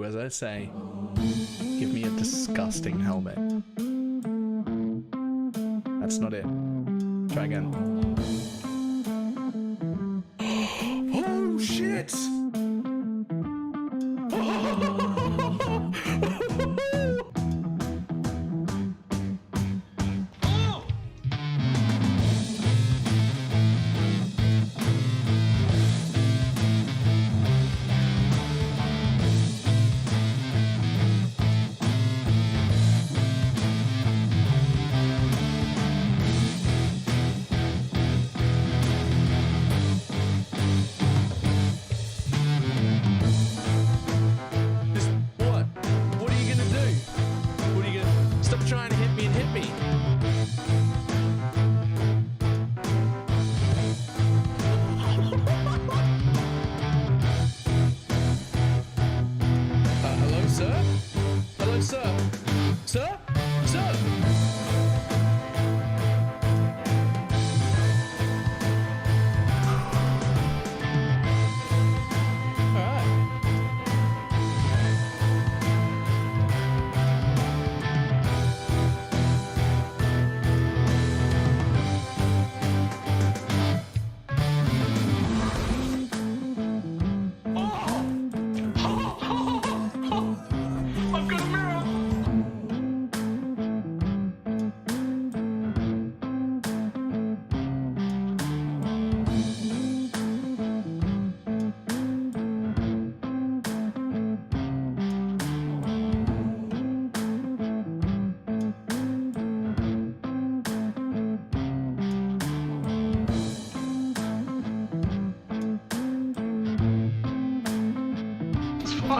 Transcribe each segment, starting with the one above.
as I say. Give me a disgusting helmet. That's not it. Try again. Oh shit! Trying to hit me and hit me. Hello, sir? Hello, sir? Sir? Sir?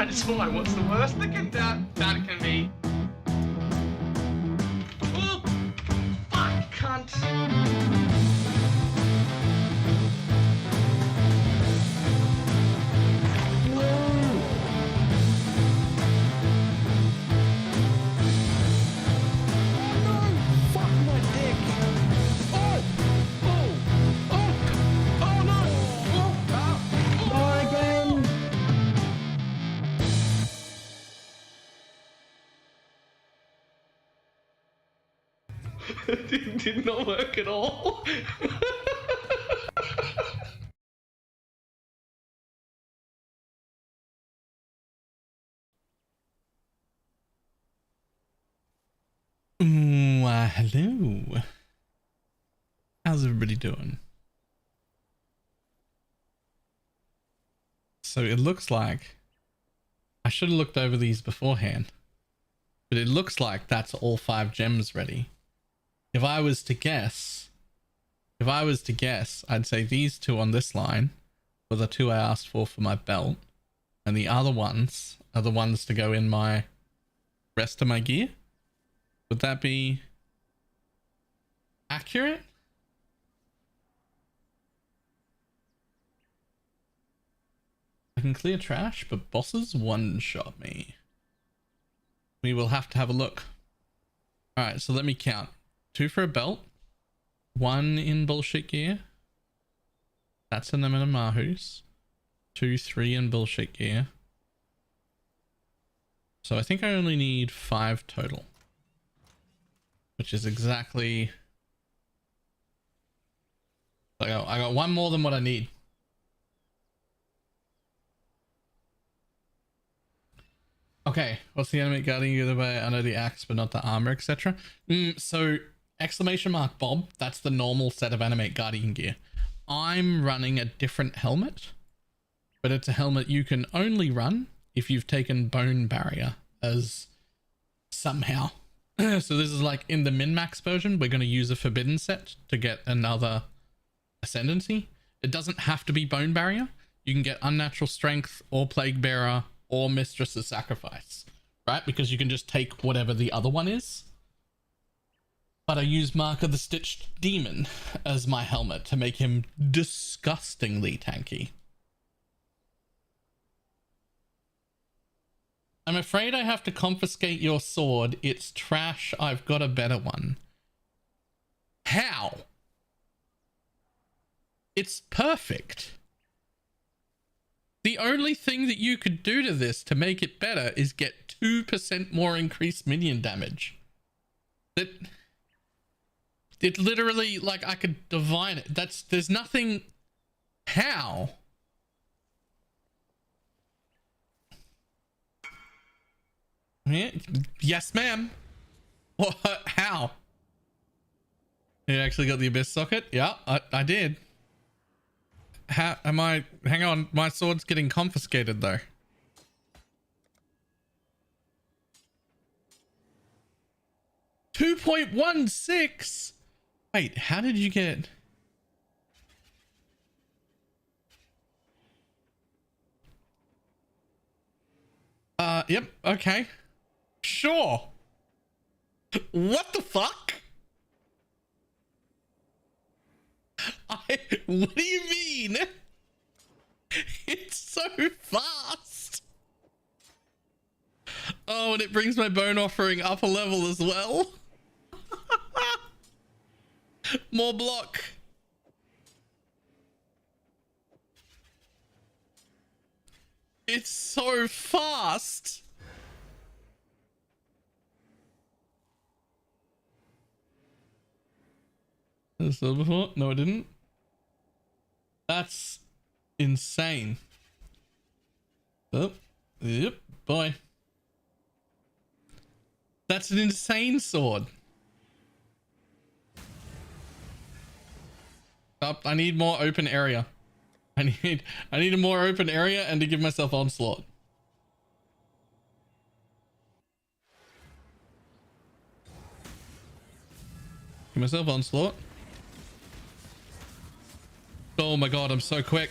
It's fine. What's the worst that can be? Oh, fuck, cunt. Did not work at all. Hello. How's everybody doing? So it looks like I should have looked over these beforehand, but it looks like that's all 5 gems ready. If I was to guess, I'd say these 2 on this line were the 2 I asked for my belt, and the other ones are the ones to go in my rest of my gear. Would that be accurate? I can clear trash, but bosses one-shot me. We will have to have a look. Alright, so let me count. 2 for a belt, 1 in bullshit gear. That's in the Mahus. 2, 3 in bullshit gear. So I think I only need 5 total, which is exactly. I got 1 more than what I need. Okay, what's the enemy guarding you the way? I know the axe, but not the armor, etc. So exclamation mark Bob, that's the normal set of animate guardian gear. I'm running a different helmet, but it's a helmet you can only run if you've taken bone barrier as somehow. So this is like in the min-max version, we're going to use a forbidden set to get another ascendancy. It doesn't have to be bone barrier. You can get unnatural strength or plague bearer or mistress of sacrifice, right? Because you can just take whatever the other one is. But I use Mark of the Stitched Demon as my helmet to make him disgustingly tanky. I'm afraid I have to confiscate your sword. It's trash. I've got a better one. How? It's perfect. The only thing that you could do to this to make it better is get 2% more increased minion damage. It literally, like, I could divine it. There's nothing. How? Yeah, yes, ma'am. What? How? You actually got the abyss socket? Yeah, I did. How am I? Hang on, my sword's getting confiscated though. $2.16. Wait, how did you get? Yep. Okay. Sure. What the fuck? What do you mean? It's so fast. Oh, and it brings my bone offering up a level as well. More block. It's so fast. Did I saw before? No, I didn't. That's insane. Oh, yep, boy. That's an insane sword. Up, I need more open area. I need a more open area and to give myself onslaught. Give myself onslaught. Oh my god, I'm so quick.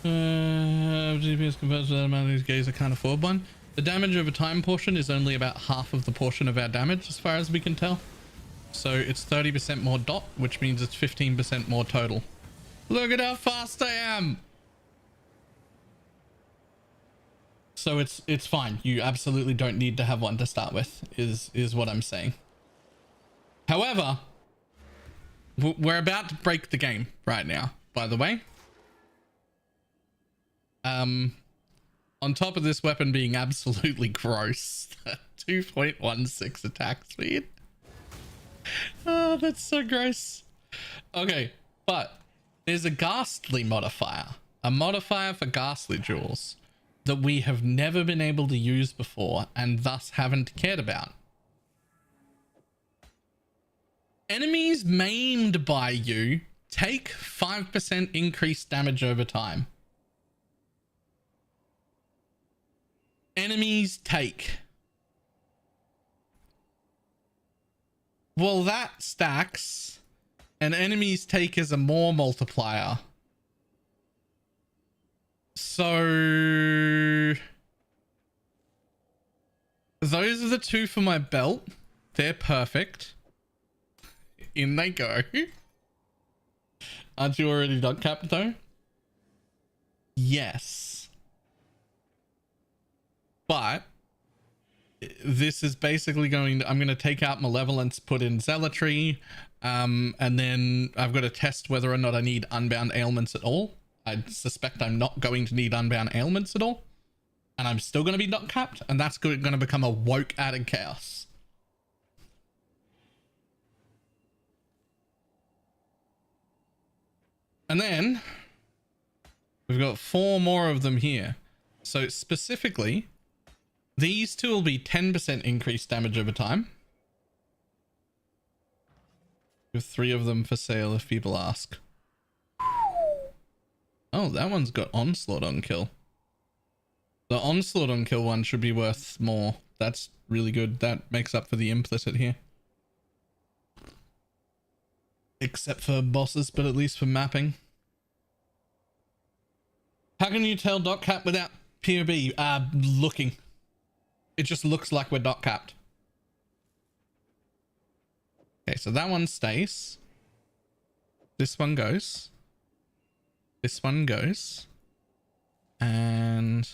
GPS compared to that amount of these guys, I can't afford one. The damage over time portion is only about half of the portion of our damage as far as we can tell. So it's 30% more dot, which means it's 15% more total. Look at how fast I am. So it's fine. You absolutely don't need to have one to start with, is what I'm saying. However, we're about to break the game right now, by the way. On top of this weapon being absolutely gross, 2.16 attack speed. Oh, that's so gross. Okay, but there's a ghastly modifier, a modifier for ghastly jewels that we have never been able to use before and thus haven't cared about. Enemies maimed by you take 5% increased damage over time. Enemies take. Well, that stacks, and enemies take as a more multiplier. So those are the two for my belt. They're perfect. In they go. Aren't you already dot capped though? Yes. But this is basically going to, I'm going to take out Malevolence, put in Zealotry, and then I've got to test whether or not I need Unbound Ailments at all. I suspect I'm not going to need Unbound Ailments at all. And I'm still going to be dot capped, and that's going to become a woke added chaos. And then we've got 4 more of them here. So specifically, these two will be 10% increased damage over time. With 3 of them for sale if people ask. Oh, that one's got onslaught on kill. The onslaught on kill one should be worth more. That's really good. That makes up for the implicit here. Except for bosses, but at least for mapping. How can you tell dot cap without POB? Looking. It just looks like we're dot capped. Okay, so that one stays. This one goes. This one goes. And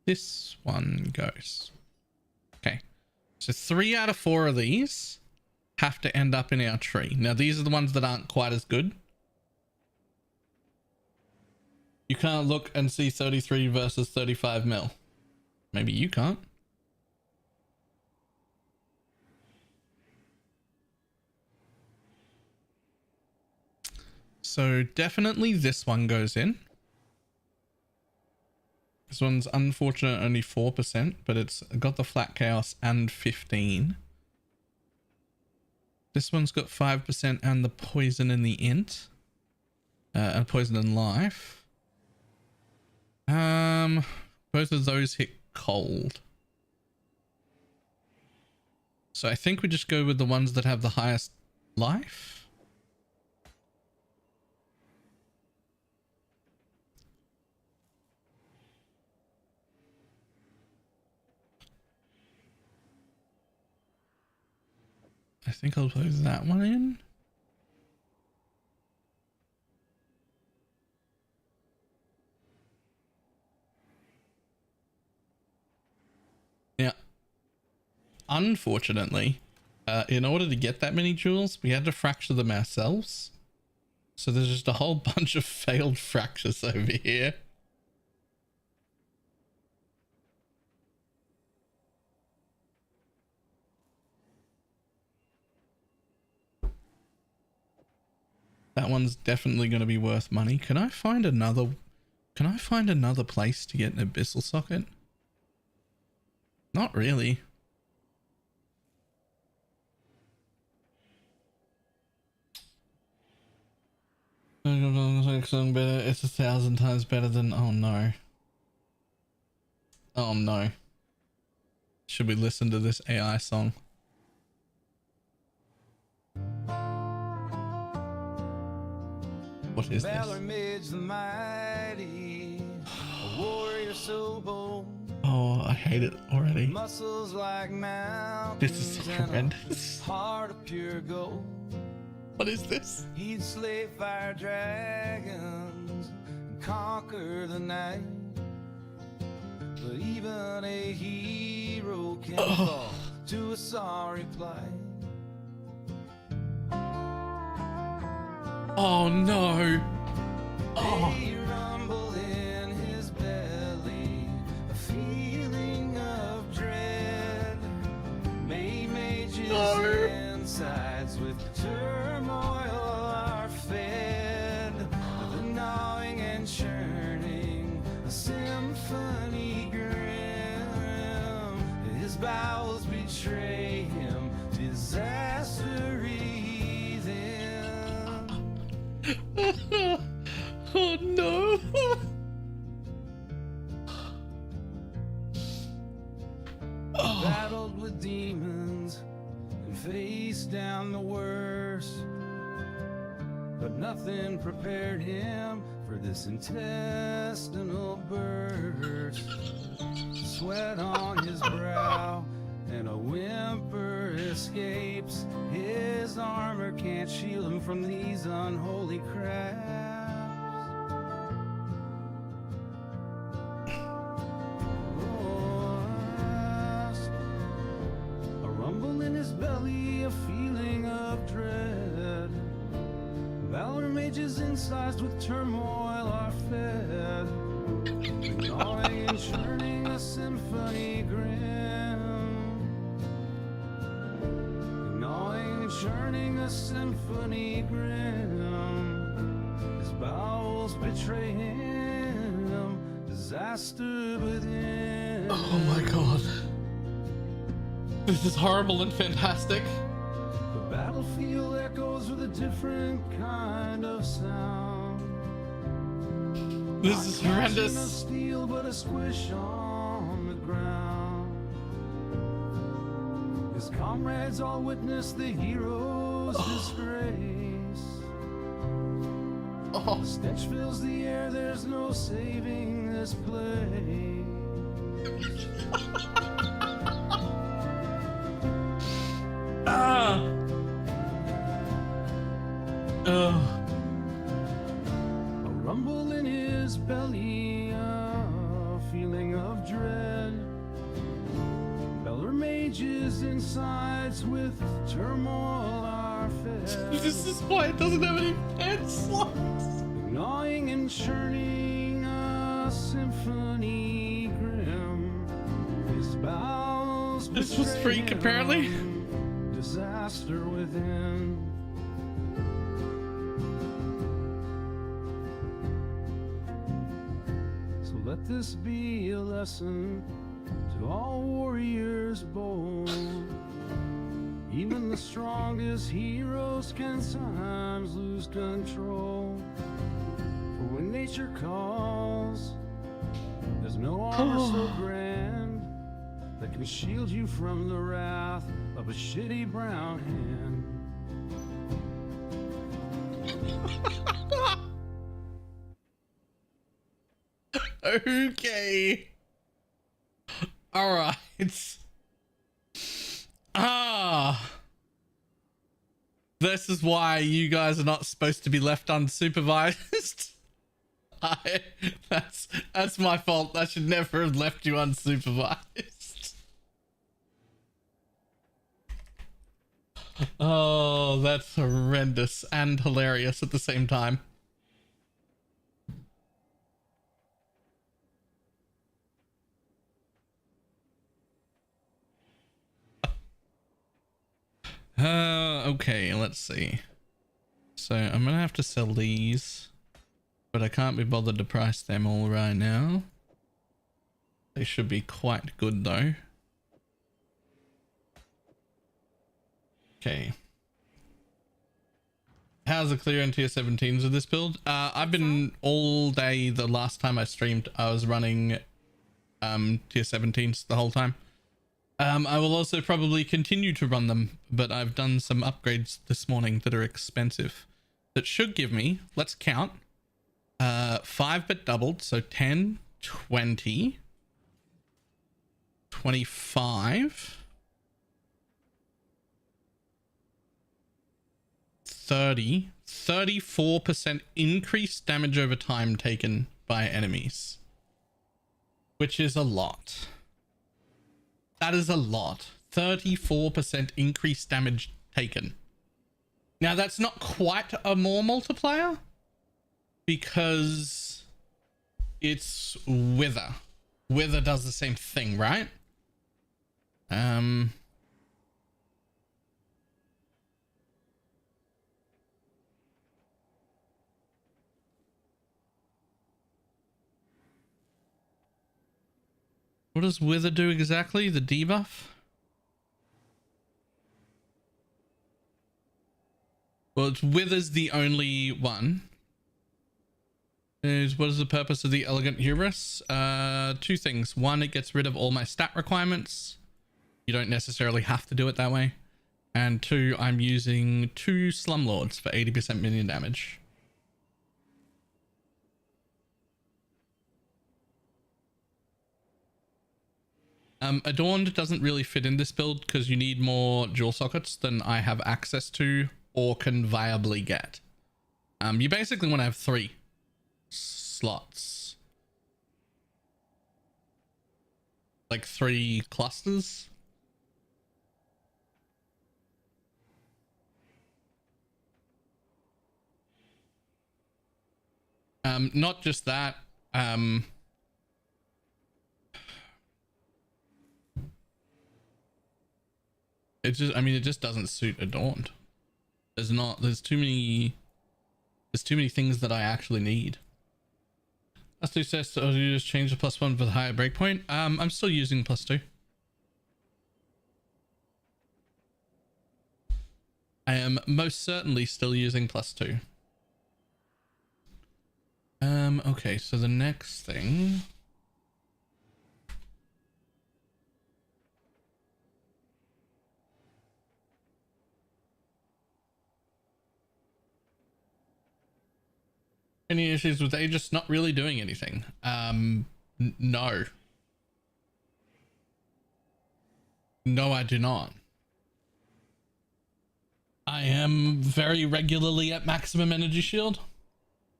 this one goes. Okay. So 3 out of 4 of these have to end up in our tree. Now, these are the ones that aren't quite as good. You can't look and see 33 versus 35 mil. Maybe you can't. So definitely this one goes in. This one's unfortunate, only 4%, but it's got the flat chaos and 15. This one's got 5% and the poison in the int. And poison in life. Both of those hit cold. So I think we just go with the ones that have the highest life. I think I'll put that one in. Yeah. Unfortunately, in order to get that many jewels, we had to fracture them ourselves. So there's just a whole bunch of failed fractures over here. That one's definitely going to be worth money. Can I find another place to get an abyssal socket? Not really. It's 1,000 times better than, oh no. Oh no. Should we listen to this AI song? What is this? BalorMage the mighty, a warrior so bold. Oh, I hate it already. Muscles like mountains. This is so horrendous. Heart of pure gold. What is this? He'd slay fire dragons and conquer the night. But even a hero can fall to a sorry plight. Oh no. Oh. They rumble in his belly, a feeling of dread. Mage's insides with turmoil are fed. The gnawing and churning, a symphony grim. His bowels betray him, disaster wreathen. Oh no. Battled with demons and faced down the worst, but nothing prepared him for this intestinal burst. Sweat on his brow and a whimper escapes. His armor can't shield him from these unholy crabs. A rumble in his belly, a feeling of dread. BalorMage's insides with turmoil are fed. Gnawing and churning, a symphony grim. Gnawing and churning, a symphony grim. His bowels betray him, disaster within. Oh my god. This is horrible and fantastic. The battlefield echoes with a different kind of sound. This is horrendous. Not steel, but a squish on the ground. His comrades all witness the hero's disgrace. Oh. The stench fills the air, there's no saving this place. Ah. Oh. A rumble in his belly, a feeling of dread. BalorMage his insides with turmoil are fed. This is why it doesn't have any pen slots. Gnawing and churning a symphony grim. His bowels This was betray Freak, apparently. him. Disaster within. So let this be a lesson to all warriors bold. Even the strongest heroes can sometimes lose control. For when nature calls, there's no armor so grand that can shield you from the wrath of a shitty brown hand. Okay. All right. This is why you guys are not supposed to be left unsupervised. That's my fault. I should never have left you unsupervised. Oh, that's horrendous and hilarious at the same time. Okay, let's see. So I'm gonna have to sell these, but I can't be bothered to price them all right now. They should be quite good though. Okay. How's the clear in tier 17s with this build? I've been all day. The last time I streamed, I was running tier 17s the whole time. I will also probably continue to run them, but I've done some upgrades this morning that are expensive. That should give me, let's count, 5-bit doubled, so 10, 20, 25, 30, 34% increased damage over time taken by enemies, which is a lot. That is a lot. 34% increased damage taken. Now that's not quite a more multiplier because it's Wither. Wither does the same thing, right? What does Wither do exactly? The debuff? Well, it's Wither's the only one. What is the purpose of the Elegant Hubris? Two things. One, it gets rid of all my stat requirements. You don't necessarily have to do it that way. And two, I'm using 2 Slumlords for 80% minion damage. Adorned doesn't really fit in this build because you need more dual sockets than I have access to or can viably get. You basically want to have 3 slots. Like 3 clusters. Not just that. It's just, I mean, it just doesn't suit Adorned. There's too many things that I actually need. Let's do this. So you just change the +1 for the higher breakpoint. I'm still using +2. I am most certainly still using +2. Okay, so the next thing. Any issues with Aegis not really doing anything? No. No, I do not. I am very regularly at maximum energy shield.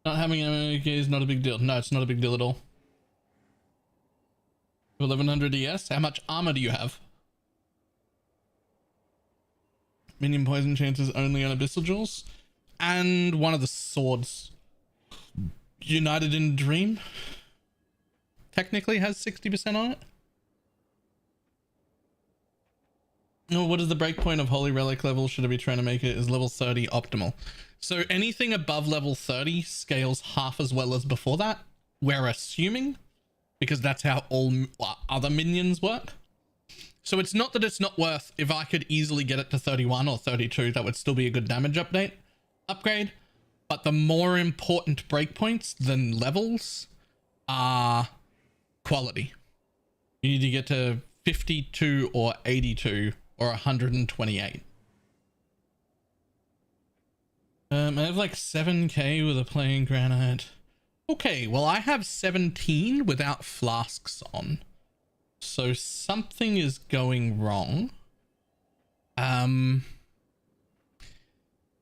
Not having MMK is not a big deal. No, it's not a big deal at all. 1100 ES? How much armor do you have? Minion poison chances only on abyssal jewels. And one of the swords, United in Dream, technically has 60% on it. Oh, what is the breakpoint of Holy Relic level? Should I be trying to make it? Is level 30 optimal? So anything above level 30 scales half as well as before that. We're assuming, because that's how all other minions work. So it's not that it's not worth. If I could easily get it to 31 or 32, that would still be a good damage upgrade. But the more important breakpoints than levels are quality. You need to get to 52 or 82 or 128. I have like 7k with a plain granite. Okay, well I have 17 without flasks on. So something is going wrong.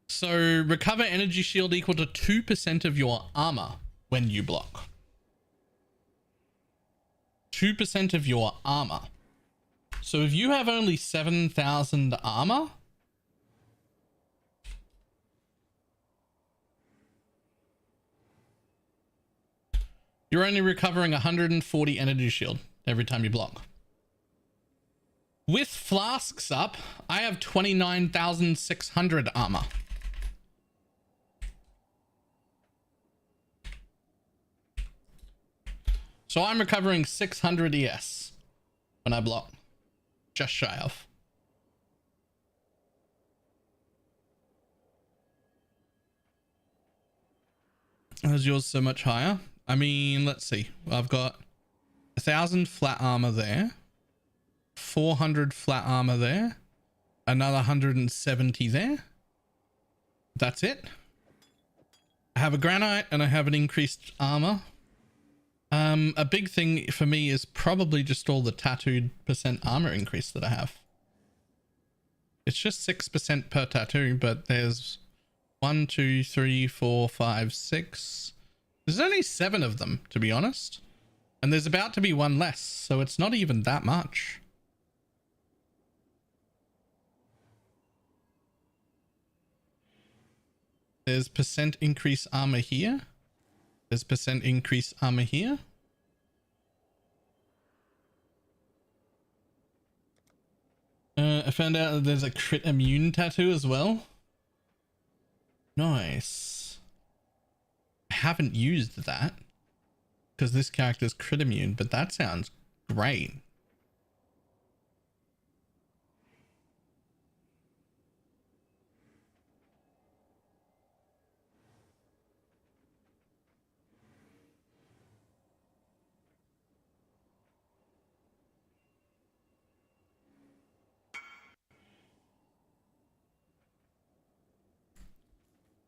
So recover energy shield equal to 2% of your armor when you block. 2% of your armor. So if you have only 7,000 armor, you're only recovering 140 energy shield every time you block. With flasks up, I have 29,600 armor. So I'm recovering 600 ES when I block. Just shy of. How's yours so much higher? I mean, let's see. I've got 1,000 flat armor there. 400 flat armor there. Another 170 there. That's it. I have a granite and I have an increased armor. A big thing for me is probably just all the tattooed % armor increase that I have. It's just 6% per tattoo, but there's 1, 2, 3, 4, 5, 6. There's only 7 of them, to be honest. And there's about to be one less, so it's not even that much. There's % increase armor here. There's % increase armor here. I found out that there's a crit immune tattoo as well. Nice. I haven't used that because this character's crit immune, but that sounds great.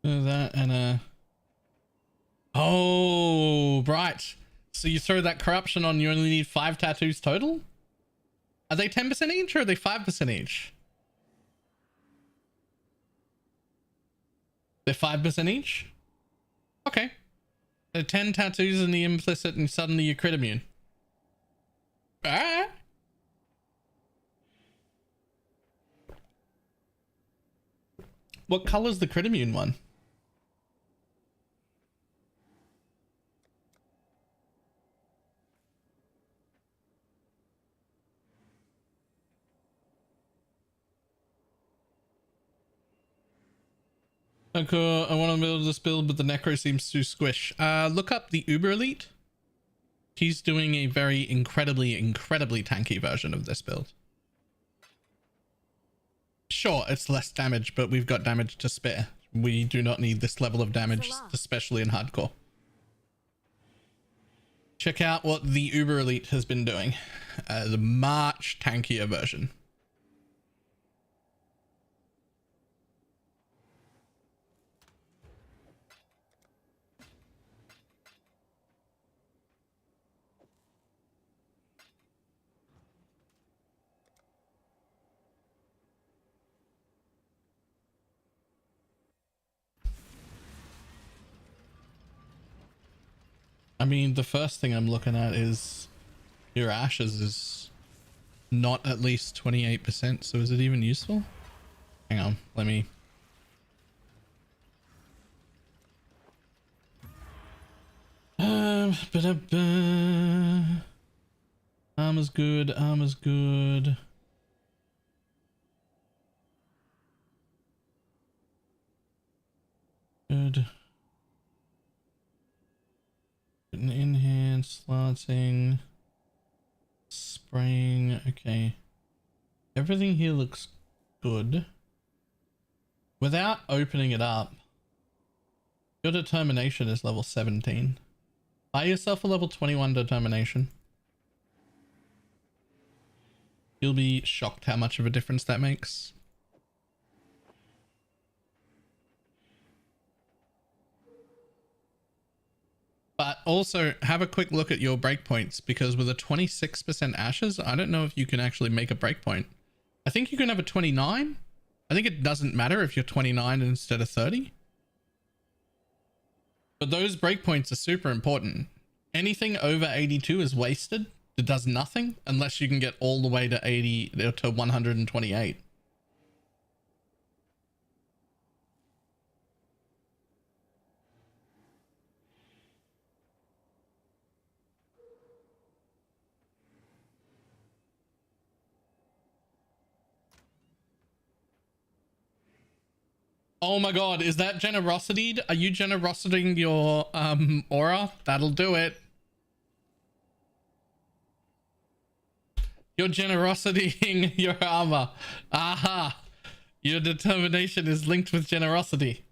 That and a... Oh, right. So you throw that corruption on, you only need 5 tattoos total? Are they 10% each or are they 5% each? They're 5% each? Okay. They're 10 tattoos in the implicit and suddenly you're crit immune. Ah. What color's the crit immune one? Okay, I want to build this build, but the Necro seems too squish. Look up the Uber Elite. He's doing a very incredibly tanky version of this build. Sure, it's less damage, but we've got damage to spare. We do not need this level of damage, especially in hardcore. Check out what the Uber Elite has been doing. The much tankier version. I mean, the first thing I'm looking at is your ashes is not at least 28%, so is it even useful? Hang on, let me... ba-da-ba. Armor's good, armor's good. Good. Enhance, slanting, spraying, okay. Everything here looks good. Without opening it up, your determination is level 17. Buy yourself a level 21 determination. You'll be shocked how much of a difference that makes. But also have a quick look at your breakpoints, because with a 26% ashes, I don't know if you can actually make a breakpoint. I think you can have a 29. I think it doesn't matter if you're 29 instead of 30. But those breakpoints are super important. Anything over 82 is wasted. It does nothing unless you can get all the way to 80 to 128. Oh my god, is that generosity? Are you generositying your aura? That'll do it. You're generositying your armor. Aha. Your determination is linked with generosity.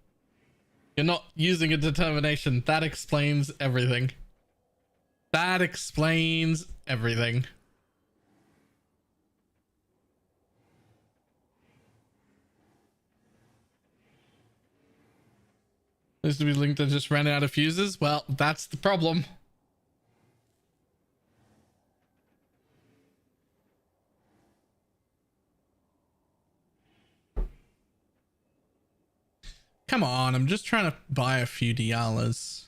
You're not using a determination. That explains everything. That explains everything. This to be linked to just ran out of fuses. Well, that's the problem. Come on, I'm just trying to buy a few Dialas.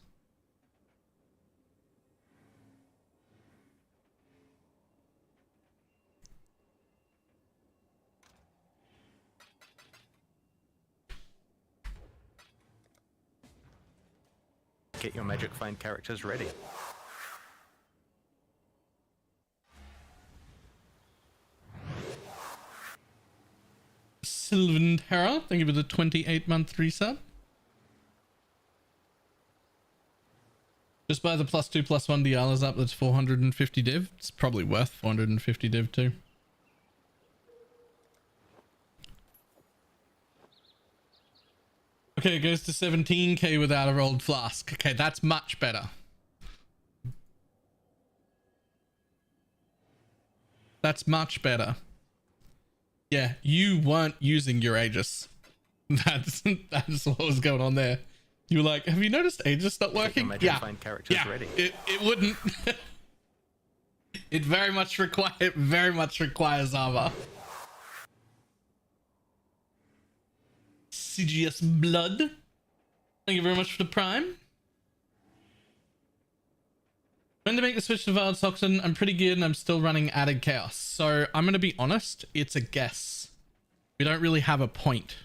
Get your magic find characters ready. Sylvan Terra, thank you for the 28-month resub. Just buy the +2/+1 Dialas up, that's 450 div. It's probably worth 450 div too. Okay, it goes to 17k without a rolled flask. Okay, that's much better. That's much better. Yeah, you weren't using your Aegis. That's what was going on there. You were like, have you noticed Aegis not working? Yeah, Ready. It wouldn't. It very much requires armor. CGS Blood, thank you very much for the prime. When to make the switch to Wild Toxin, I'm pretty good and I'm still running Added Chaos. So I'm going to be honest, it's a guess. We don't really have a point.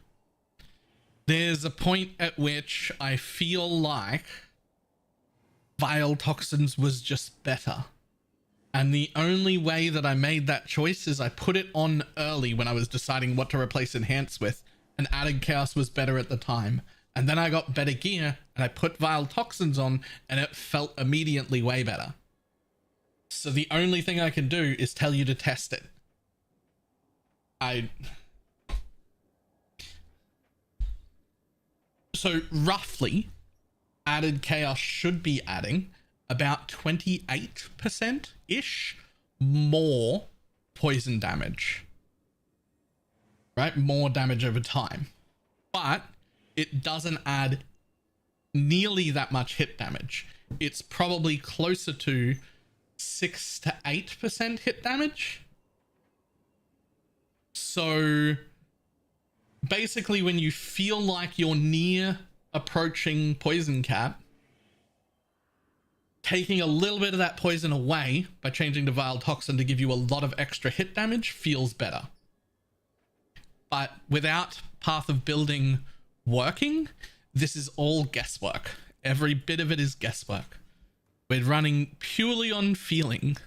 There's a point at which I feel like Vile Toxins was just better. And the only way that I made that choice is I put it on early when I was deciding what to replace Enhance with. And Added Chaos was better at the time. And then I got better gear and I put Vile Toxins on and it felt immediately way better. So the only thing I can do is tell you to test it. So roughly, Added Chaos should be adding about 28%-ish more poison damage. Right? More damage over time. But it doesn't add nearly that much hit damage. It's probably closer to 6 to 8% hit damage. So basically when you feel like you're near approaching poison cap, taking a little bit of that poison away by changing to Vile Toxin to give you a lot of extra hit damage feels better. But without Path of Building working, this is all guesswork. Every bit of it is guesswork. We're running purely on feeling,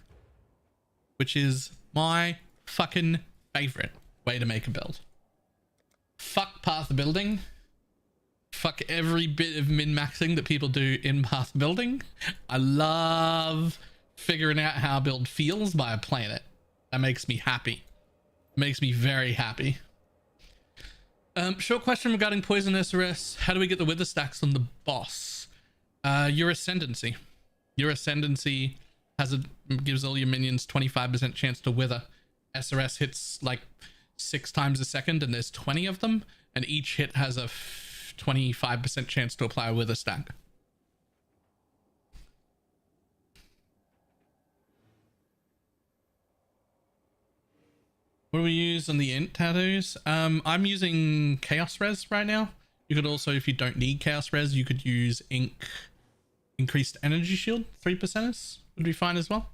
which is my fucking favorite way to make a build. Fuck Path of Building. Fuck every bit of min-maxing that people do in Path of Building. I love figuring out how a build feels by playing it. That makes me happy. Makes me very happy. Short question regarding Poison SRS. How do we get the Wither stacks on the boss? Your Ascendancy. Your Ascendancy gives all your minions 25% chance to wither. SRS hits like 6 times a second and there's 20 of them, and each hit has a 25% chance to apply a wither stack. What do we use on the int tattoos? I'm using Chaos Res right now. You could also, if you don't need Chaos Res, you could use increased energy shield. 3%ers would be fine as well.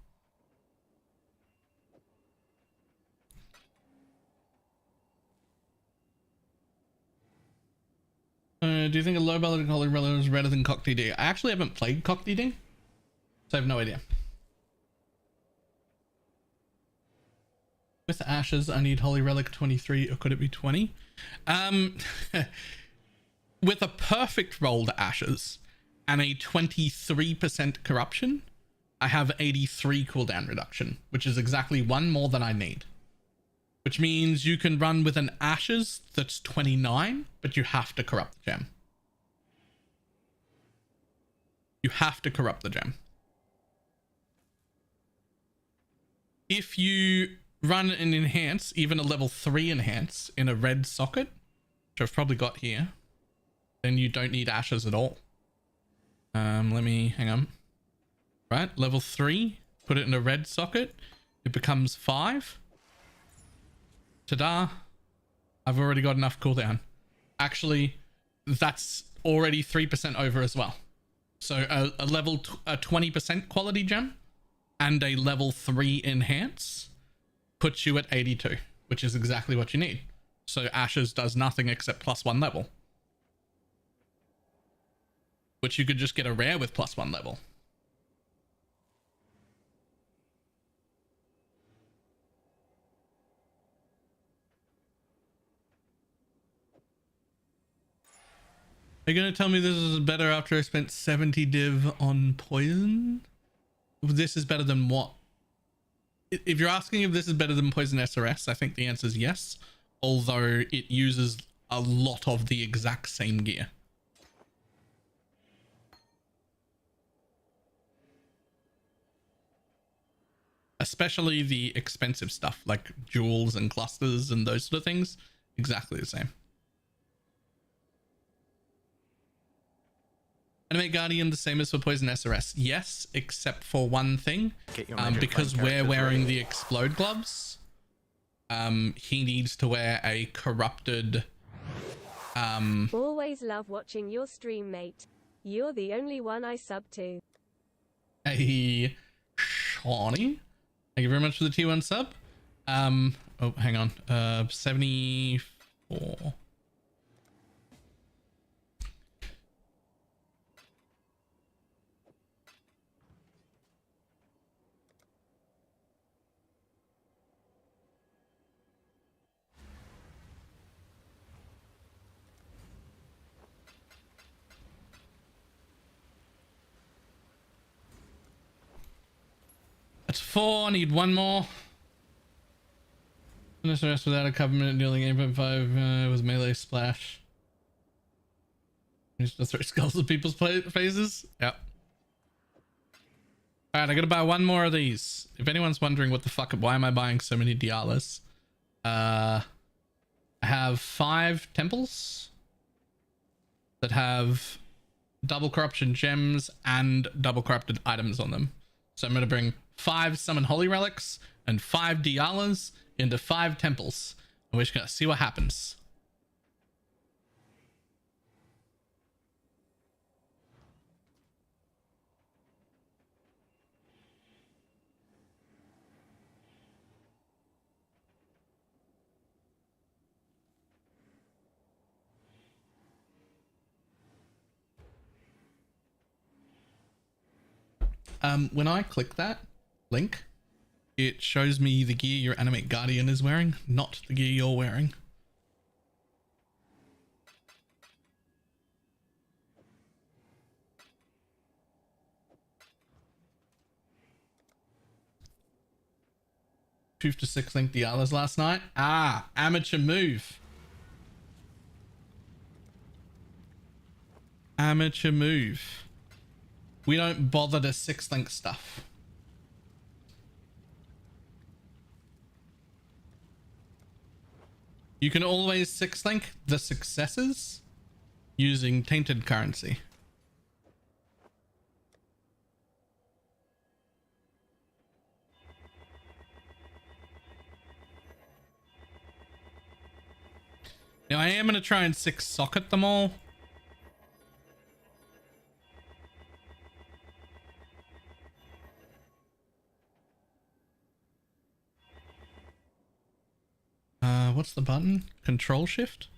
Do you think a low ballad Holy Relic is better than Cock DD? I actually haven't played Cock DD, so I have no idea. With Ashes, I need Holy Relic 23, or could it be 20? With a perfect rolled Ashes and a 23% corruption, I have 83 cooldown reduction, which is exactly 1 more than I need. Which means you can run with an Ashes that's 29, but you have to corrupt the gem. You have to corrupt the gem. If you run an enhance, even a level 3 enhance in a red socket, which I've probably got here, then you don't need Ashes at all. Let me, hang on. Right, level 3, put it in a red socket, it becomes 5. Ta-da! I've already got enough cooldown. Actually, that's already 3% over as well. So a 20% quality gem and a level 3 enhance puts you at 82, which is exactly what you need. So Ashes does nothing except +1 level, which you could just get a rare with +1 level. Are you going to tell me this is better after I spent 70 div on poison? This is better than what? If you're asking if this is better than poison SRS, I think the answer is yes. Although it uses a lot of the exact same gear. Especially the expensive stuff like jewels and clusters and those sort of things. Exactly the same. Animate Guardian the same as for Poison SRS? Yes, except for one thing. Because we're wearing the Explode gloves, he needs to wear a corrupted... Always love watching your stream, mate. You're the only one I sub to. A Shawnee. Thank you very much for the T1 sub. Oh, hang on. 74. That's 4. I need 1 more. Finish the rest without a covenant dealing 8.5 with melee splash. Just to throw skulls at people's faces. Yep. Alright, I gotta buy 1 more of these. If anyone's wondering what the fuck, why am I buying so many Dialas? I have 5 temples that have double corruption gems and double corrupted items on them. So I'm gonna bring 5 summon holy relics and 5 Dialas into 5 temples. And we're just gonna see what happens. when I click that link, it shows me the gear your Animate Guardian is wearing, not the gear you're wearing. Proof to 6 link the others last night. Ah, amateur move. Amateur move. We don't bother to 6 link stuff. You can always 6 link the successes using tainted currency. Now I am going to try and 6 socket them all. What's the button? Control shift?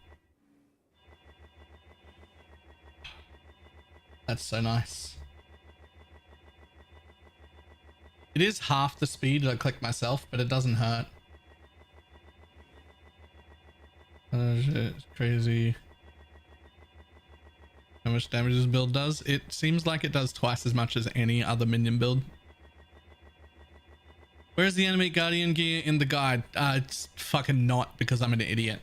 That's so nice. It is half the speed I click myself, but it doesn't hurt. It's crazy how much damage this build does. It seems like it does twice as much as any other minion build. Where's the Animate Guardian gear in the guide? It's fucking not, because I'm an idiot.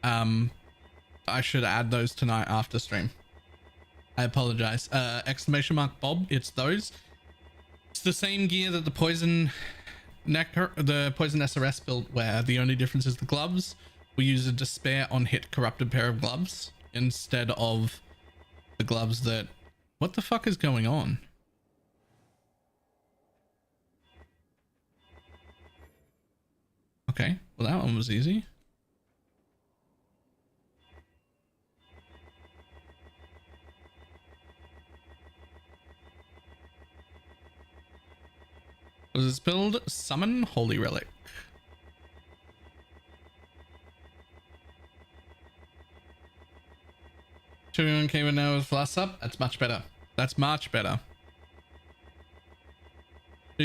I should add those tonight after stream. I apologize. Exclamation mark Bob, it's those. It's the same gear that the poison Necro, the poison SRS build wear. The only difference is the gloves. We use a despair on hit corrupted pair of gloves instead of the gloves that... What the fuck is going on? Okay, well that one was easy. What is this build? Summon Holy Relic. Everyone came in now with Flash up. That's much better. That's much better.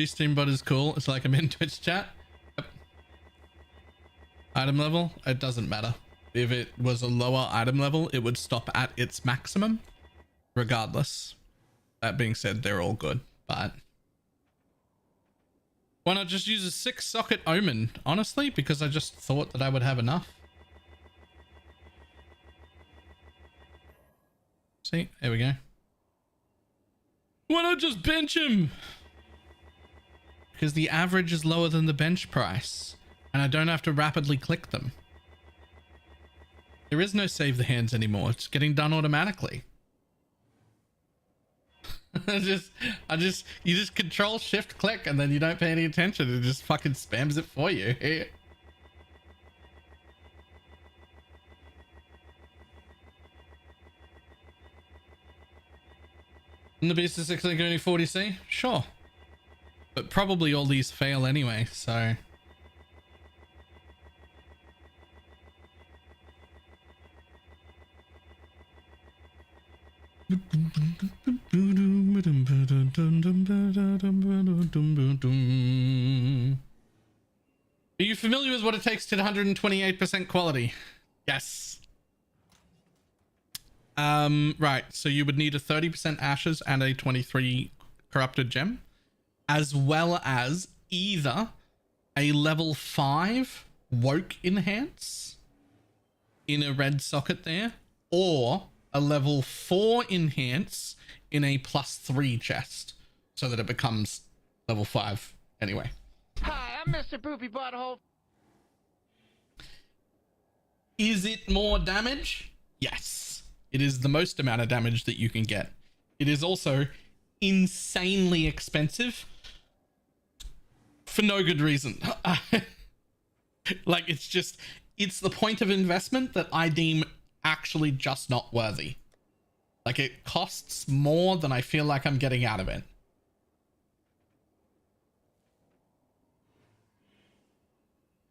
Steam bot is cool. It's like I'm in Twitch chat. Yep. Item level, it doesn't matter. If it was a lower item level, it would stop at its maximum regardless. That being said, they're all good, but why not just use a 6 socket omen? Honestly, because I just thought that I would have enough. See, there we go. Why not just bench him? Because the average is lower than the bench price, and I don't have to rapidly click them. There is no save the hands anymore. It's getting done automatically. You just control shift click and then you don't pay any attention. It just fucking spams it for you. And the beast is 6 only 40C? Sure. But probably all these fail anyway, so... Are you familiar with what it takes to 128% quality? Yes. Right, so you would need a 30% ashes and a 23 corrupted gem, as well as either a level 5 woke enhance in a red socket there, or a level 4 enhance in a +3 chest, so that it becomes level 5 anyway. Hi, I'm Mr. Poopy Butthole. Is it more damage? Yes. It is the most amount of damage that you can get. It is also insanely expensive for no good reason. Like, it's the point of investment that I deem actually just not worthy. Like, it costs more than I feel like I'm getting out of it.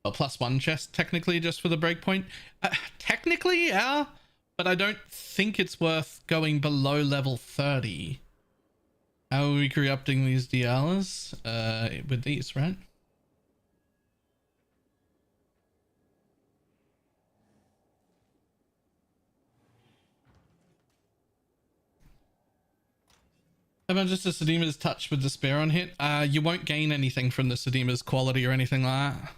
A +1 chest technically just for the breakpoint. Technically, yeah, but I don't think it's worth going below level 30. How are we corrupting these dialas? With these, right? How about just a Sedima's touch with despair on hit? You won't gain anything from the Sedima's quality or anything like that.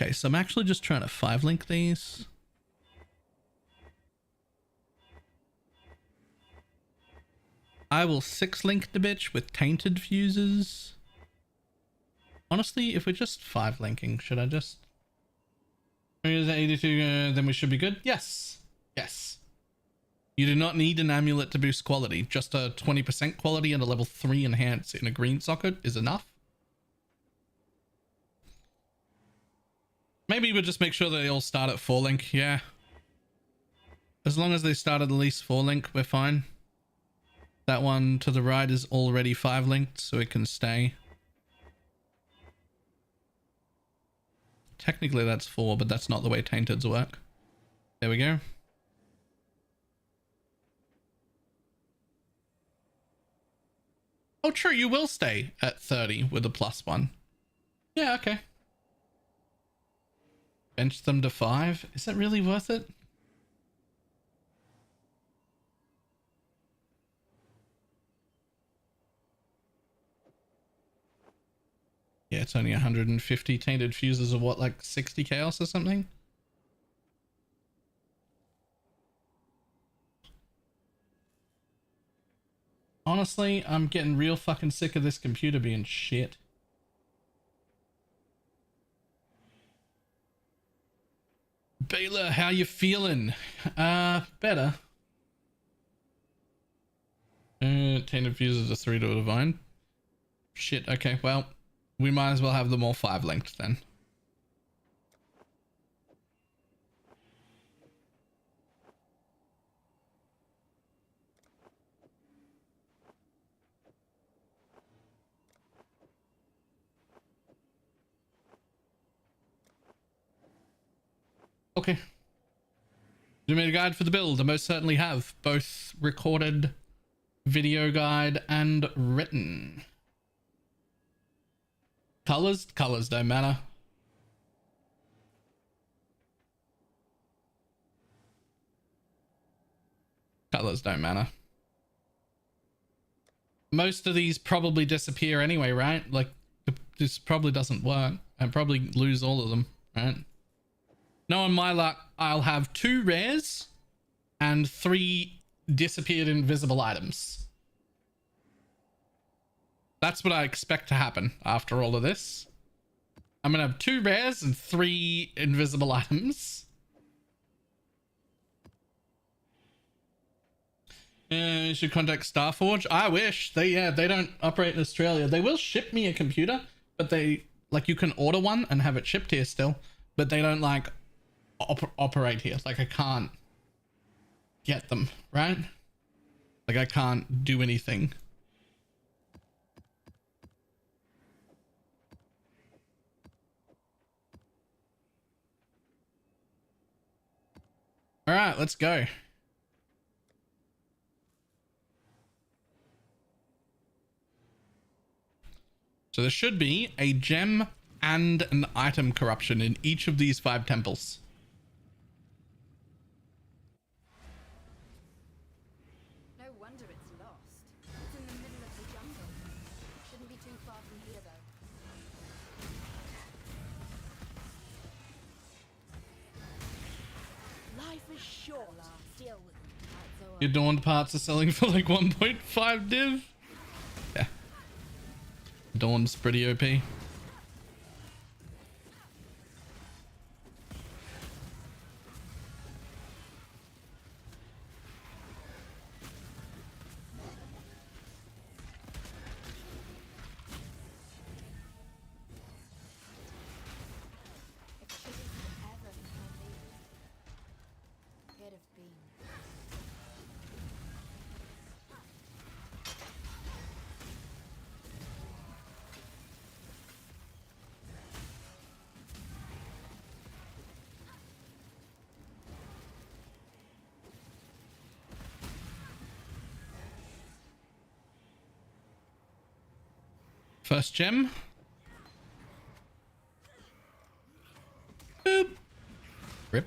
Okay, so I'm actually just trying to 5-link these. I will 6-link the bitch with tainted fuses. Honestly, if we're just 5-linking, should I just... Is 82, then we should be good? Yes. Yes. You do not need an amulet to boost quality. Just a 20% quality and a level 3 enhance in a green socket is enough. Maybe we'll just make sure they all start at 4-link. Yeah. As long as they start at least 4-link, we're fine. That one to the right is already 5-linked, so it can stay. Technically that's 4, but that's not the way tainteds work. There we go. Oh, true, you will stay at 30 with a +1. Yeah, okay. Bench them to 5. Is that really worth it? Yeah, it's only 150 tainted fuses of what, like 60 chaos or something? Honestly, I'm getting real fucking sick of this computer being shit. Baylor, how you feeling? Better. Tainted fuses are 3 to a divine. Shit, okay, well, we might as well have them all 5-linked then. Okay. You made a guide for the build. I most certainly have. Both recorded, video guide, and written. Colors? Colors don't matter. Colors don't matter. Most of these probably disappear anyway, right? Like, this probably doesn't work. I'd probably lose all of them, right? Knowing my luck, I'll have 2 rares and 3 disappeared invisible items. That's what I expect to happen after all of this. I'm gonna have 2 rares and 3 invisible items. You should contact Starforge. I wish. They don't operate in Australia. They will ship me a computer, but they, like, you can order one and have it shipped here still, but they don't, like, operate here. Like, I can't get them, right? Like, I can't do anything. All right, let's go. So there should be a gem and an item corruption in each of these 5 temples. No wonder it's lost. It's in the middle of the jungle. Shouldn't be too far from here, though. Life is short. Deal with it. Your Dawned parts are selling for like 1.5 div. Yeah. Dawn's pretty OP. First gem. Boop. Rip.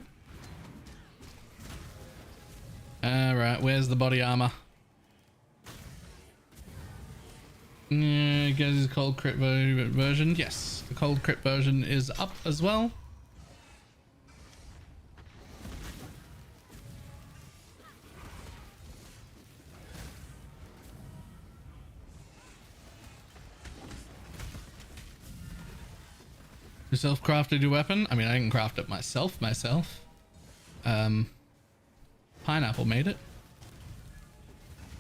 Alright, where's the body armor? Guys, the cold crit version. Yes, the cold crit version is up as well. You self-crafted your weapon? I mean, I didn't craft it myself. Pineapple made it.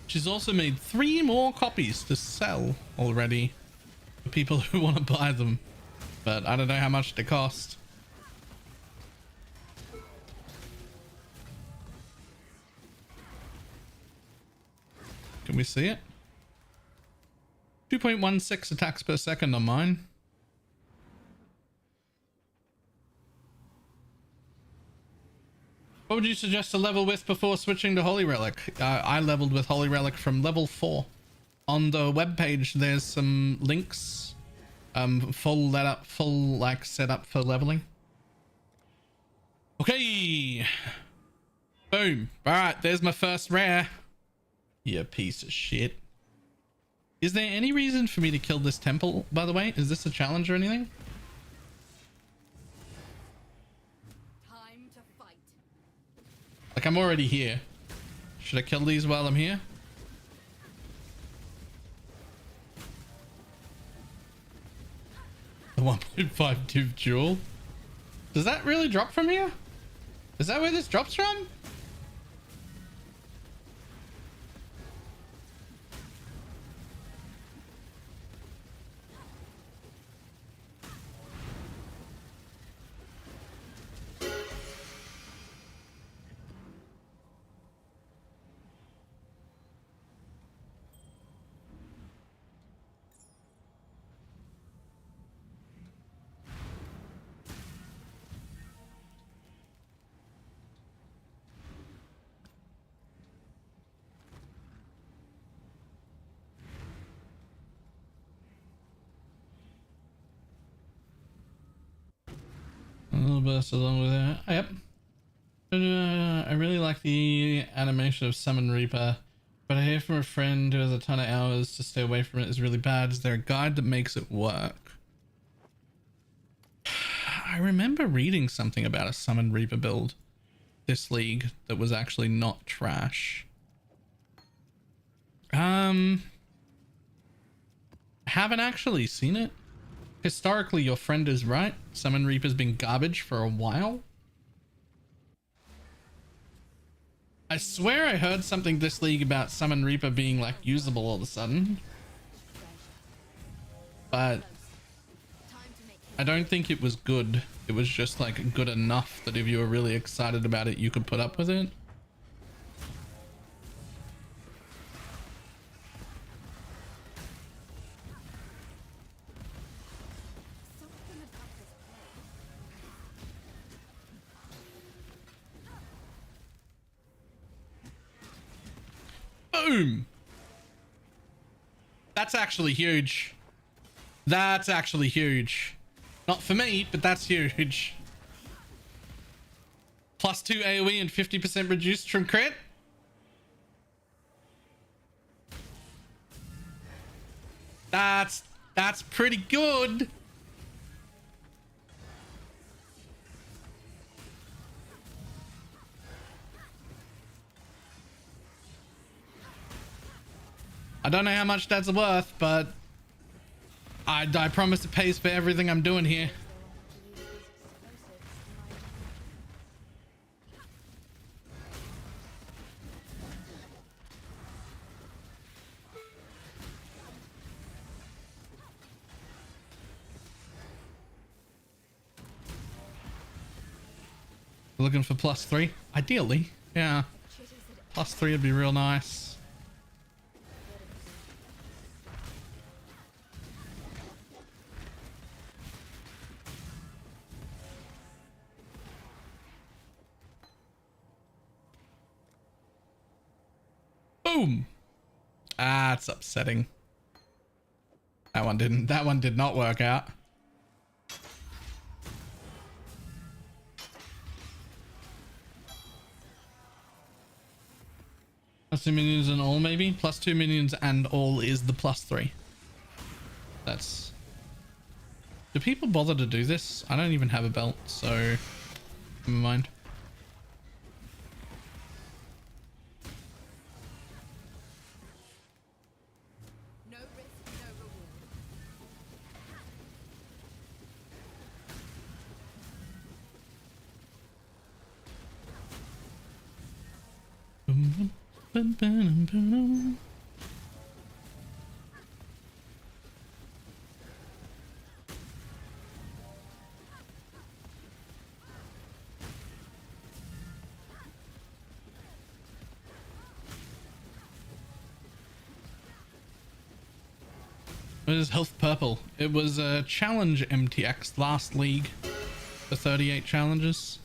She's also made 3 more copies to sell already for people who want to buy them, but I don't know how much they cost. Can we see it? 2.16 attacks per second on mine. What would you suggest to level with before switching to Holy Relic? I leveled with Holy Relic from level 4. On the webpage, there's some links. Full like setup for leveling. Okay. Boom. Alright, there's my first rare. You piece of shit. Is there any reason for me to kill this temple, by the way? Is this a challenge or anything? Like, I'm already here. Should I kill these while I'm here? The 1.5 div jewel. Does that really drop from here? Is that where this drops from? A little burst along with it. Oh, yep. I really like the animation of Summon Reaper, but I hear from a friend who has a ton of hours to stay away from it is really bad. Is there a guide that makes it work? I remember reading something about a Summon Reaper build this league that was actually not trash. Haven't actually seen it. Historically, your friend is right. Summon Reaper's been garbage for a while. I swear I heard something this league about Summon Reaper being like usable all of a sudden. But I don't think it was good. It was just like good enough that if you were really excited about it, you could put up with it. Boom! That's actually huge. That's actually huge. Not for me, but that's huge. +2 AoE and 50% reduced from crit. That's pretty good. I don't know how much that's worth, but I promise it pays for everything I'm doing here. Looking for +3? Ideally, yeah. +3 would be real nice. Boom! Ah, it's upsetting. That one did not work out. Plus 2 minions and all, maybe? Plus 2 minions and all is the plus 3. That's... Do people bother to do this? I don't even have a belt, so... Never mind. No risk, no reward. It is health purple. It was a challenge MTX last league. The 38 challenges.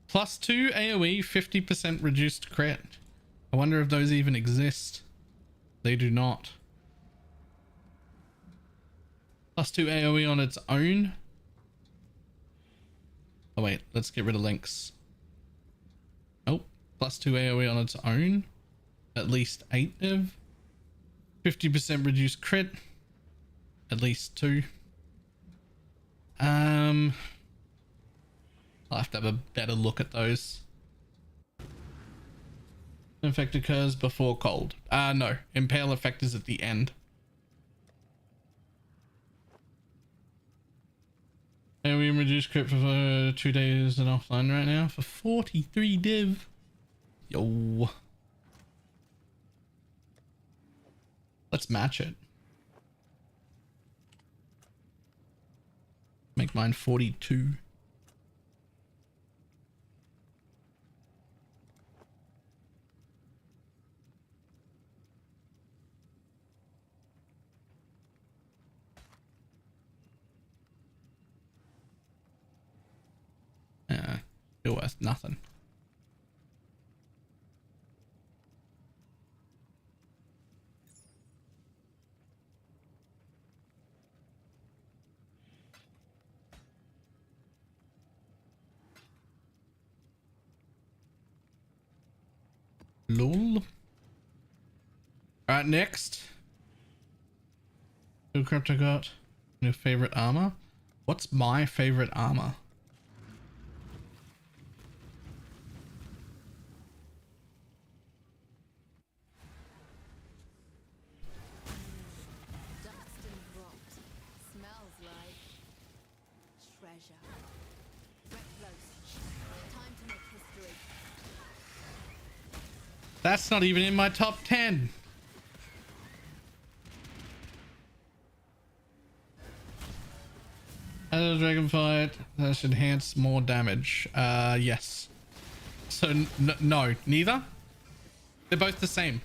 Plus 2 AoE, 50% reduced crit. I wonder if those even exist. They do not. Plus 2 AoE on its own. Oh wait, let's get rid of links. Oh, plus 2 AoE on its own. At least 8 div. 50% reduced crit. At least 2. I'll have to have a better look at those. Effect occurs before cold. No. Impale effect is at the end. And we reduce crit for 2 days and offline right now for 43 div. Yo. Let's match it. Make mine 42. Yeah, still worth nothing. Lol. Alright, next. New crypto got new favorite armor. What's my favorite armor? Dust and rot. Smells like treasure. Get close. Time to make history. That's not even in my top 10. As a dragon fight, that should enhance more damage. Yes. So no, neither. They're both the same.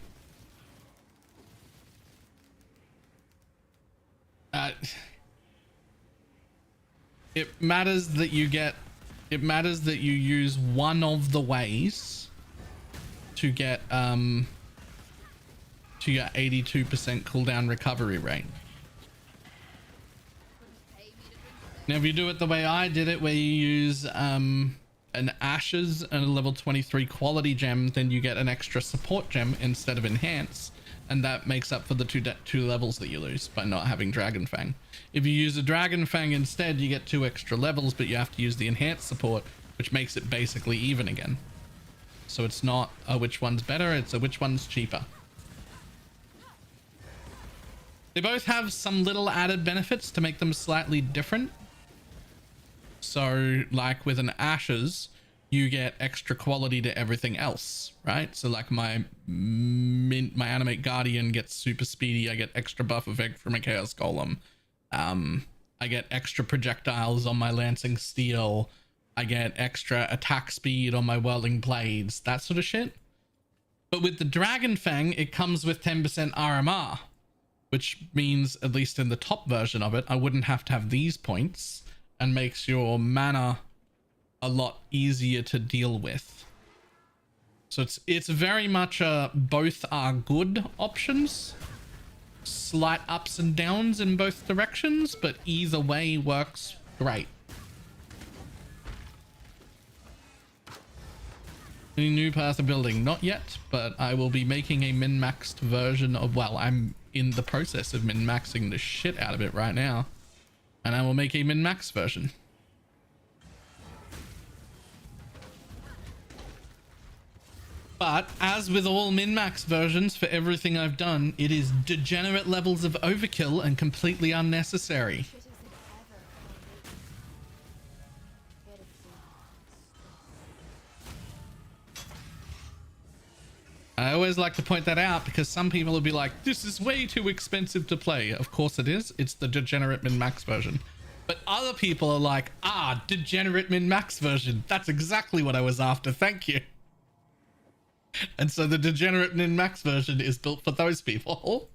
It matters that you get. It matters that you use one of the ways to get to your 82% cooldown recovery rate. Now, if you do it the way I did it, where you use an Ashes and a level 23 quality gem, then you get an extra support gem instead of enhance, and that makes up for the two levels that you lose by not having Dragon Fang. If you use a Dragon Fang instead, you get 2 extra levels, but you have to use the enhanced support, which makes it basically even again. So it's not a which one's better, it's a which one's cheaper. They both have some little added benefits to make them slightly different. So like with an Ashes, you get extra quality to everything else, right? So like my Animate Guardian gets super speedy. I get extra buff effect from a Chaos Golem. I get extra projectiles on my Lancing Steel. I get extra attack speed on my Whirling Blades, that sort of shit. But with the Dragon Fang, it comes with 10% RMR, which means, at least in the top version of it, I wouldn't have to have these points, and makes your mana a lot easier to deal with. So it's very much both are good options. Slight ups and downs in both directions, but either way works great. Any new path of building? Not yet, but I will be making a min-maxed version of, well, I'm in the process of min-maxing the shit out of it right now. And I will make a min-max version. But as with all min-max versions for everything I've done, it is degenerate levels of overkill and completely unnecessary. I always like to point that out because some people will be like, this is way too expensive to play. Of course it is. It's the degenerate min-max version. But other people are like, degenerate min-max version. That's exactly what I was after. Thank you. And so the degenerate min-max version is built for those people.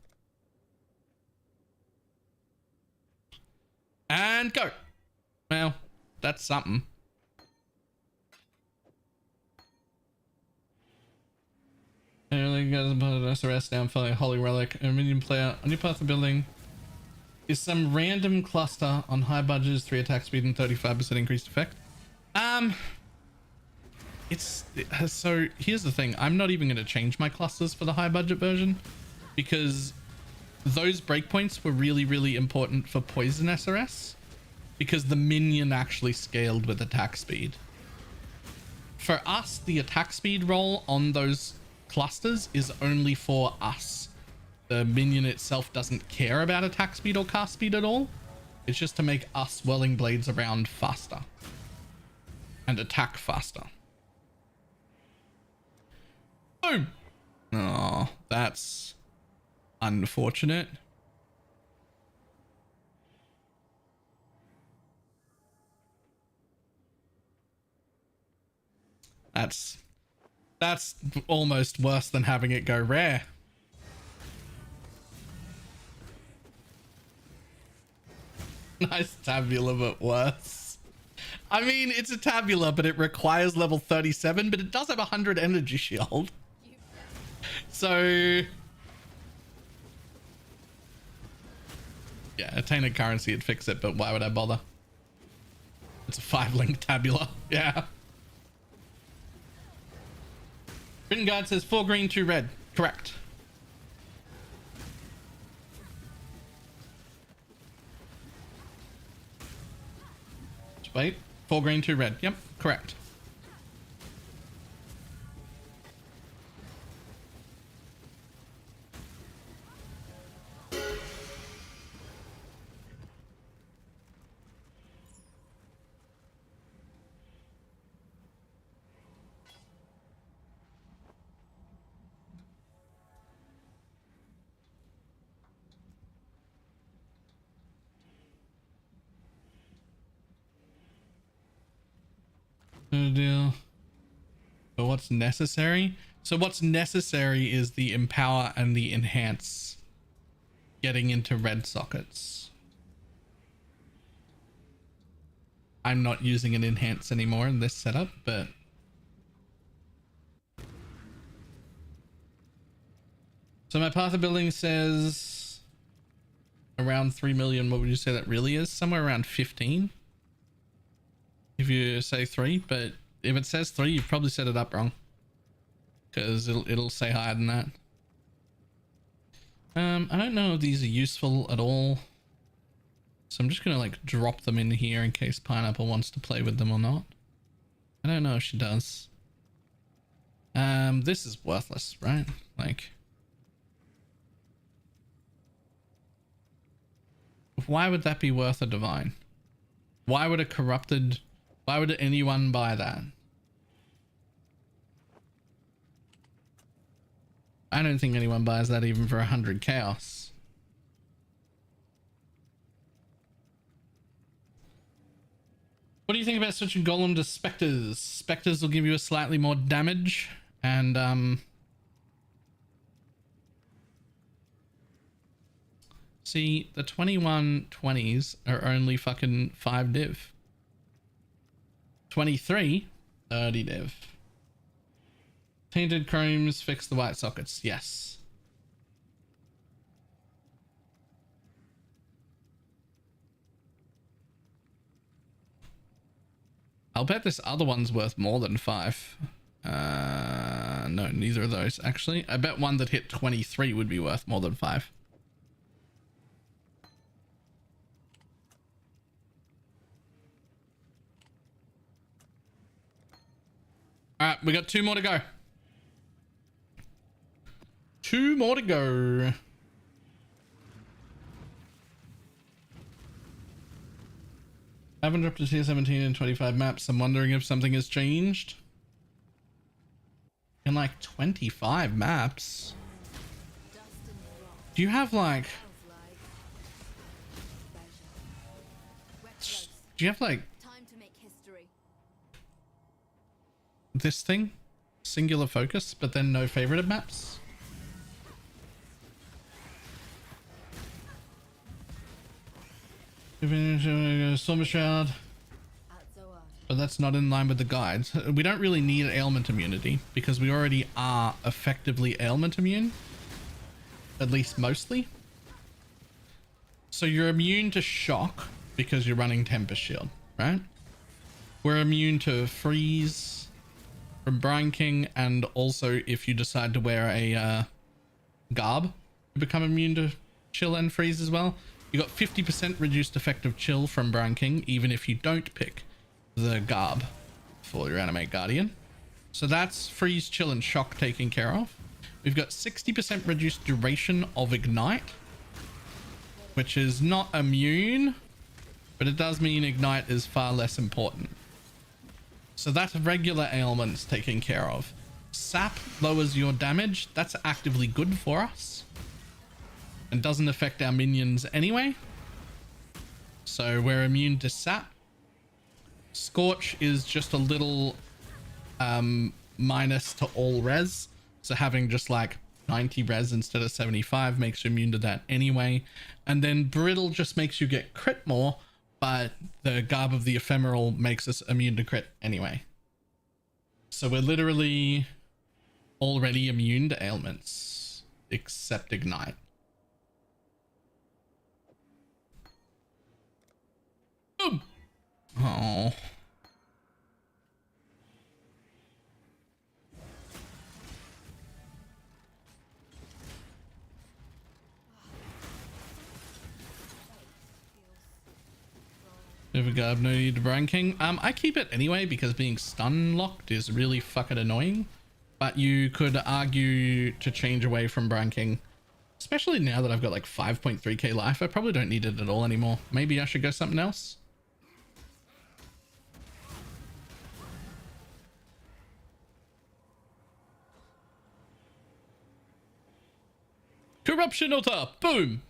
And go. Well, that's something. I really got to put an SRS down for a Holy Relic. A Minion player on your path of building is some random cluster on high budgets, 3 attack speed and 35% increased effect. So here's the thing. I'm not even going to change my clusters for the high budget version because those breakpoints were really, really important for Poison SRS because the minion actually scaled with attack speed. For us, the attack speed roll on those clusters is only for us. The minion itself doesn't care about attack speed or cast speed at all. It's just to make us whirling blades around faster and attack faster. Boom. Oh, that's unfortunate. That's almost worse than having it go rare. Nice tabula, but worse. I mean, it's a tabula, but it requires level 37, but it does have 100 energy shield. So yeah, attain a currency, it'd fix it, but why would I bother? It's a 5-link tabula. Yeah. Written guide says 4 green, 2 red. Correct. Just wait. 4 green, 2 red. Yep, correct. Deal. But what's necessary? So what's necessary is the empower and the enhance getting into red sockets. I'm not using an enhance anymore in this setup, but so my path of building says around 3 million. What would you say that really is? Somewhere around 15. If you say 3, but if it says 3, you've probably set it up wrong because it'll say higher than that. I don't know if these are useful at all, so I'm just gonna like drop them in here in case Pineapple wants to play with them or not. I don't know if she does. This is worthless, right? Like, why would that be worth a divine? Why would a corrupted... Why would anyone buy that? I don't think anyone buys that even for 100 chaos. What do you think about switching Golem to Spectres? Spectres will give you a slightly more damage and See, the 2120s are only fucking 5 div. 23, 30 div. Tainted chromes, fix the white sockets. Yes. I'll bet this other one's worth more than 5. No, neither of those actually. I bet one that hit 23 would be worth more than 5. All right, we got 2 more to go. 2 more to go. I haven't dropped to tier 17 in 25 maps. I'm wondering if something has changed. In like 25 maps. Do you have like... Do you have like... this thing? Singular focus, but then no favorited maps? Storm Shroud. But that's not in line with the guides. We don't really need ailment immunity because we already are effectively ailment immune. At least mostly. So you're immune to shock because you're running Tempest Shield, right? We're immune to freeze from Brine King, and also if you decide to wear a garb, you become immune to chill and freeze as well. You got 50% reduced effective chill from Brine King, even if you don't pick the garb for your Animate Guardian. So that's freeze, chill, and shock taken care of. We've got 60% reduced duration of ignite, which is not immune, but it does mean ignite is far less important. So that's regular ailments taken care of. Sap lowers your damage. That's actively good for us and doesn't affect our minions anyway. So we're immune to sap. Scorch is just a little minus to all res. So having just like 90 res instead of 75 makes you immune to that anyway. And then Brittle just makes you get crit more, but the Garb of the Ephemeral makes us immune to crit anyway. So we're literally already immune to ailments, except Ignite. Boom! Oh. There we go. No need to Brine King. I keep it anyway because being stun locked is really fucking annoying. But you could argue to change away from Brine King, especially now that I've got like 5.3k life. I probably don't need it at all anymore. Maybe I should go something else. Corruption Altar. Boom.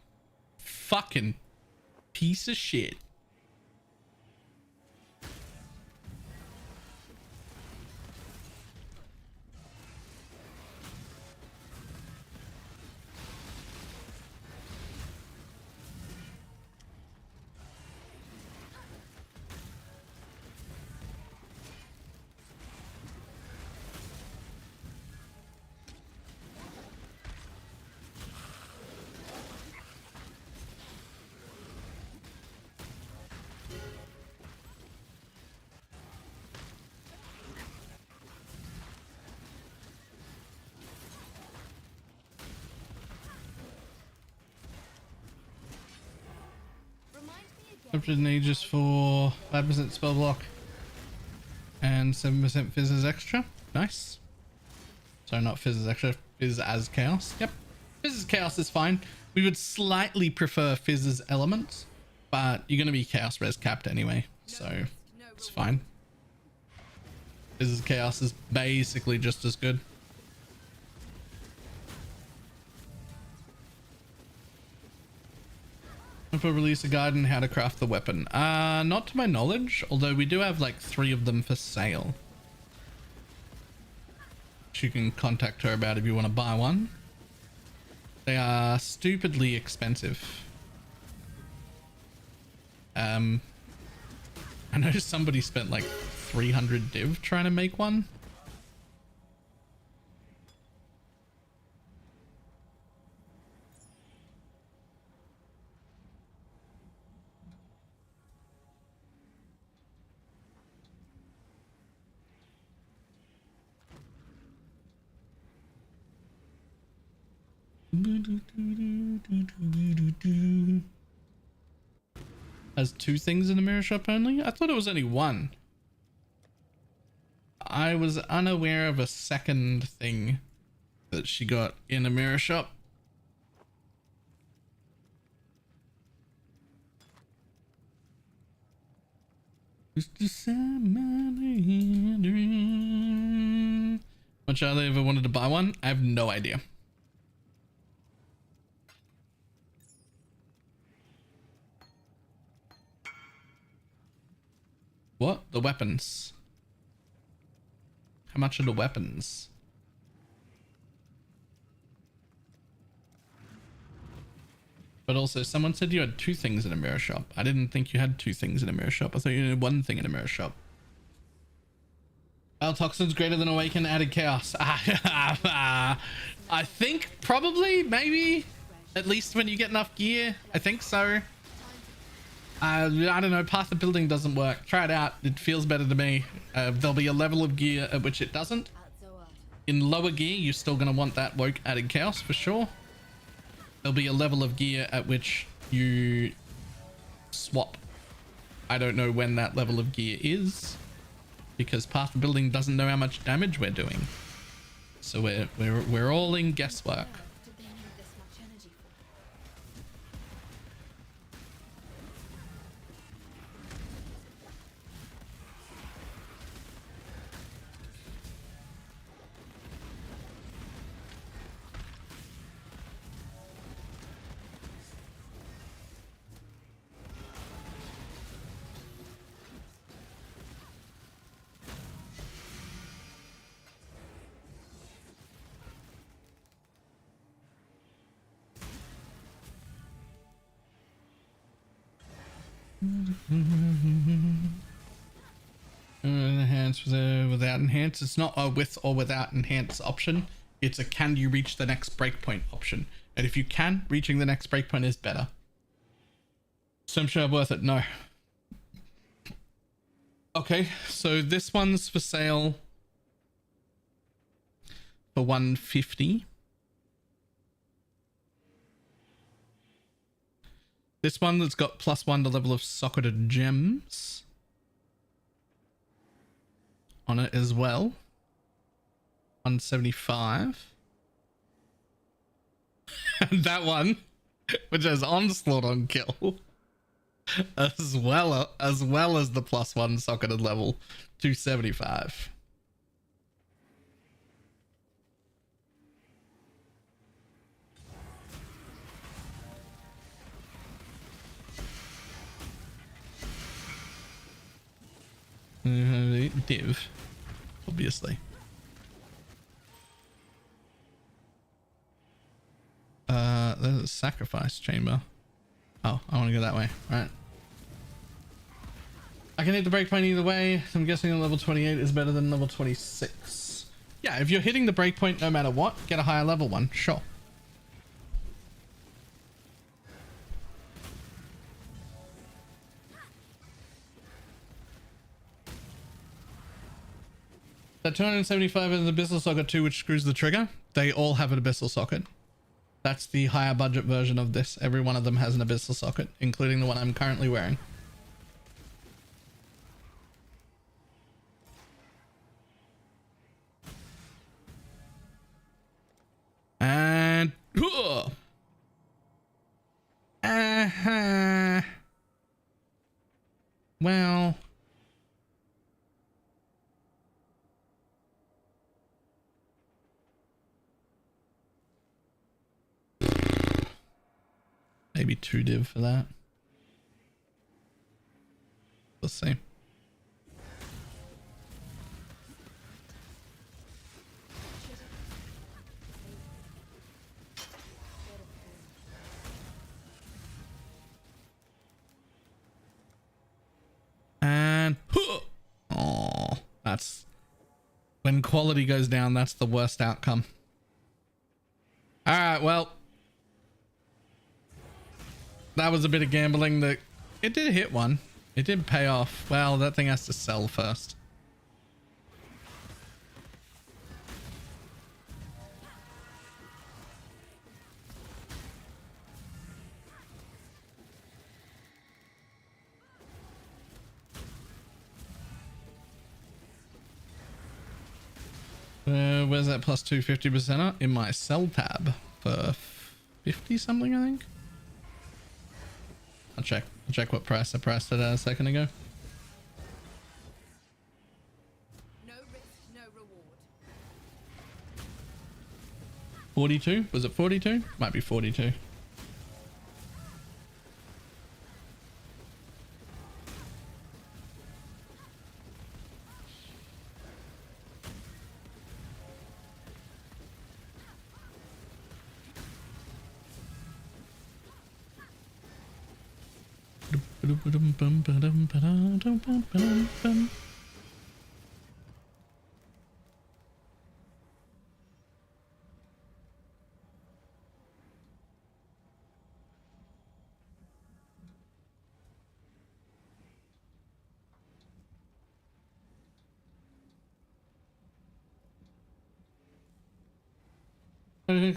Fucking piece of shit. Updated Aegis for 5% spell block and 7% Fizz extra. Nice. So not Fizz as extra, Fizz as chaos. Yep. Fizz as chaos is fine. We would slightly prefer Fizz as elements, but you're going to be chaos res capped anyway, so it's fine. Fizz as chaos is basically just as good. If we release a guide on how to craft the weapon, not to my knowledge, although we do have like 3 of them for sale, which you can contact her about if you want to buy one. They are stupidly expensive, I know somebody spent like 300 div trying to make one. Has 2 things in the mirror shop only? I thought it was only 1. I was unaware of a second thing that she got in a mirror shop. Much other ever wanted to buy one? I have no idea. What? The weapons. How much are the weapons? But also, someone said you had 2 things in a mirror shop. I didn't think you had 2 things in a mirror shop. I thought you had 1 thing in a mirror shop. Toxin's greater than Awaken added chaos. I think probably, maybe. At least when you get enough gear. I think so. I don't know. Path of Building doesn't work. Try it out. It feels better to me. There'll be a level of gear at which it doesn't. In lower gear, you're still going to want that woke added chaos for sure. There'll be a level of gear at which you swap. I don't know when that level of gear is, because Path of Building doesn't know how much damage we're doing. So we're all in guesswork. Enhance without enhance. It's not a with or without enhance option. It's a can you reach the next breakpoint option. And if you can, reaching the next breakpoint is better. Some sure worth it. No. Okay, so this one's for sale for 150. This one that's got +1 to level of socketed gems on it as well. 175. And that one, which has onslaught on kill, as well as the +1 socketed level, 275. Div, obviously. There's a sacrifice chamber. Oh, I want to go that way. All right. I can hit the breakpoint either way. I'm guessing a level 28 is better than level 26. Yeah, if you're hitting the breakpoint no matter what, get a higher level one. Sure. That 275 is an abyssal socket too, which screws the trigger. They all have an abyssal socket. That's the higher budget version of this. Every one of them has an abyssal socket, including the one I'm currently wearing. And well, maybe 2 div for that. Let's see. that's when quality goes down, that's the worst outcome. All right, well, that was a bit of gambling. That it did hit one. It did pay off. Well, that thing has to sell first. Where's that plus 250% at? In my sell tab for 50 something, I think. I'll check what price I priced it at a second ago. No risk, no reward. 42? Was it 42? Might be 42.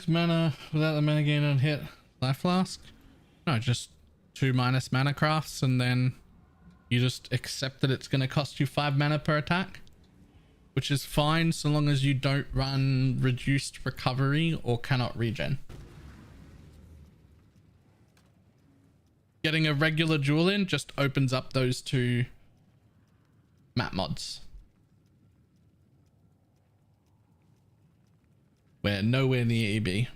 Mana without the mana gain on hit. Life flask? No, just 2 minus mana crafts, and then you just accept that it's going to cost you 5 mana per attack, which is fine so long as you don't run reduced recovery or cannot regen. Getting a regular jewel in just opens up those 2 map mods. We're nowhere near EB.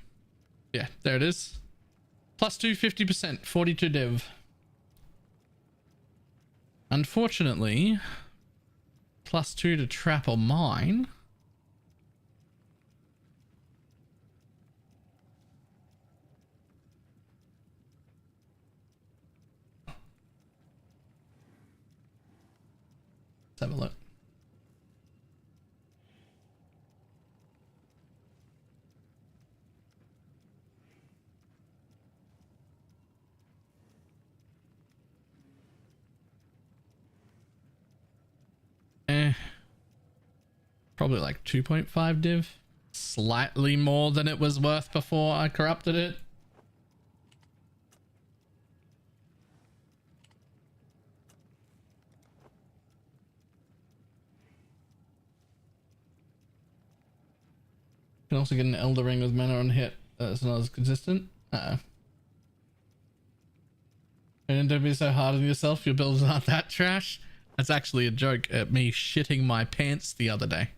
Yeah, there it is. Plus 250%, 42 div. Unfortunately, plus 2 to trap or mine. Let's have a look. Probably like 2.5 div. Slightly more than it was worth before I corrupted it. You can also get an Elder Ring with mana on hit. That's not as consistent. And don't be so hard on yourself. Your builds aren't that trash. That's actually a joke at me shitting my pants the other day.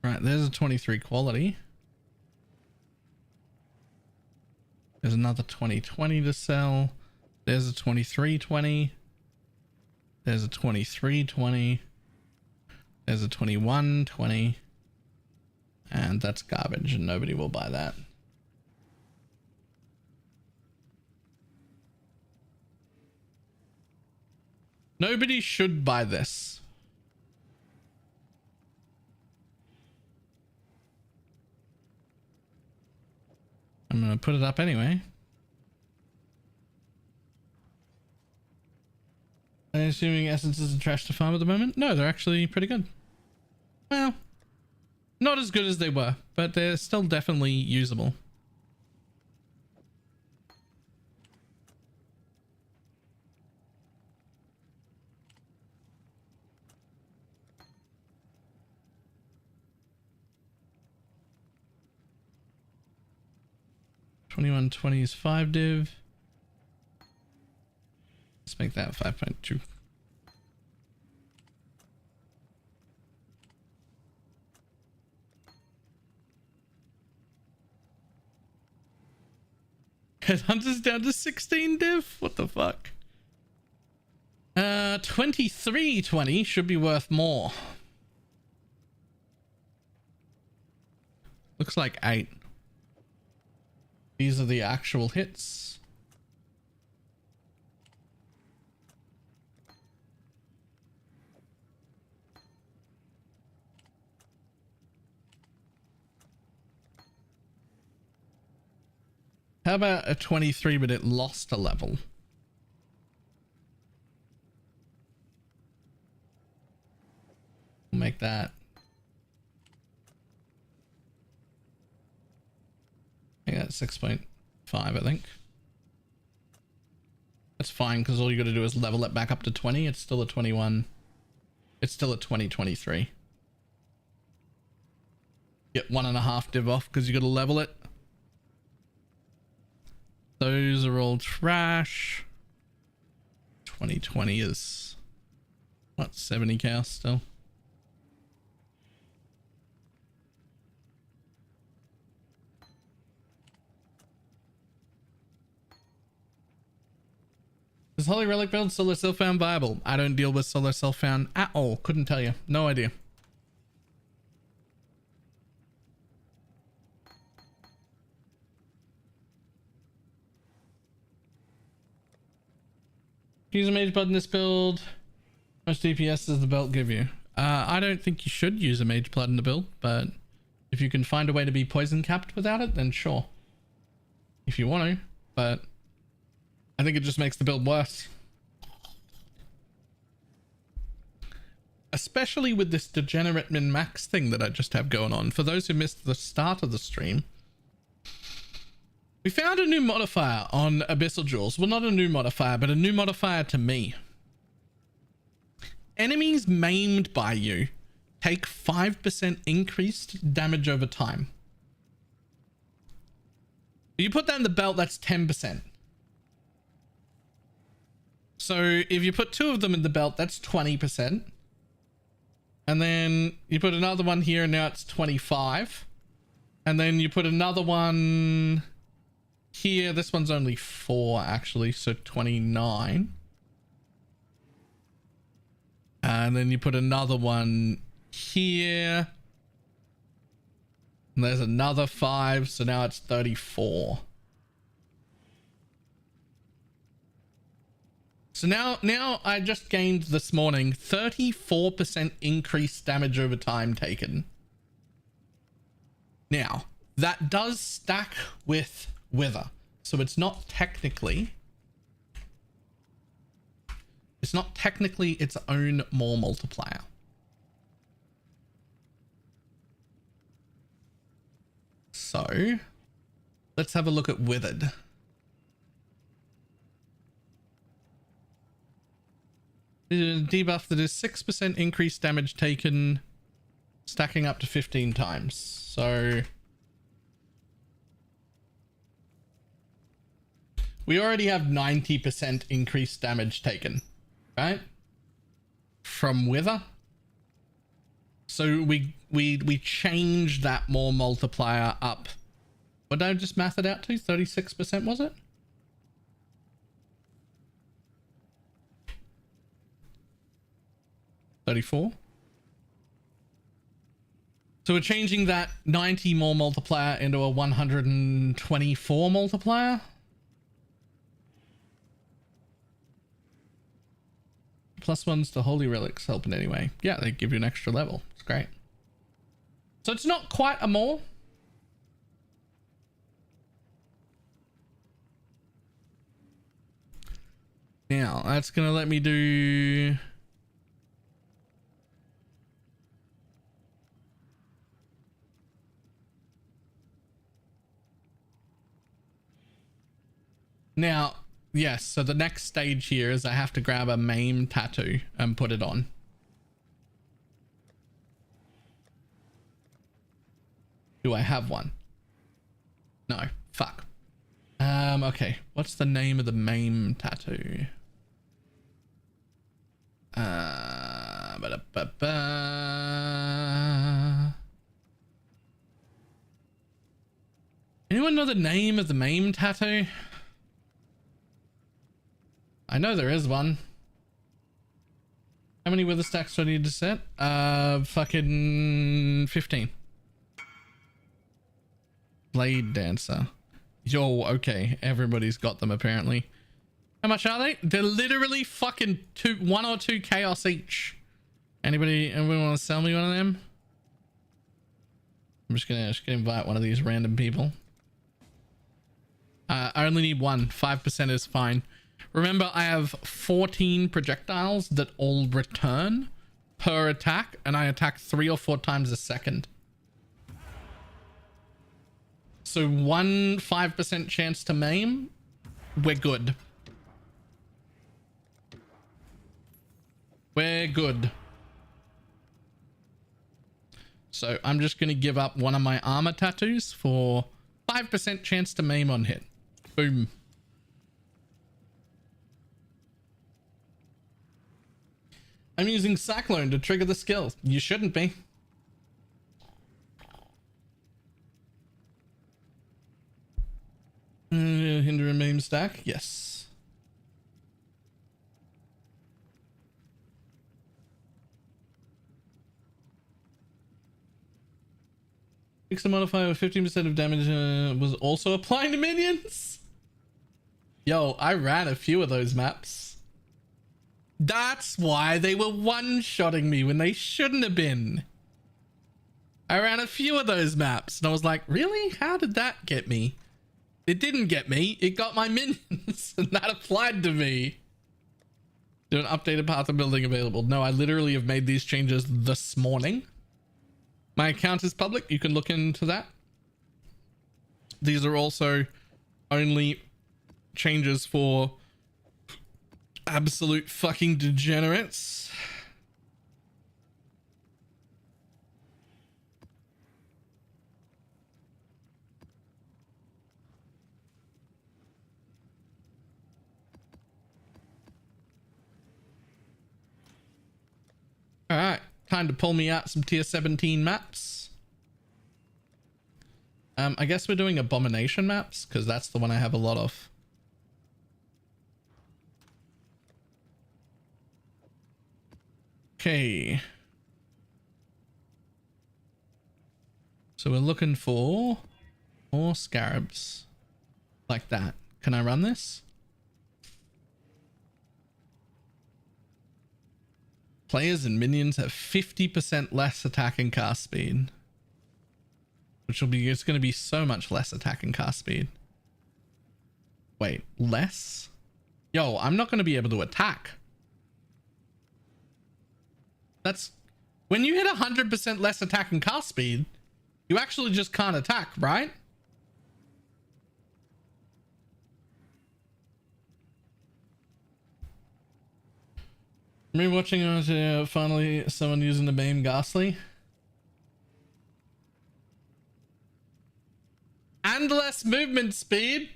Right, there's a 23 quality. There's another 2020 to sell. There's a 2320. There's a 2320. There's a 2120. And that's garbage and nobody will buy that. Nobody should buy this. I'm gonna put it up anyway. I'm assuming essences are trash to farm at the moment. No, they're actually pretty good. Well, not as good as they were, but they're still definitely usable. $21.20 is 5 div. Let's make that 5.2. Headhunter's down to 16 div. What the fuck? 2320 should be worth more. Looks like 8. These are the actual hits. How about a 23 but it lost a level? We'll make that. I think that's 6.5, I think. That's fine because all you got to do is level it back up to 20. It's still a 21. It's still a 2023. Get 1.5 div off because you got to level it. Those are all trash. 2020 is what, 70 cows still. Is Holy Relic build Solar Self-Found viable? I don't deal with Solar Self-Found at all. Couldn't tell you. No idea. Use a mage blood in this build. How much DPS does the belt give you? I don't think you should use a mage blood in the build, but if you can find a way to be poison capped without it, then sure. If you want to, but I think it just makes the build worse. Especially with this degenerate min-max thing that I just have going on. For those who missed the start of the stream, we found a new modifier on Abyssal Jewels. Well, not a new modifier, but a new modifier to me. Enemies maimed by you take 5% increased damage over time. You put that in the belt, that's 10%. So if you put 2 of them in the belt, that's 20%. And then you put another one here, and now it's 25. And then you put another one here. This one's only 4 actually, so 29. And then you put another one here. And there's another 5, so now it's 34. So now I just gained this morning 34% increased damage over time taken. Now, that does stack with Wither. So it's not technically its own more multiplier. So let's have a look at Withered. Debuff that is 6% increased damage taken, stacking up to 15 times. So we already have 90% increased damage taken, right? From Wither. So we changed that more multiplier up. What did I just math it out to? 36% was it? $34. So we're changing that 90 more multiplier into a 124 multiplier. +1s to Holy Relics helping anyway. Yeah, they give you an extra level. It's great. So it's not quite a more. Now, that's going to let me do... Now, yes, so the next stage here is I have to grab a MAME tattoo and put it on. Do I have one? No. Fuck. Okay. What's the name of the MAME tattoo? Anyone know the name of the MAME tattoo? I know there is one. How many wither stacks do I need to set? Fucking 15. Blade Dancer. Yo, okay. Everybody's got them apparently. How much are they? They're literally fucking 1 or 2 chaos each. Anybody want to sell me one of them? I'm just gonna invite one of these random people. I only need one. 5% is fine. Remember, I have 14 projectiles that all return per attack, and I attack 3 or 4 times a second. So 5% chance to maim, we're good. We're good. So I'm just going to give up one of my armor tattoos for 5% chance to maim on hit. Boom. I'm using Cyclone to trigger the skill. You shouldn't be. Hinder a maim stack? Yes. Fix the modifier with 15% of damage was also applying to minions? Yo, I ran a few of those maps. That's why they were one-shotting me when they shouldn't have been. I ran a few of those maps and I was like, really? How did that get me? It didn't get me. It got my minions and that applied to me. Do an updated path of building available. No, I literally have made these changes this morning. My account is public. You can look into that. These are also only changes for absolute fucking degenerates. All right, time to pull me out some tier 17 maps. I guess we're doing abomination maps because that's the one I have a lot of. Okay. So we're looking for more scarabs like that. Can I run this? Players and minions have 50% less attack and cast speed. Which will be, it's going to be so much less attack and cast speed. Wait, less? Yo, I'm not going to be able to attack. That's when you hit 100% less attack and cast speed, you actually just can't attack, right? Me watching finally someone using the maim ghastly. And less movement speed.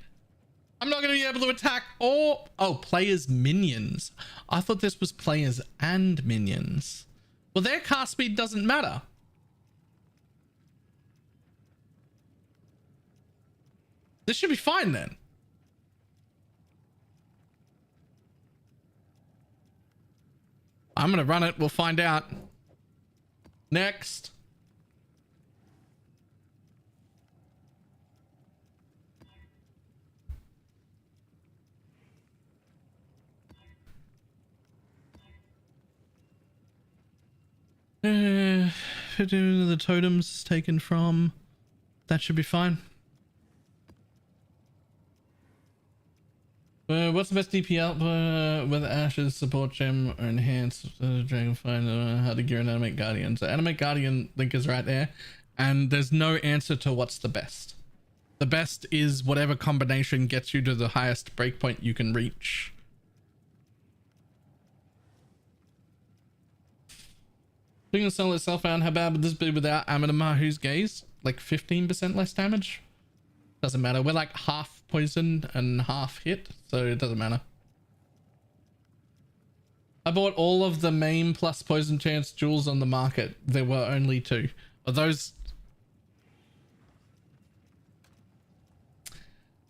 I'm not going to be able to attack or... Oh, players' minions. I thought this was players and minions. Well, their cast speed doesn't matter. This should be fine then. I'm going to run it. We'll find out. Next. The totems taken from. That should be fine. What's the best DPL whether Ashes support gem or enhance Dragonfly? How to gear and animate Guardian. So animate Guardian link is right there, and there's no answer to what's the best. The best is whatever combination gets you to the highest breakpoint you can reach. Putting the cell itself out, how bad would this be without Amanamahu's gaze? Like 15% less damage? Doesn't matter. We're like half poisoned and half hit, so it doesn't matter. I bought all of the maim plus poison chance jewels on the market. There were only 2. Are those...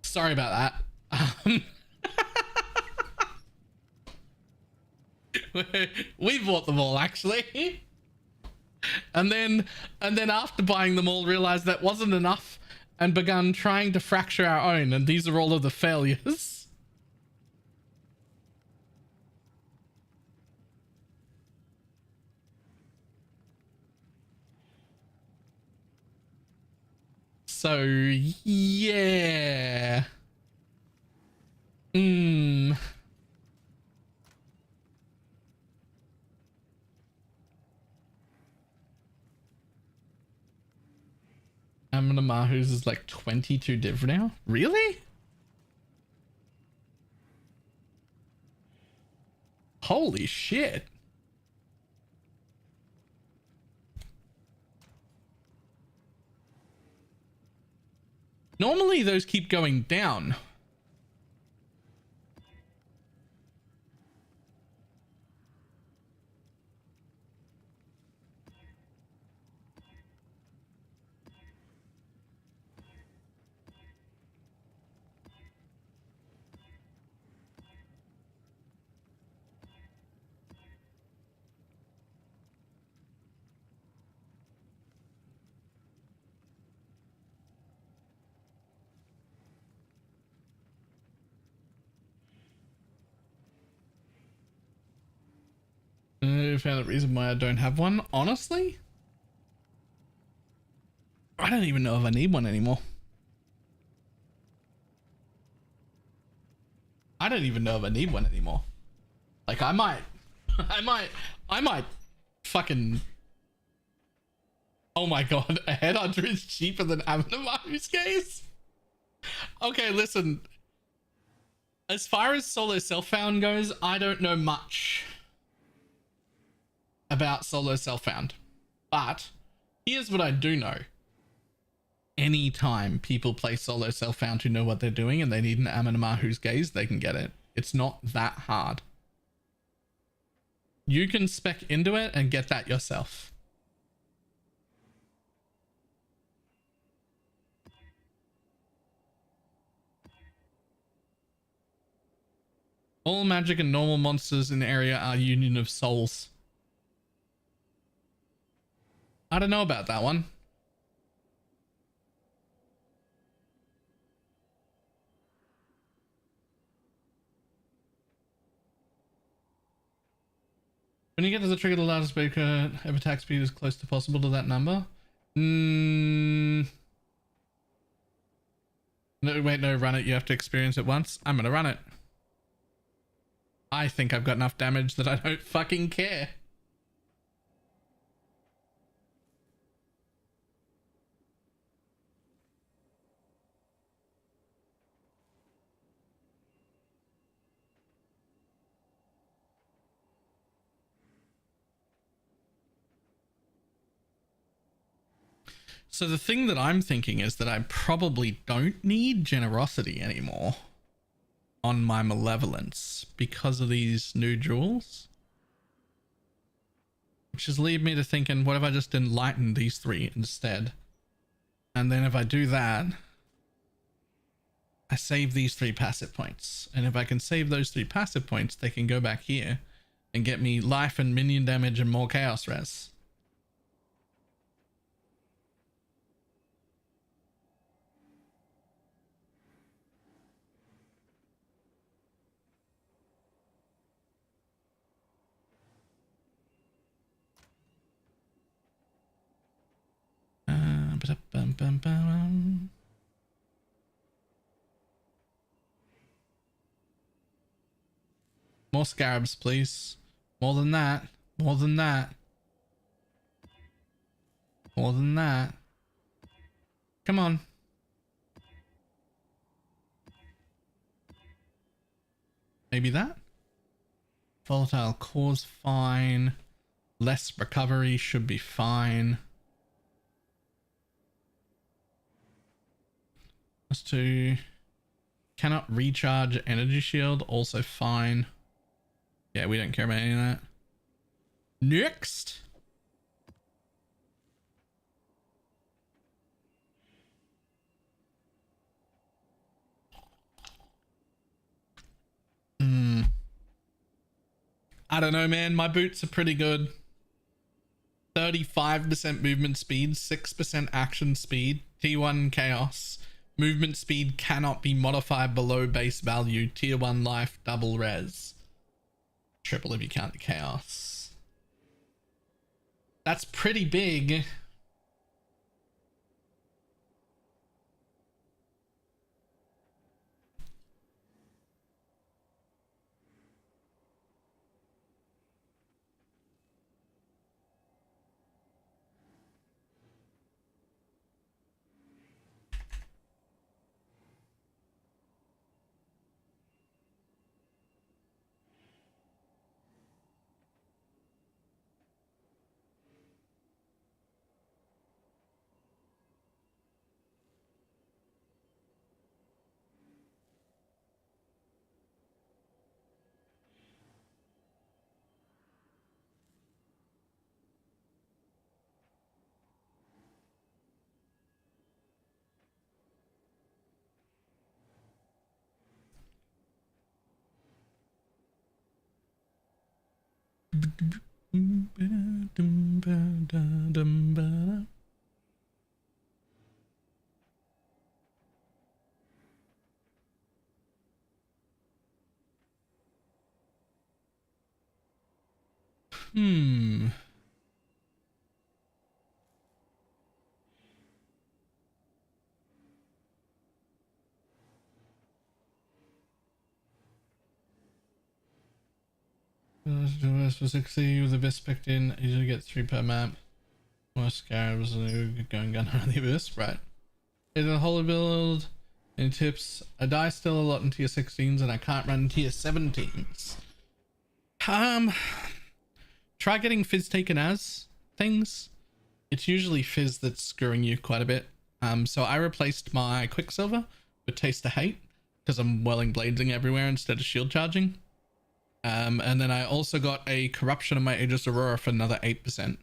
Sorry about that. We bought them all actually. And then after buying them all, realized that wasn't enough and begun trying to fracture our own. And these are all of the failures. So yeah. Amina Mahu's is like 22 div now? Really? Holy shit. Normally those keep going down. I found a reason why I don't have one. Honestly, I don't even know if I need one anymore. I don't even know if I need one anymore. Like I might fucking. Oh my god, a headhunter is cheaper than Amina case. Okay, listen. As far as solo self-found goes, I don't know much about solo self-found. But here's what I do know. Anytime people play solo self-found who know what they're doing and they need an Aminamahu's gaze, they can get it. It's not that hard. You can spec into it and get that yourself. All magic and normal monsters in the area are Union of Souls. I don't know about that one. When you get to the trigger, the loudest speaker of attack speed is close to possible to that number. No, wait, no, run it. You have to experience it once. I'm gonna run it. I think I've got enough damage that I don't fucking care. So the thing that I'm thinking is that I probably don't need generosity anymore on my malevolence because of these new jewels. Which just lead me to thinking, what if I just enlighten these three instead? And then if I do that, I save these 3 passive points. And if I can save those 3 passive points, they can go back here and get me life and minion damage and more chaos res. More scarabs, please. More than that. More than that. More than that. Come on. Maybe that? Volatile cores, fine. Less recovery should be fine. Let's do... Cannot recharge energy shield, also fine. Yeah, we don't care about any of that. Next! I don't know, man. My boots are pretty good. 35% movement speed, 6% action speed, T1 chaos. Movement speed cannot be modified below base value. Tier 1 life, double res. Triple if you count the chaos. That's pretty big. Hmm. For 60 with the best spec in, usually get 3 per map. Most scarabs going gun around the abyss, right? It's a whole build. Any tips? I die still a lot in tier 16s and I can't run tier 17s. Try getting fizz taken as things. It's usually fizz that's screwing you quite a bit. So I replaced my Quicksilver with Taste of Hate because I'm whirling blading everywhere instead of shield charging. And then I also got a corruption of my Aegis Aurora for another 8%.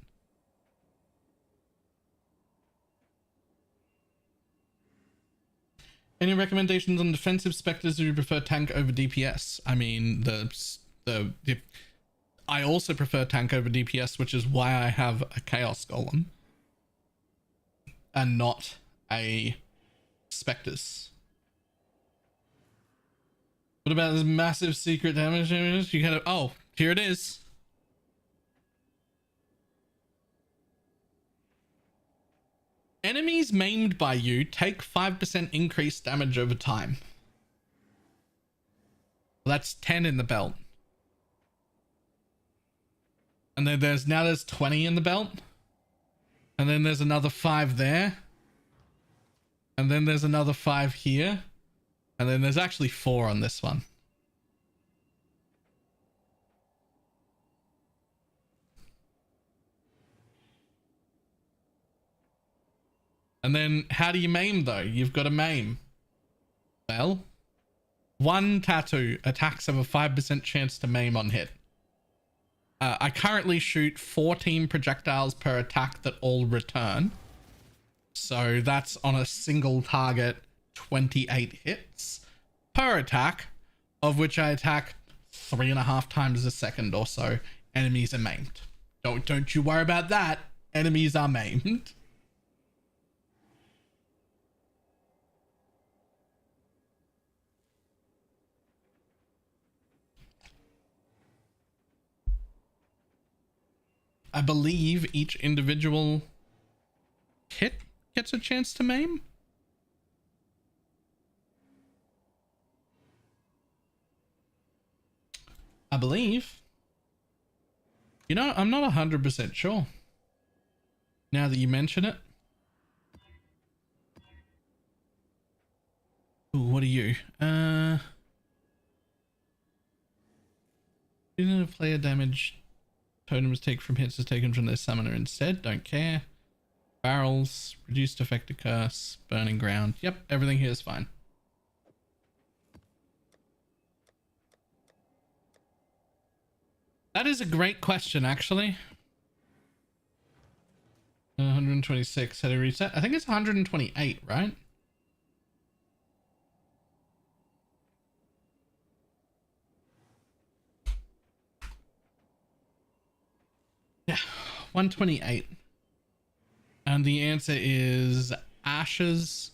Any recommendations on defensive specters? Do you prefer tank over DPS? I mean, I also prefer tank over DPS, which is why I have a Chaos Golem and not a Spectres. What about this massive secret damage? You kind of, oh, here it is. Enemies maimed by you take 5% increased damage over time. Well, that's 10 in the belt. And then there's 20 in the belt. And then there's another 5 there. And then there's another 5 here. And then there's actually 4 on this one. And then how do you maim though? You've got to maim. Well, 1 tattoo attacks have a 5% chance to maim on hit. I currently shoot 14 projectiles per attack that all return. So that's on a single target, 28 hits per attack, of which I attack 3.5 times a second or so. Enemies are maimed. Don't you worry about that. Enemies are maimed. I believe each individual hit gets a chance to maim. I believe. You know, I'm not 100% sure. Now that you mention it. Ooh, what are you? Didn't a player damage totems take from hits is taken from their summoner instead? Don't care. Barrels, reduced effective curse, burning ground. Yep, everything here is fine. That is a great question, actually. 126, how to reset? I think it's 128, right? Yeah, 128. And the answer is Ashes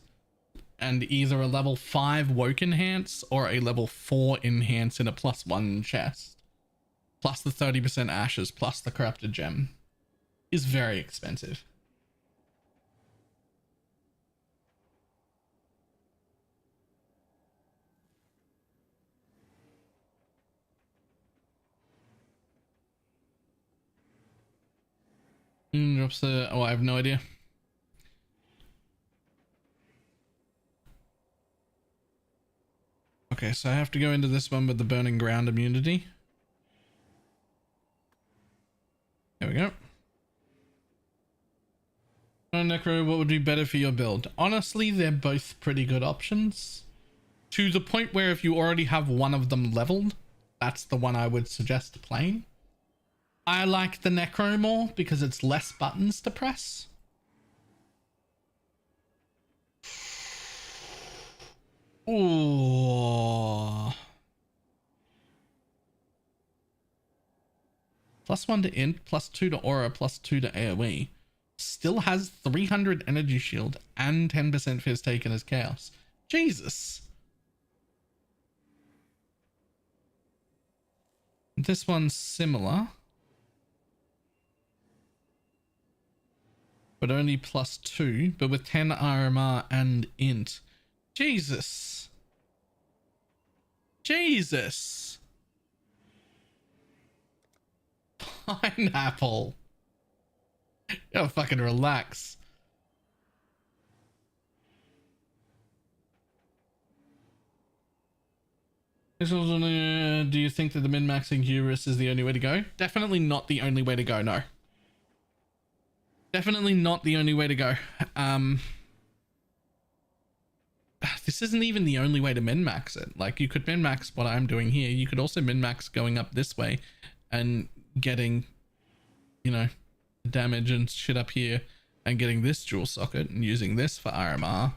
and either a level 5 Woke Enhance or a level 4 Enhance in a +1 chest. Plus the 30% Ashes, plus the Corrupted Gem. Is very expensive. Drops the... Oh, I have no idea. Okay, so I have to go into this one with the Burning Ground immunity. There we go. Oh, Necro, what would be better for your build? Honestly, they're both pretty good options. To the point where if you already have one of them leveled, that's the one I would suggest playing. I like the Necro more because it's less buttons to press. Ooh. +1 to int, +2 to aura, +2 to AoE. Still has 300 energy shield and 10% fizz taken as chaos. Jesus. This one's similar, but only +2, but with 10 RMR and int. Jesus. Jesus. Pineapple. You gotta fucking relax. Do you think that the min-maxing Humorous is the only way to go? Definitely not the only way to go, no. Definitely not the only way to go. This isn't even the only way to min-max it. Like, you could min-max what I'm doing here. You could also min-max going up this way and getting, you know, damage and shit up here and getting this dual socket and using this for RMR.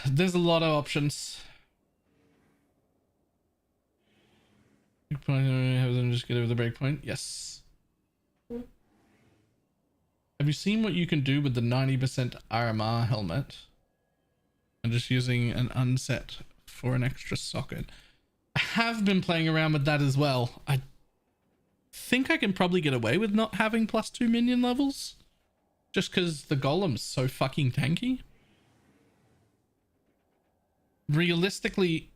There's a lot of options. You probably have them just get over the breakpoint. Yes. Have you seen what you can do with the 90% RMR helmet? And just using an unset for an extra socket. I have been playing around with that as well. I think I can probably get away with not having +2 minion levels. Just because the golem's so fucking tanky. Realistically,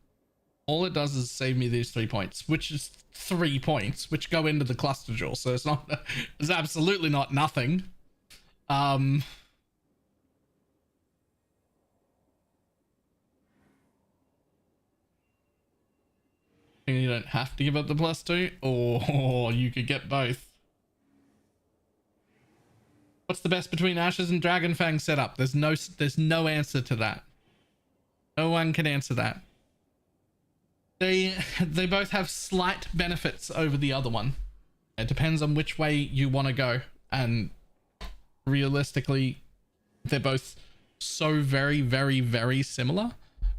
all it does is save me these 3 points, which is 3 points, which go into the cluster jewel. So it's not, it's absolutely not nothing. You don't have to give up the +2, or you could get both. What's the best between Ashes and Dragonfang setup? There's no answer to that. No one can answer that. They both have slight benefits over the other one. It depends on which way you want to go, and realistically, they're both so very, very, very similar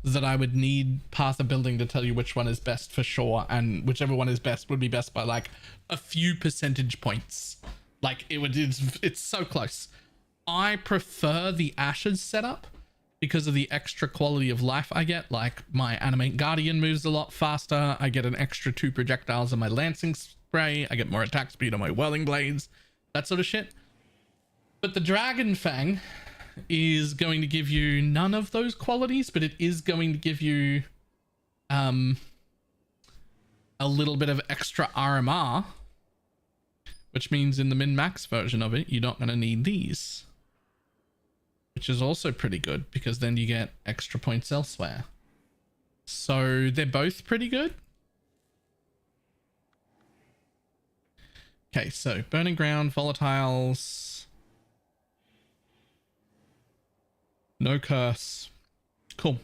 that I would need Path of Building to tell you which one is best for sure, and whichever one is best would be best by like a few percentage points. Like it's so close. I prefer the Ashes setup because of the extra quality of life I get. Like, my Animate Guardian moves a lot faster. I get an extra 2 projectiles on my Lancing Spray. I get more attack speed on my Whirling Blades, that sort of shit. But the Dragonfang is going to give you none of those qualities, but it is going to give you a little bit of extra RMR, which means in the min-max version of it, you're not going to need these, which is also pretty good because then you get extra points elsewhere. So they're both pretty good. Okay, so Burning Ground, Volatiles, no curse. Cool.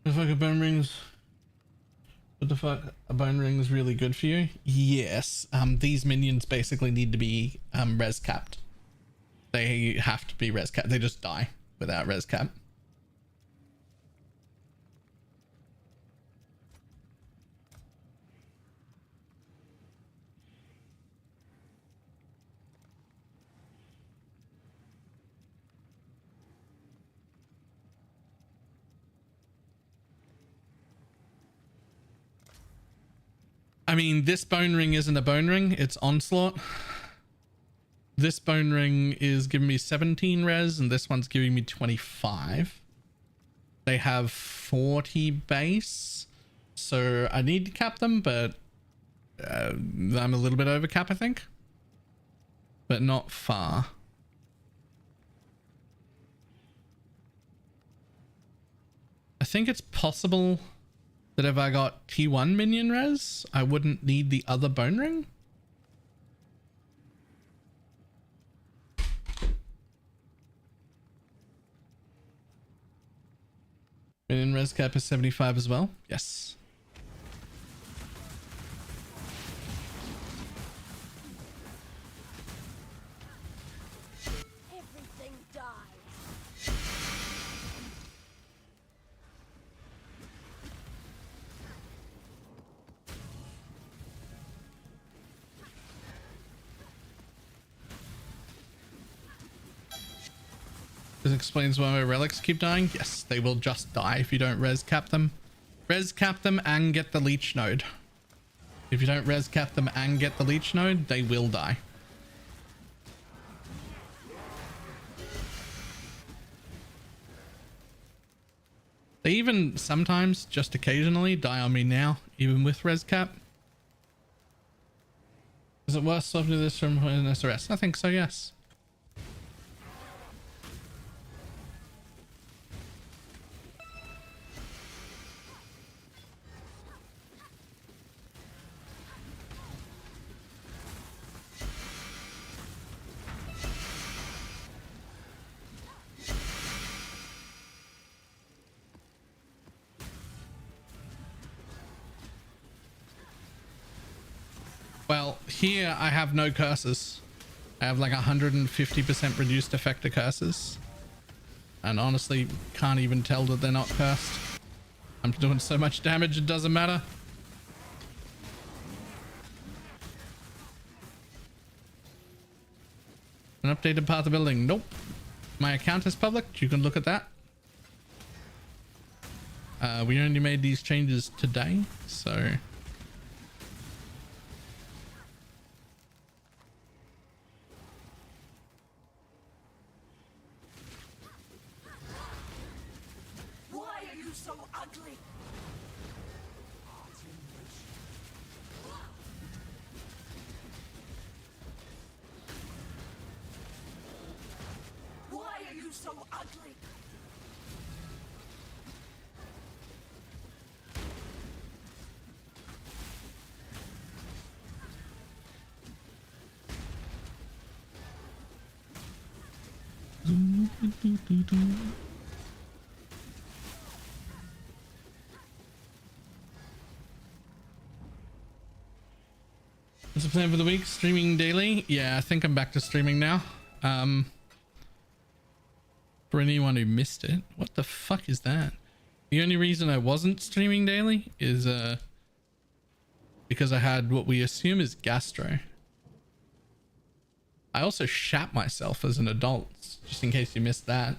The fuck a bone rings? What the fuck? A bone ring is really good for you? Yes. These minions basically need to be res capped. They have to be res cap. They just die without res cap. I mean, this bone ring isn't a bone ring, it's onslaught. This bone ring is giving me 17 res and this one's giving me 25. They have 40 base, so I need to cap them, but I'm a little bit over cap, I think, but not far. I think it's possible that if I got T1 minion res, I wouldn't need the other bone ring. Minion res cap is 75 as well. Yes. Everything dies. This explains why my relics keep dying. Yes, they will just die if you don't res cap them. Res cap them and get the leech node. If you don't res cap them and get the leech node, they will die. They even sometimes, just occasionally, die on me now, even with res cap. Is it worth swapping this from an SRS? I think so, yes. Well, here I have no curses. I have like 150% reduced effector curses. And honestly, can't even tell that they're not cursed. I'm doing so much damage, it doesn't matter. An updated path of building. Nope. My account is public. You can look at that. We only made these changes today, so... What's the plan for the week? Streaming daily? Yeah, I think I'm back to streaming now. For anyone who missed it, what the fuck is that? The only reason I wasn't streaming daily is because I had what we assume is gastro. I also shat myself as an adult, just in case you missed that.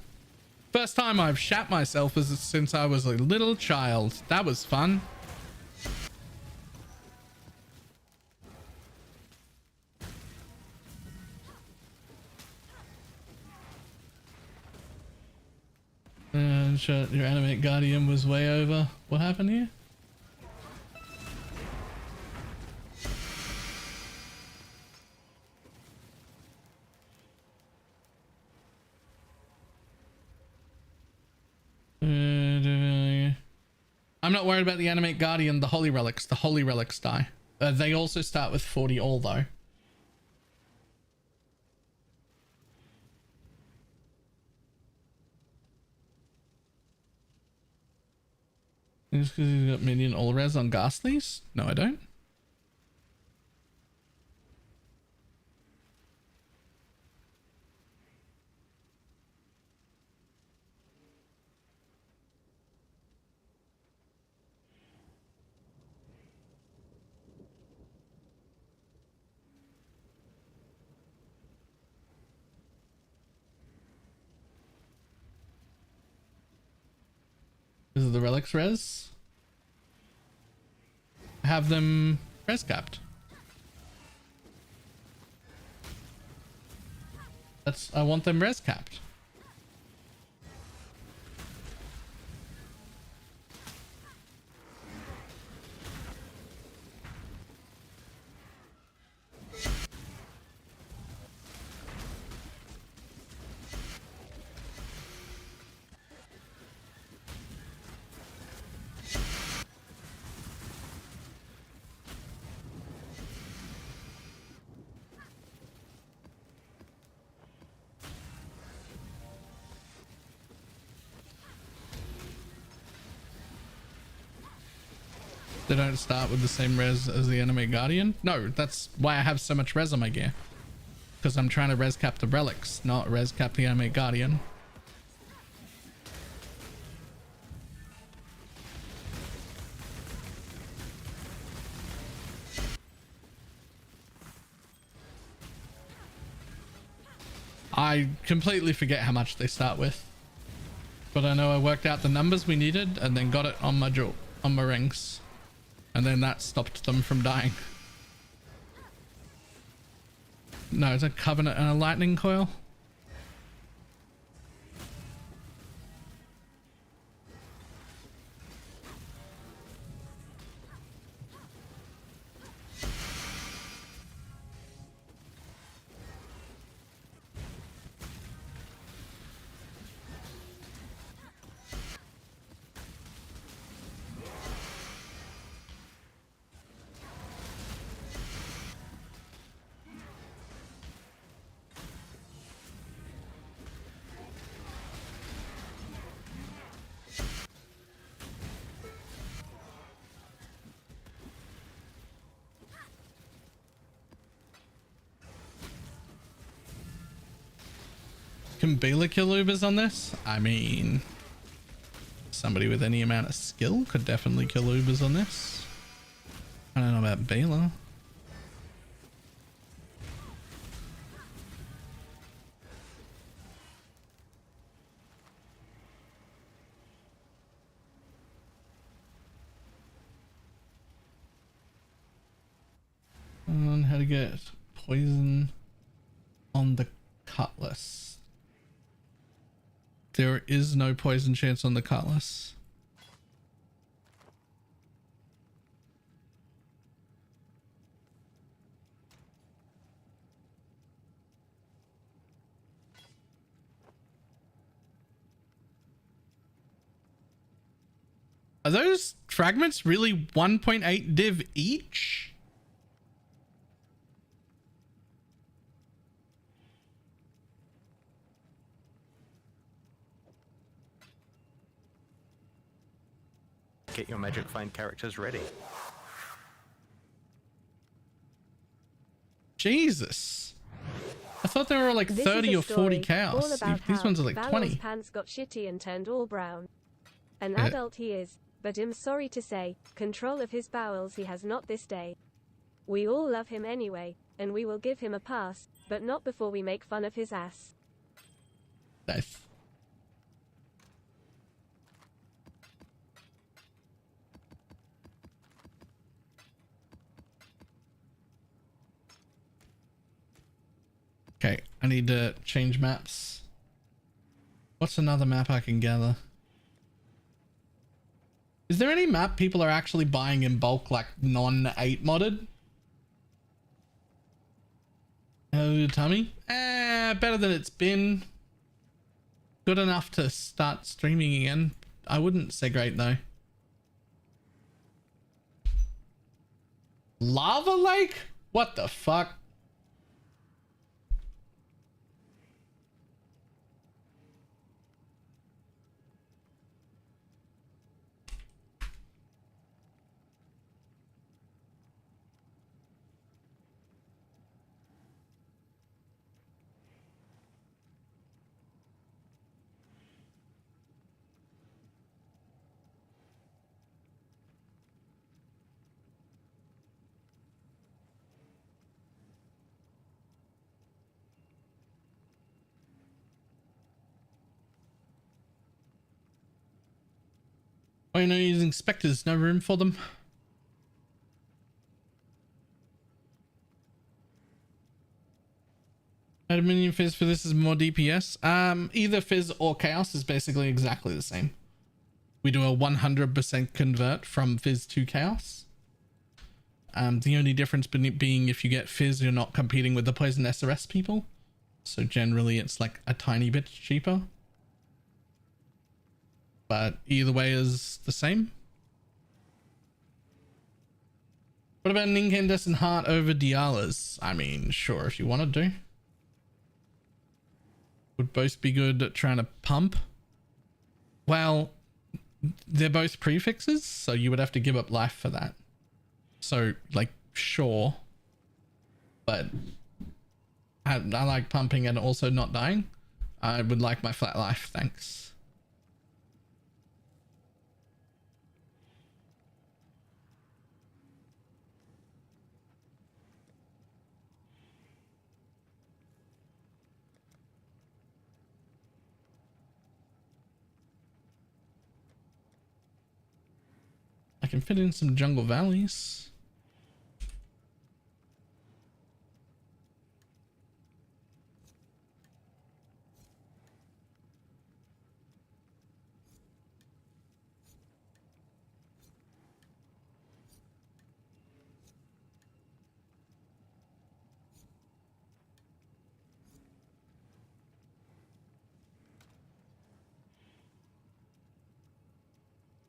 First time I've shat myself since I was a little child. That was fun. Your animate guardian was way over. What happened here? I'm not worried about the animate guardian. The holy relics die. They also start with 40 all though. Just because he's got minion all res on ghastlies? No, I don't. This is the relics res. Have them res capped. I want them res capped. They don't start with the same res as the enemy guardian. No, that's why I have so much res on my gear. Because I'm trying to res cap the relics, not res cap the enemy guardian. I completely forget how much they start with. But I know I worked out the numbers we needed and then got it on my rings. And then that stopped them from dying. No, it's a covenant and a lightning coil. Can Baylor kill Ubers on this? I mean, somebody with any amount of skill could definitely kill Ubers on this. I don't know about Baylor. And how to get poison on the cutlass. There is no poison chance on the cutlass. Are those fragments really 1.8 div each? Get your magic find characters ready. Jesus. I thought they were like This 30 is a or 40 story chaos. all about These how ones are like Balor's 20. pants got shitty and turned all brown. An Yeah. adult he is, but I'm sorry to say, control of his bowels he has not this day. We all love him anyway, and we will give him a pass, but not before we make fun of his ass. Nice. Okay, I need to change maps. What's another map I can gather? Is there any map people are actually buying in bulk, like non-8 modded? Oh, tummy? Better than it's been. Good enough to start streaming again. I wouldn't say great though. Lava Lake? What the fuck? Why are you not using specters? No room for them. Add a minion fizz for this is more DPS. Either fizz or chaos is basically exactly the same. We do a 100% convert from fizz to chaos. The only difference being if you get fizz, you're not competing with the poison SRS people. So generally it's like a tiny bit cheaper. But either way is the same. What about an incandescent heart over Diala's? I mean, sure, if you want to do. Would both be good at trying to pump. Well, they're both prefixes, so you would have to give up life for that. So, like, sure. But I like pumping and also not dying. I would like my flat life, thanks. I can fit in some jungle valleys.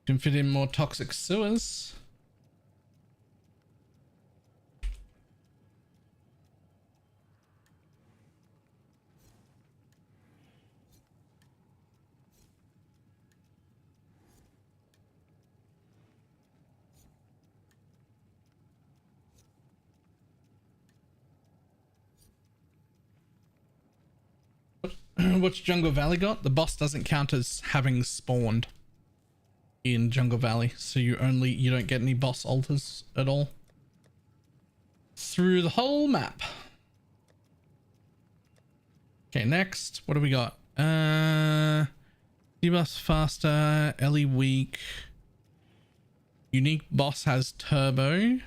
Can fit in more toxic sewers. What's Jungle Valley got? The boss doesn't count as having spawned in Jungle Valley, so you don't get any boss altars at all through the whole map. Okay, next, what do we got? Debuff faster, Ellie weak. Unique boss has turbo.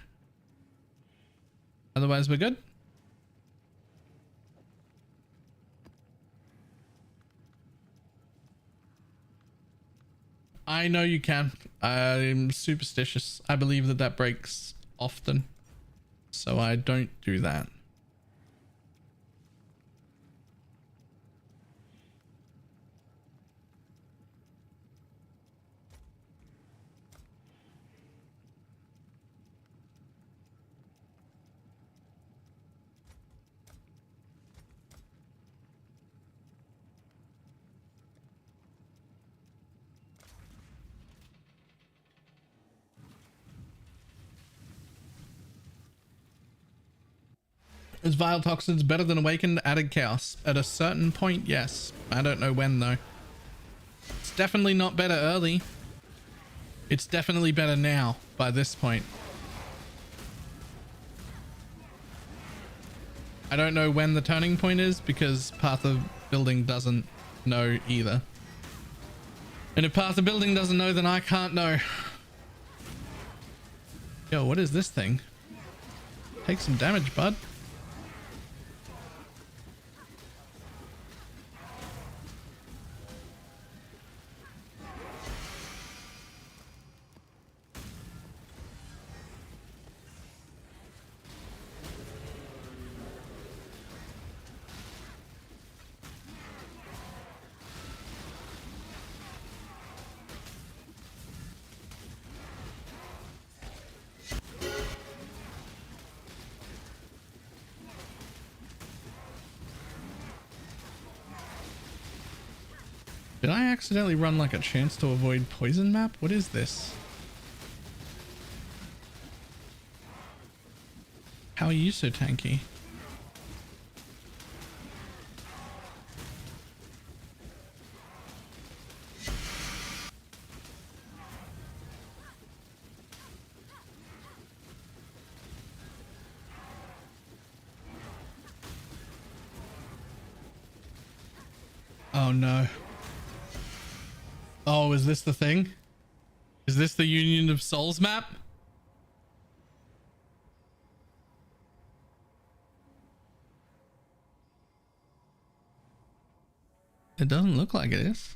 Otherwise we're good. I know you can. I'm superstitious. I believe that that breaks often, so I don't do that. Is Vile Toxins better than Awakened added Chaos? At a certain point, yes. I don't know when, though. It's definitely not better early. It's definitely better now, by this point. I don't know when the turning point is, because Path of Building doesn't know either. And if Path of Building doesn't know, then I can't know. Yo, what is this thing? Take some damage, bud. Did I accidentally run like a chance to avoid poison map? What is this? How are you so tanky? Oh no. Oh, is this the thing? Is this the Union of Souls map? It doesn't look like it is.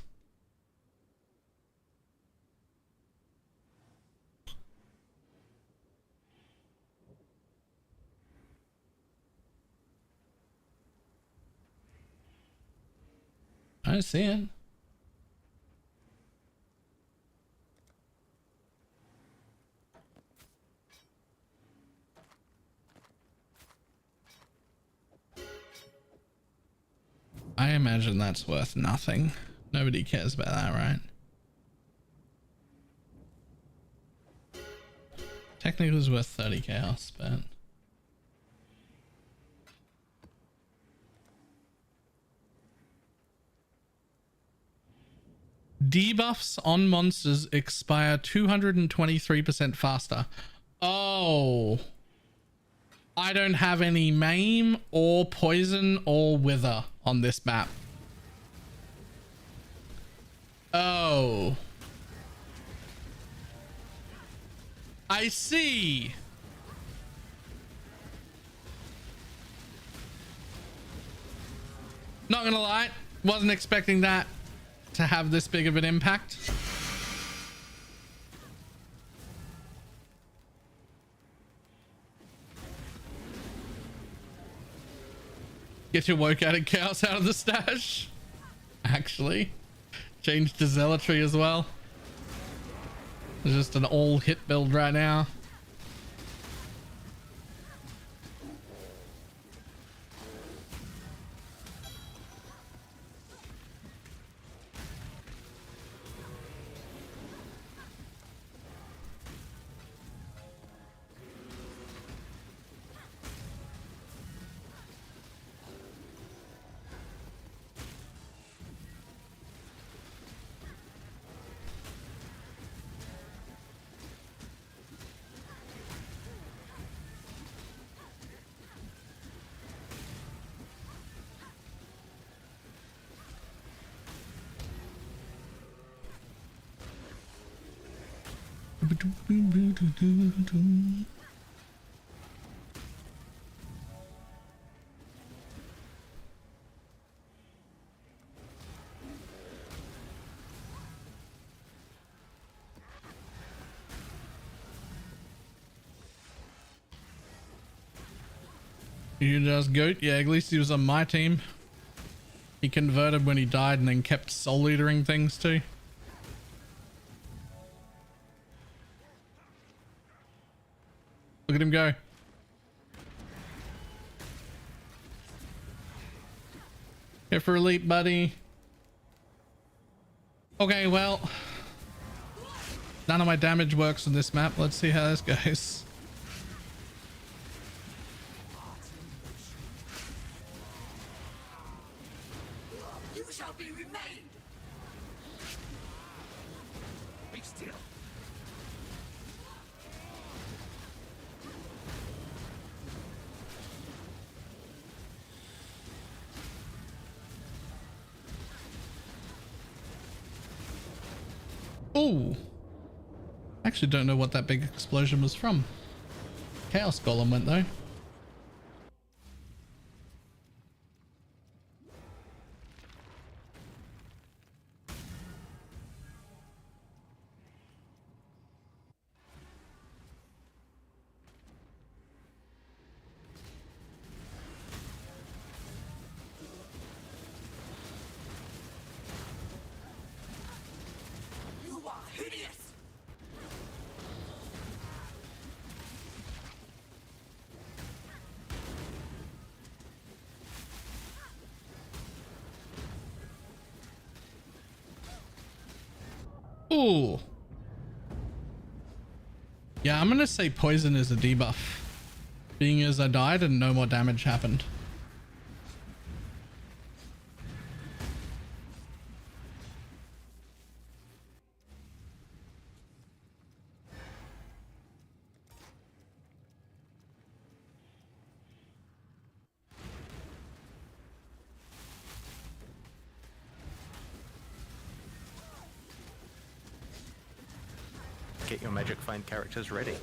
I don't see it. I imagine that's worth nothing. Nobody cares about that, right? Technically it's worth 30 chaos, but debuffs on monsters expire 223% faster. Oh, I don't have any maim or poison or wither on this map. Oh, I see. Not gonna lie, wasn't expecting that to have this big of an impact. Get your woke out of chaos out of the stash. Actually, changed to zealotry as well. It's just an all hit build right now. You just goat? Yeah, at least he was on my team. He converted when he died and then kept soul leadering things too. Look at him go. Here for elite, buddy. Okay, well, none of my damage works on this map. Let's see how this goes. You shall be remained. Be still. Oh, I actually don't know what that big explosion was from. Chaos Golem went though. You are hideous. Ooh. Yeah, I'm gonna say poison is a debuff, being as I died and no more damage happened. Get your magic find characters ready.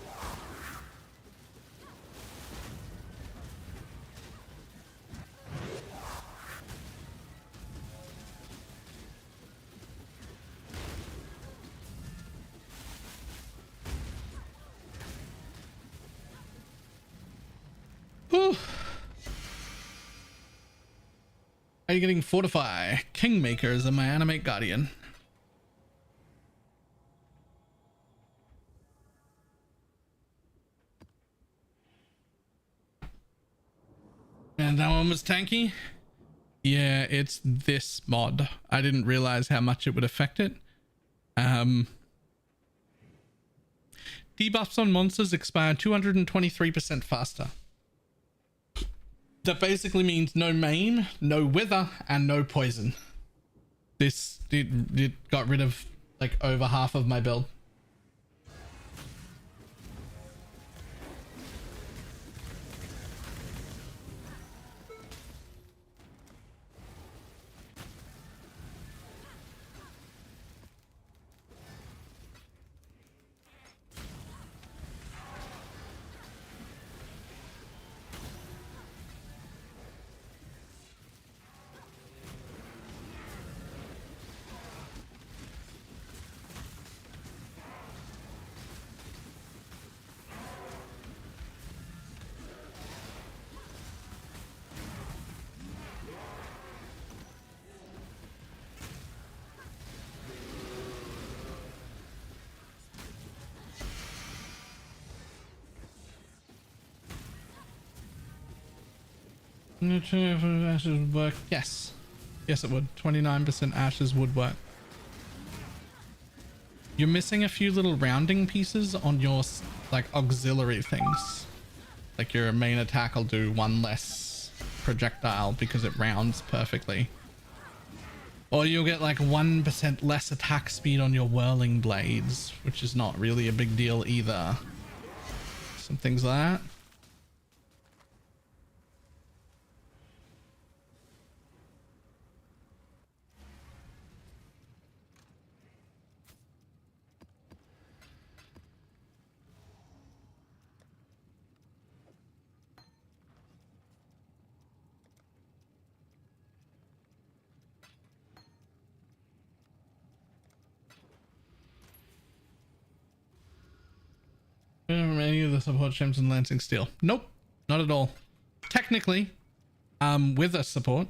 Whew. Are you getting Fortify? Kingmaker is my animate guardian. And that one was tanky. Yeah, it's this mod. I didn't realize how much it would affect it. Debuffs on monsters expire 223% faster. That basically means no maim, no wither, and no poison. It got rid of like over half of my build. Ashes would work. Yes. Yes, it would. 29% ashes would work. You're missing a few little rounding pieces on your like auxiliary things. Like your main attack will do one less projectile because it rounds perfectly. Or you'll get like 1% less attack speed on your whirling blades, which is not really a big deal either. Some things like that. From any of the support gems in Lancing Steel? Nope, not at all. Technically, Wither support.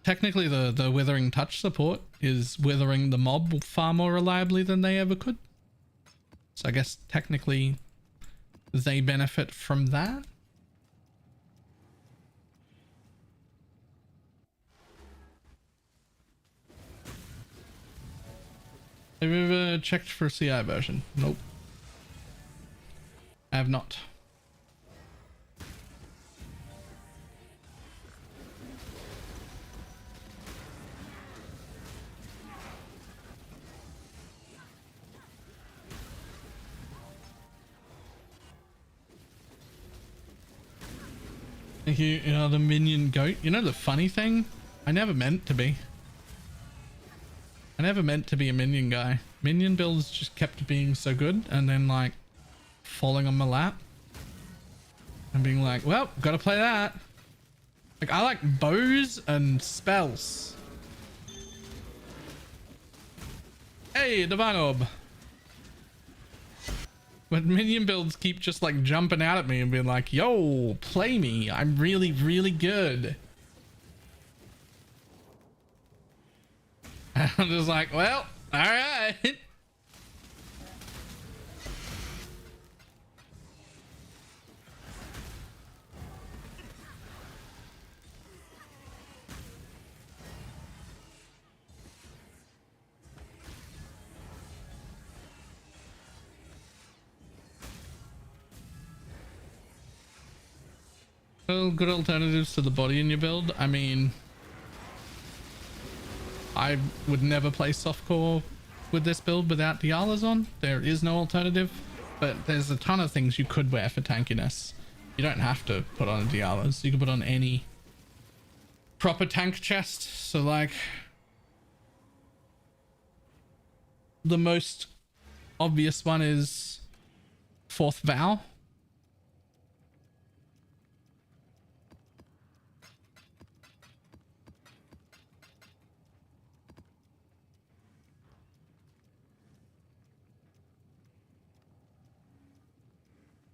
Technically, the Withering Touch support is withering the mob far more reliably than they ever could. So I guess technically they benefit from that. Have you ever checked for CI version? Nope. I have not. Thank you, the minion goat. You know the funny thing? I never meant to be. I never meant to be a minion guy. Minion builds just kept being so good and then like falling on my lap and being like, well, gotta play that. Like I like bows and spells. Hey, Divinob. But minion builds keep just like jumping out at me and being like, yo, play me. I'm really, really good. I'm just like, well, all right. Well, good alternatives to the body in your build. I mean, I would never play softcore with this build without Dialas on. There is no alternative, but there's a ton of things you could wear for tankiness. You don't have to put on a Dialas. You can put on any proper tank chest. So like the most obvious one is Fourth Vow.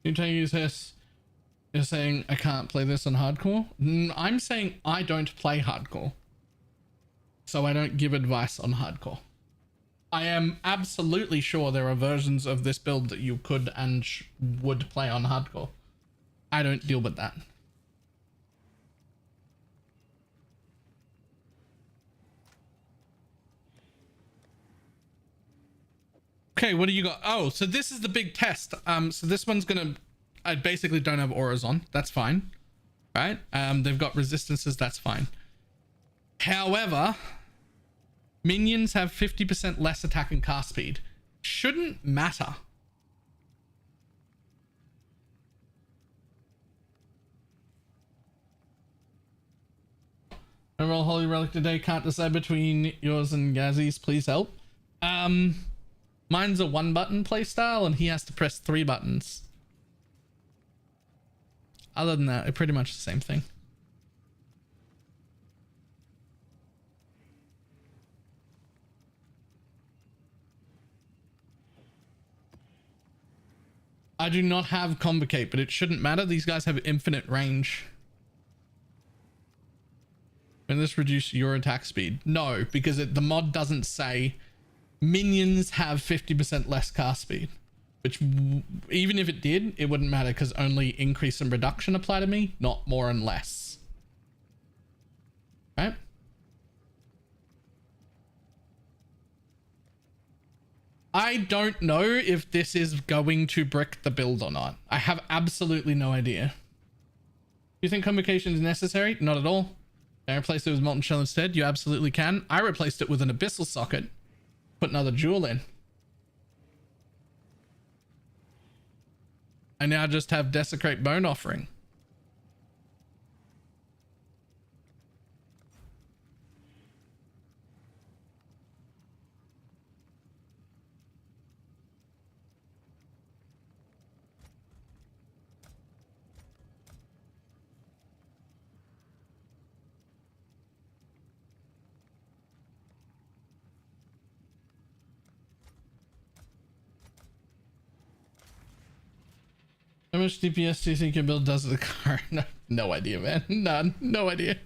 You take this. You're saying I can't play this on hardcore? I'm saying I don't play hardcore, so I don't give advice on hardcore. I am absolutely sure there are versions of this build that you could and would play on hardcore. I don't deal with that. Okay, what do you got? Oh, so this is the big test. So this one's gonna, I basically don't have auras on. That's fine, right? They've got resistances. That's fine. However, minions have 50% less attack and cast speed. Shouldn't matter. I roll Holy Relic today. Can't decide between yours and Gazzy's. Please help. Mine's a 1-button playstyle, and he has to press 3 buttons. Other than that, it's pretty much the same thing. I do not have Convocate, but it shouldn't matter. These guys have infinite range. When this reduce your attack speed? No, because the mod doesn't say minions have 50% less cast speed. Which, even if it did, it wouldn't matter because only increase and reduction apply to me, not more and less. Right? I don't know if this is going to brick the build or not. I have absolutely no idea. Do you think convocation is necessary? Not at all. Can I replace it with Molten Shell instead? You absolutely can. I replaced it with an Abyssal socket. Put another jewel in. I now just have Desecrate Bone Offering. How much DPS do you think your build does to the car? No idea, man. None. No idea.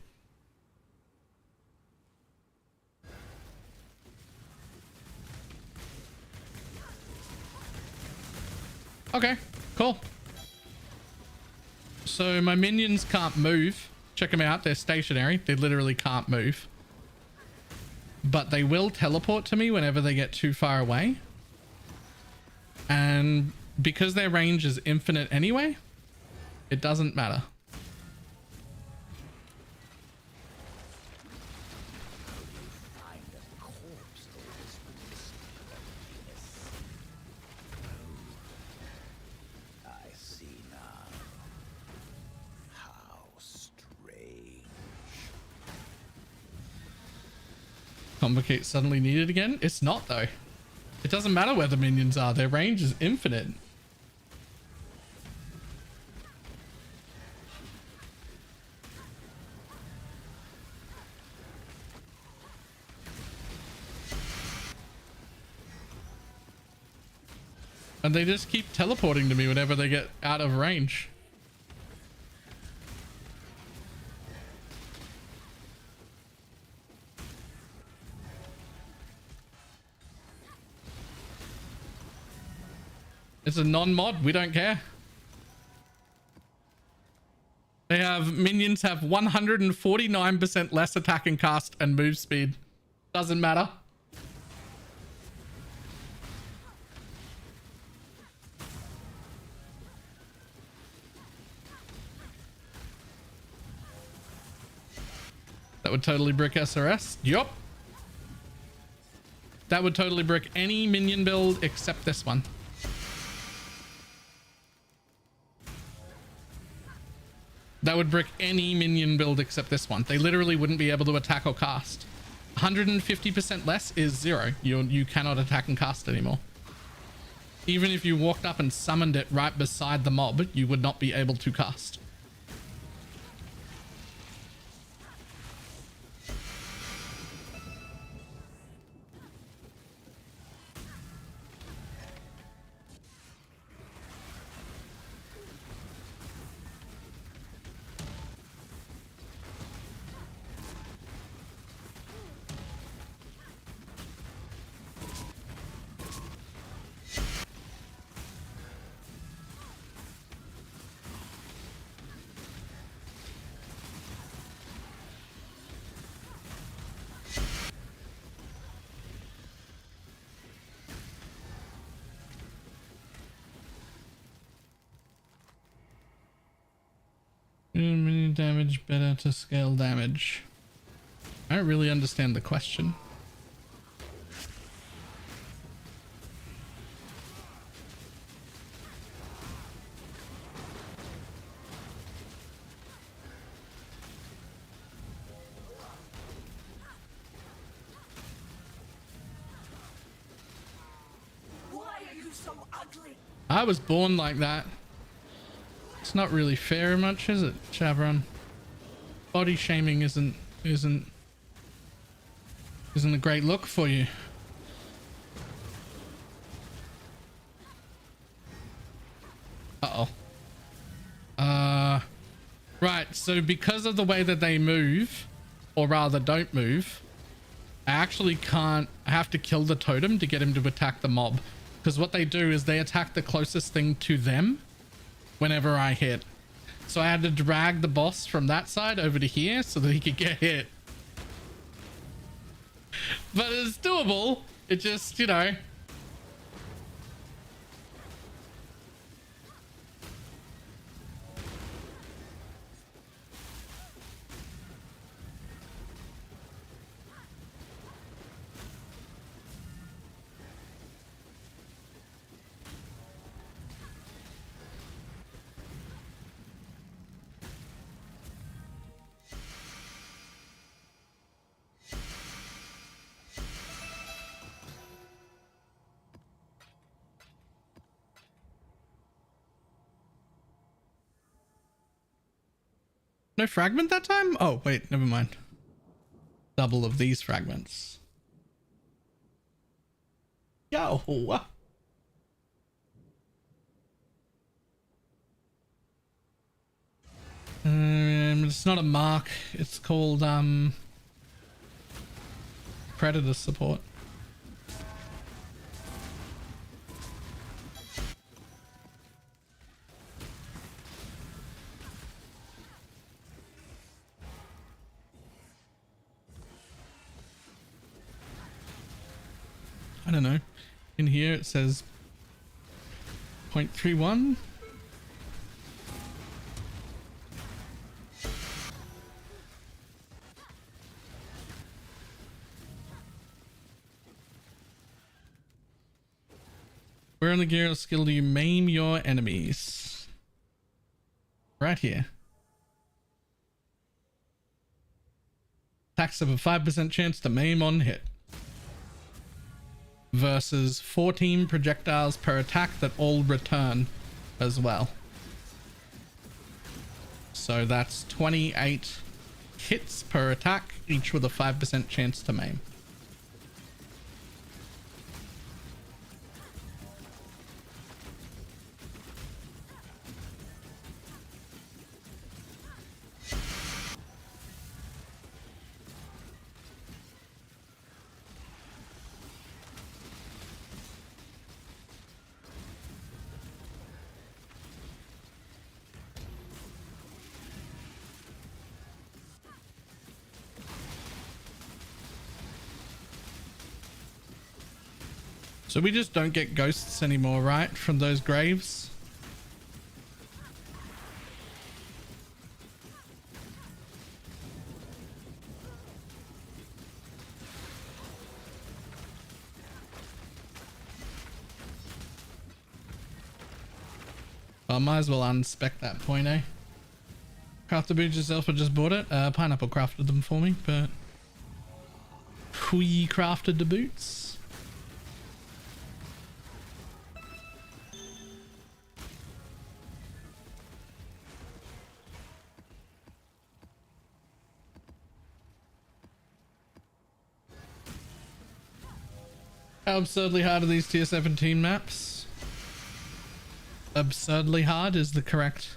Okay, cool. So my minions can't move. Check them out. They're stationary. They literally can't move. But they will teleport to me whenever they get too far away. And because their range is infinite anyway, it doesn't matter. I see now. How strange. Complicate suddenly needed again? It's not though. It doesn't matter where the minions are. Their range is infinite. And they just keep teleporting to me whenever they get out of range. It's a non-mod. We don't care. They have minions have 149% less attack and cast and move speed. Doesn't matter. That would totally brick SRS. Yup. That would totally brick any minion build except this one. That would brick any minion build except this one. They literally wouldn't be able to attack or cast. 150% less is 0. You cannot attack and cast anymore. Even if you walked up and summoned it right beside the mob, you would not be able to cast. Minion damage better to scale damage. I don't really understand the question. Why are you so ugly? I was born like that. It's not really fair much, is it, Chavron? Body shaming isn't a great look for you. Uh-oh. Right, so because of the way that they move, or rather don't move, I actually can't. I have to kill the totem to get him to attack the mob. Because what they do is they attack the closest thing to them whenever I hit. So I had to drag the boss from that side over to here so that he could get hit. But it's doable. It just, you know. No fragment that time? Oh, wait, never mind. Double of these fragments. Yo. It's not a mark. It's called Predator support. I don't know. In here it says 0.31. Where on the gear or skill do you maim your enemies? Right here. Attacks have a 5% chance to maim on hit. Versus 14 projectiles per attack that all return as well. So that's 28 hits per attack, each with a 5% chance to maim. So we just don't get ghosts anymore, right? From those graves? I might as well unspec that point, eh? Craft the boots yourself or just bought it? Pineapple crafted them for me, but... we crafted the boots. How absurdly hard are these tier 17 maps? Absurdly hard is the correct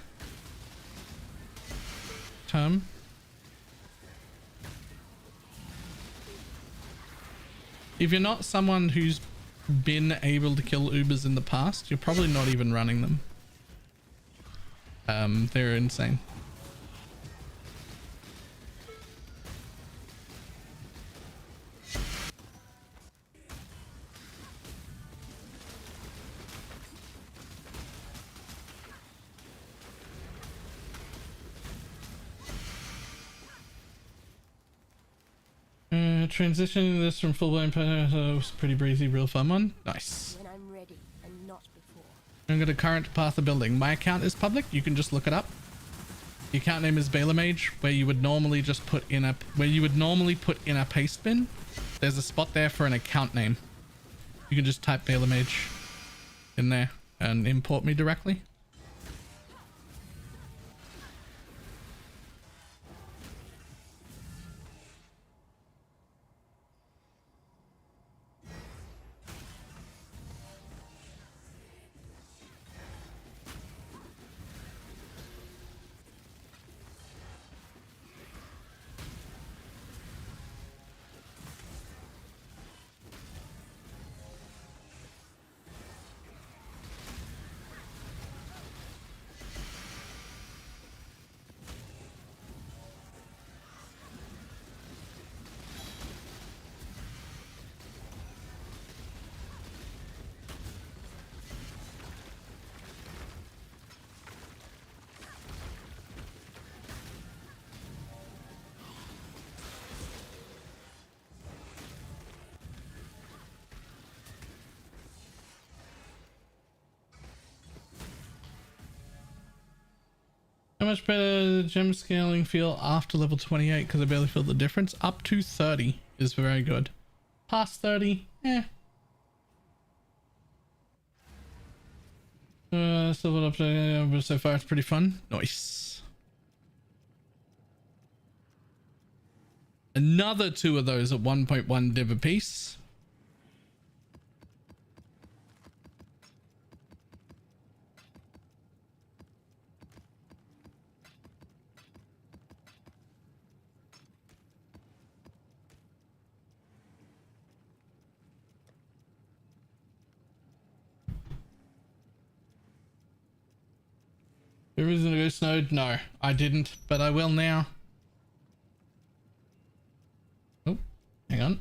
term. If you're not someone who's been able to kill Ubers in the past, you're probably not even running them. They're insane. Transitioning this from full blown was pretty breezy, real fun one. Nice. When I'm ready and not before. I'm going to current path of building. My account is public. You can just look it up. The account name is BalorMage, where you would normally just put in a paste bin. There's a spot there for an account name. You can just type BalorMage in there and import me directly. How much better gem scaling feel after level 28? Because I barely feel the difference. Up to 30 is very good. Past 30, eh. Still up to, but so far it's pretty fun. Nice. Another 2 of those at 1.1 div apiece. There isn't a ghost node? No, I didn't, but I will now. Oh, hang on.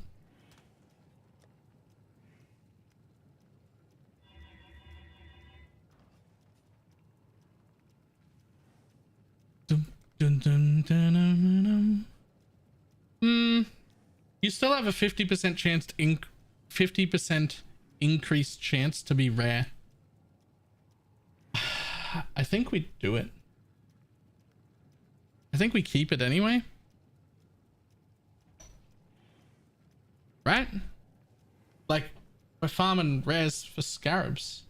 Dun, dun, dun, dun, dun, dun. You still have a 50% chance to 50% increased chance to be rare. I think we do it. I think we keep it anyway. Right? Like, we're farming rares for scarabs.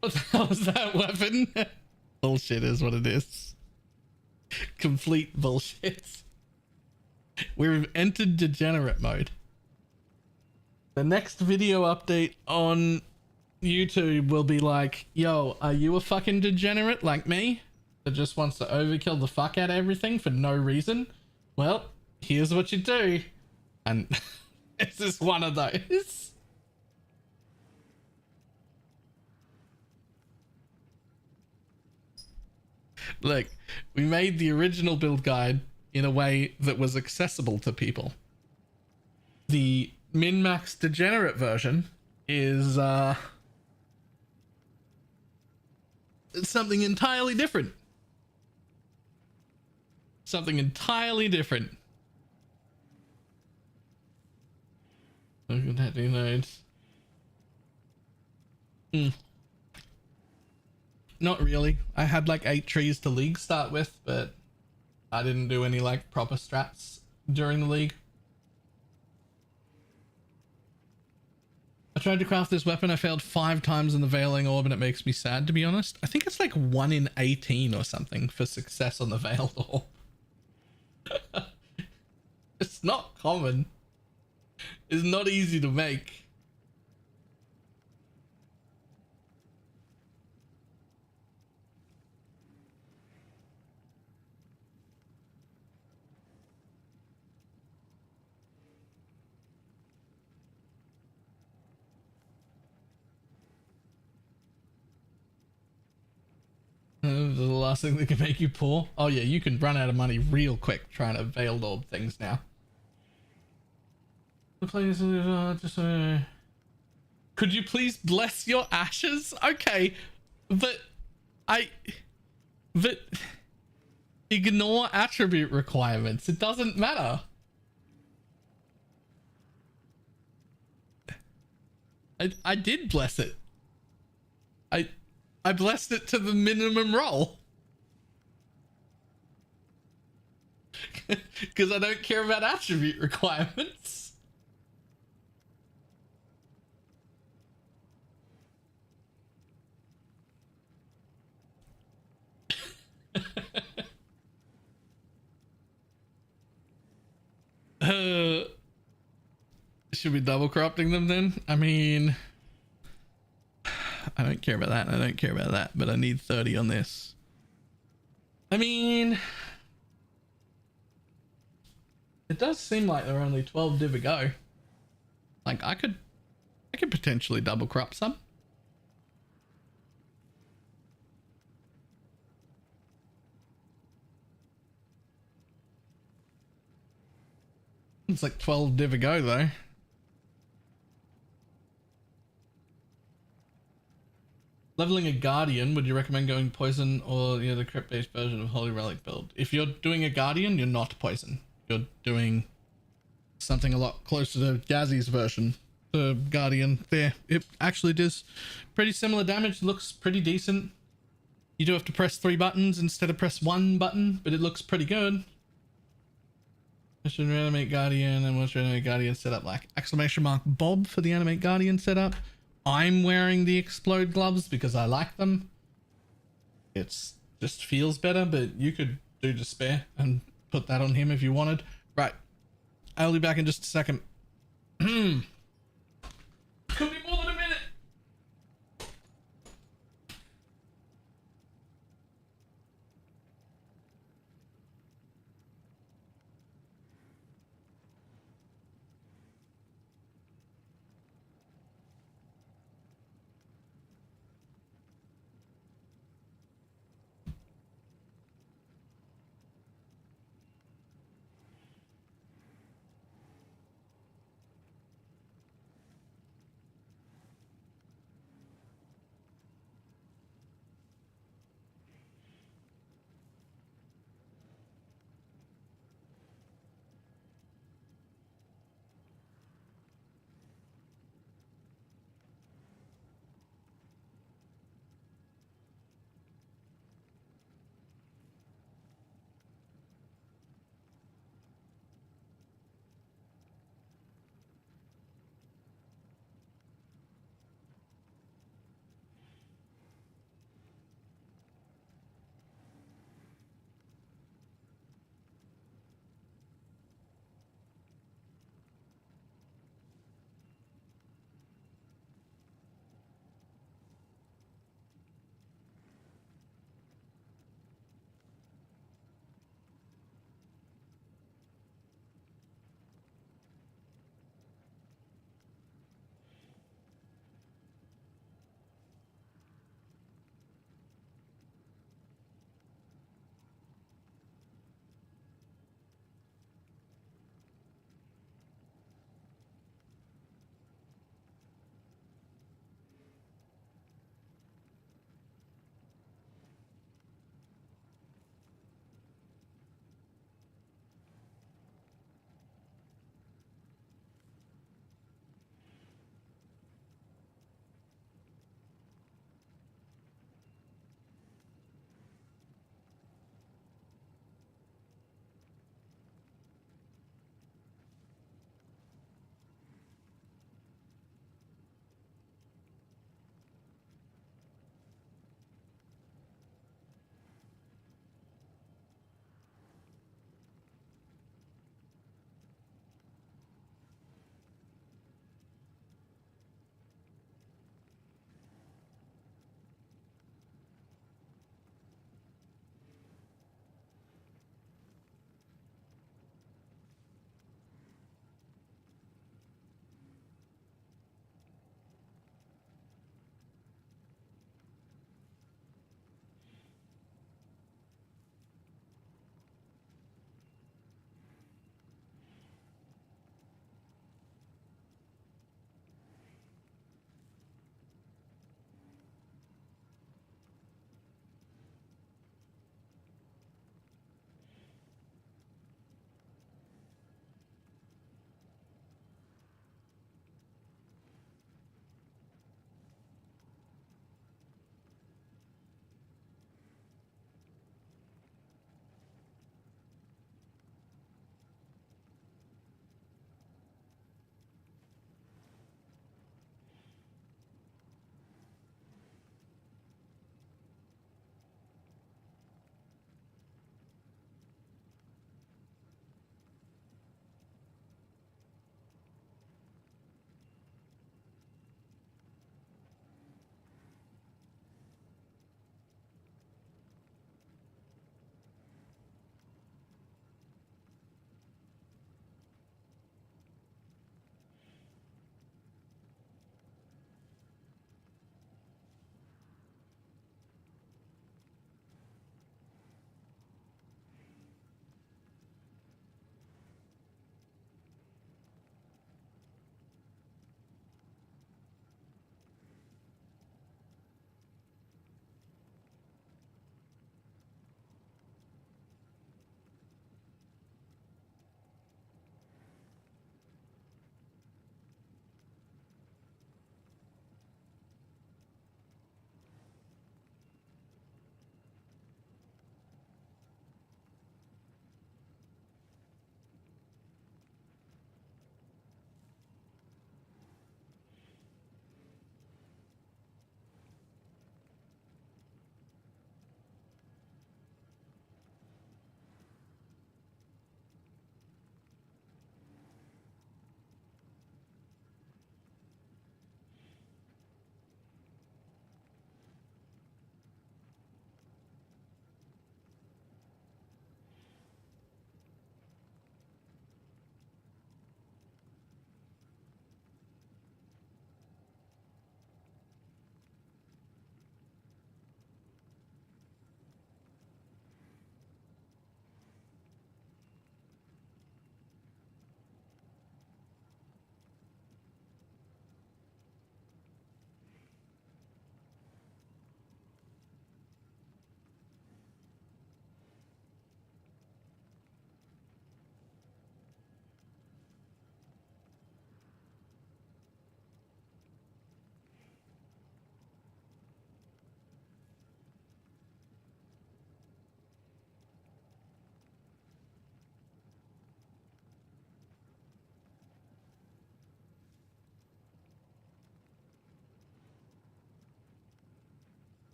What the hell is that weapon? Bullshit is what it is. Complete bullshit. We've entered degenerate mode. The next video update on YouTube will be like, yo, are you a fucking degenerate like me that just wants to overkill the fuck out of everything for no reason? Well, here's what you do. And this is one of those. Look, we made the original build guide in a way that was accessible to people. The min-max degenerate version is it's something entirely different. Something entirely different. Look at that, new nodes. Not really. I had like 8 trees to league start with, but I didn't do any like proper strats during the league. I tried to craft this weapon. I failed 5 times in the Veiling Orb and it makes me sad, to be honest. I think it's like 1 in 18 or something for success on the Veiled Orb. It's not common. is not easy to make. The last thing that can make you poor. Oh yeah, you can run out of money real quick trying to veiled orb things now. The place just could you please bless your ashes? Okay, but but ignore attribute requirements. It doesn't matter. I did bless it. I blessed it to the minimum roll. Because I don't care about attribute requirements. Should we double corrupting them then? I mean, I don't care about that. I don't care about that, but I need 30 on this. I mean, it does seem like there are only 12 div a go. Like I could potentially double corrupt some. It's like 12 div a go though. Leveling a Guardian, would you recommend going Poison or the crypt-based version of Holy Relic build? If you're doing a Guardian, you're not Poison. You're doing something a lot closer to Gazzy's version. The Guardian there. It actually does pretty similar damage. Looks pretty decent. You do have to press 3 buttons instead of press 1 button, but it looks pretty good. I should animate Guardian and what's your animate Guardian setup like? Exclamation mark Bob for the animate Guardian setup. I'm wearing the explode gloves because I like them. It's just feels better, but you could do despair and put that on him if you wanted. Right. I'll be back in just a second. Could be more than a minute.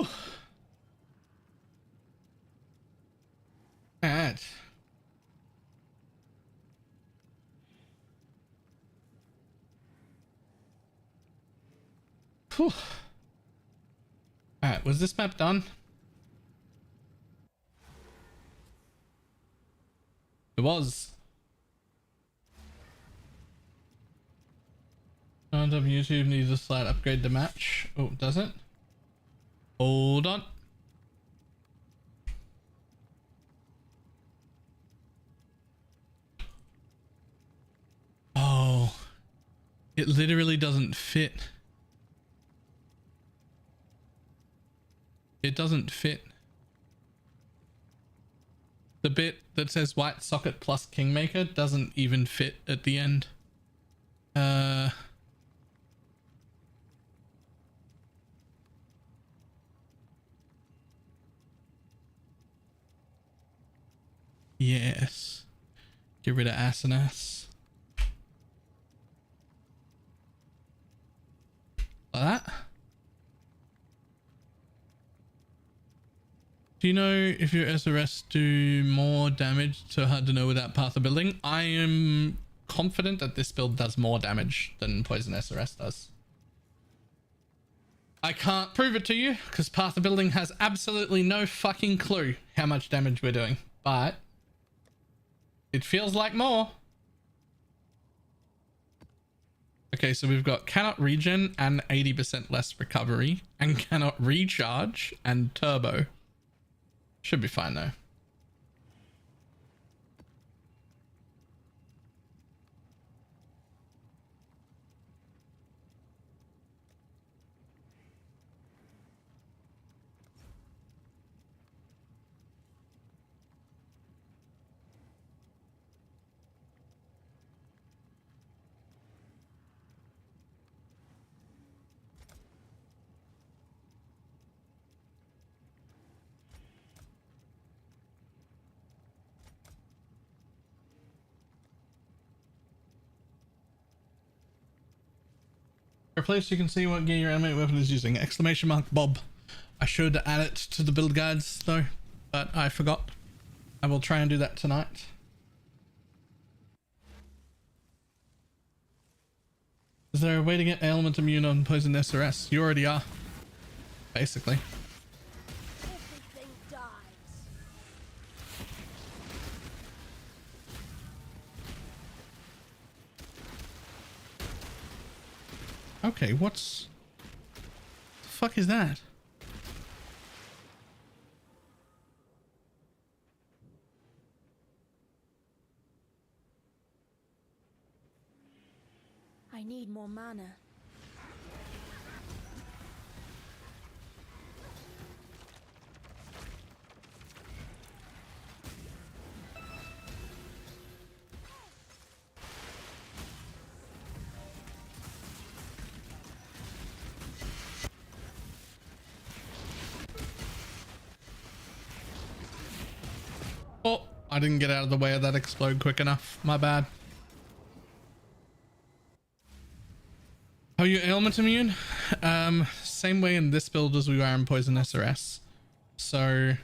Whew. Alright. Whew. Alright, was this map done? It was. On YouTube needs a slight upgrade to match. Oh, does it? Hold on. Oh, it literally doesn't fit. It doesn't fit. The bit that says white socket plus kingmaker doesn't even fit at the end. Yes. Get rid of Ascendancy. Like that. Do you know if your SRS do more damage to Hard to Know without Path of Building? I am confident that this build does more damage than Poison SRS does. I can't prove it to you because Path of Building has absolutely no fucking clue how much damage we're doing, but it feels like more. Okay, so we've got cannot regen and 80% less recovery and cannot recharge and turbo. Should be fine though. Place you can see what gear your animate weapon is using. Exclamation mark Bob. I should add it to the build guides though, but I forgot. I will try and do that tonight. Is there a way to get ailment immune on poison SRS? You already are, basically. Everything dies. Okay, the fuck is that? I need more mana. Oh, I didn't get out of the way of that explode quick enough. My bad. Are you ailment immune? Same way in this build as we are in poison SRS. So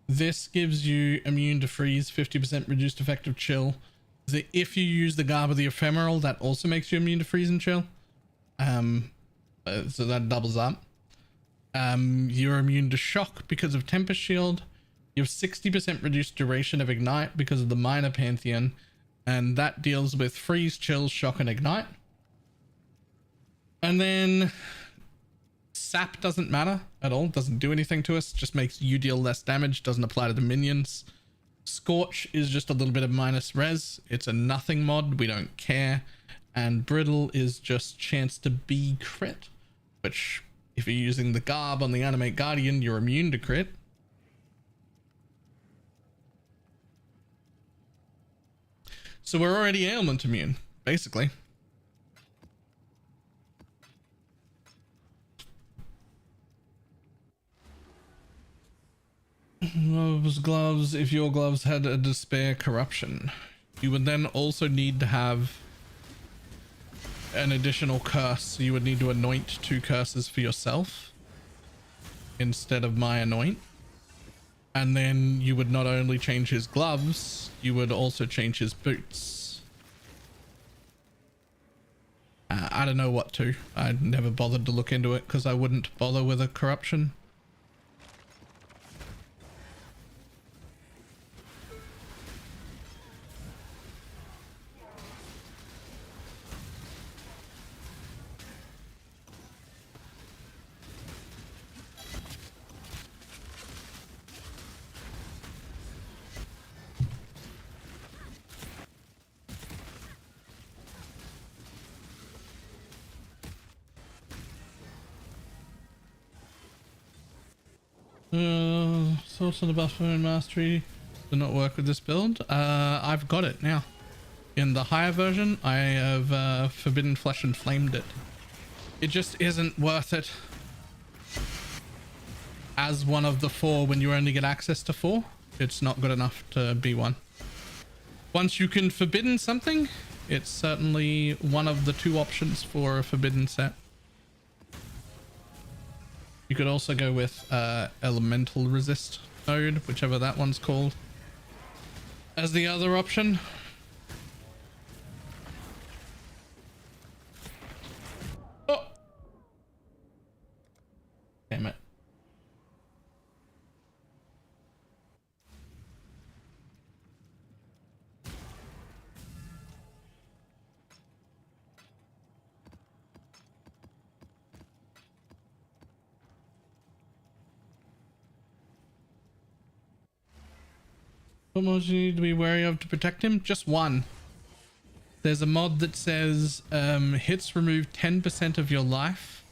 this gives you immune to freeze, 50% reduced effective chill. If you use the Garb of the Ephemeral, that also makes you immune to freeze and chill. So that doubles up. You're immune to shock because of Tempest Shield. You have 60% reduced duration of Ignite because of the Minor Pantheon, and that deals with freeze, chill, shock, and ignite. And then Sap doesn't matter at all, doesn't do anything to us, just makes you deal less damage, doesn't apply to the minions. Scorch is just a little bit of minus res, it's a nothing mod, we don't care. And Brittle is just chance to be crit, which if you're using the Garb on the Animate Guardian, you're immune to crit. So we're already ailment immune, basically. Gloves, if your gloves had a despair corruption, you would then also need to have an additional curse. So you would need to anoint 2 curses for yourself. instead of my anoint. And then you would not only change his gloves, you would also change his boots. I don't know what to. I never bothered to look into it because I wouldn't bother with a corruption. Source on the buffer and mastery do not work with this build. I've got it now. In the higher version, I have Forbidden Flesh and Flamed it. It just isn't worth it as one of the 4 when you only get access to 4. It's not good enough to be one. Once you can Forbidden something, it's certainly one of the 2 options for a Forbidden set. You could also go with Elemental Resist node, whichever that one's called, as the other option. Oh! Damn it. What mods do you need to be wary of to protect him? Just one. There's a mod that says hits remove 10% of your life.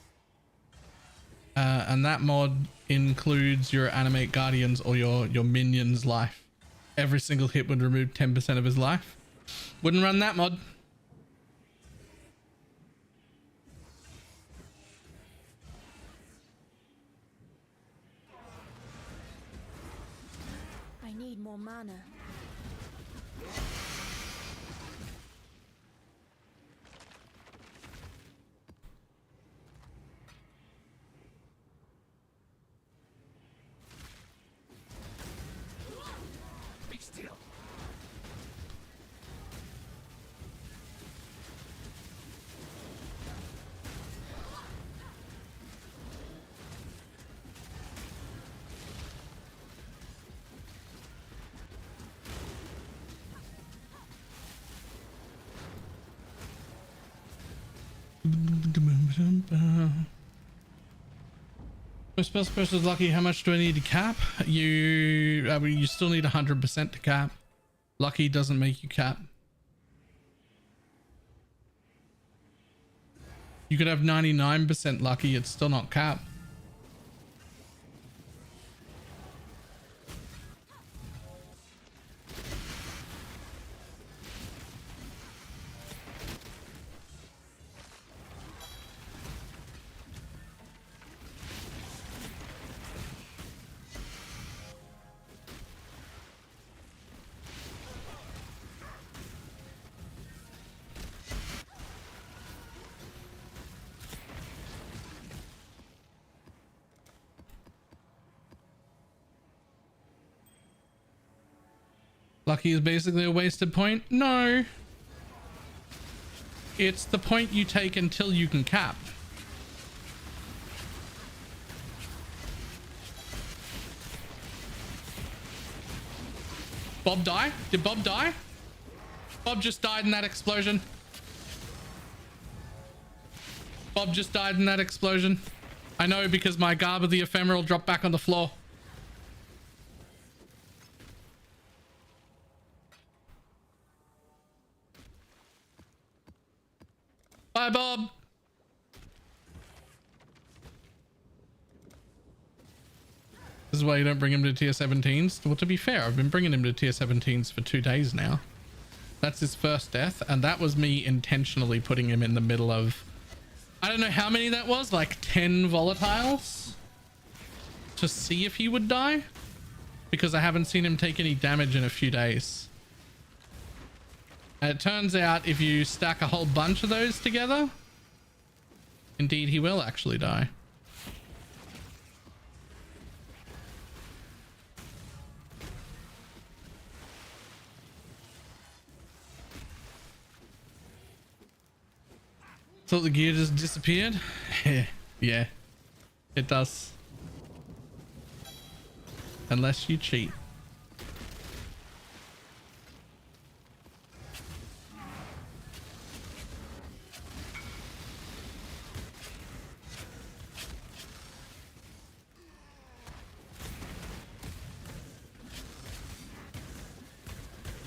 And that mod includes your animate guardians or your minion's life. Every single hit would remove 10% of his life. Wouldn't run that mod. I need more mana. Be still. My spell special is lucky. How much do I need to cap? You still need 100% to cap. Lucky doesn't make you cap. You could have 99% lucky. It's still not cap. Lucky is basically a wasted point. No. It's the point you take until you can cap. Bob die? Did Bob die? Bob just died in that explosion. Bob just died in that explosion. I know because my Garb of the Ephemeral dropped back on the floor. Bye, Bob. This is why you don't bring him to tier 17s. Well, to be fair, I've been bringing him to tier 17s for 2 days now. That's his first death, and that was me intentionally putting him in the middle of... I don't know how many that was, like 10 volatiles? To see if he would die? Because I haven't seen him take any damage in a few days. And it turns out if you stack a whole bunch of those together, indeed he will actually die. Thought the gear just disappeared. Yeah, it does. Unless you cheat.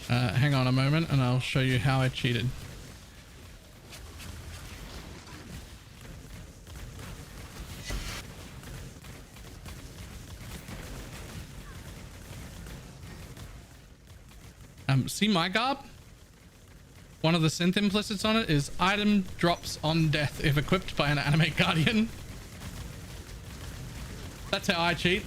Hang on a moment and I'll show you how I cheated. See my garb? One of the synth implicits on it is item drops on death if equipped by an animate guardian. That's how I cheat.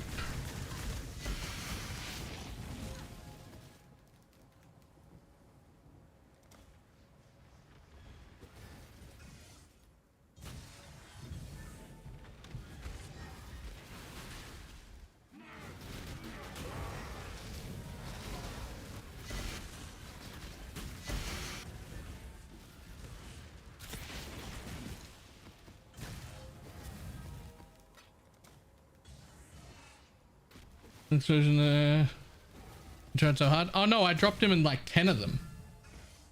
Explosion tried so hard. Oh no, I dropped him in like 10 of them.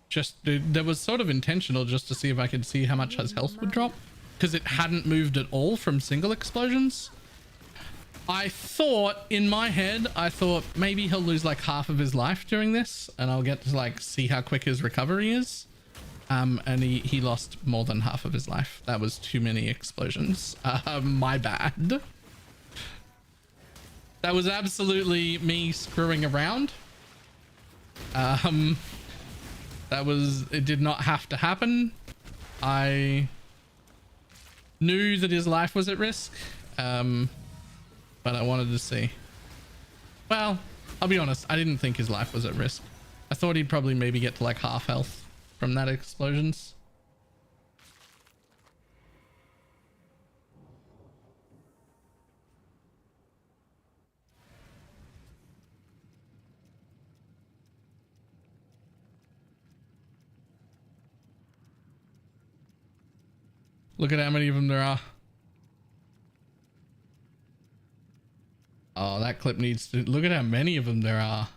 Just there was sort of intentional just to see if I could see how much his health would drop, because it hadn't moved at all from single explosions. I thought in my head, I thought maybe he'll lose like half of his life during this and I'll get to like see how quick his recovery is. And he lost more than half of his life. That was too many explosions. My bad. That was absolutely me screwing around. It did not have to happen. I knew that his life was at risk. But I wanted to see. Well, I'll be honest, I didn't think his life was at risk. I thought he'd probably maybe get to like half health from that explosions. Look at how many of them there are. Oh, that clip needs to... Look at how many of them there are.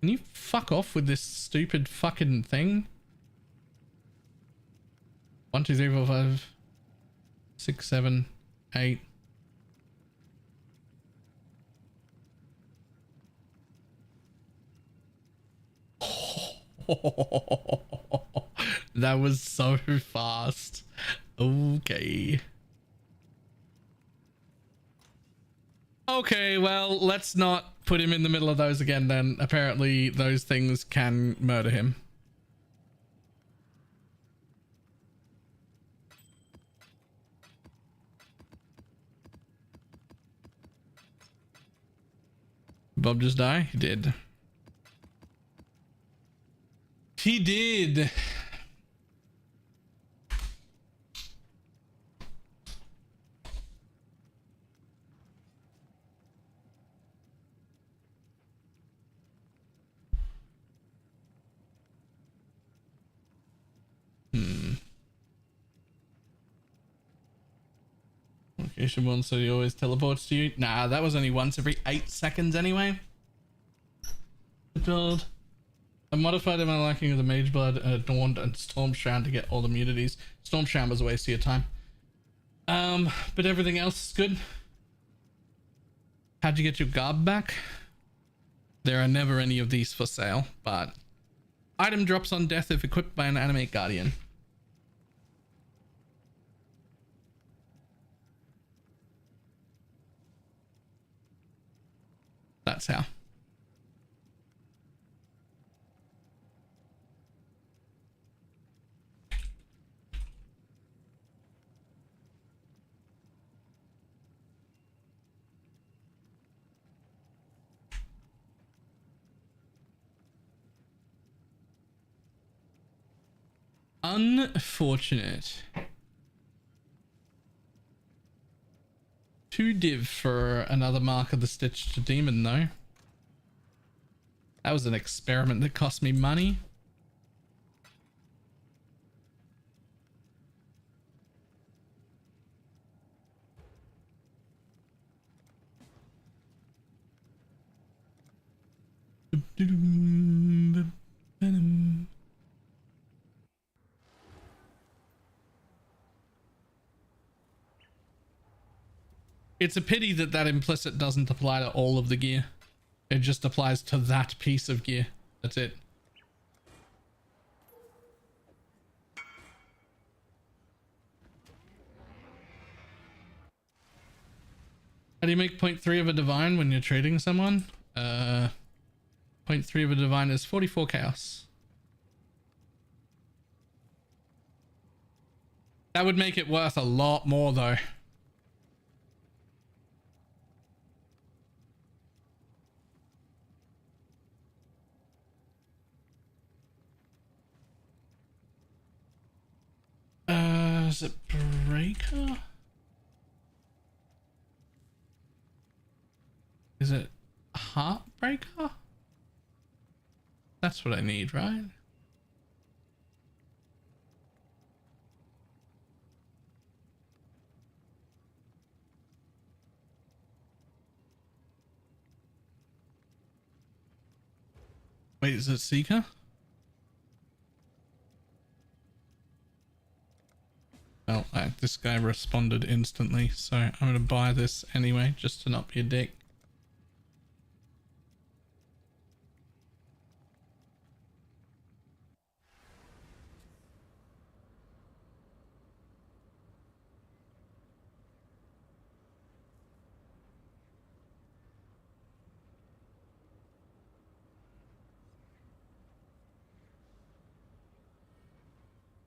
Can you fuck off with this stupid fucking thing? 1, 2, 3, 4, 5, 6, 7, 8. That was so fast. Okay. Okay, well, let's not put him in the middle of those again then. Apparently those things can murder him. Bob just die? He did. He did. Location one, so he always teleports to you. Nah, that was only once every 8 seconds anyway. Build. I modified my liking of the Mage Blood, Adorned, and Stormshroud to get all the immunities. Stormshroud was a waste of your time. But everything else is good. How'd you get your garb back? There are never any of these for sale, but item drops on death if equipped by an animate guardian. That's how. Unfortunate. 2 div for another Mark of the Stitched Demon though. That was an experiment that cost me money. It's a pity that that implicit doesn't apply to all of the gear. It just applies to that piece of gear. That's it. How do you make 0.3 of a divine when you're trading someone? 0.3 of a divine is 44 chaos. That would make it worth a lot more though. Is it breaker? Is it heartbreaker? That's what I need, right? Wait, is it Seeker? Well, this guy responded instantly, so I'm gonna buy this anyway, just to not be a dick.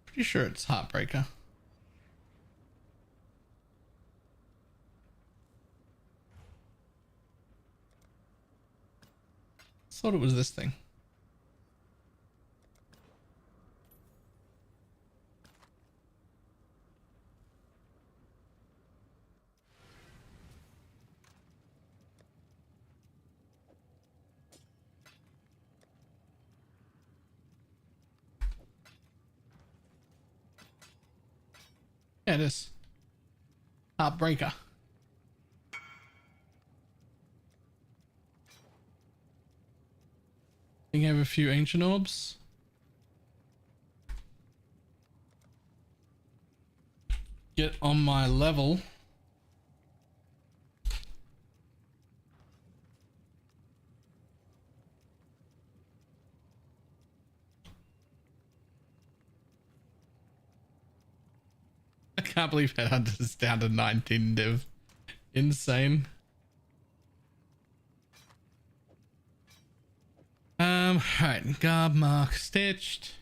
Pretty sure it's Heartbreaker. Thought it was this thing. Yeah, it is. Heartbreaker. You have a few ancient orbs. Get on my level. I can't believe Headhunter's down to 19 div. Insane. Alright, Garb Mark stitched.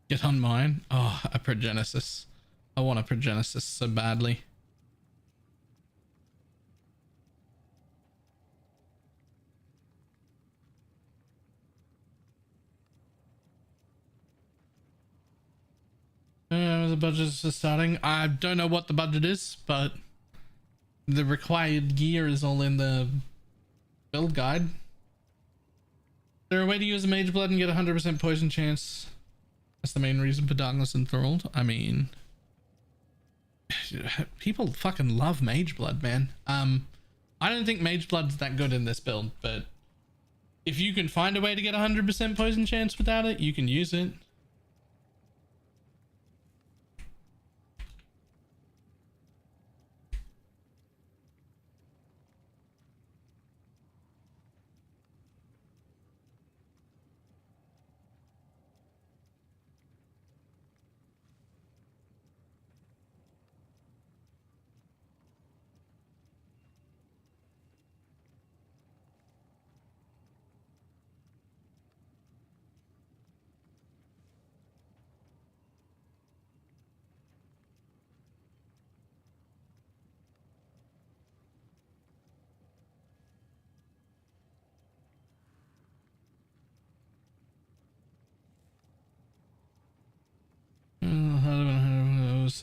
Get on mine. Oh, a Progenesis. I want a Progenesis so badly. The budget is starting. I don't know what the budget is, but the required gear is all in the build guide. Is there a way to use a Mage Blood and get 100% poison chance? That's the main reason for Darkness Enthralled. I mean, people fucking love Mage Blood, man. I don't think Mage Blood's that good in this build, but if you can find a way to get 100% poison chance without it, you can use it.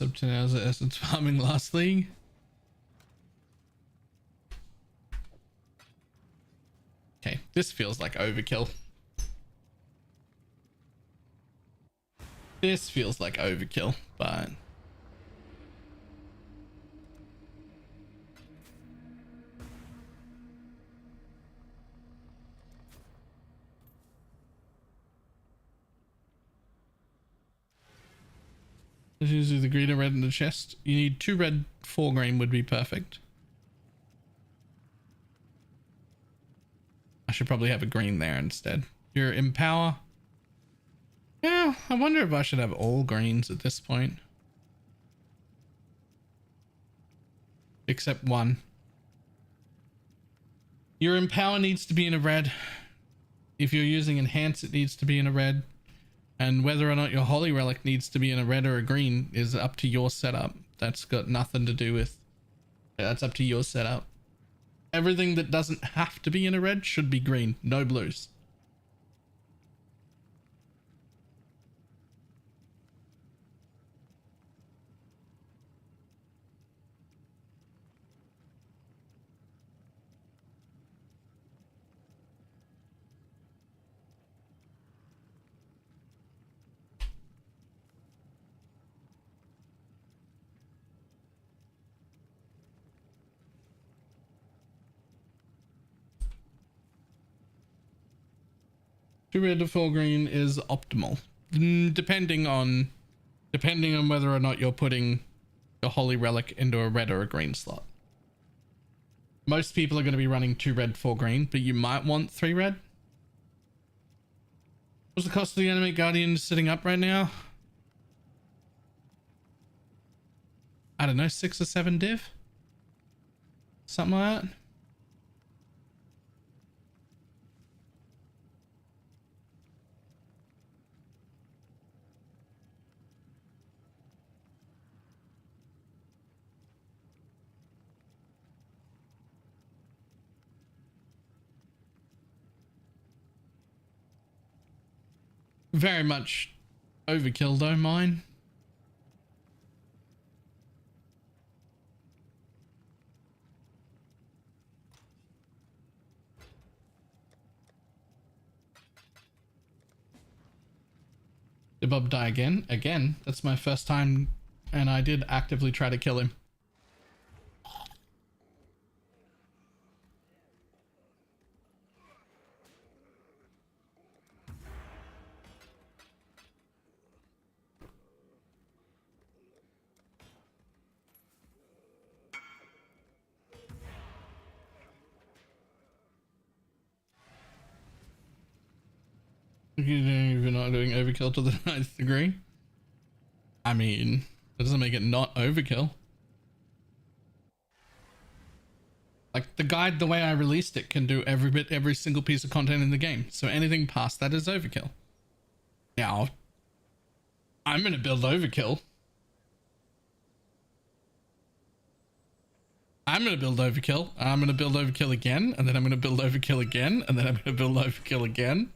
sub 10 hours of essence farming last league. Okay, this feels like overkill. This feels like overkill, but usually the green and red in the chest. You need 2 red, 4 green would be perfect. I should probably have a green there instead. You're Empower. Yeah, I wonder if I should have all greens at this point. Except 1. Your Empower needs to be in a red. If you're using Enhance, it needs to be in a red. And whether or not your Holy Relic needs to be in a red or a green is up to your setup. That's got nothing to do with... That's up to your setup. Everything that doesn't have to be in a red should be green, no blues. Two red to 4 green is optimal, depending on whether or not you're putting your Holy Relic into a red or a green slot. Most people are going to be running 2 red, 4 green, but you might want 3 red. What's the cost of the Animate Guardian sitting up right now? I don't know, 6 or 7 div? Something like that. Very much overkill though, mine. Did Bob die again? Again? That's my first time, and I did actively try to kill him. You're not doing overkill to the 9th degree. I mean, that doesn't make it not overkill. Like the guide, the way I released it, can do every single piece of content in the game. So anything past that is overkill. Now, I'm gonna build overkill. I'm gonna build overkill. I'm gonna build overkill again, and then I'm gonna build overkill again, and then I'm gonna build overkill again.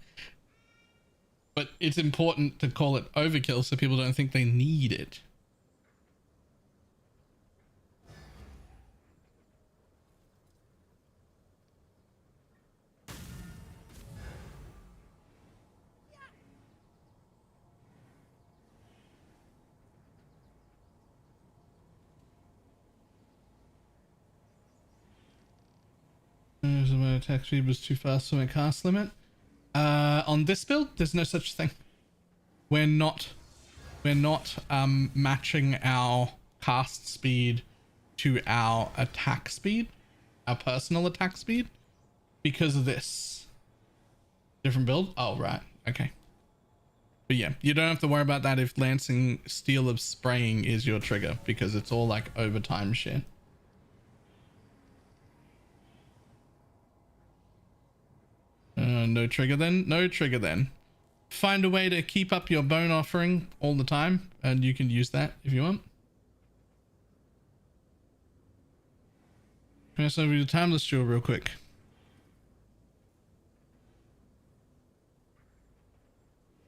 But it's important to call it overkill so people don't think they need it. My attack speed was too fast for my cast limit. On this build, there's no such thing. We're not matching our cast speed to our attack speed, our personal attack speed, because of this. Different build? Oh, right. Okay. But yeah, you don't have to worry about that if Lancing Steel of Spraying is your trigger, because it's all like overtime shit. No trigger then? No trigger then. Find a way to keep up your bone offering all the time, and you can use that if you want. Pass over to Timeless Jewel real quick.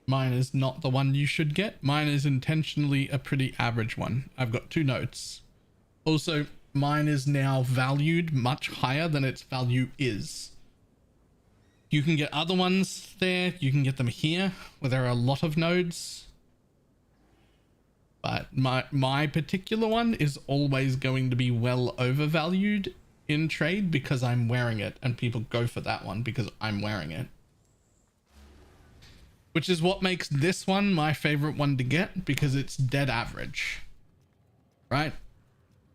Mine is not the one you should get. Mine is intentionally a pretty average one. I've got 2 notes. Also, mine is now valued much higher than its value is. You can get other ones there. You can get them here where there are a lot of nodes. But my particular one is always going to be well overvalued in trade because I'm wearing it, and people go for that one because I'm wearing it. Which is what makes this one my favorite one to get, because it's dead average. Right?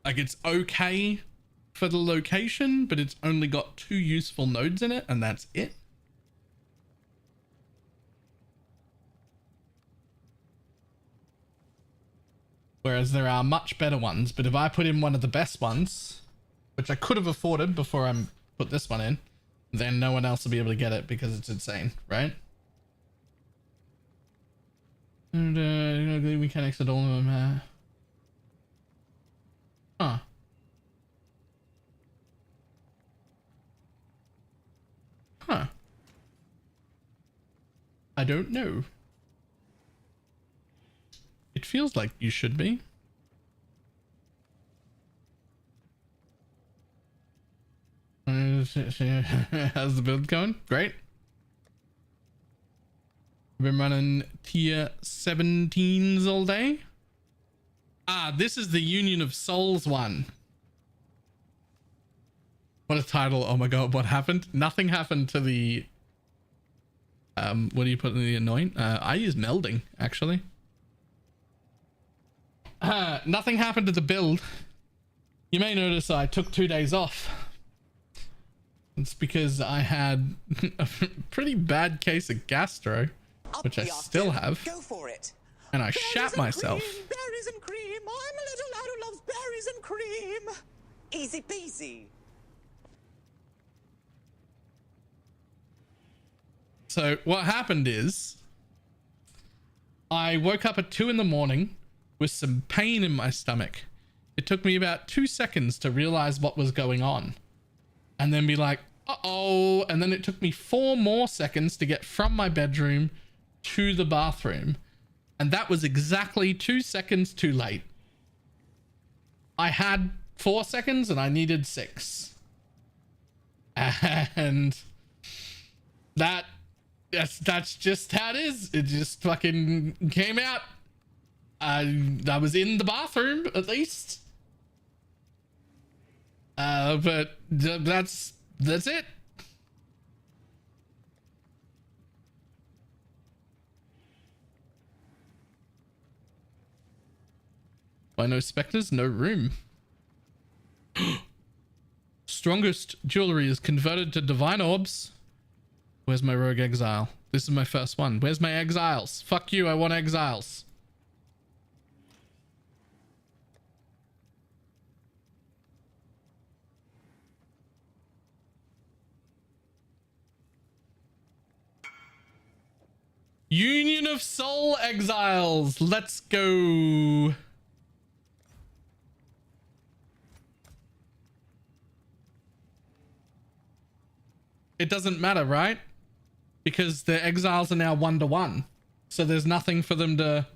Like, it's okay for the location, but it's only got 2 useful nodes in it, and that's it. Whereas there are much better ones, but if I put in one of the best ones, which I could have afforded before I put this one in, then no one else will be able to get it because it's insane, right? And mechanics at all of them. Huh. Huh. I don't know. It feels like you should be. How's the build going? Great. Been running tier 17s all day. Ah, this is the Union of Souls one. What a title. Oh my god, what happened? Nothing happened to the... what do you put in the anoint? I use melding, actually. Nothing happened to the build. You may notice I took 2 days off. It's because I had a pretty bad case of gastro, which I still have. Go for it. And I shat myself. Berries and cream. I'm a little lad who loves berries and cream. Easy peasy. So what happened is I woke up at 2 in the morning with some pain in my stomach. It took me about 2 seconds to realize what was going on and then be like, uh-oh. And then it took me 4 more seconds to get from my bedroom to the bathroom. And that was exactly 2 seconds too late. I had 4 seconds and I needed 6. And that's just how it is. It just fucking came out. I was in the bathroom at least. But that's it. Why no specters? No room. Strongest jewelry is converted to divine orbs. Where's my rogue exile? This is my first one. Where's my exiles? Fuck you, I want exiles. Union of Soul Exiles. Let's go. It doesn't matter, right? Because the exiles are now 1-to-1. So there's nothing for them to...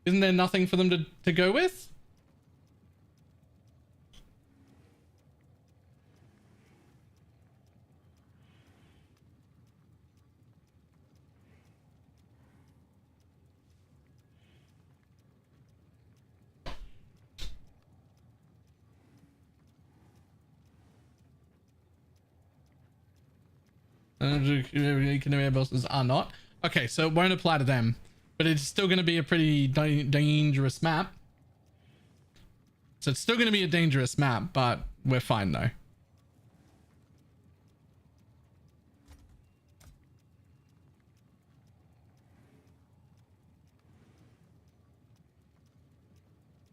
Isn't there nothing for them to go with? Bosses are not. Okay, so it won't apply to them, but it's still going to be a pretty dangerous map. So it's still going to be a dangerous map, but we're fine though.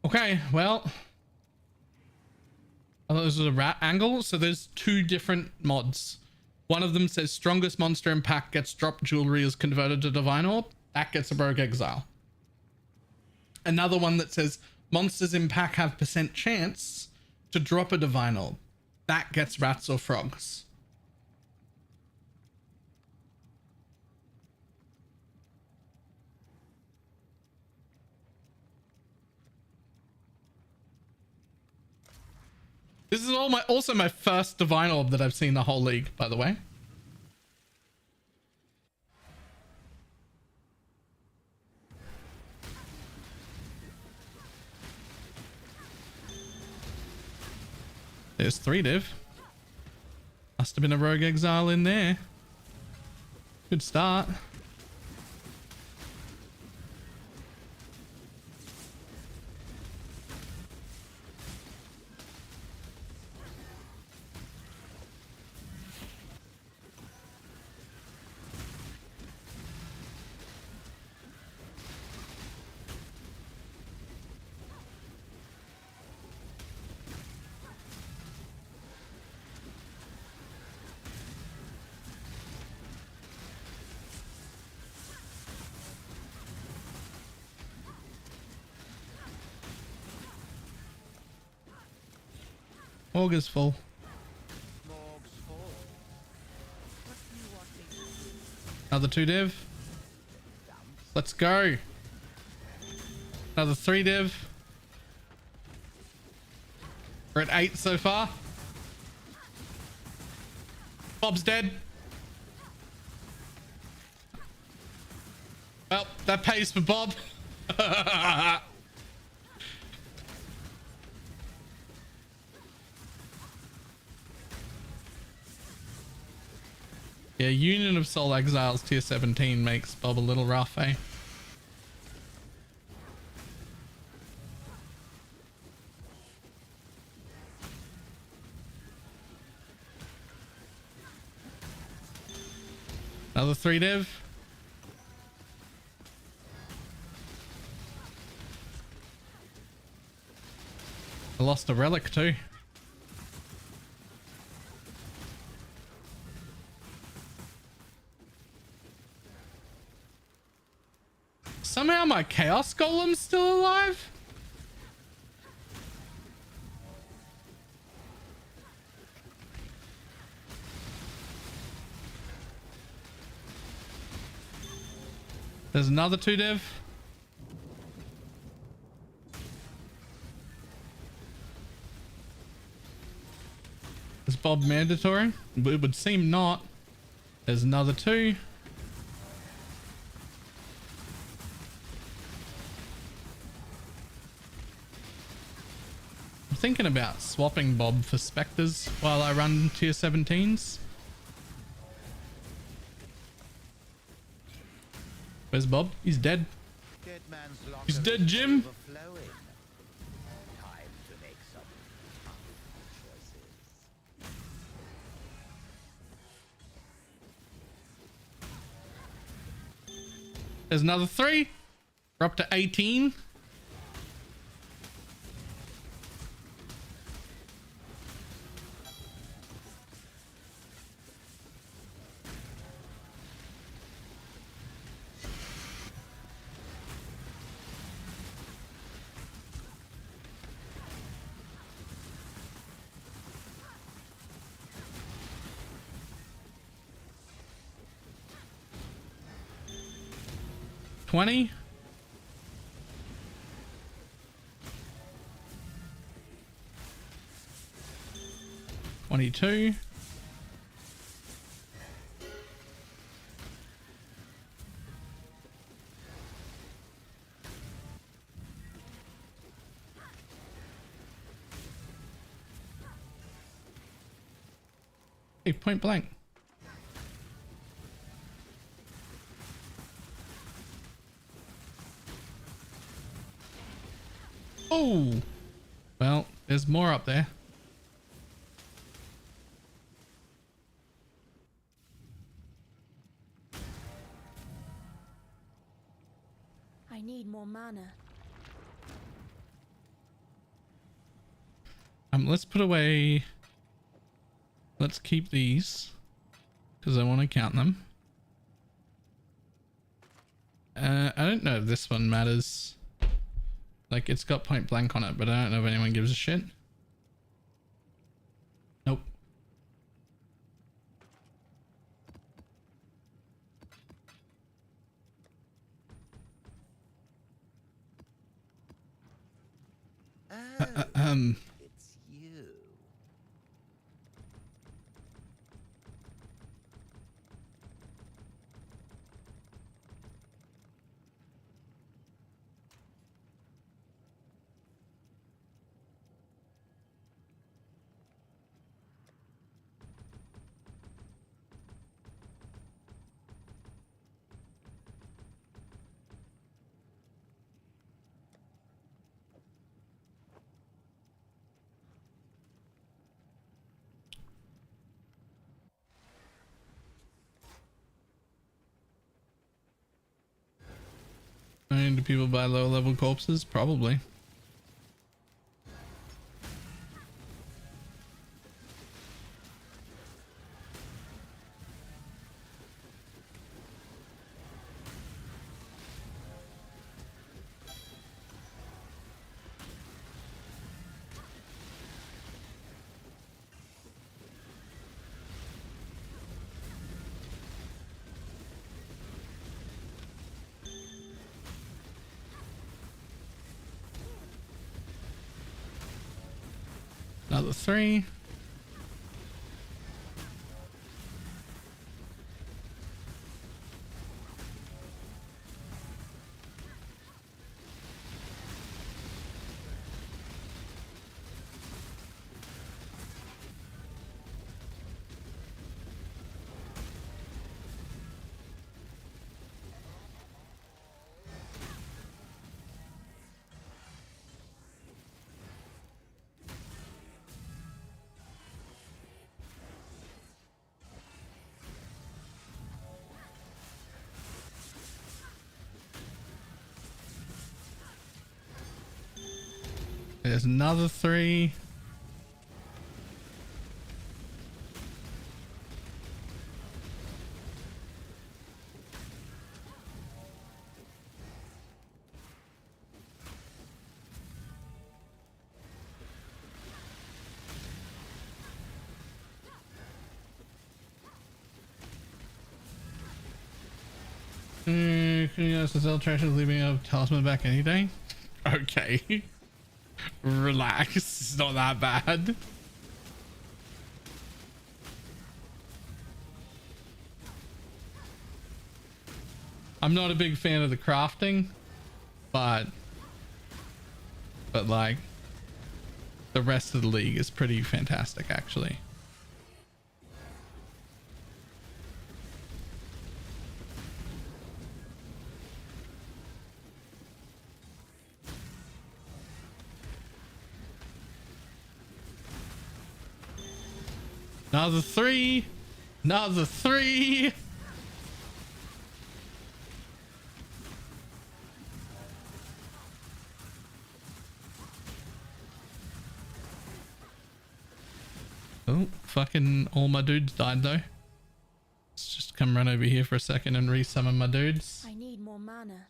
Okay, well, I thought this was a rat angle. So there's 2 different mods. One of them says strongest monster in pack gets dropped jewelry is converted to divine orb. That gets a rogue exile. Another one that says monsters in pack have % chance to drop a divine orb. That gets rats or frogs. This is also my first divine orb that I've seen the whole league, by the way. There's 3 div. Must have been a rogue exile in there. Good start. Augur's full. Another 2 div. Let's go. Another 3 div. We're at 8 so far. Bob's dead. Well, that pays for Bob. Yeah, Union of Soul Exiles tier 17 makes Bob a little rough, eh? Another 3 div. I lost a relic too. Somehow my Chaos Golem's still alive? There's another 2 div. Is Bob mandatory? It would seem not. There's another 2. I'm thinking about swapping Bob for Spectres while I run tier 17s. Where's Bob? He's dead. He's dead, Jim. Time to make some choices. There's another 3. We're up to 18. $20. $22. Hey, point blank. Oh, well, there's more up there. I need more mana. Let's put away. Let's keep these because I want to count them. I don't know if this one matters. Like, it's got point blank on it, but I don't know if anyone gives a shit. Nope. It's you. I mean, do people buy lower level corpses? Probably. Another 3. There's another 3. Can you ask the cell trash is leaving a talisman back any day? Okay. Relax, it's not that bad. I'm not a big fan of the crafting, but like the rest of the league is pretty fantastic actually. Another 3. Another 3. Oh, fucking all my dudes died though. Let's just come run over here for a second and resummon my dudes. I need more mana.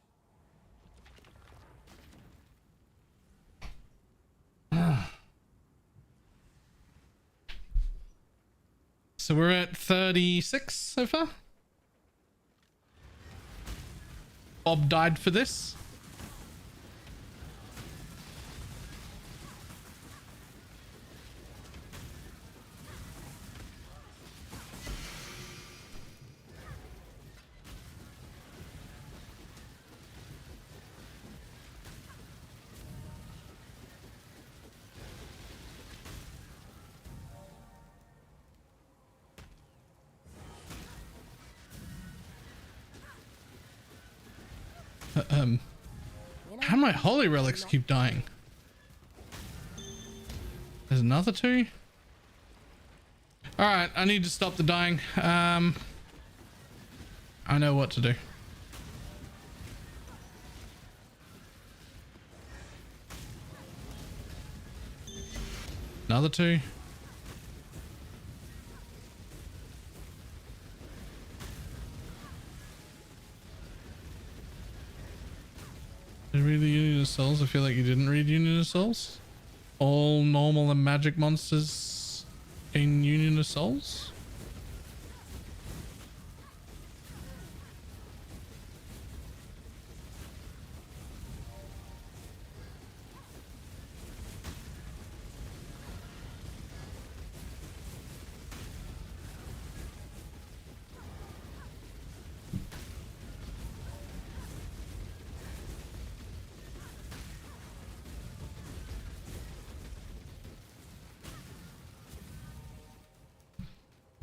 So we're at 36 so far. Bob died for this. How do my holy relics keep dying? There's another 2. All right, I need to stop the dying. I know what to do. Another 2. Did you read the Union of Souls? I feel like you didn't read Union of Souls. All normal and magic monsters in Union of Souls.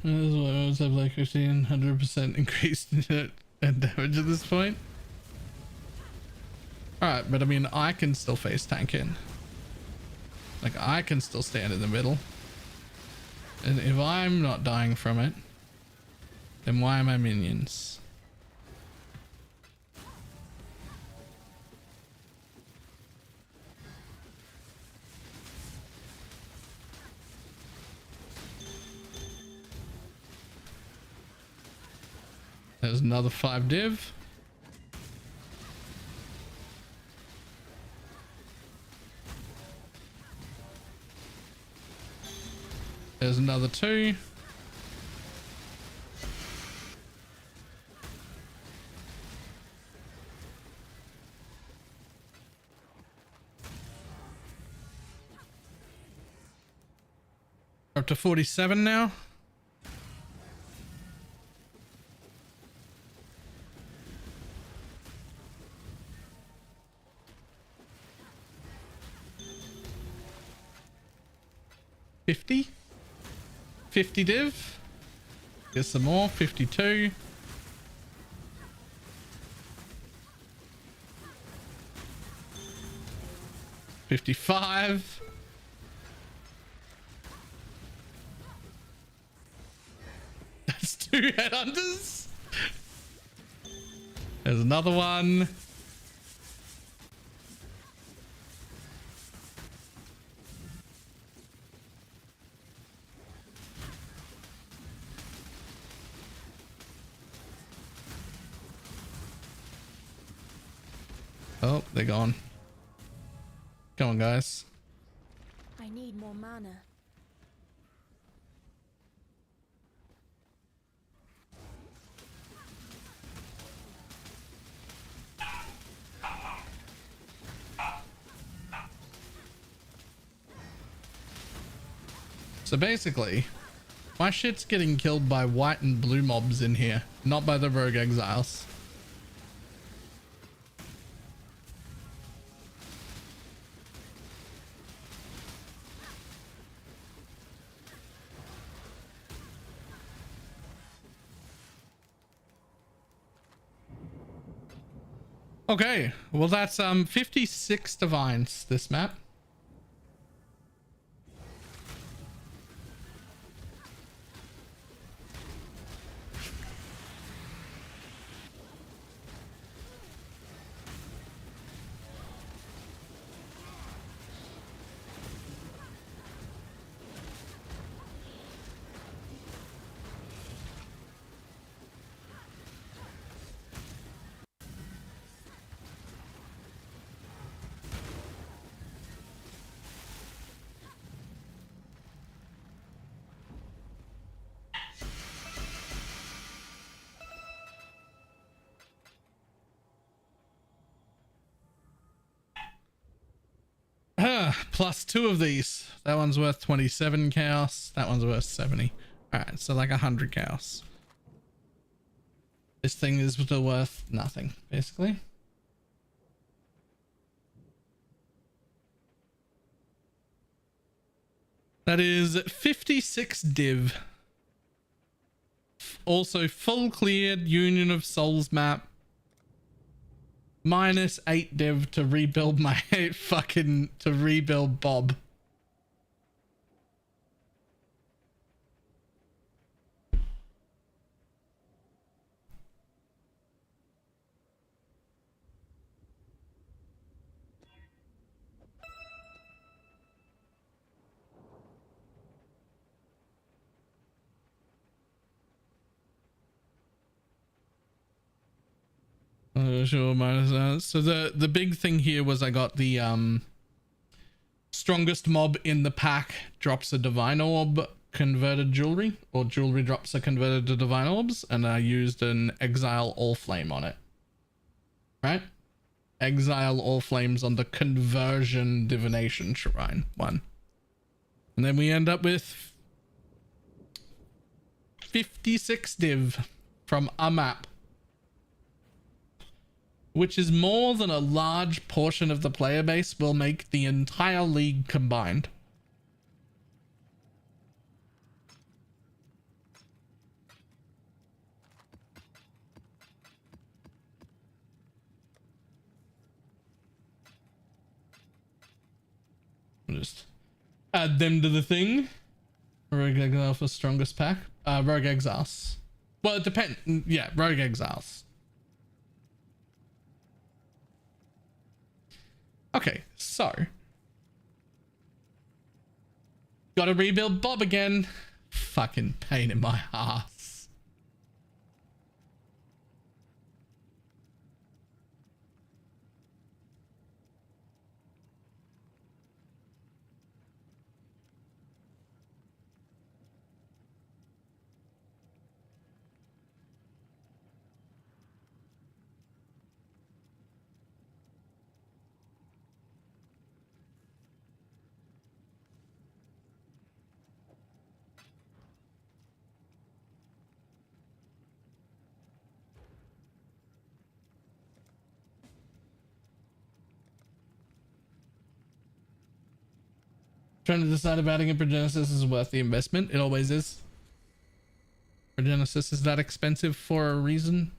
This is why I always have like 100% increased in damage at this point. Alright, but I mean, I can still face tank in. Like, I can still stand in the middle. And if I'm not dying from it, then why are my minions? There's another 5 div. There's another 2. Up to 47 now. $50 div. Get some more. 52. $55. That's 2 headhunters. There's another one. Oh, they're gone. Come on, guys. I need more mana. So basically, my shit's getting killed by white and blue mobs in here, not by the rogue exiles. Okay, well that's 56 divines this map. Plus 2 of these. That one's worth 27 chaos. That one's worth 70. Alright, so like 100 chaos. This thing is still worth nothing, basically. That is 56 div. Also full cleared Union of Souls map. Minus 8 div to rebuild my to rebuild Bob. Sure, minus so the big thing here was I got the strongest mob in the pack drops a divine orb converted jewelry, or jewelry drops are converted to divine orbs, and I used an exile all flame on it. Right? Exile all flames on the conversion divination shrine one. And then we end up with 56 div from a map, which is more than a large portion of the player base will make the entire league combined. I'll just add them to the thing. Rogue Exile for strongest pack. Rogue Exiles. Well, it depends. Yeah, Rogue Exiles. Okay, so gotta rebuild Bob again. Fucking pain in my ass. Trying to decide if adding a Progenesis is worth the investment. It always is. Progenesis is that expensive for a reason.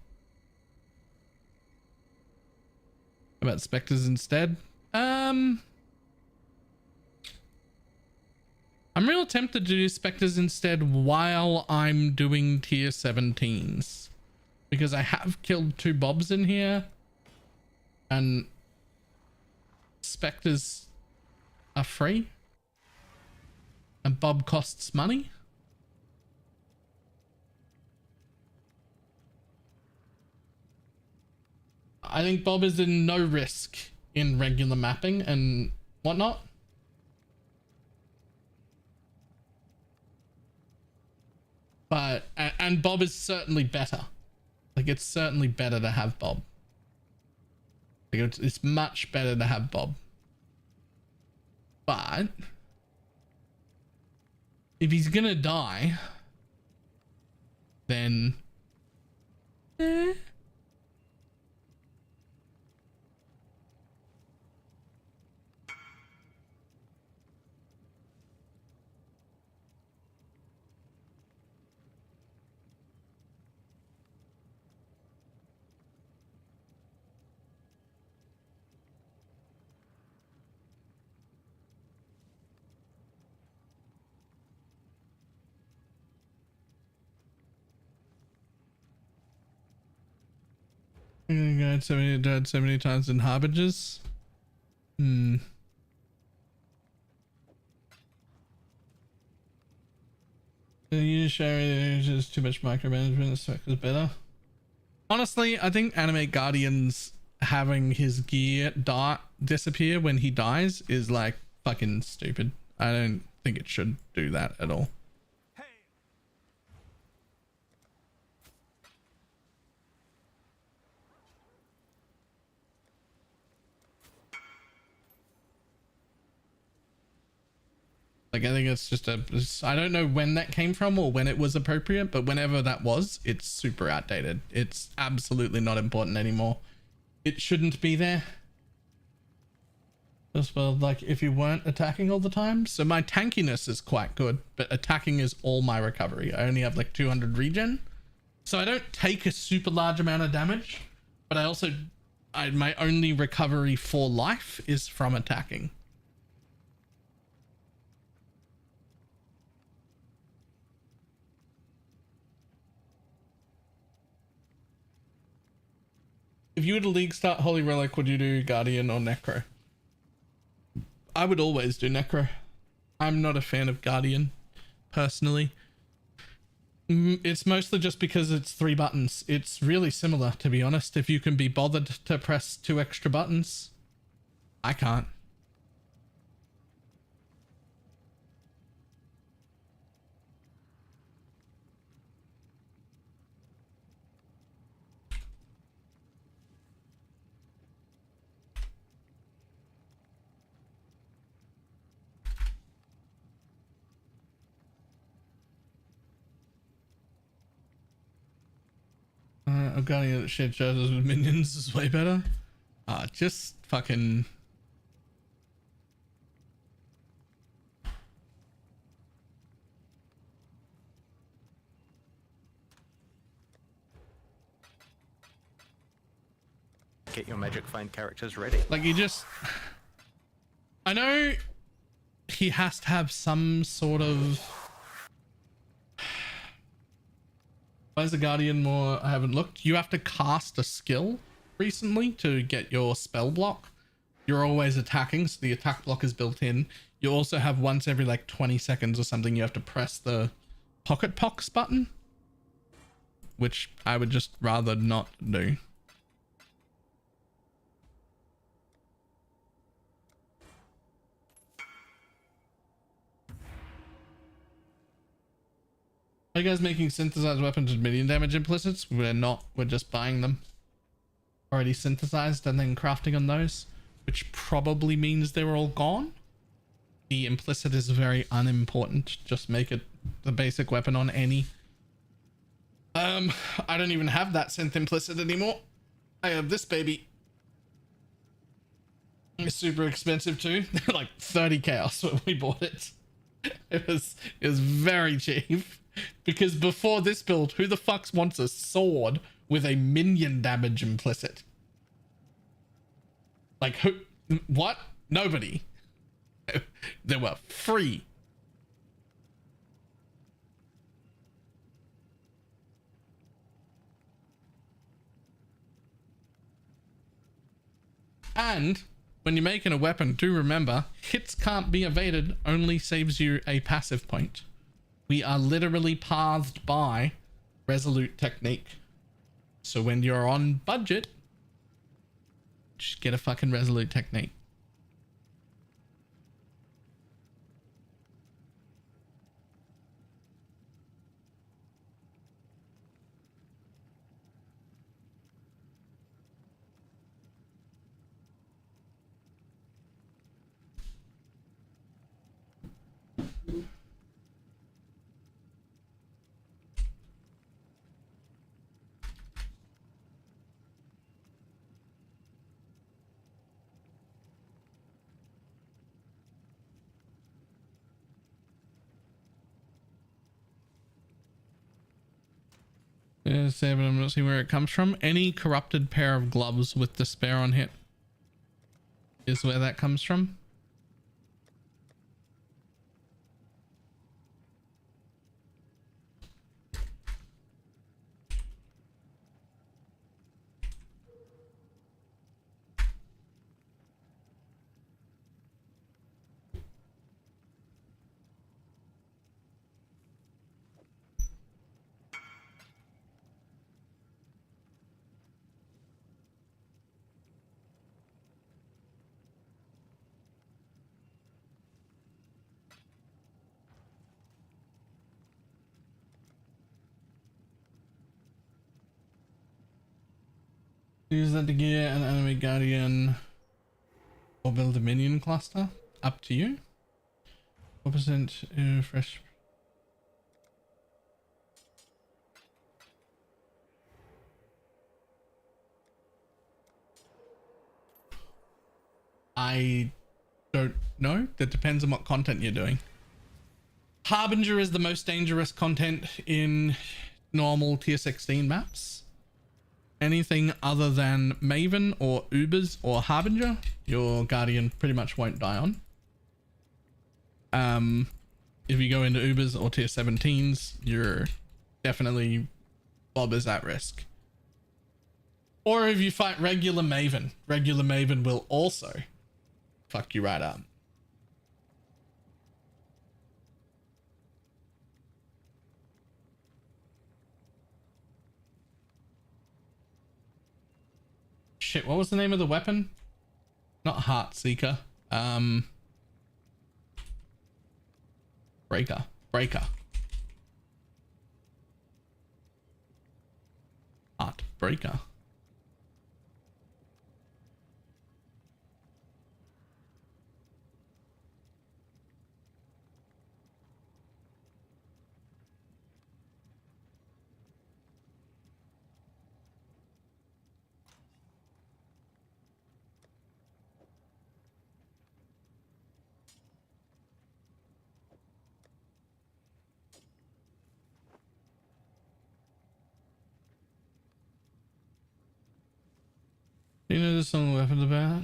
How about Spectres instead? I'm real tempted to do Spectres instead while I'm doing tier 17s. Because I have killed 2 Bobs in here. And Spectres are free. And Bob costs money. I think Bob is in no risk in regular mapping and whatnot. But, and Bob is certainly better. Like, it's certainly better to have Bob. Like, it's much better to have Bob. But if he's gonna die, then died so many times in Harbinger. You share just too much micromanagement. Spec is better. Honestly, I think Animate Guardians having his gear disappear when he dies is like fucking stupid. I don't think it should do that at all. Like, I think it's just I don't know when that came from or when it was appropriate, but whenever that was, it's super outdated. It's absolutely not important anymore. It shouldn't be there. As well, like, if you weren't attacking all the time. So my tankiness is quite good, but attacking is all my recovery. I only have like 200 regen. So I don't take a super large amount of damage, but my only recovery for life is from attacking. If you were to league start Holy Relic, would you do Guardian or Necro? I would always do Necro. I'm not a fan of Guardian, personally. It's mostly just because it's 3 buttons. It's really similar, to be honest, if you can be bothered to press 2 extra buttons. I can't. I'm going to shit shows with minions is way better. Just fucking. Get your magic find characters ready. Like, you just. I know he has to have some sort of. Why is the Guardian more? I haven't looked. You have to cast a skill recently to get your spell block. You're always attacking, so the attack block is built in. You also have once every like 20 seconds or something, you have to press the pocket pox button, which I would just rather not do. Are you guys making synthesized weapons with Minion damage implicits? We're not. We're just buying them already synthesized and then crafting on those, which probably means they're all gone. The implicit is very unimportant. Just make it the basic weapon on any. I don't even have that synth implicit anymore. I have this baby. It's super expensive too. Like 30 chaos when we bought it. It was very cheap. Because before this build, who the fuck wants a sword with a minion damage implicit? Like who? What? Nobody. They were free. And when you're making a weapon, do remember, hits can't be evaded, only saves you a passive point. We are literally pathed by resolute technique. So when you're on budget, just get a fucking resolute technique. Yeah, 7, I'm not seeing where it comes from. Any corrupted pair of gloves with despair on hit is where that comes from. Use that to gear an enemy guardian or build a minion cluster. Up to you. 4% fresh. I don't know. That depends on what content you're doing. Harbinger is the most dangerous content in normal tier 16 maps. Anything other than Maven or Ubers or Harbinger, your Guardian pretty much won't die on. If you go into Ubers or tier 17s, you're definitely Bob is at risk. Or if you fight regular Maven will also fuck you right up. Shit, what was the name of the weapon? Not Heartseeker. Breaker. Heartbreaker. Do you know this song weapons about?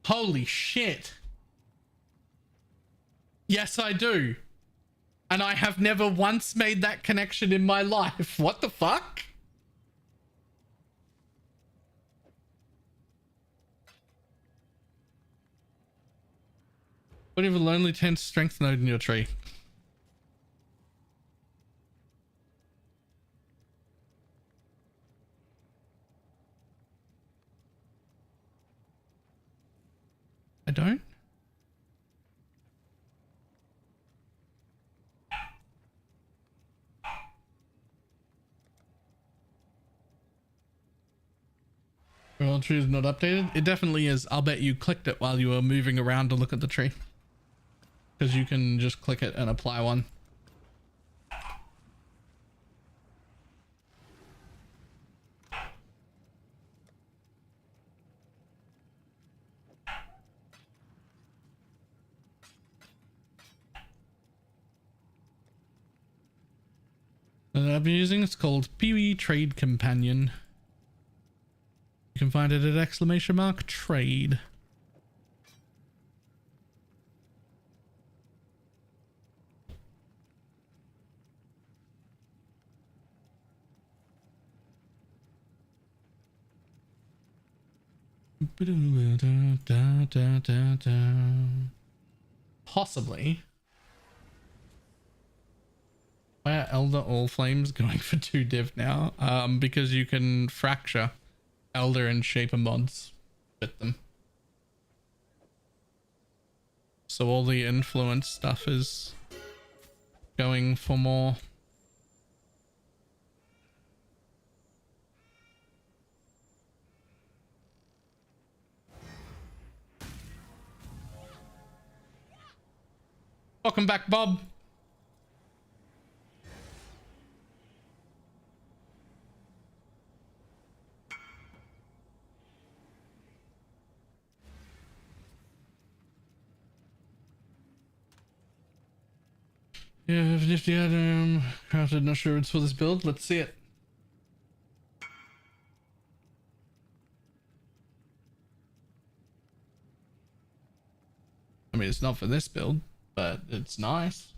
Holy shit. Yes, I do. And I have never once made that connection in my life. What the fuck? What if a lonely 10 strength node in your tree? I don't. Well, tree is not updated. It definitely is. I'll bet you clicked it while you were moving around to look at the tree. Because you can just click it and apply one. that I've been using. It's called Pee-wee Trade Companion. You can find it at ! Trade. Possibly. Why are Elder All Flames going for 2 div now? Because you can fracture Elder and Shaper mods with them. So all the influence stuff is going for more. Welcome back, Bob. Yeah, nifty item crafted. Not sure it's for this build. Let's see it. I mean, it's not for this build, but it's nice.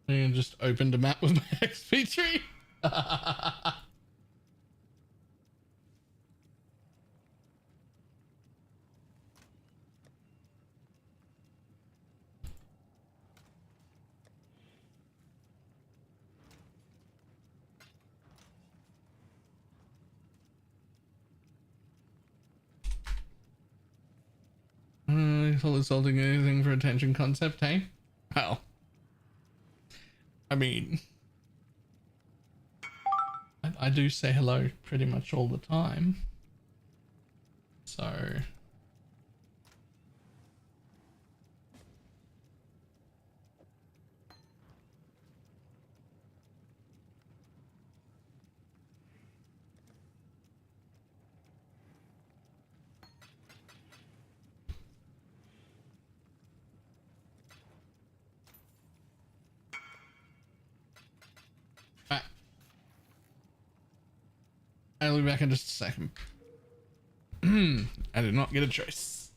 And just opened a map with my XP tree. Full insulting anything for attention concept, hey? Well, I mean, I do say hello pretty much all the time. So I'll be back in just a second. I did not get a choice.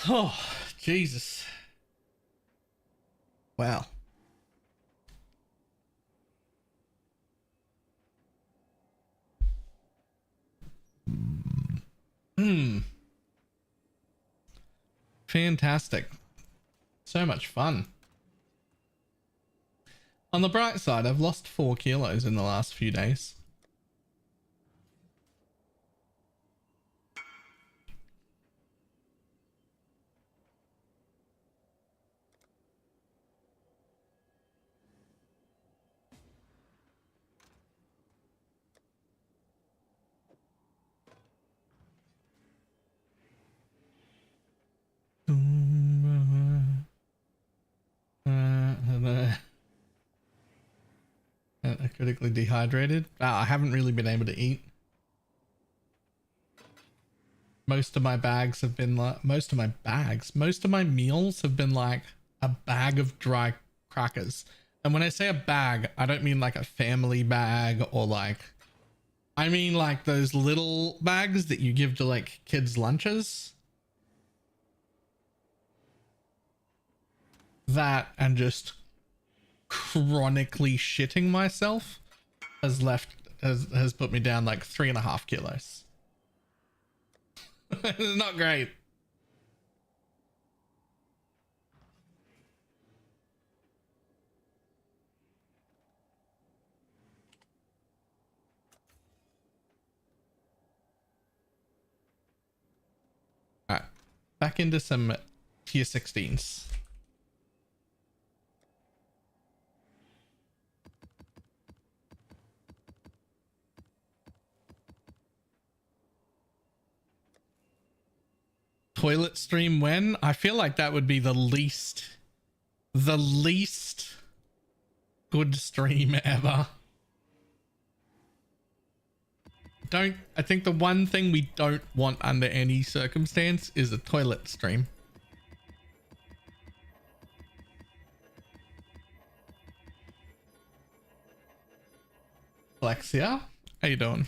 Oh, Jesus. Wow. Fantastic. So much fun. On the bright side, I've lost 4 kilos in the last few days. Critically dehydrated. I haven't really been able to eat. Most of my meals have been like a bag of dry crackers. And when I say a bag, I don't mean like a family bag or like, I mean like those little bags that you give to like kids' lunches. That and just chronically shitting myself has put me down like 3.5 kilos. It's not great. All right, back into some tier 16s. Toilet stream when? I feel like that would be the least good stream ever. I think the one thing we don't want under any circumstance is a toilet stream. Alexia, how you doing?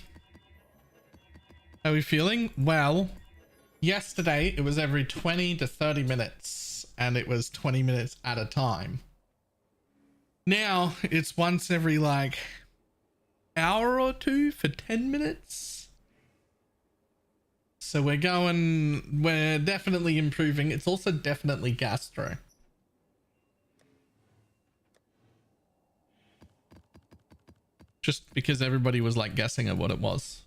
How are we feeling? Well, yesterday it was every 20 to 30 minutes and it was 20 minutes at a time. Now it's once every like hour or two for 10 minutes. So we're definitely improving. It's also definitely gastro. Just because everybody was like guessing at what it was.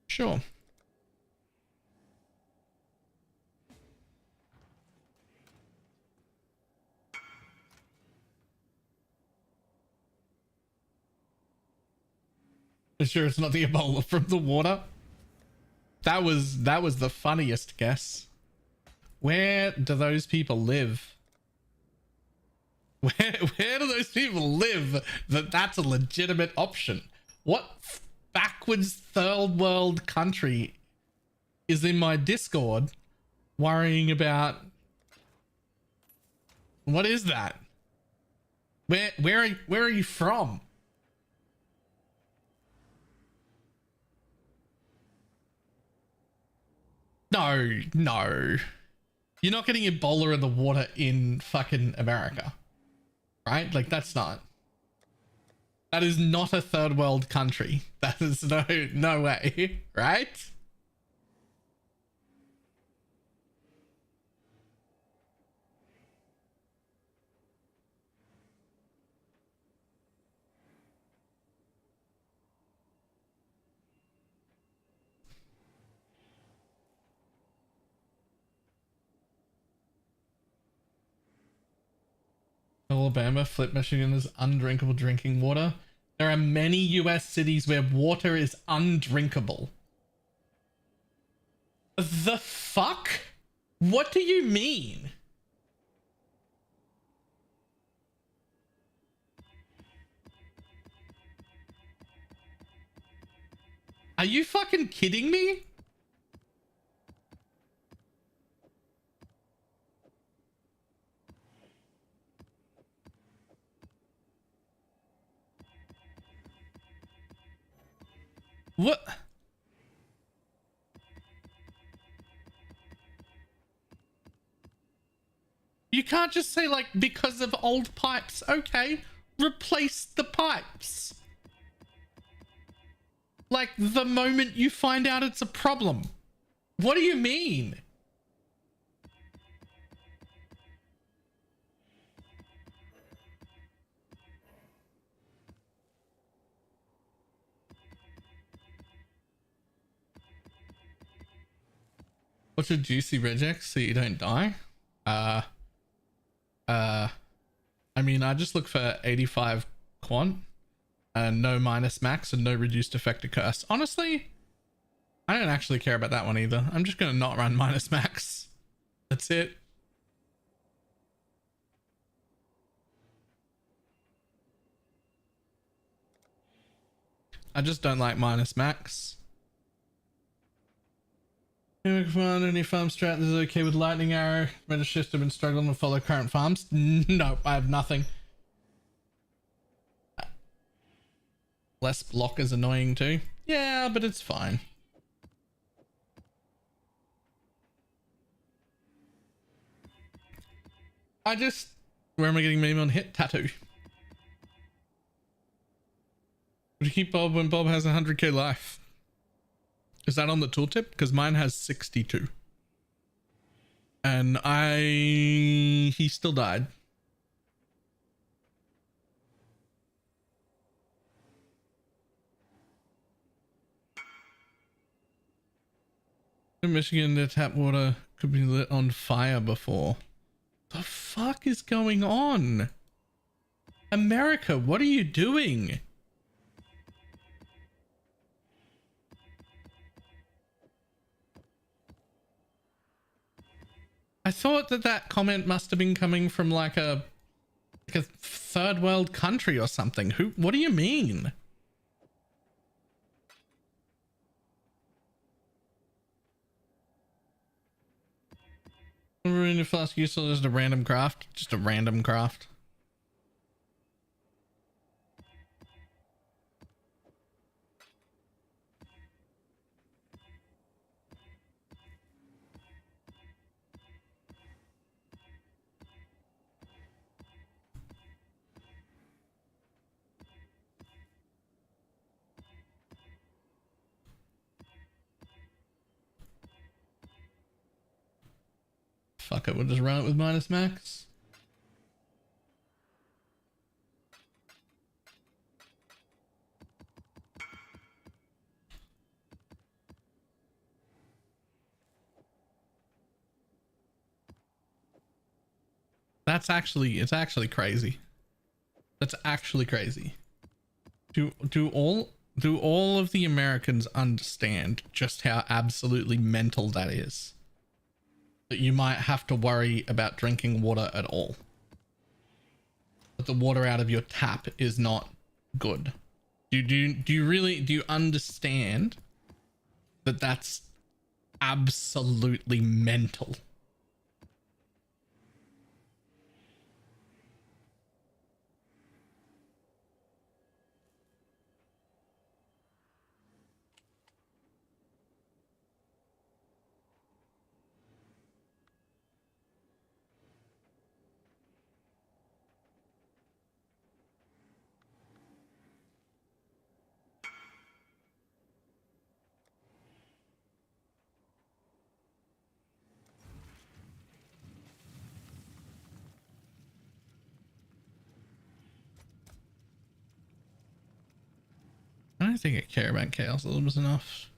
Sure. Sure it's not the Ebola from the water? That was the funniest guess. Where do those people live? Where do those people live that's a legitimate option? What backwards third world country is in my Discord worrying about? What is that? Where are you from? No. You're not getting Ebola in the water in fucking America. Right? Like that is not a third world country. That is no way, right? Alabama, Flip, Michigan is undrinkable drinking water. There are many US cities where water is undrinkable. The fuck? What do you mean? Are you fucking kidding me? What? You can't just say like, because of old pipes. Okay, replace the pipes. Like the moment you find out it's a problem. What do you mean? What's a juicy regex so you don't die? I mean, I just look for 85 quant and no minus max and no reduced effector curse. Honestly, I don't actually care about that one either. I'm just going to not run minus max. That's it. I just don't like minus max. Find any farm strat that is okay with lightning arrow. Register have been struggling to follow current farms. No, I have nothing. Less block is annoying too. Yeah, but it's fine. Where am I getting meme on hit? Tattoo. Would you keep Bob when Bob has 100k life? Is that on the tooltip? Because mine has 62. And he still died. In Michigan, the tap water could be lit on fire before. The fuck is going on? America, what are you doing? I thought that comment must have been coming from like a third world country or something. What do you mean? Marina flask useful as a random craft, just a random craft. Fuck it, we'll just run it with minus max. It's actually crazy. That's actually crazy. Do all of the Americans understand just how absolutely mental that is? That you might have to worry about drinking water at all. But the water out of your tap is not good. Do you understand that that's absolutely mental? I don't think I care about chaos levels enough.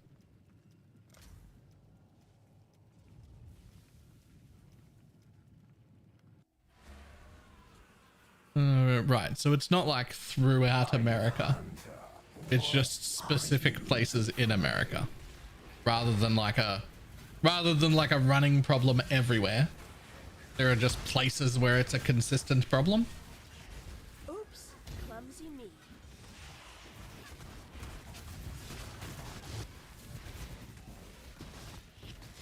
Right, so it's not like throughout America. It's just specific places in America, rather than like a running problem everywhere. There are just places where it's a consistent problem. Oops, clumsy me.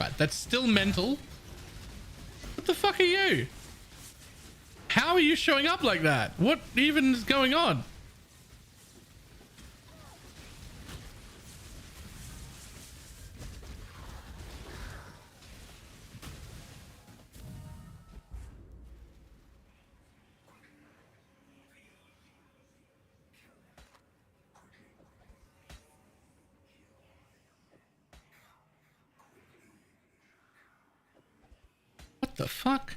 Right, that's still mental. What the fuck are you? How are you showing up like that? What even is going on? the fuck?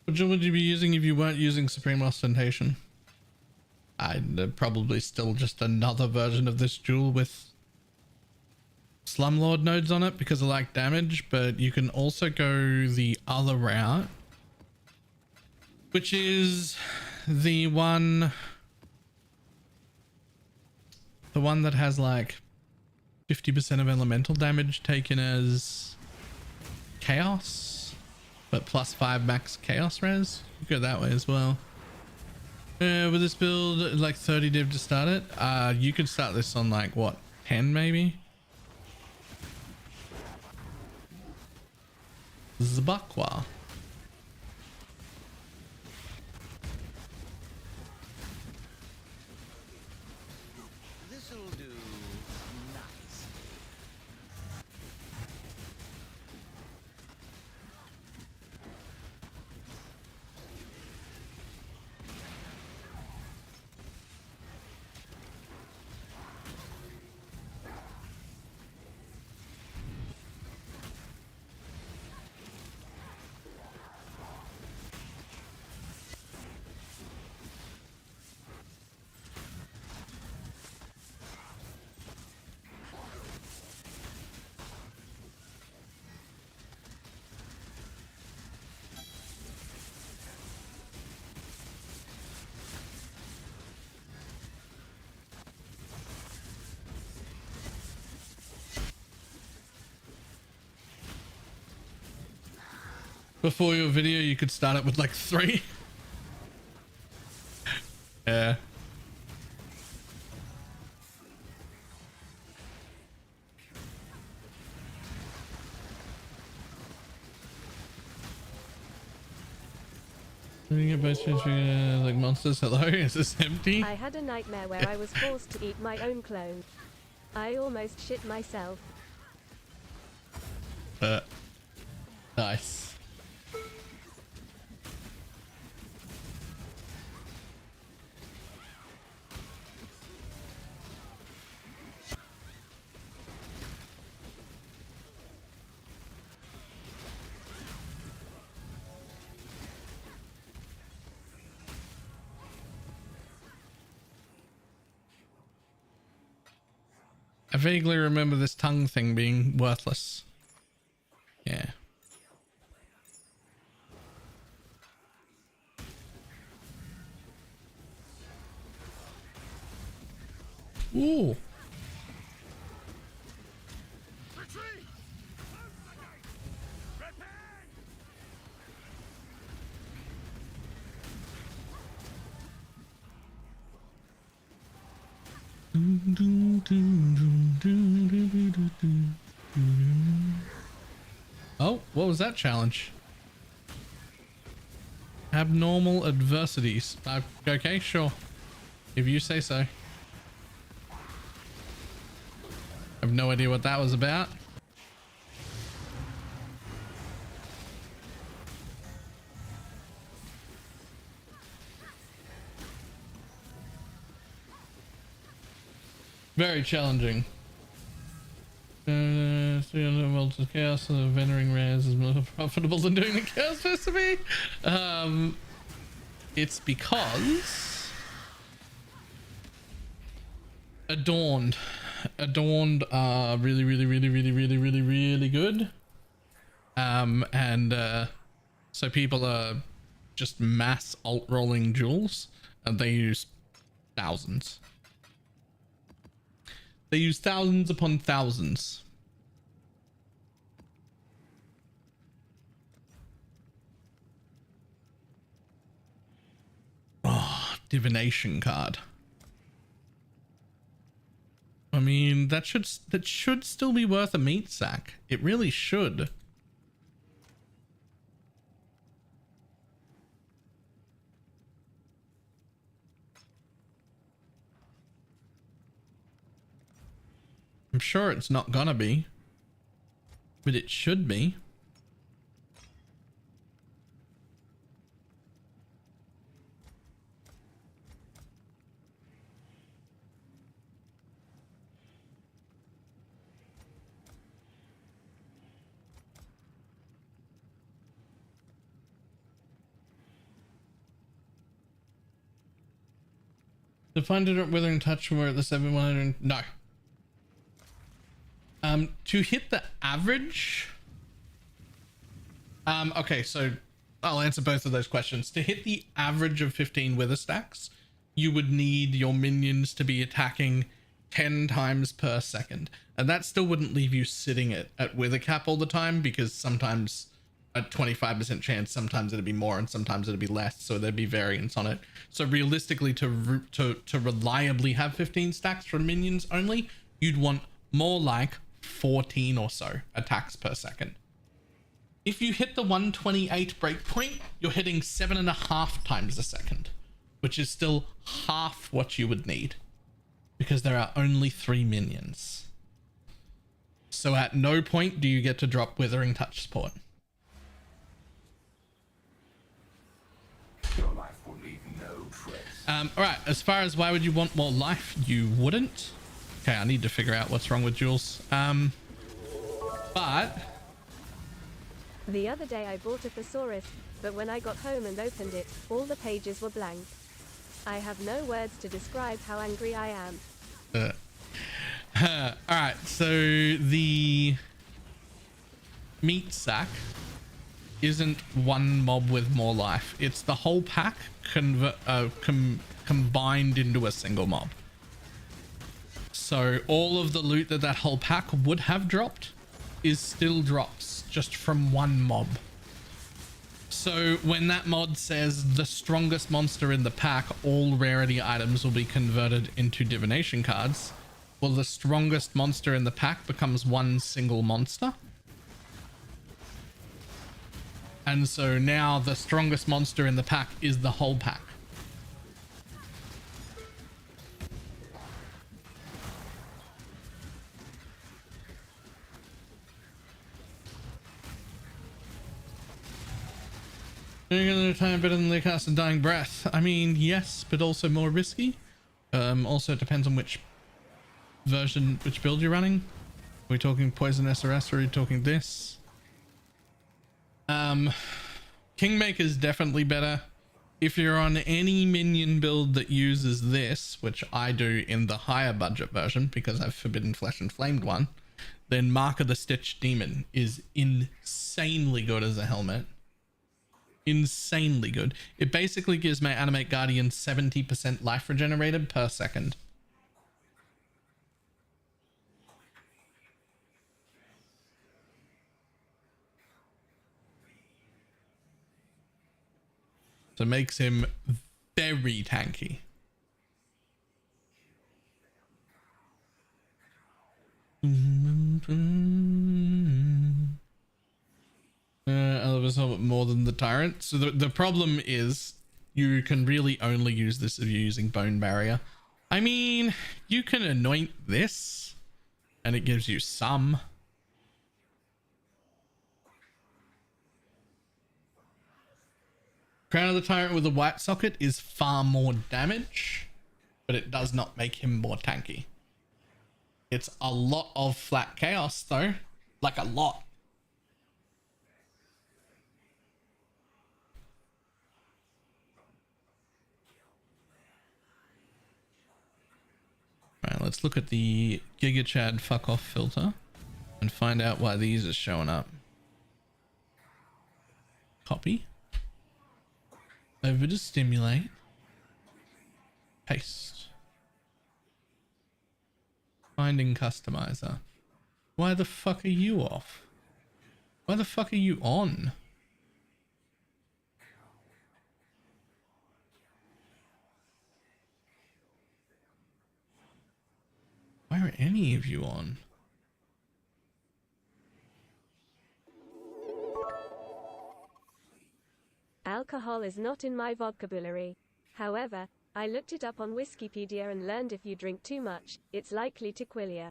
Which one would you be using if you weren't using Supreme Ostentation? I'd probably still just another version of this jewel with Slumlord nodes on it because I like damage, but you can also go the other route, which is the one that has like 50% of elemental damage taken as chaos, but plus 5 max chaos res. You go that way as well. With this build, like 30 div to start it. You could start this on like what, 10 maybe? Zbakwa. This'll do nice. Before your video, you could start it with like 3. Yeah. Doing it by switching like monsters. Hello, is this empty? I had a nightmare where I was forced to eat my own clone. I almost shit myself. Nice. I vaguely remember this tongue thing being worthless. Yeah. Ooh. Oh, what was that challenge? Abnormal adversities. Okay, sure. If you say so. I have no idea what that was about. Very challenging. 300 volts of chaos, so venering rares is more profitable than doing the chaos recipe. It's because adorned are really good. So people are just mass alt rolling jewels, and they use thousands. They use thousands upon thousands. Oh, divination card. I mean, that should still be worth a meat sack. It really should. I'm sure it's not gonna be, but it should be. To find a withering touch, we're at the 7100. No. To hit the average. Okay, so I'll answer both of those questions. To hit the average of 15 wither stacks, you would need your minions to be attacking 10 times per second. And that still wouldn't leave you sitting at wither cap all the time, because sometimes a 25% chance, sometimes it'd be more and sometimes it'd be less, so there'd be variance on it. So realistically, to reliably have 15 stacks from minions only, you'd want more like 14 or so attacks per second. If you hit the 128 breakpoint, you're hitting 7.5 times a second, which is still half what you would need, because there are only 3 minions. So at no point do you get to drop Withering Touch support. Your life will leave no trace. All right, as far as why would you want more life, you wouldn't. Okay, I need to figure out what's wrong with Jules. But The other day I bought a thesaurus, but when I got home and opened it, all the pages were blank. I have no words to describe how angry I am. all right, so the meat sack isn't one mob with more life. It's the whole pack combined into a single mob. So all of the loot that whole pack would have dropped is still drops just from one mob. So when that mod says the strongest monster in the pack, all rarity items will be converted into divination cards, well, the strongest monster in the pack becomes one single monster. And so now the strongest monster in the pack is the whole pack. You're gonna time better than cast and dying breath. I mean, yes, but also more risky. Also it depends on which version, which build you're running. Are we talking poison SRS or are we talking this? Kingmaker's definitely better. If you're on any minion build that uses this, which I do in the higher budget version because I've Forbidden Flesh and Flamed one, then Mark of the Stitch Demon is insanely good as a helmet. Insanely good. It basically gives my Animate Guardian 70% life regenerated per second. So it makes him very tanky. I love this helmet more than the Tyrant. So the problem is you can really only use this if you're using Bone Barrier. I mean, you can anoint this and it gives you some. Crown of the Tyrant with a white socket is far more damage, but it does not make him more tanky. It's a lot of flat chaos though, like a lot. Right, let's look at the Giga Chad fuck off filter and find out why these are showing up. Copy. Over to stimulate. Paste. Finding customizer. Why the fuck are you off? Why the fuck are you on? Why are any of you on? Alcohol is not in my vocabulary. However, I looked it up on Wikipedia and learned if you drink too much, it's likely to kill you.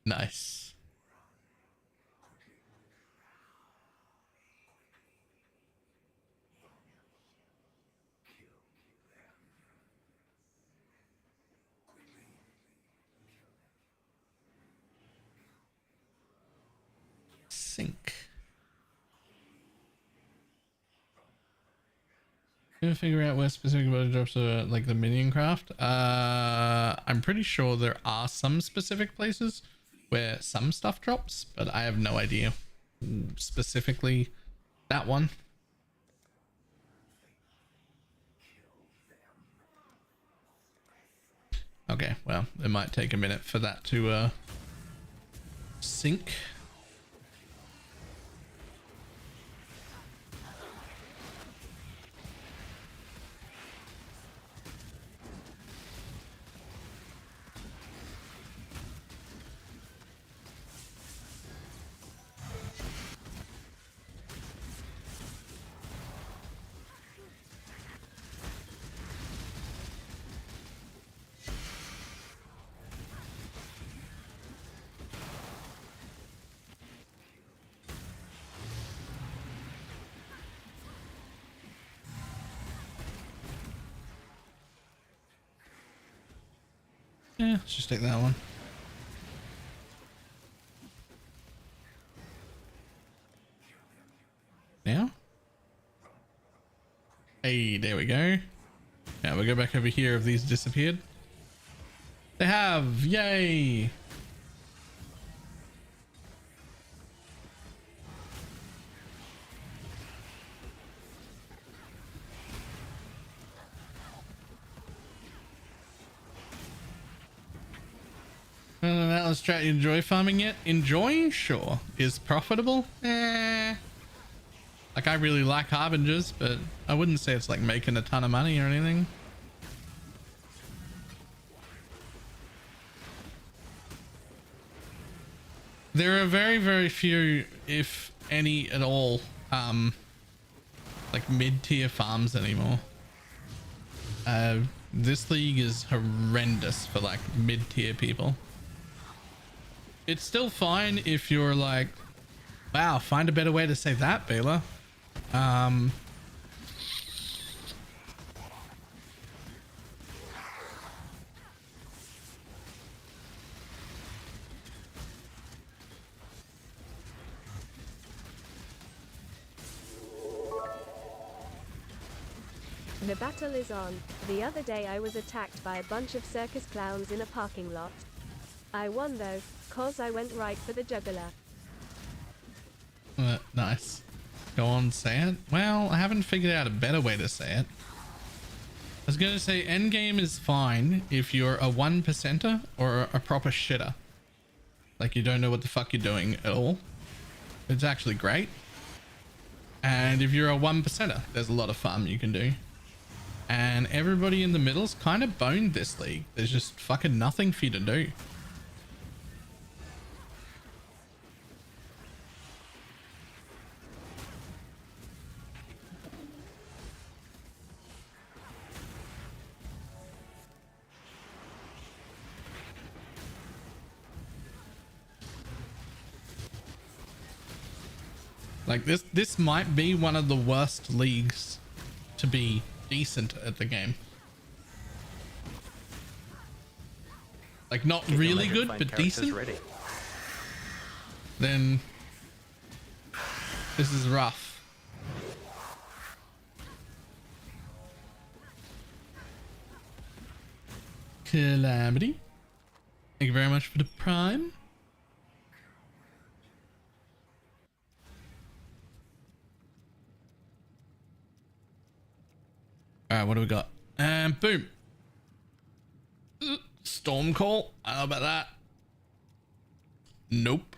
Nice. Sync. Gonna figure out where specific body drops are, like the minion craft. I'm pretty sure there are some specific places where some stuff drops, but I have no idea specifically that one. Okay, well, it might take a minute for that to sync. Yeah, let's just take that one. Now? Hey, there we go. Now we'll go back over here if these disappeared. They have! Yay! Atlas Strat, you enjoy farming yet? Enjoy? Sure. Is profitable? Eh. Like, I really like Harbingers, but I wouldn't say it's like making a ton of money or anything. There are very, very few, if any at all, like mid-tier farms anymore. This league is horrendous for like mid-tier people. It's still fine if you're like, wow, find a better way to say that, Baylor. The battle is on. The other day I was attacked by a bunch of circus clowns in a parking lot. I won though, cause I went right for the jugular. Nice. Go on, say it. Well, I haven't figured out a better way to say it. I was gonna say Endgame is fine if you're a 1%er or a proper shitter. Like you don't know what the fuck you're doing at all. It's actually great. And if you're a 1%er, there's a lot of farm you can do. And everybody in the middle's kind of boned this league. There's just fucking nothing for you to do. Like this might be one of the worst leagues to be decent at the game. Like not really good, but decent. Ready. Then this is rough. Calamity. Thank you very much for the prime. All right, what do we got? And boom. Storm call. How about that? Nope.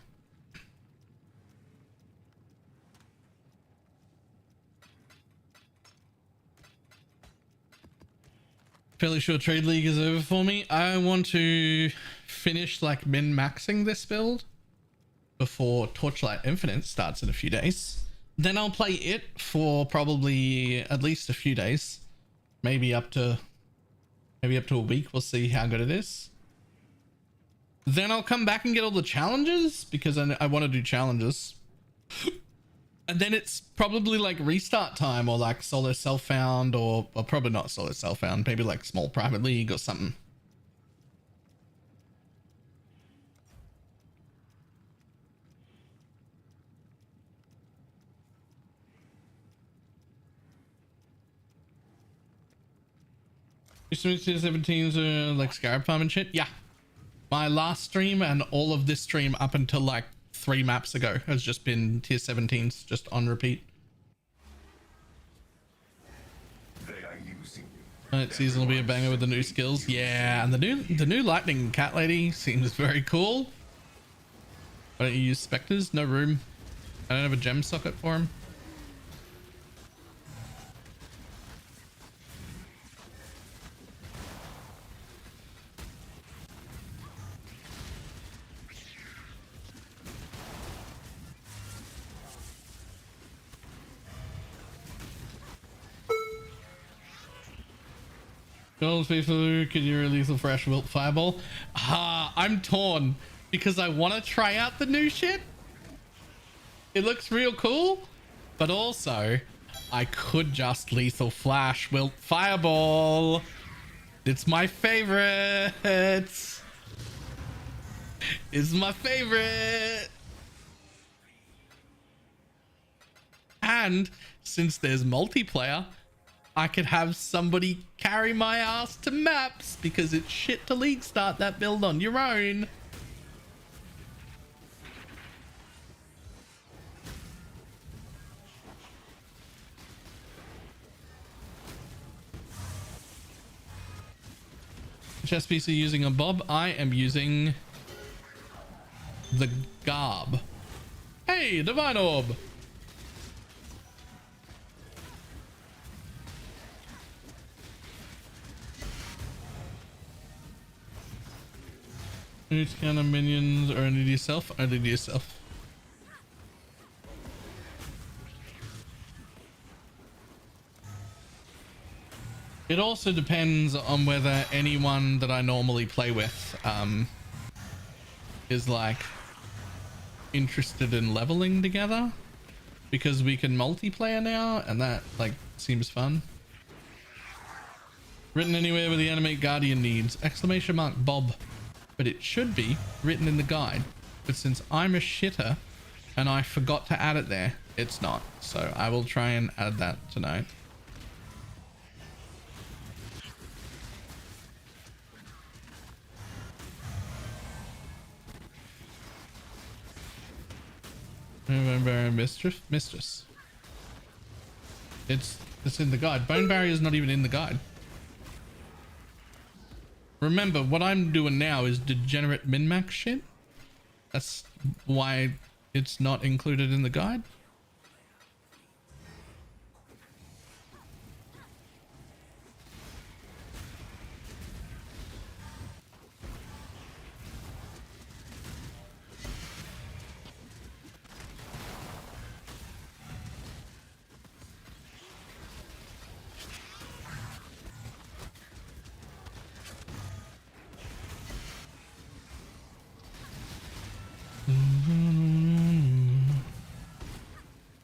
Fairly sure Trade League is over for me. I want to finish like min-maxing this build before Torchlight Infinite starts in a few days. Then I'll play it for probably at least a few days. Maybe up to a week. We'll see how good it is. Then I'll come back and get all the challenges because I want to do challenges. And then it's probably like restart time or like solo self-found or probably not solo self-found. Maybe like small private league or something. You submit tier 17s like Scarab Farm and shit? Yeah. My last stream and all of this stream up until like 3 maps ago has just been tier 17s just on repeat. Right, season will be a banger with the new skills. Yeah, and the new lightning cat lady seems very cool. Why don't you use specters? No room. I don't have a gem socket for him. Gold faithful, could you release a fresh wilt fireball? I'm torn because I want to try out the new shit. It looks real cool, but also I could just lethal flash wilt fireball. It's my favorite. It's my favorite. And since there's multiplayer, I could have somebody carry my ass to maps because it's shit to league start that build on your own. Chess piece are using a bob. I am using the garb. Hey, Divine Orb. Each kind of minions or only to yourself? Only to yourself. It also depends on whether anyone that I normally play with is like interested in leveling together, because we can multiplayer now and that like seems fun. Written anywhere where the animate guardian needs! Exclamation mark Bob. But it should be written in the guide. But since I'm a shitter and I forgot to add it there, it's not. So I will try and add that tonight. Bone Barrier Mistress. It's in the guide. Bone Barrier is not even in the guide. Remember, what I'm doing now is degenerate min-max shit. That's why it's not included in the guide.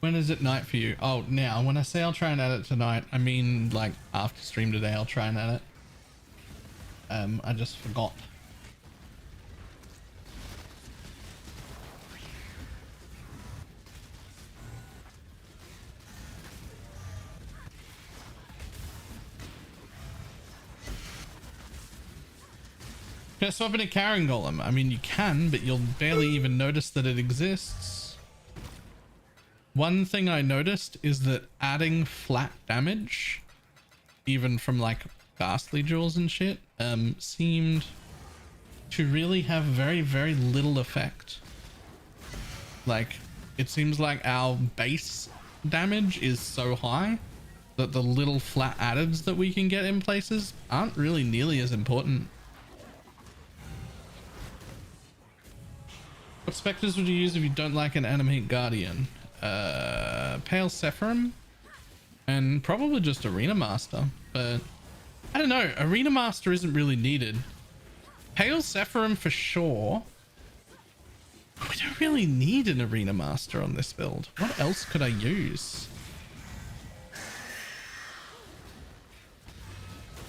When is it night for you? Oh, now. When I say I'll try and add it tonight, I mean like after stream today I'll try and add it. I just forgot. Can I swap in a carrying golem? I mean, you can, but you'll barely even notice that it exists. One thing I noticed is that adding flat damage even from like ghastly jewels and shit, seemed to really have very, very little effect. Like, it seems like our base damage is so high that the little flat addeds that we can get in places aren't really nearly as important. What specters would you use if you don't like an animate guardian? Pale Sephirim and probably just Arena Master, but I don't know, Arena Master isn't really needed. Pale Sephirim for sure. We don't really need an Arena Master on this build. What else could I use?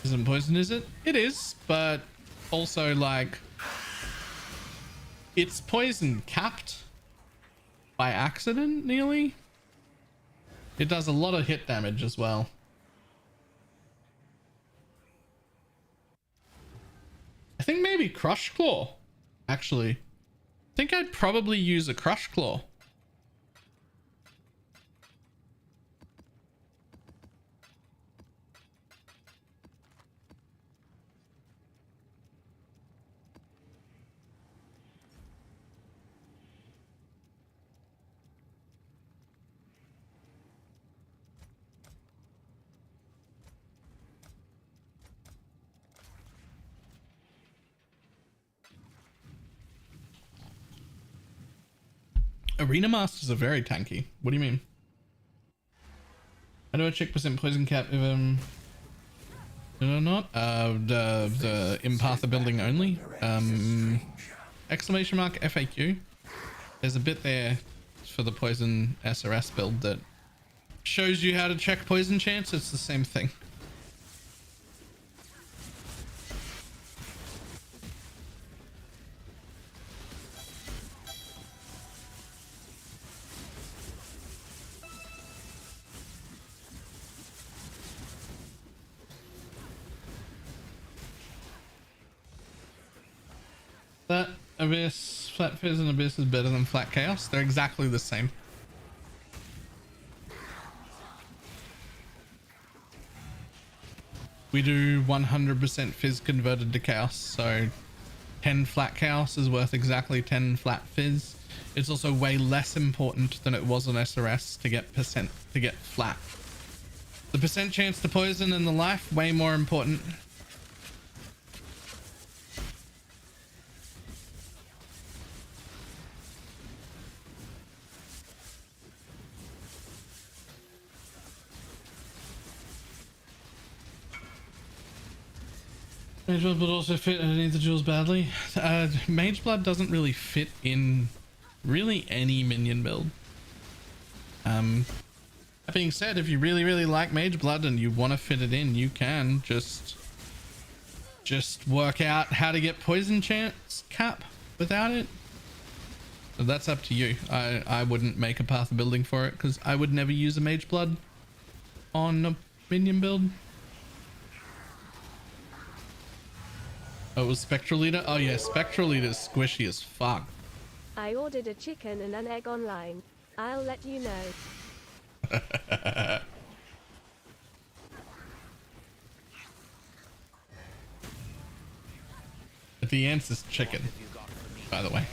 Isn't poison, is it? It is, but also like it's poison capped by accident nearly. It does a lot of hit damage as well. I think maybe Crush Claw, actually. I think I'd probably use a Crush Claw. Arena Masters are very tanky. What do you mean? I do a check percent poison cap if or not. The Impatha building only. Exclamation mark FAQ. There's a bit there for the poison SRS build that shows you how to check poison chance. It's the same thing. That Abyss, Flat Fizz and Abyss is better than Flat Chaos. They're exactly the same. We do 100% Fizz converted to Chaos, so 10 Flat Chaos is worth exactly 10 Flat Fizz. It's also way less important than it was on SRS to get flat. The percent chance to poison and the life, way more important. Mage Blood would also fit underneath the jewels badly. Mage Blood doesn't really fit in really any minion build. That being said, if you really, really like Mage Blood and you want to fit it in, you can just work out how to get poison chance cap without it. So that's up to you. I wouldn't make a path building for it because I would never use a Mage Blood on a minion build. Oh, it was Spectral Leader? Oh yeah, Spectral Leader is squishy as fuck. I ordered a chicken and an egg online. I'll let you know. The answer's chicken, by the way.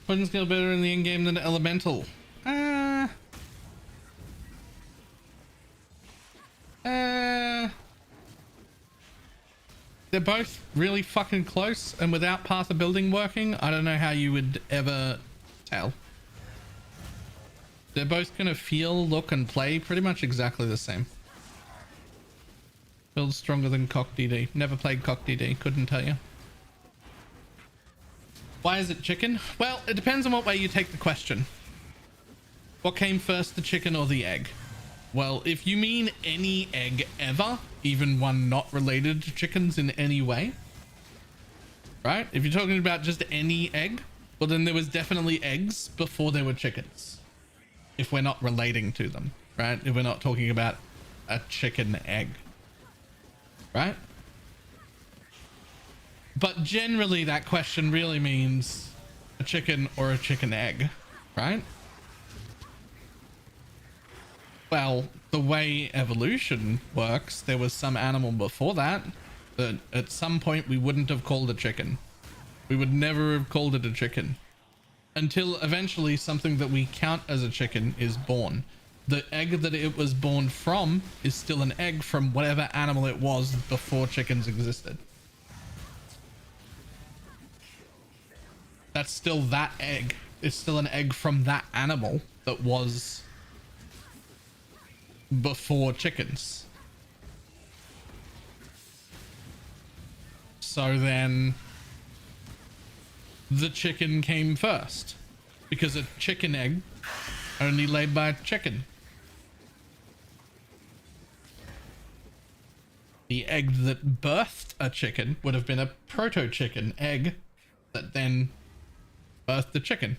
Poison skill better in the in-game than the elemental. They're both really fucking close, and without path of building working, I don't know how you would ever tell. They're both gonna feel, look, and play pretty much exactly the same. Build stronger than Cock DD. Never played Cock DD, couldn't tell you. Why is it chicken? Well, it depends on what way you take the question. What came first, the chicken or the egg? Well, if you mean any egg ever, even one not related to chickens in any way, right? If you're talking about just any egg, well then there was definitely eggs before there were chickens. if we're not relating to them, right? If we're not talking about a chicken egg, right? But generally that question really means a chicken or a chicken egg, right? Well, the way evolution works, there was some animal before that at some point we wouldn't have called a chicken. We would never have called it a chicken until eventually something that we count as a chicken is born. The egg that it was born from is still an egg from whatever animal it was before chickens existed. That's still that egg. It's still an egg from that animal that was before chickens. So then the chicken came first because a chicken egg only laid by a chicken. The egg that birthed a chicken would have been a proto-chicken egg that then birthed the chicken.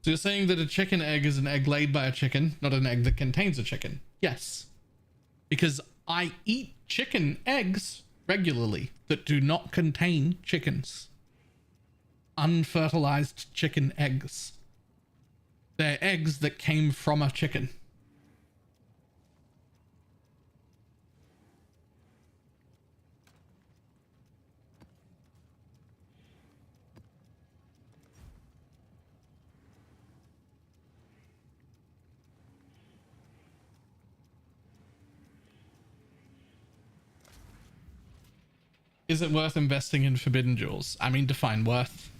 So you're saying that a chicken egg is an egg laid by a chicken, not an egg that contains a chicken? Yes. Because I eat chicken eggs regularly that do not contain chickens. Unfertilized chicken eggs. They're eggs that came from a chicken. Is it worth investing in forbidden jewels? I mean, define worth.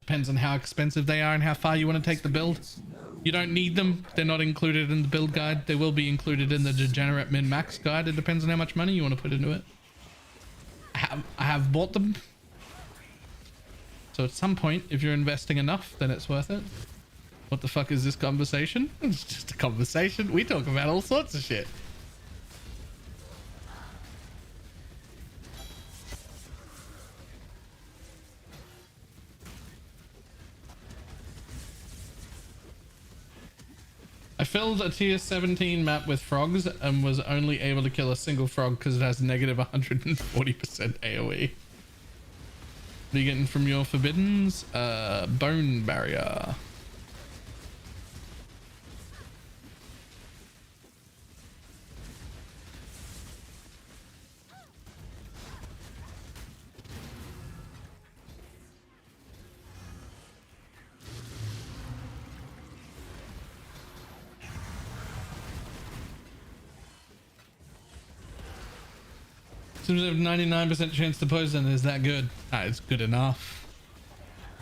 Depends on how expensive they are and how far you want to take the build. You don't need them. They're not included in the build guide. They will be included in the degenerate min-max guide. It depends on how much money you want to put into it. I have bought them. So at some point, if you're investing enough, then it's worth it. What the fuck is this conversation? It's just a conversation. We talk about all sorts of shit. I filled a tier 17 map with frogs and was only able to kill a single frog because it has negative 140% AoE. What are you getting from your forbiddens? Bone barrier. Seems to have 99% chance to poison. Is that good? It's good enough.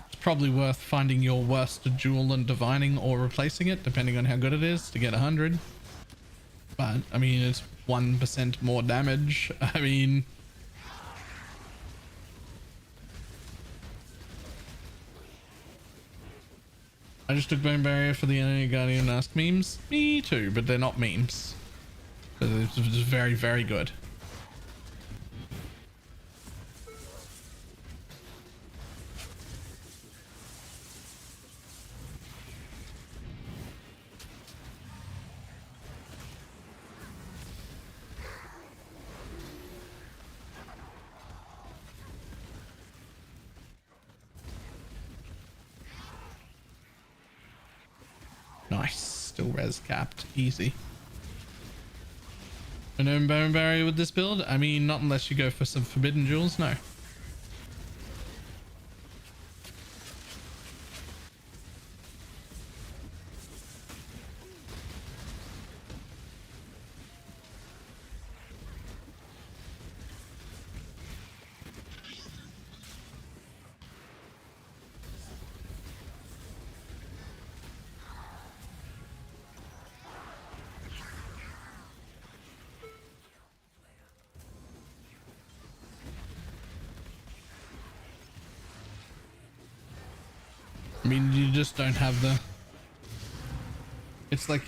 It's probably worth finding your worst jewel and divining or replacing it, depending on how good it is, to get 100. But, I mean, it's 1% more damage. I mean... I just took Bone Barrier for the Enemy Guardian Ask memes. Me too, but they're not memes. It's just very, very good. Nice. Still res capped. Easy. And no Bone Barrier with this build? I mean, not unless you go for some forbidden jewels, no. I mean, you just don't have the... It's like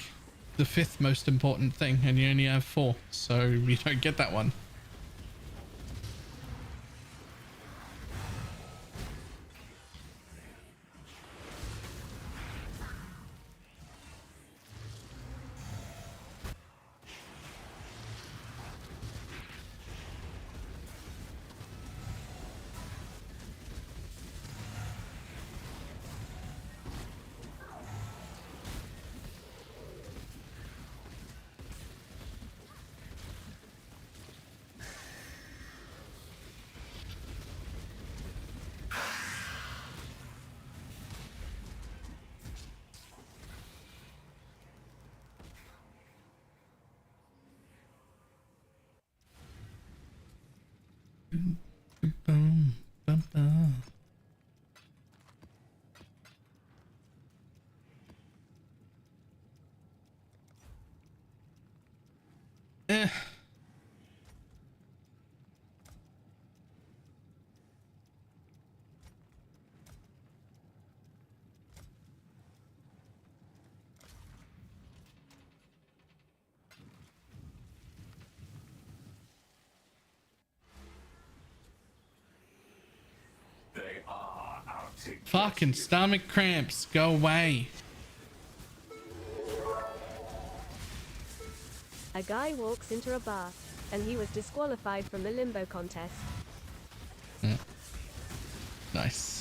the 5th most important thing, and you only have 4, so you don't get that one. Boom, bum, bum. Eh. They are out to get Fucking you. stomach cramps, go away. A guy walks into a bar, and he was disqualified from the limbo contest. Nice.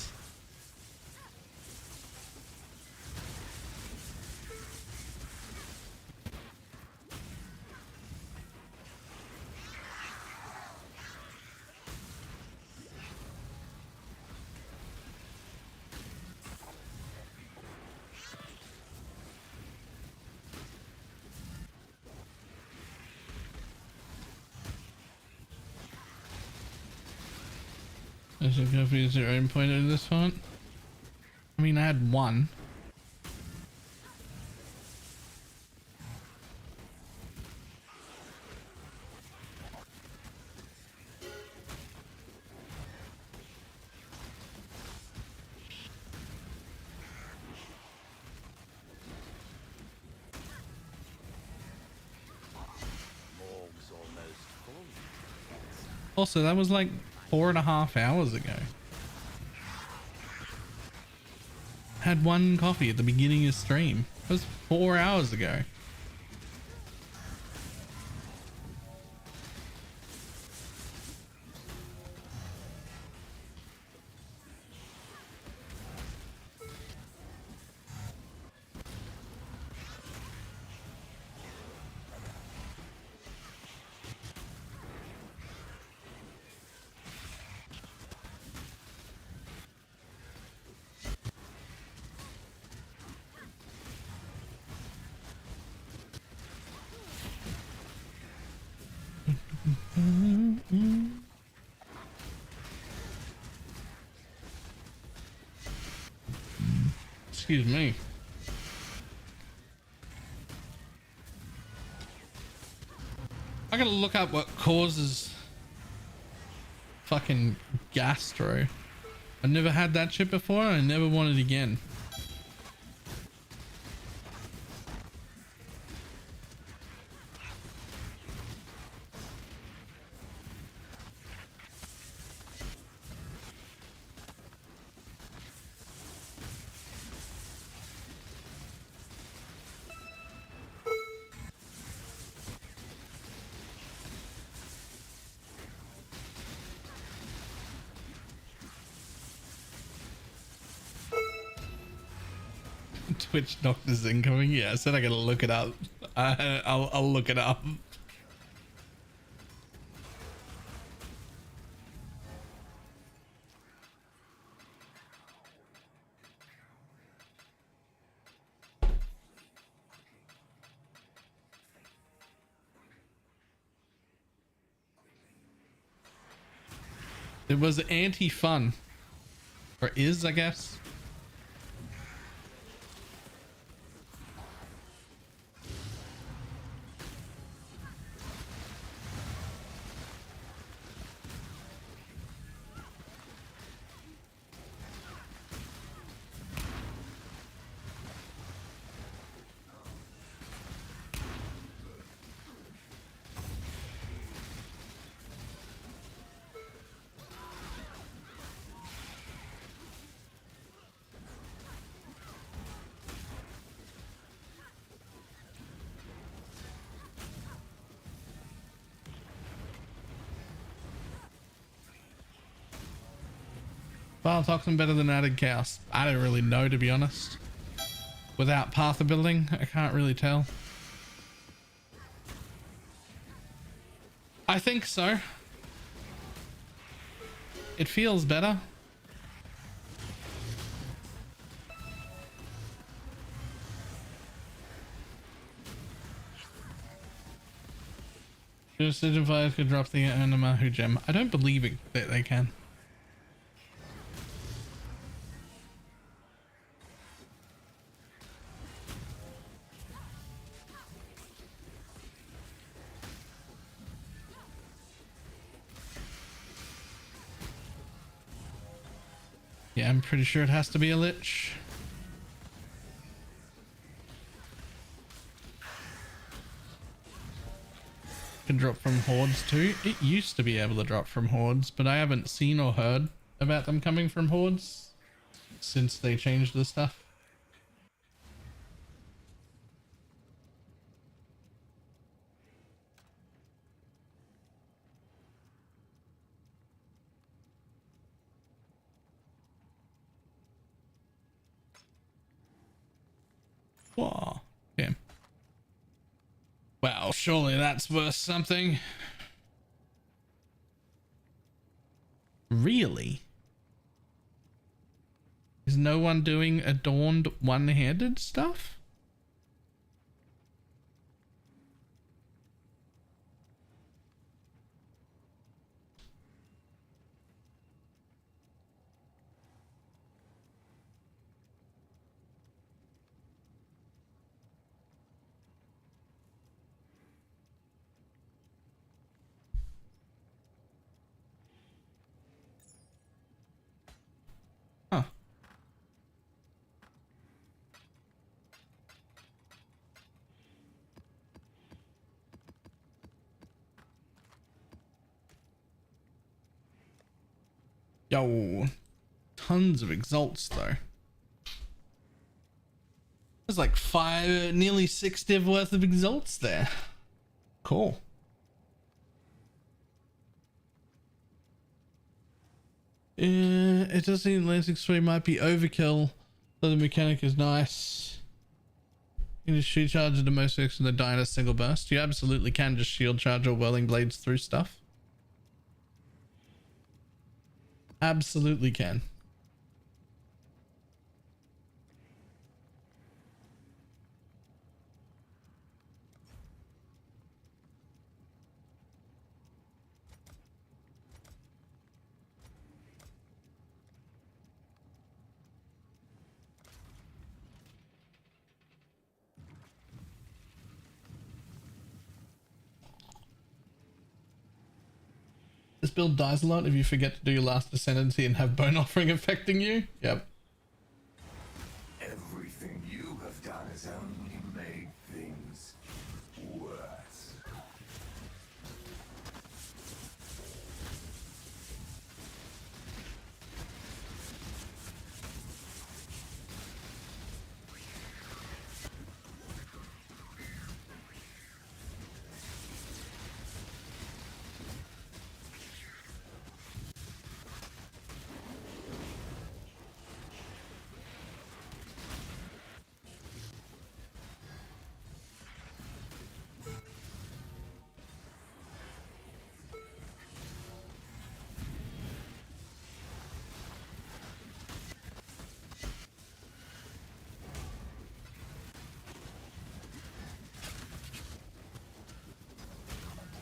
I should go for your 0 point in this one. I mean, I had 1. Morg's almost full. Also, that was like 4.5 hours ago. Had 1 coffee at the beginning of stream. It was 4 hours ago. Excuse me. I gotta look up what causes fucking gastro. I never had that shit before and I never want it again. Twitch doctors incoming. Yeah, I said I gotta look it up. I'll look it up. It was anti-fun, or is, I guess. File toxin better than added chaos? I don't really know, to be honest. Without path building, I can't really tell. I think so. It feels better. Just identifiers could drop the Anamahu gem. I don't believe it, that they can. Yeah, I'm pretty sure it has to be a lich. Can drop from hordes too. It used to be able to drop from hordes, but I haven't seen or heard about them coming from hordes since they changed the stuff. Whoa, damn. Well, surely that's worth something. Really? Is no one doing adorned one-handed stuff? Huh. Yo, tons of exalts though. There's like nearly 6 div worth of exalts there. Cool. It does seem Atlantic Sway might be overkill, though the mechanic is nice. You can just shield charge the most and the die in a single burst. You absolutely can just shield charge or whirling blades through stuff. Absolutely can. This build dies a lot if you forget to do your last Ascendancy and have Bone Offering affecting you. Yep. Everything you have done has only made things worse.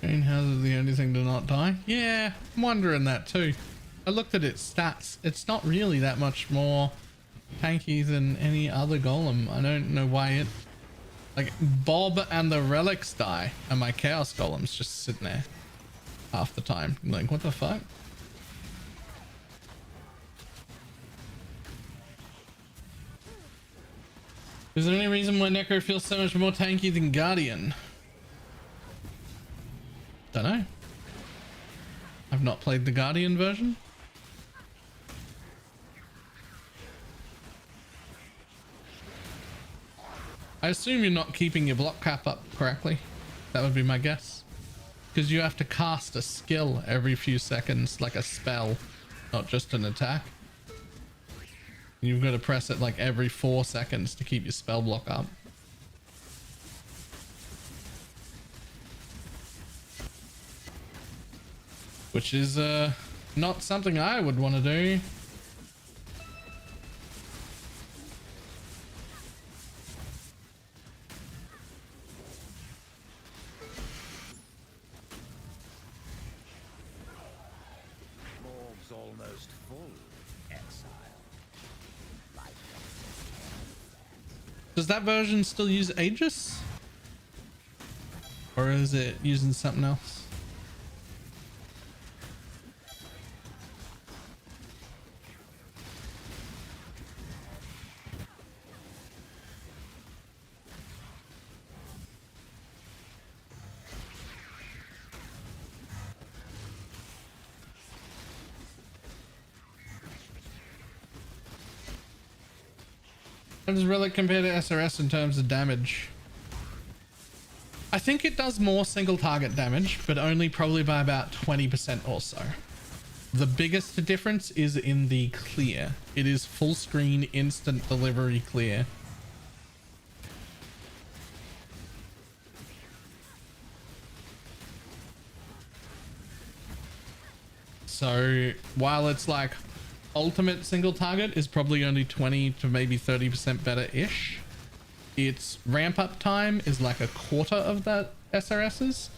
Greenhouse is the only thing to not die. Yeah, I'm wondering that too. I looked at its stats. It's not really that much more tanky than any other golem. I don't know why it... Like, Bob and the relics die, and my chaos golem's just sitting there half the time. I'm like, what the fuck? Is there any reason why Necro feels so much more tanky than Guardian? Don't know. I've not played the Guardian version. I assume you're not keeping your block cap up correctly. That would be my guess. Because you have to cast a skill every few seconds, like a spell, not just an attack. You've got to press it like every 4 seconds to keep your spell block up. Which is not something I would want to do. Morgue's almost full, exile. Does that version still use Aegis? Or is it using something else? How does Relic compare to SRS in terms of damage? I think it does more single target damage, but only probably by about 20% or so. The biggest difference is in the clear. It is full screen, instant delivery clear. So while it's like ultimate single target is probably only 20 to maybe 30% better-ish, its ramp up time is like a quarter of that SRS's,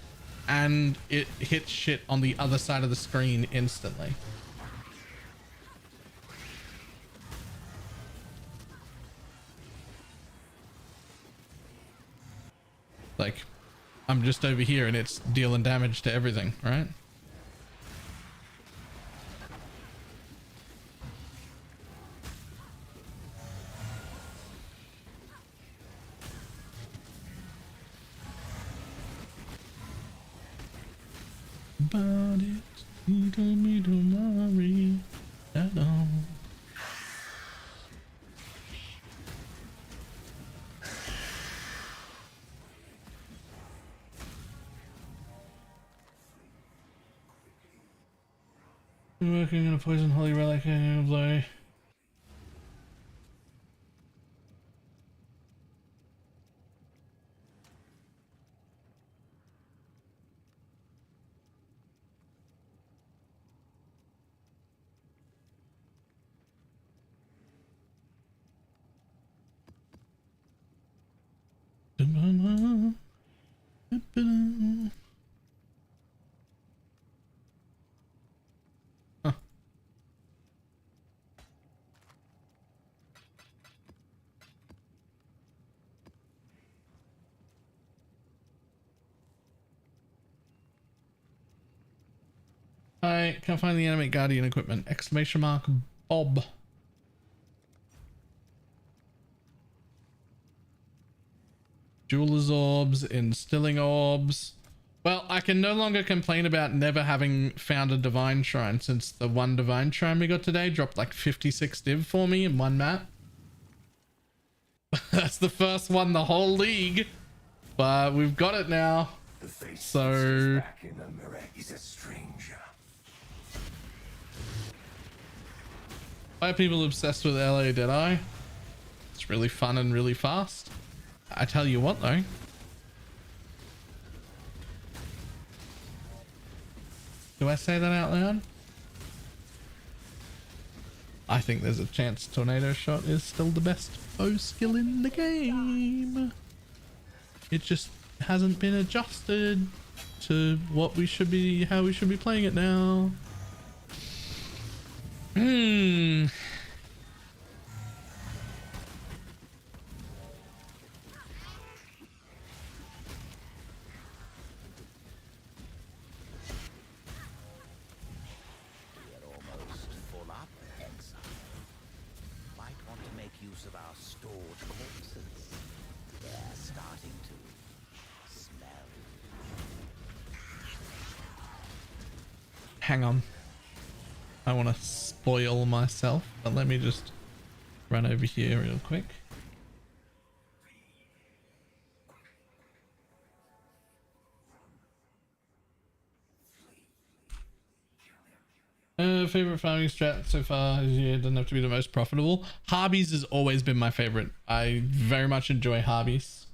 and it hits shit on the other side of the screen instantly. Like, I'm just over here and it's dealing damage to everything, right? About it, you don't need to worry at all. We're working on a poison holy relic blow. Huh. I can't find the Animate Guardian equipment. Exclamation mark Bob. Jeweler's orbs, instilling orbs. Well, I can no longer complain about never having found a divine shrine, since the one divine shrine we got today dropped like 56 div for me in one map. That's the first one the whole league, but we've got it now. The face So back in the mirror is a stranger. why are people obsessed with LA Deadeye? It's really fun and really fast. I tell you what though. Do I say that out loud? I think there's a chance Tornado Shot is still the best bow skill in the game. It just hasn't been adjusted to what we should be, how we should be playing it now. We're almost full up, exile. Might want to make use of our stored corpses. They're starting to smell. Hang on. I want to spoil myself, but let me just run over here real quick. Favorite farming strat so far? Yeah, it doesn't have to be the most profitable. Harbies has always been my favorite. I very much enjoy Harbies.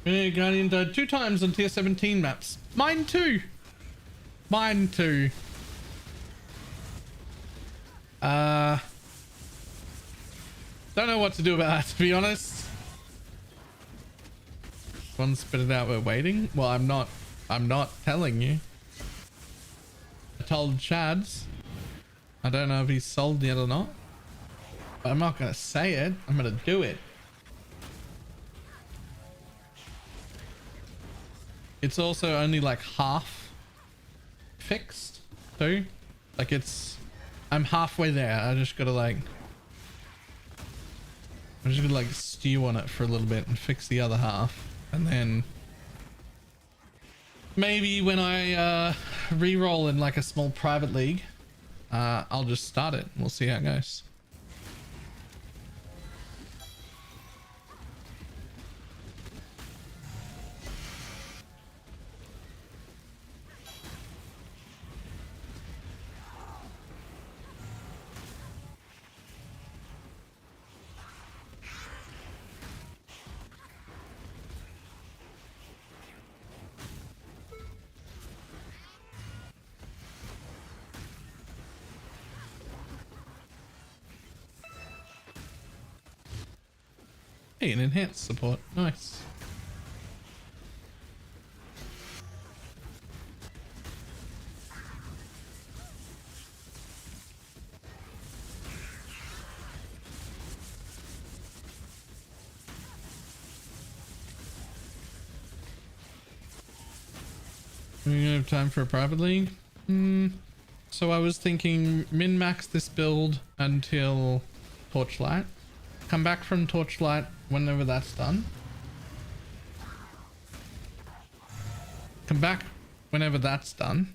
Yeah, Guardian died 2 times on tier 17 maps. Mine too. Mine too. Don't know what to do about that, to be honest. One spit it out, we're waiting. Well, I'm not telling you. I told Chads. I don't know if he's sold yet or not. But I'm not gonna say it. I'm gonna do it. It's also only like half fixed too. Like I'm halfway there. I just gotta like, I'm just gonna like stew on it for a little bit and fix the other half. And then maybe when I re-roll in like a small private league, I'll just start it. We'll see how it goes. Hey, an enhanced support. Nice. We're gonna have time for a private league. So I was thinking min-max this build until Torchlight. Come back from Torchlight whenever that's done. Come back whenever that's done.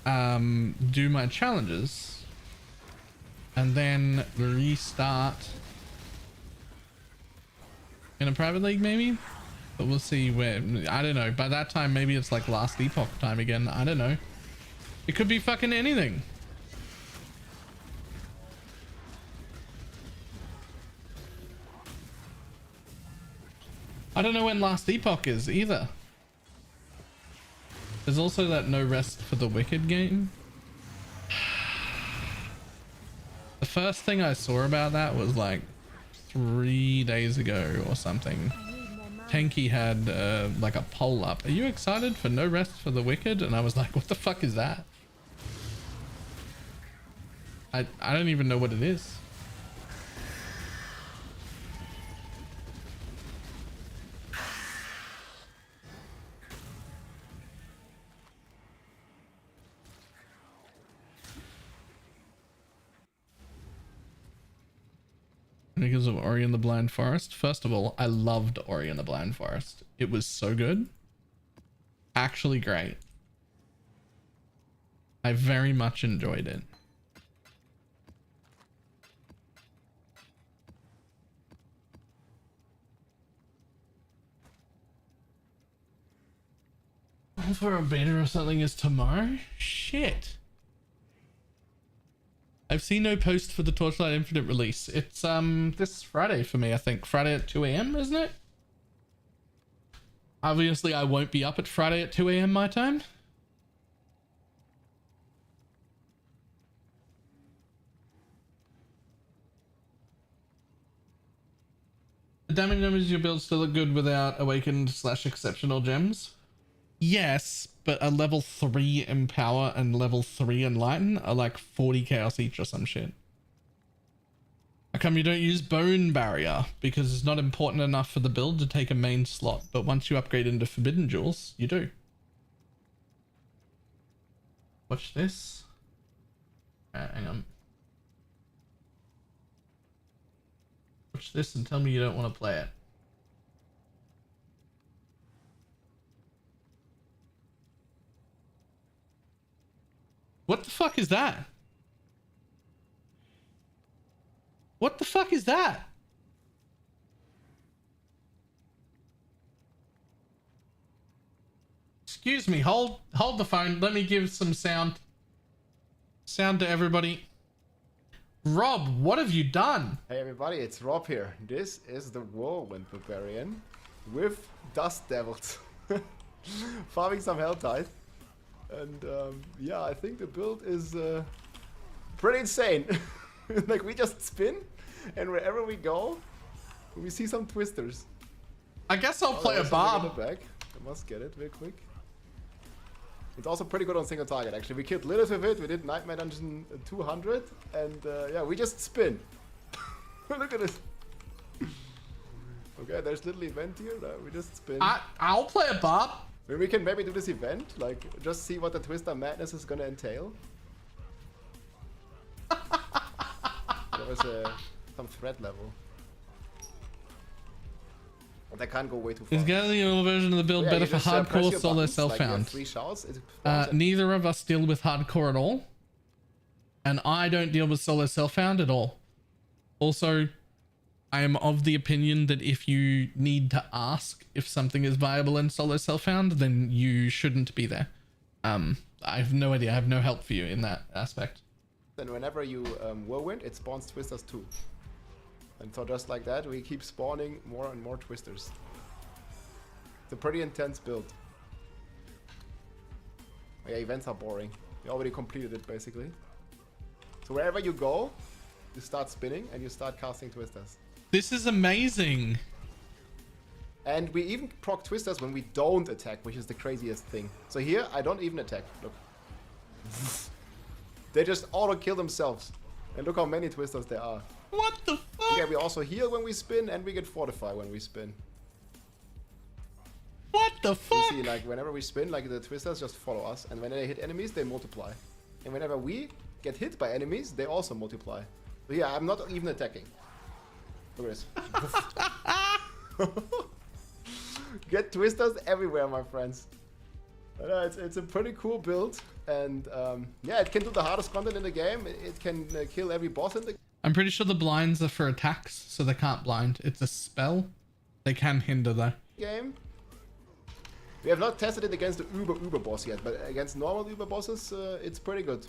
Do my challenges. And then restart in a private league maybe? But we'll see where, I don't know. By that time, maybe it's like last epoch time again. I don't know. It could be fucking anything. I don't know when last epoch is either. There's also that no rest for the wicked game. The first thing I saw about that was like 3 days ago or something. Tanky had like a poll up. Are you excited for no rest for the wicked? And I was like, what the fuck is that? I don't even know what it is. Because of Ori and the Blind Forest. First of all, I loved Ori and the Blind Forest. It was so good. actually great. I very much enjoyed it. For a beta or something is tomorrow? Shit. I've seen no post for the Torchlight Infinite release. It's this Friday for me, I think. Friday at 2 a.m, isn't it? Obviously, I won't be up at Friday at 2 a.m. my time. The damage numbers of your build still look good without awakened / exceptional gems. Yes, but a level 3 Empower and level 3 Enlighten are like 40 chaos each or some shit. How come you don't use Bone Barrier? Because it's not important enough for the build to take a main slot, but once you upgrade into Forbidden Jewels, you do. Watch this. Hang on. Watch this and tell me you don't want to play it. What the fuck is that? What the fuck is that? Excuse me, hold the phone. Let me give some sound to everybody. Rob, what have you done? Hey everybody, it's Rob here. This is the Whirlwind Barbarian with Dust Devils. Farming some Helltide. And yeah, I think the build is pretty insane. Like we just spin, and wherever we go, we see some twisters. I guess I'll play a Bob. I must get it real quick. It's also pretty good on single target actually. We killed Lilith with it, we did Nightmare Dungeon 200, and yeah, we just spin. Look at this. Okay, there's little event here. We just spin. I'll play a Bob. We can maybe do this event, like just see what the Twister Madness is gonna entail. There was some threat level. But I can't go way too far. Is getting your version of the build better for hardcore solo self-found? Three shouts, Neither of us deal with hardcore at all. And I don't deal with solo self-found at all. Also, I am of the opinion that if you need to ask if something is viable in solo self-found, then you shouldn't be there. I have no idea. I have no help for you in that aspect. Then whenever you whirlwind, it spawns twisters too. And so just like that, we keep spawning more and more twisters. It's a pretty intense build. Oh, yeah, events are boring. We already completed it basically. So wherever you go, you start spinning and you start casting twisters. This is amazing. And we even proc twisters when we don't attack, which is the craziest thing. So here, I don't even attack. Look. They just auto-kill themselves. And look how many twisters there are. What the fuck? Yeah, we also heal when we spin, and we get fortify when we spin. What the fuck? You see, like, whenever we spin, like, the twisters just follow us. And when they hit enemies, they multiply. And whenever we get hit by enemies, they also multiply. So yeah, I'm not even attacking. Look at this. Get twisters everywhere, my friends. It's a pretty cool build, and yeah, it can do the hardest content in the game. It can kill every boss in the game. I'm pretty sure the blinds are for attacks, so they can't blind. It's a spell. They can hinder though. Game. We have not tested it against the Uber boss yet, but against normal Uber bosses, it's pretty good.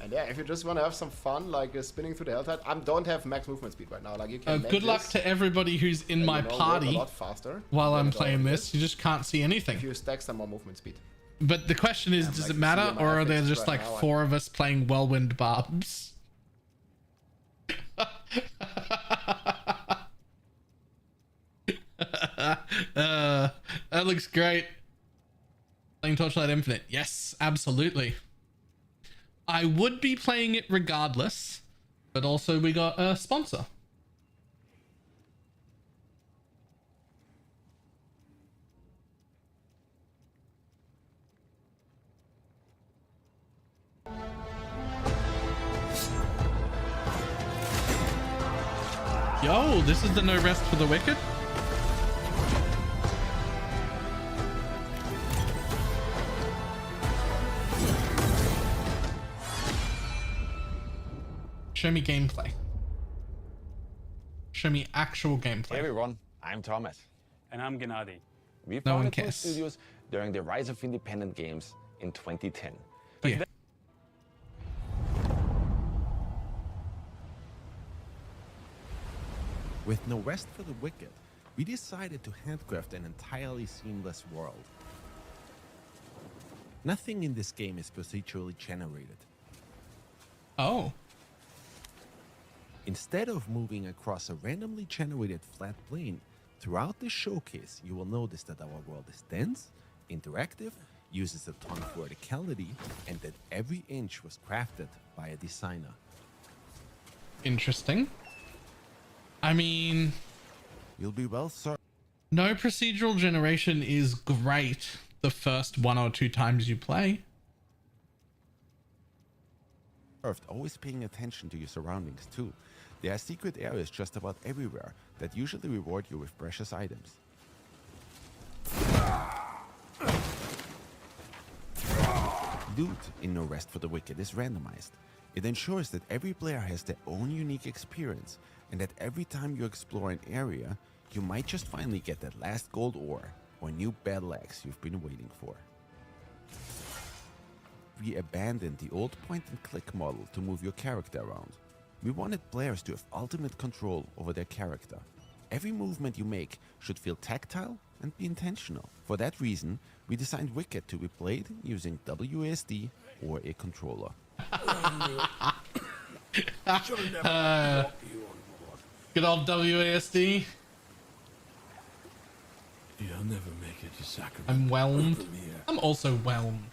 And yeah, if you just want to have some fun, like spinning through the Helltide, I don't have max movement speed right now. Like you can. Good luck to everybody who's in my party. A lot faster while I'm playing this, you just can't see anything. If you stack some more movement speed. But the question is, does it matter, or are there just like 4 of us playing Whirlwind Barbs? That looks great. Playing Torchlight Infinite. Yes, absolutely. I would be playing it regardless, but also we got a sponsor. Yo, this is the No Rest for the Wicked. Show me gameplay. Show me actual gameplay. Hey everyone, I'm Thomas. And I'm Gennady. We No one founded both cares. studios during the rise of independent games in 2010. Yeah. With no rest for the wicked, we decided to handcraft an entirely seamless world. Nothing in this game is procedurally generated. Oh. Instead of moving across a randomly generated flat plane, throughout this showcase, you will notice that our world is dense, interactive, uses a ton of verticality, and that every inch was crafted by a designer. Interesting. I mean, you'll be well served. No procedural generation is great the first 1 or 2 times you play. Always paying attention to your surroundings too. There are secret areas just about everywhere that usually reward you with precious items. Loot in No Rest for the Wicked is randomized. It ensures that every player has their own unique experience and that every time you explore an area, you might just finally get that last gold ore or new battle axe you've been waiting for. We abandoned the old point-and-click model to move your character around. We wanted players to have ultimate control over their character. Every movement you make should feel tactile and be intentional. For that reason, we designed Wicked to be played using WASD or a controller. Good old WASD. You'll never make it to Sacramento. I'm whelmed. I'm also whelmed.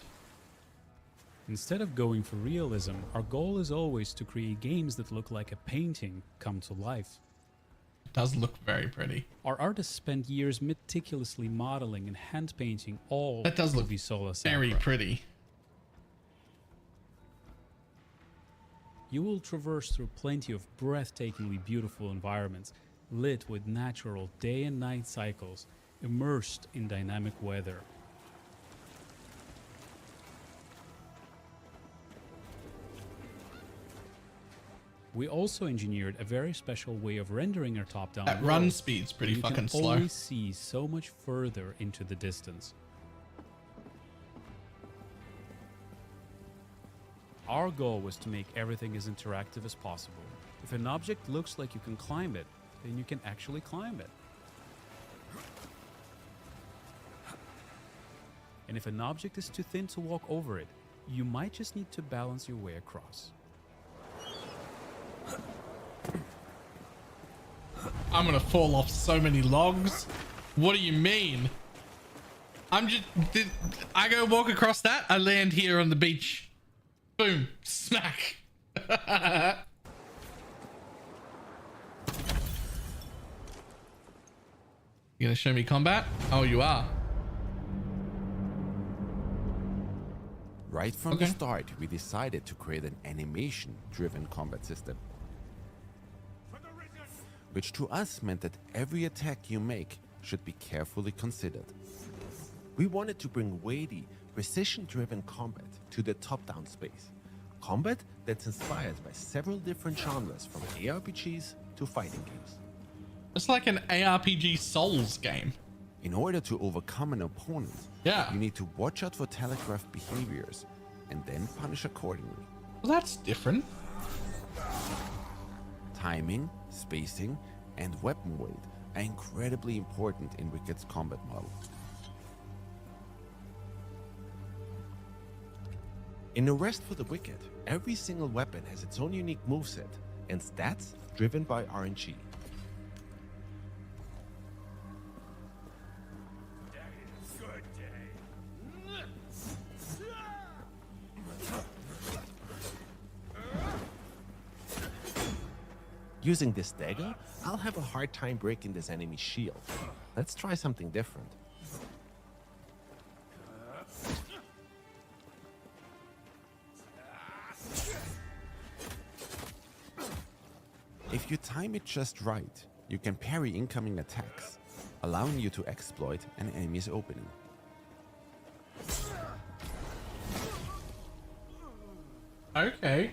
Instead of going for realism, our goal is always to create games that look like a painting come to life. It does look very pretty. Our artists spent years meticulously modeling and hand painting all that does look very pretty. You will traverse through plenty of breathtakingly beautiful environments, lit with natural day and night cycles, immersed in dynamic weather. We also engineered a very special way of rendering our top-down That world. run speed's pretty You fucking can slow. always see so much further into the distance. Our goal was to make everything as interactive as possible. If an object looks like you can climb it, then you can actually climb it. And if an object is too thin to walk over it, you might just need to balance your way across. I'm gonna fall off so many logs. What do you mean? I go walk across that, I land here on the beach. Boom, smack. You gonna show me combat? Oh, you are. Right from the start, we decided to create an animation-driven combat system, which to us meant that every attack you make should be carefully considered. We wanted to bring weighty, precision-driven combat to the top-down space. Combat that's inspired by several different genres, from ARPGs to fighting games. It's like an ARPG Souls game. In order to overcome an opponent, you need to watch out for telegraphed behaviors and then punish accordingly. Well, that's different. Timing, spacing, and weapon weight are incredibly important in Wicked's combat model. In No Rest for the Wicked, every single weapon has its own unique moveset and stats driven by RNG. Using this dagger, I'll have a hard time breaking this enemy's shield. Let's try something different. If you time it just right, you can parry incoming attacks, allowing you to exploit an enemy's opening. Okay.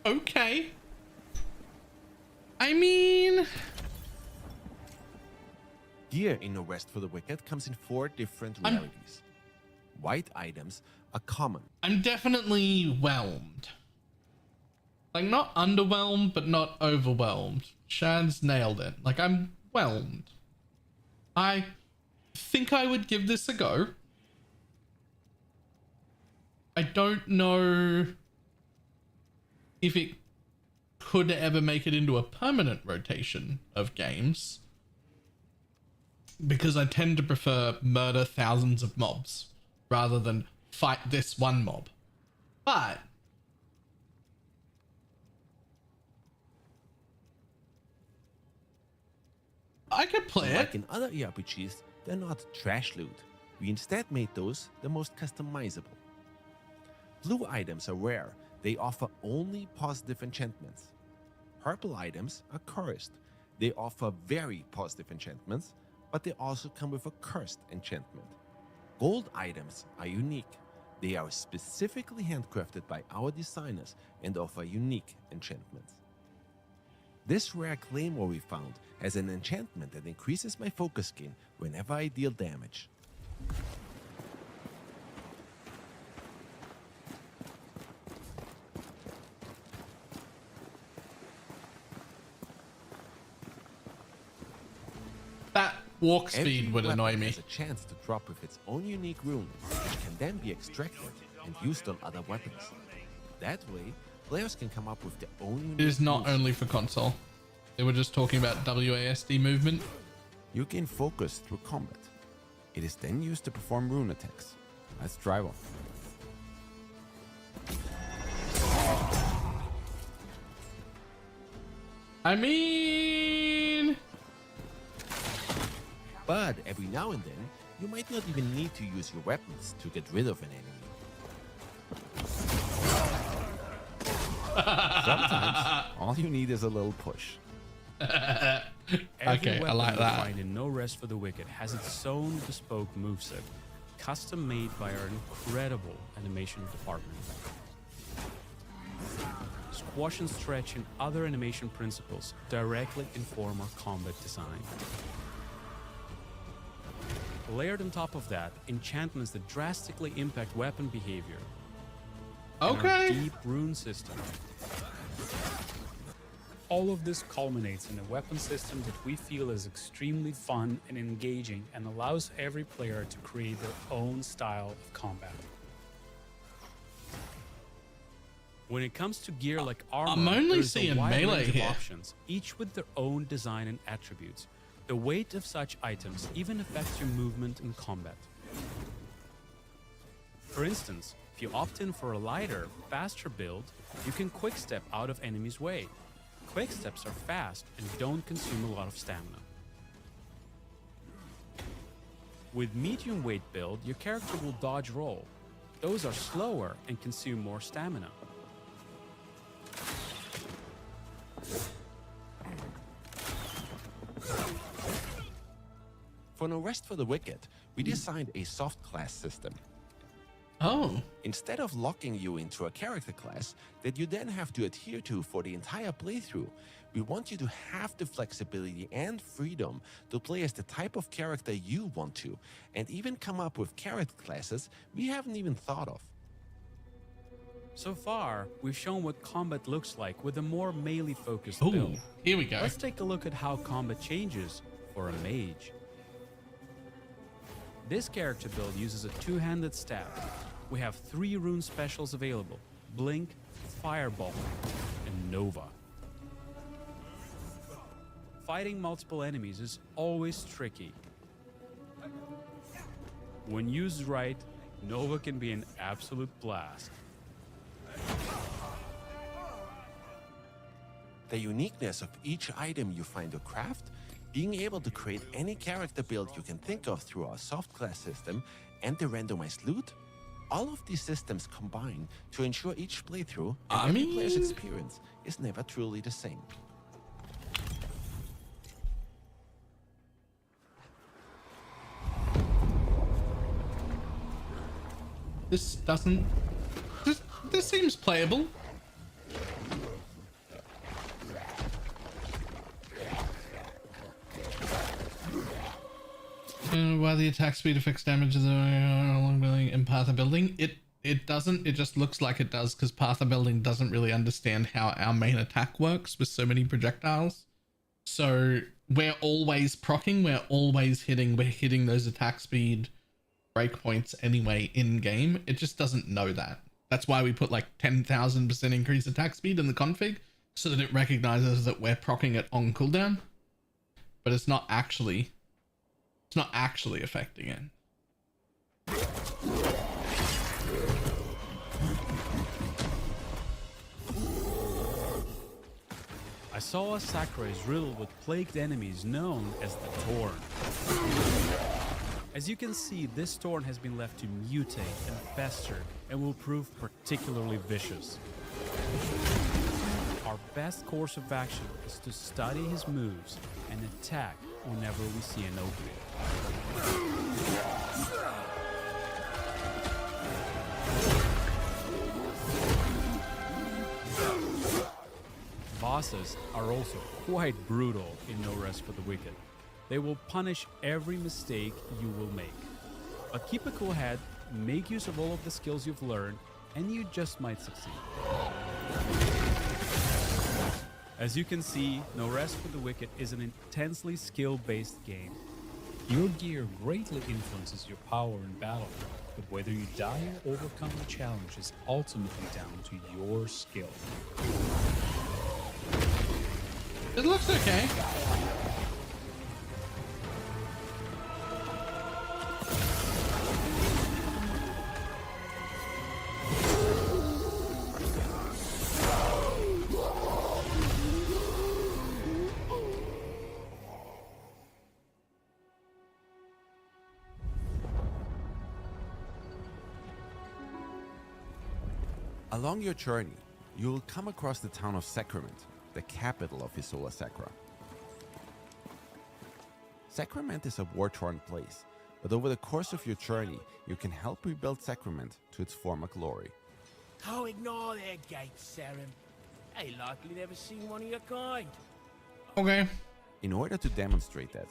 Okay. I mean... Gear in No Rest for the Wicked comes in 4 different rarities. White items are common. I'm definitely whelmed. Like, not underwhelmed, but not overwhelmed. Shad's nailed it. Like, I'm whelmed. I think I would give this a go. I don't know if it could ever make it into a permanent rotation of games, because I tend to prefer murder thousands of mobs rather than fight this one mob. But I could play it. Like in other RPGs, they're not trash loot. We instead made those the most customizable. Blue items are rare. They offer only positive enchantments. Purple items are cursed. They offer very positive enchantments, but they also come with a cursed enchantment. Gold items are unique. They are specifically handcrafted by our designers and offer unique enchantments. This rare claymore we found has an enchantment that increases my focus gain whenever I deal damage. That walk speed would annoy me. Has a chance to drop with its own unique rune, which can then be extracted and used on other weapons. That way, players can come up with their own unique It is not moves. only for console. They were just talking about WASD movement. You gain focus through combat. It is then used to perform rune attacks. Let's try one. I mean... But every now and then, you might not even need to use your weapons to get rid of an enemy. Sometimes, all you need is a little push. Every Okay, I weapon like you that. find in No Rest for the Wicked has its own bespoke moveset, custom made by our incredible animation department. Squash and stretch and other animation principles directly inform our combat design. Layered on top of that, enchantments that drastically impact weapon behavior. And our deep rune system. All of this culminates in a weapon system that we feel is extremely fun and engaging and allows every player to create their own style of combat. When it comes to gear like armor, I'm only there's a seeing wide melee range of here. options, each with their own design and attributes. The weight of such items even affects your movement in combat. For instance, if you opt in for a lighter, faster build, you can quick step out of enemies' way. Quick steps are fast and don't consume a lot of stamina. With medium weight build, your character will dodge roll. Those are slower and consume more stamina. For No Rest for the Wicked, we designed a soft class system. Oh. Instead of locking you into a character class that you then have to adhere to for the entire playthrough, we want you to have the flexibility and freedom to play as the type of character you want to, and even come up with character classes we haven't even thought of. So far, we've shown what combat looks like with a more melee-focused Ooh, build. here we go. Let's take a look at how combat changes for a mage. This character build uses a two-handed stab. We have 3 rune specials available: Blink, Fireball, and Nova. Fighting multiple enemies is always tricky. When used right, Nova can be an absolute blast. The uniqueness of each item you find or craft, being able to create any character build you can think of through our soft class system, and the randomized loot, all of these systems combine to ensure each playthrough and every player's experience is never truly the same. This doesn't... This seems playable. While the attack speed affects damage along building and path of building, it doesn't. It just looks like it does because path of building doesn't really understand how our main attack works with so many projectiles. So we're always proccing, we're always hitting, we're hitting those attack speed breakpoints anyway in game. It just doesn't know that. That's why we put like 10,000% increase attack speed in the config so that it recognizes that we're proccing it on cooldown, but it's not actually affecting it. I saw a Sakura is riddled with plagued enemies known as the Torn. As you can see, this Torn has been left to mutate and fester and will prove particularly vicious. Our best course of action is to study his moves and attack whenever we see an opening. Bosses are also quite brutal in No Rest for the Wicked. They will punish every mistake you will make. But keep a cool head, make use of all of the skills you've learned, and you just might succeed. As you can see, No Rest for the Wicked is an intensely skill-based game. Your gear greatly influences your power in battle, but whether you die or overcome the challenge is ultimately down to your skill. It looks okay. Along your journey, you will come across the town of Sacrament, the capital of Isola Sacra. Sacrament is a war-torn place, but over the course of your journey, you can help rebuild Sacrament to its former glory. Oh, ignore their gates, Saren. They likely never seen one of your kind. Okay. In order to demonstrate that,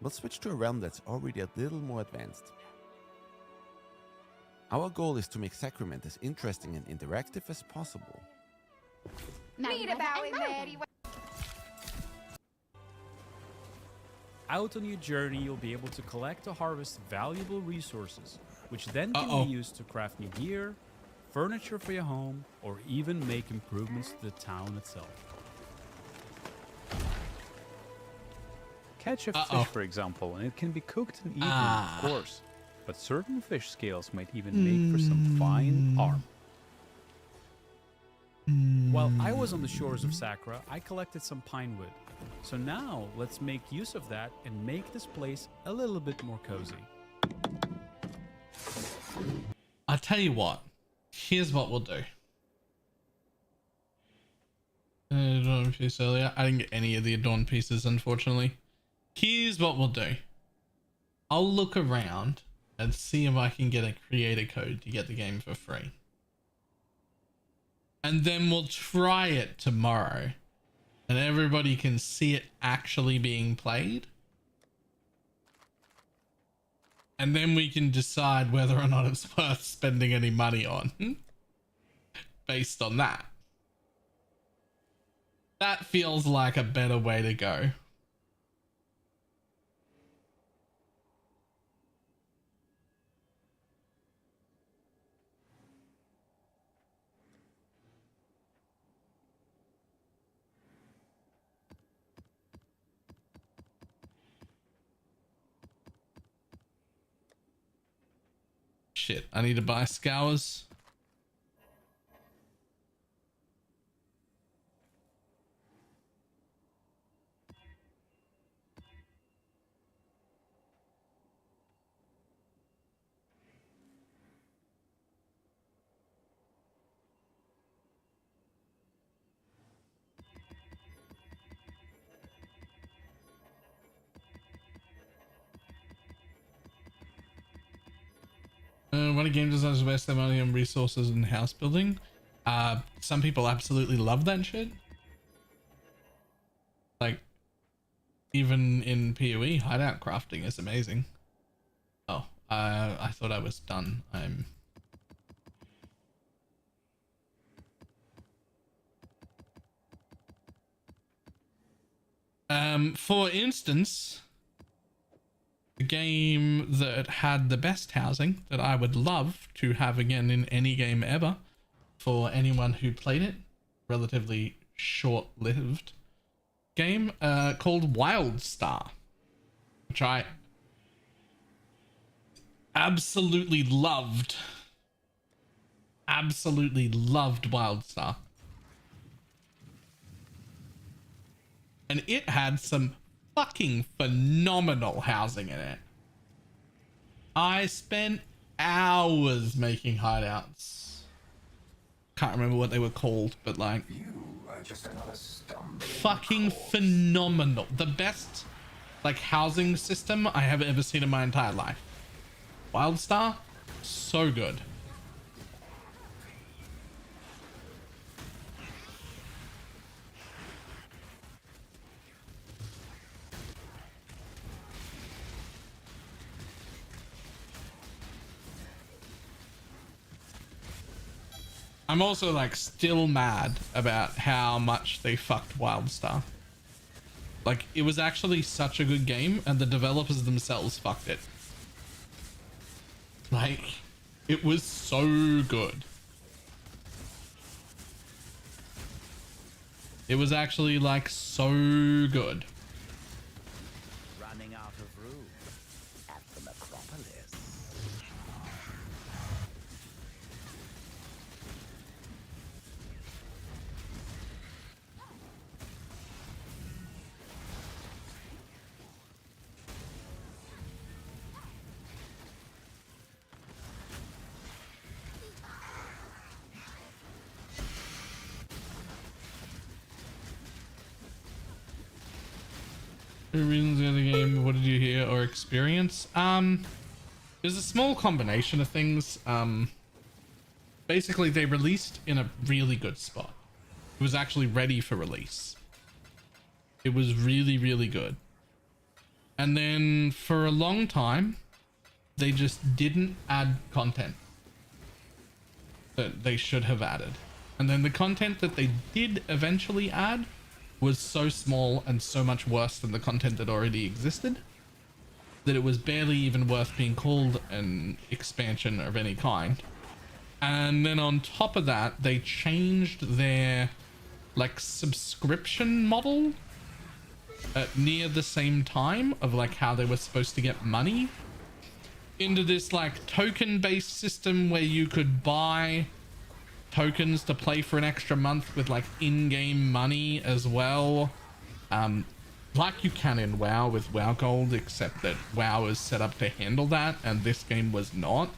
we'll switch to a realm that's already a little more advanced. Our goal is to make Sacrament as interesting and interactive as possible. Need about in there. Out on your journey, you'll be able to collect or harvest valuable resources, which then can be used to craft new gear, furniture for your home, or even make improvements to the town itself. Catch a fish, for example, and it can be cooked and eaten, of course. But certain fish scales might even make for some fine armor. While I was on the shores of Sacra, I collected some pine wood. So now, let's make use of that and make this place a little bit more cozy. I'll tell you what. Here's what we'll do. Adorn piece earlier. I didn't get any of the adorned pieces, unfortunately. Here's what we'll do. I'll look around and see if I can get a creator code to get the game for free. And then we'll try it tomorrow. And everybody can see it actually being played. And then we can decide whether or not it's worth spending any money on. Based on that. That feels like a better way to go. Shit, I need to buy scours. When a game designers waste their money on resources and house building, some people absolutely love that shit. Like, even in PoE, hideout crafting is amazing. I thought I was done. For instance, the game that had the best housing that I would love to have again in any game ever for anyone who played it, relatively short-lived game called WildStar, which I absolutely loved. Absolutely loved WildStar. And it had some fucking phenomenal housing in it. I spent hours making hideouts. Can't remember what they were called, but like fucking phenomenal. The best like housing system I have ever seen in my entire life. WildStar, so good. I'm also like still mad about how much they fucked WildStar. Like it was actually such a good game and the developers themselves fucked it. Like it was so good. It was actually like so good. Running out of room at the Necropolis. Reasons the other game, what did you hear or experience? There's a small combination of things. Basically they released in a really good spot. It was actually ready for release. It was really, really good. And then for a long time, they just didn't add content that they should have added. And then the content that they did eventually add was so small and so much worse than the content that already existed that it was barely even worth being called an expansion of any kind. And then on top of that, they changed their like subscription model at near the same time of like how they were supposed to get money into this like token based system where you could buy tokens to play for an extra month with like in-game money as well, like you can in WoW with WoW Gold, except that WoW is set up to handle that and this game was not.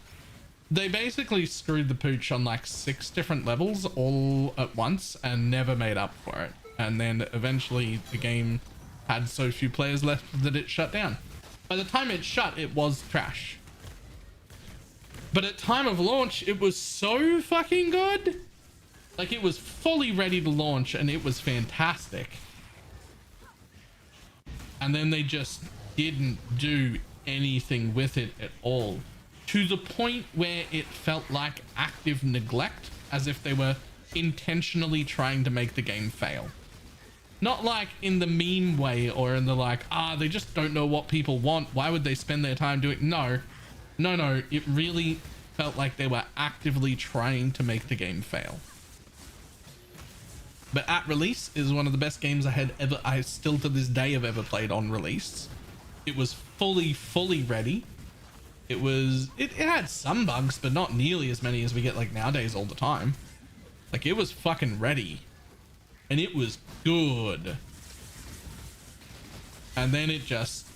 They basically screwed the pooch on like 6 different levels all at once and never made up for it, and then eventually the game had so few players left that it shut down. By the time it shut, it was trash. But at time of launch, it was so fucking good. Like it was fully ready to launch and it was fantastic. And then they just didn't do anything with it at all. To the point where it felt like active neglect, as if they were intentionally trying to make the game fail. Not like in the meme way or in the like, they just don't know what people want. Why would they spend their time doing? No. No, it really felt like they were actively trying to make the game fail. But at release is one of the best games I still to this day have ever played on release. It was fully ready. It had some bugs, but not nearly as many as we get like nowadays all the time. Like it was fucking ready. And it was good. And then it just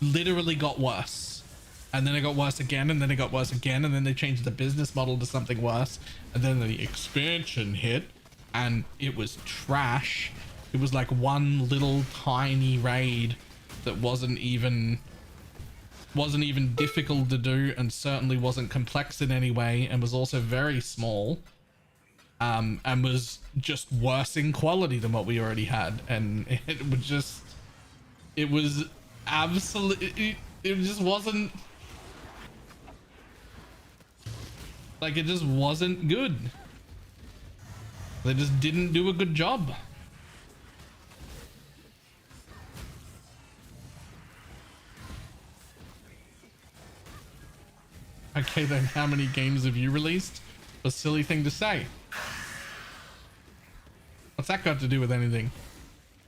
literally got worse. And then it got worse again, and then it got worse again, and then they changed the business model to something worse. And then the expansion hit, and it was trash. It was like one little tiny raid that wasn't even difficult to do, and certainly wasn't complex in any way, and was also very small. And was just worse in quality than what we already had. And it was absolutely, it just wasn't Like, it just wasn't good. They just didn't do a good job. Okay, then how many games have you released? A silly thing to say. What's that got to do with anything?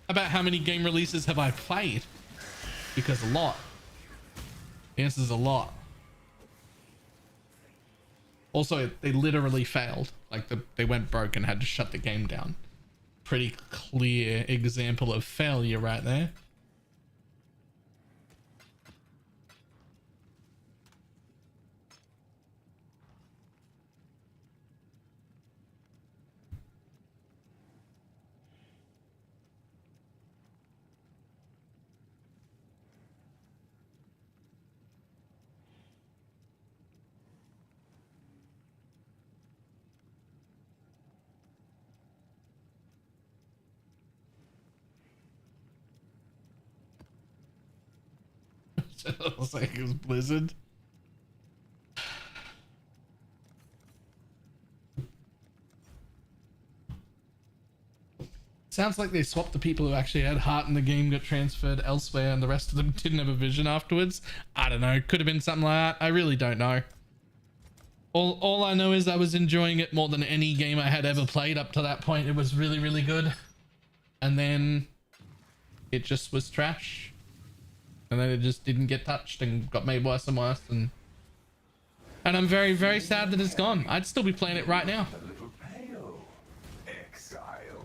How about how many game releases have I played? Because a lot. The answer is a lot. Also, they literally failed. Like, they went broke and had to shut the game down. Pretty clear example of failure right there. I was like, it was Blizzard. Sounds like they swapped the people who actually had heart in the game, got transferred elsewhere, and the rest of them didn't have a vision afterwards. I don't know. Could have been something like that. I really don't know. All I know is I was enjoying it more than any game I had ever played up to that point. It was really, really good. And then it just was trash. And then it just didn't get touched and got made worse and worse. And I'm very, very sad that it's gone. I'd still be playing it right now. A little pale. Exile.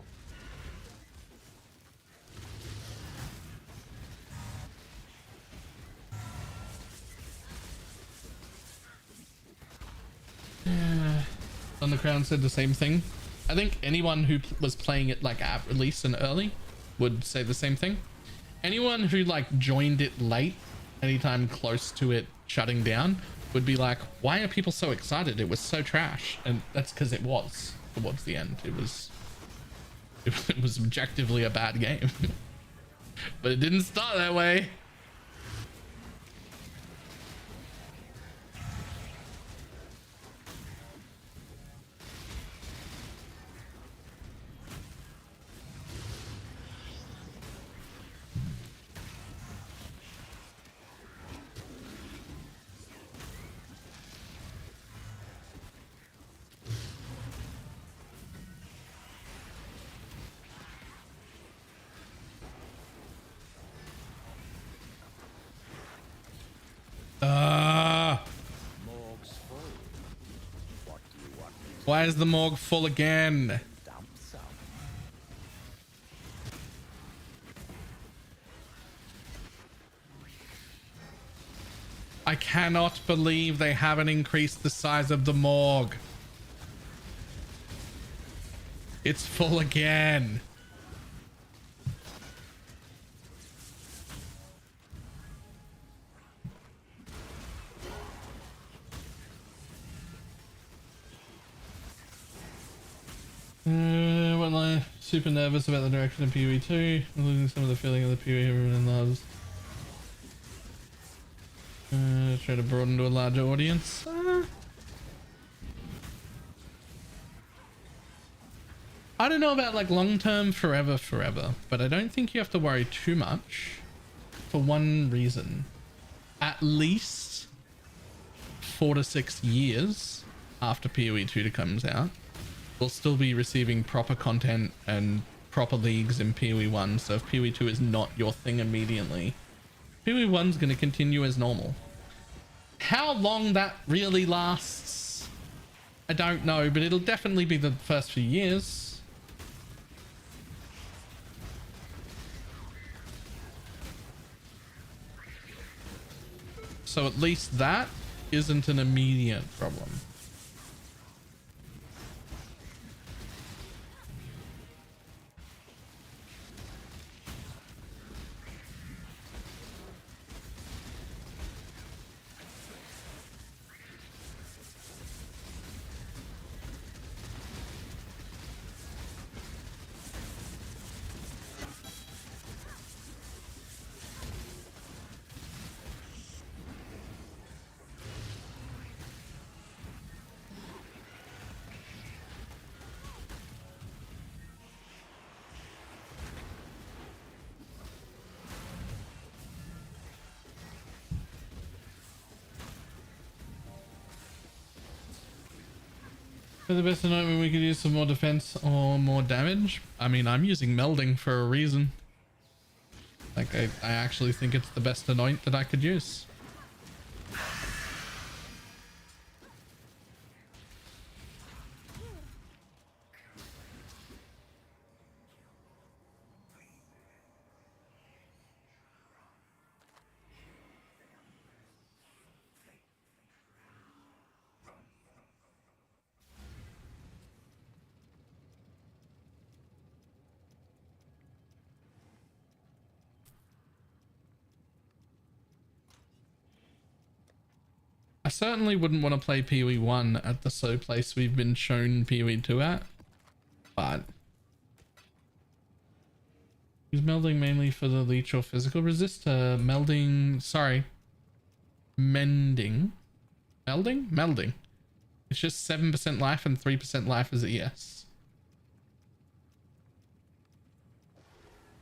On the Crown said the same thing. I think anyone who was playing it like at release and early would say the same thing. Anyone who like joined it late, anytime close to it shutting down, would be like, why are people so excited? It was so trash. And that's because it was towards the end. It was objectively a bad game. But it didn't start that way. Why is the morgue full again? I cannot believe they haven't increased the size of the morgue. It's full again. Well, super nervous about the direction of PoE 2. I'm losing some of the feeling of the PoE everyone loves. Try to broaden to a larger audience. I don't know about like long-term forever, but I don't think you have to worry too much for one reason. At least 4 to 6 years after PoE 2 comes out, we'll still be receiving proper content and proper leagues in PoE 1. So if PoE 2 is not your thing immediately, PoE 1's going to continue as normal. How long that really lasts, I don't know, but it'll definitely be the first few years. So at least that isn't an immediate problem. For the best anointment, we could use some more defense or more damage. I mean, I'm using melding for a reason. Like, I actually think it's the best anoint that I could use. I certainly wouldn't want to play PoE 1 at the slow place we've been shown PoE 2 at, but is melding mainly for the leech or physical resist? Melding, sorry, mending, melding. It's just 7% life and 3% life as ES.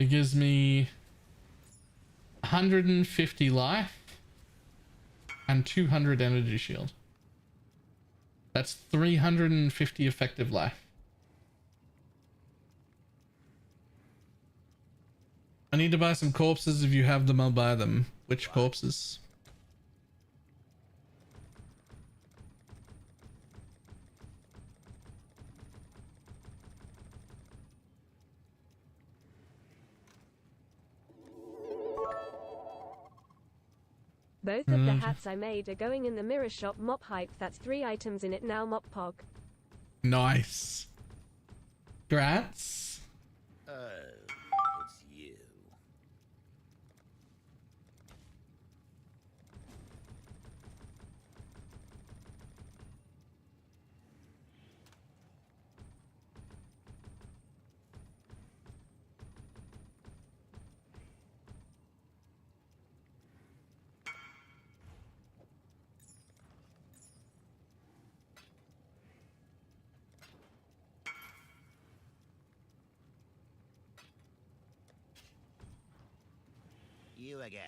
It gives me 150 life and 200 energy shield. That's 350 effective life. I need to buy some corpses. If you have them, I'll buy them. Which corpses? Both of the hats I made are going in the mirror shop. Mop hype. That's 3 items in it now. Mop pog. Nice. Grats. It's you. You again.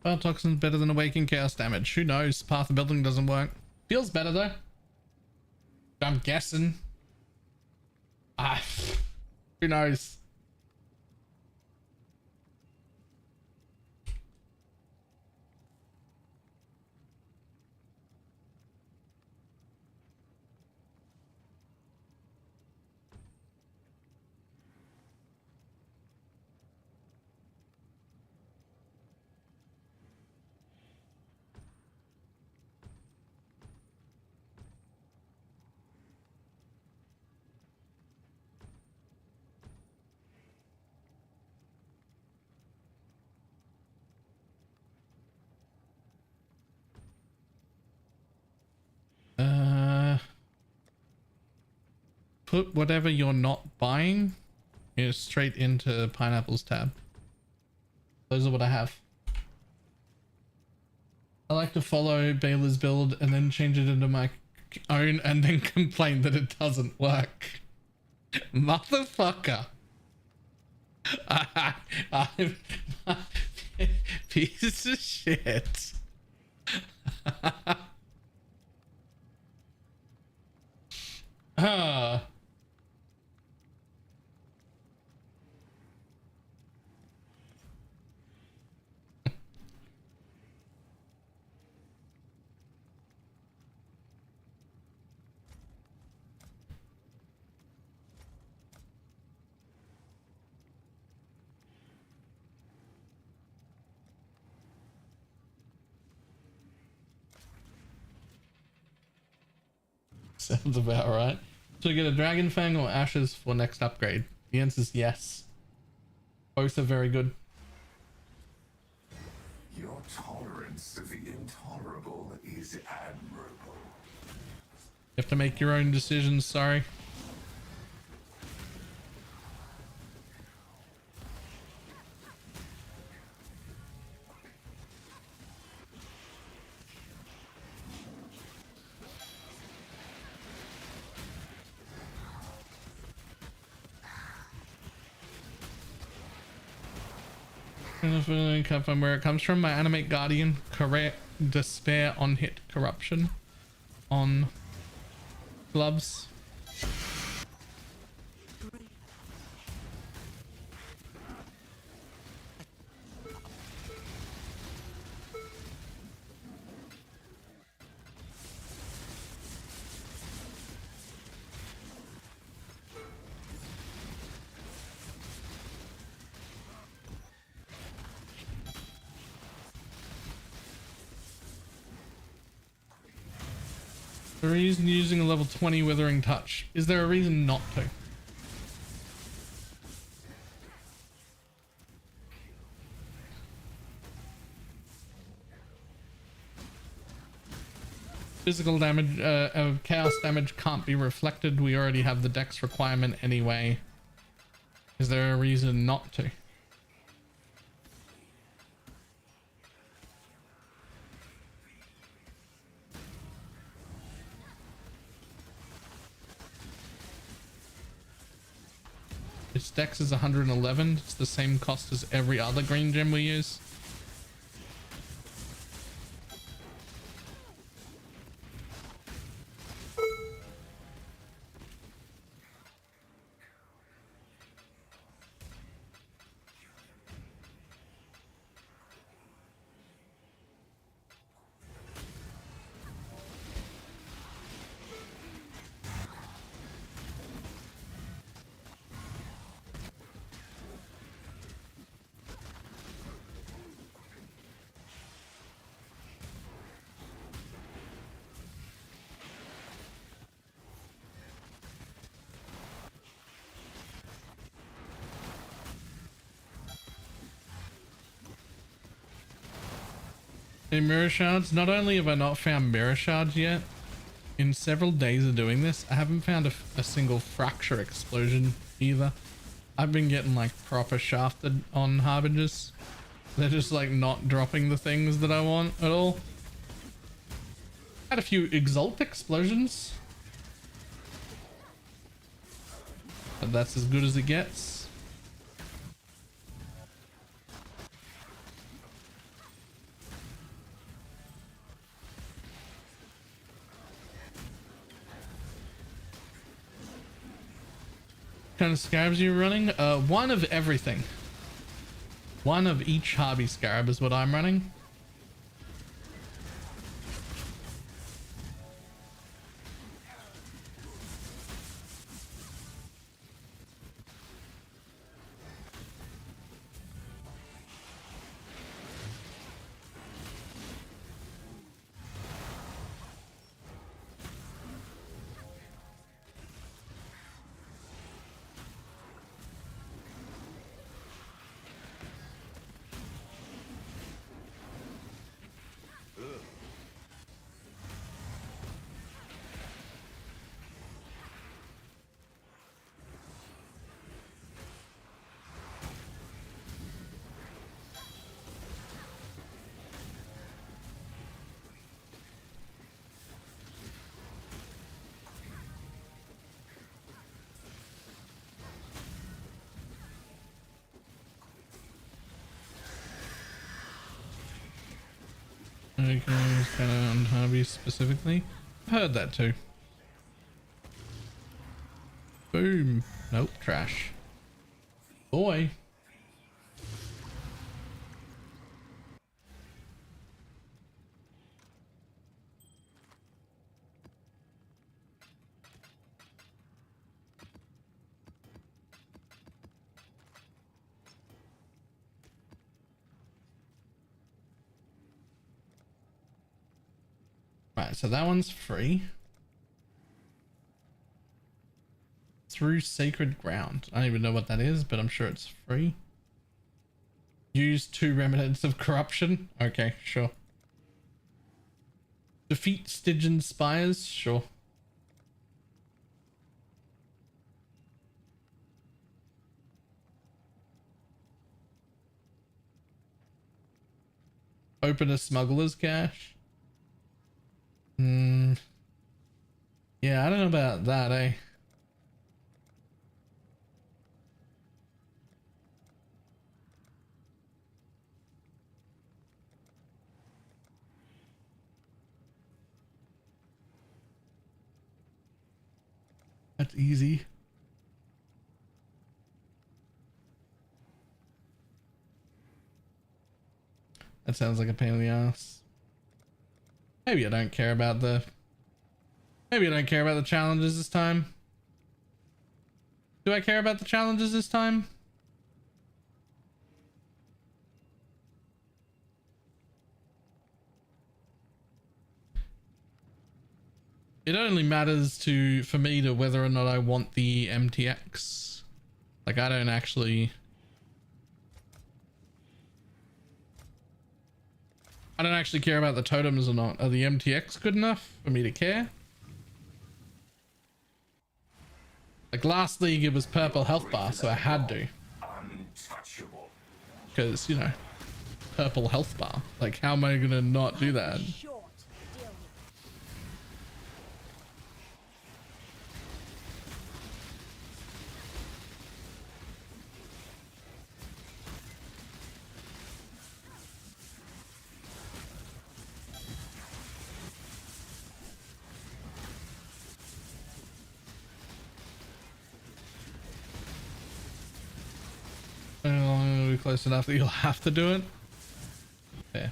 Fire toxin's better than awaken chaos damage. Who knows? Path of building doesn't work. Feels better though. I'm guessing. Who knows? Put whatever you're not buying straight into Pineapple's tab. Those are what I have. I like to follow Baylor's build and then change it into my own and then complain that it doesn't work. Motherfucker. I'm piece of shit. Sounds about right. So we get a Dragon Fang or Ashes for next upgrade? The answer is yes. Both are very good. Your tolerance of the intolerable is admirable. You have to make your own decisions, sorry. Confirm where it comes from. My animate guardian, correct. Despair on hit, corruption on gloves. The reason using a level 20 Withering Touch. Is there a reason not to? Physical damage, chaos damage can't be reflected. We already have the dex requirement anyway. Is there a reason not to? Its dex is 111. It's the same cost as every other green gem we use. In mirror shards, not only have I not found mirror shards yet, in several days of doing this, I haven't found a single fracture explosion either. I've been getting like proper shafted on harbingers. They're just like not dropping the things that I want at all. Had a few exalt explosions, but that's as good as it gets. Kind of scarabs you're running? One of everything. One of each hobby scarab is what I'm running. Okay, it's kind of on hobby specifically. I've heard that too. Boom. Nope, trash. Boy. Right, so that one's free. Through Sacred Ground. I don't even know what that is, but I'm sure it's free. Use 2 remnants of corruption. Okay, sure. Defeat Stygian Spires. Sure. Open a smuggler's cache. Yeah, I don't know about that, eh? That's easy. That sounds like a pain in the ass. Maybe I don't care about the... Maybe I don't care about the challenges this time. Do I care about the challenges this time? It only matters for me to whether or not I want the MTX. Like, I don't actually care about the totems or not. Are the MTX good enough for me to care? Like last league it was purple health bar, so I had to. Untouchable. Because, you know, purple health bar. Like, how am I gonna not do that? We're close enough that you'll have to do it. Yeah.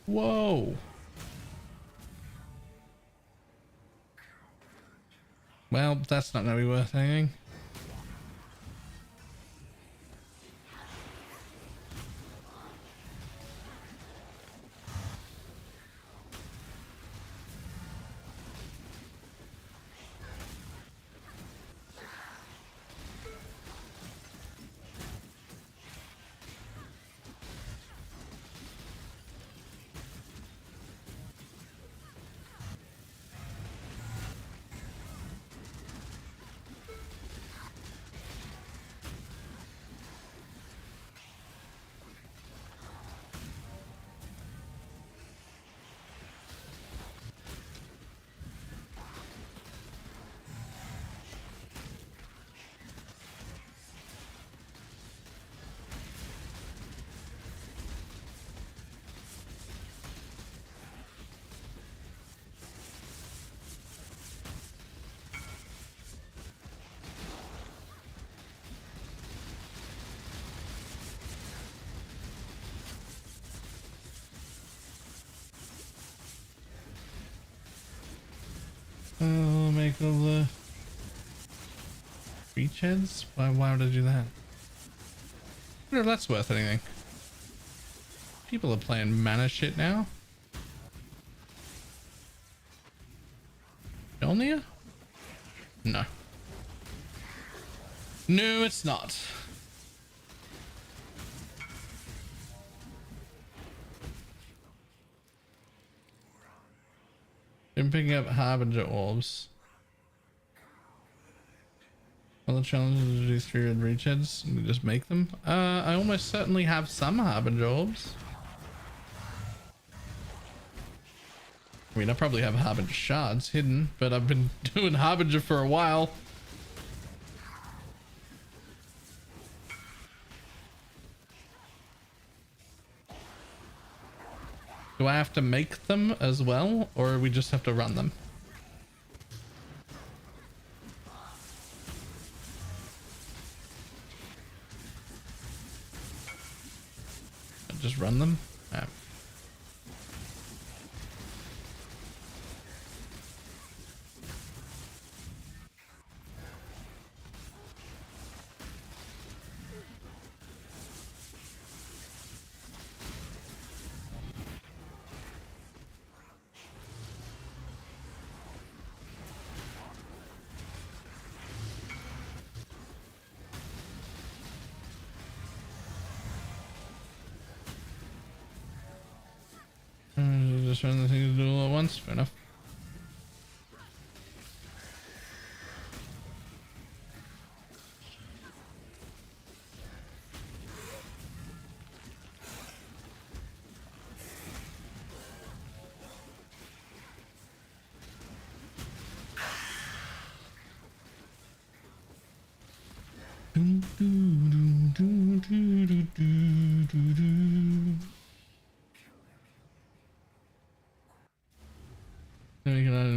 Whoa. Well, that's not gonna be worth anything. Oh, make all the reach heads? Why would I do that? I wonder if that's worth anything. People are playing mana shit now. Mjolnir? No. No, it's not. Been picking up Harbinger orbs. Other challenges to do 3 reach heads and just make them. I almost certainly have some Harbinger orbs. I mean, I probably have Harbinger shards hidden, but I've been doing Harbinger for a while. Do I have to make them as well, or we just have to run them? Just run them? Yeah. just run the thing to do all at once. Fair enough.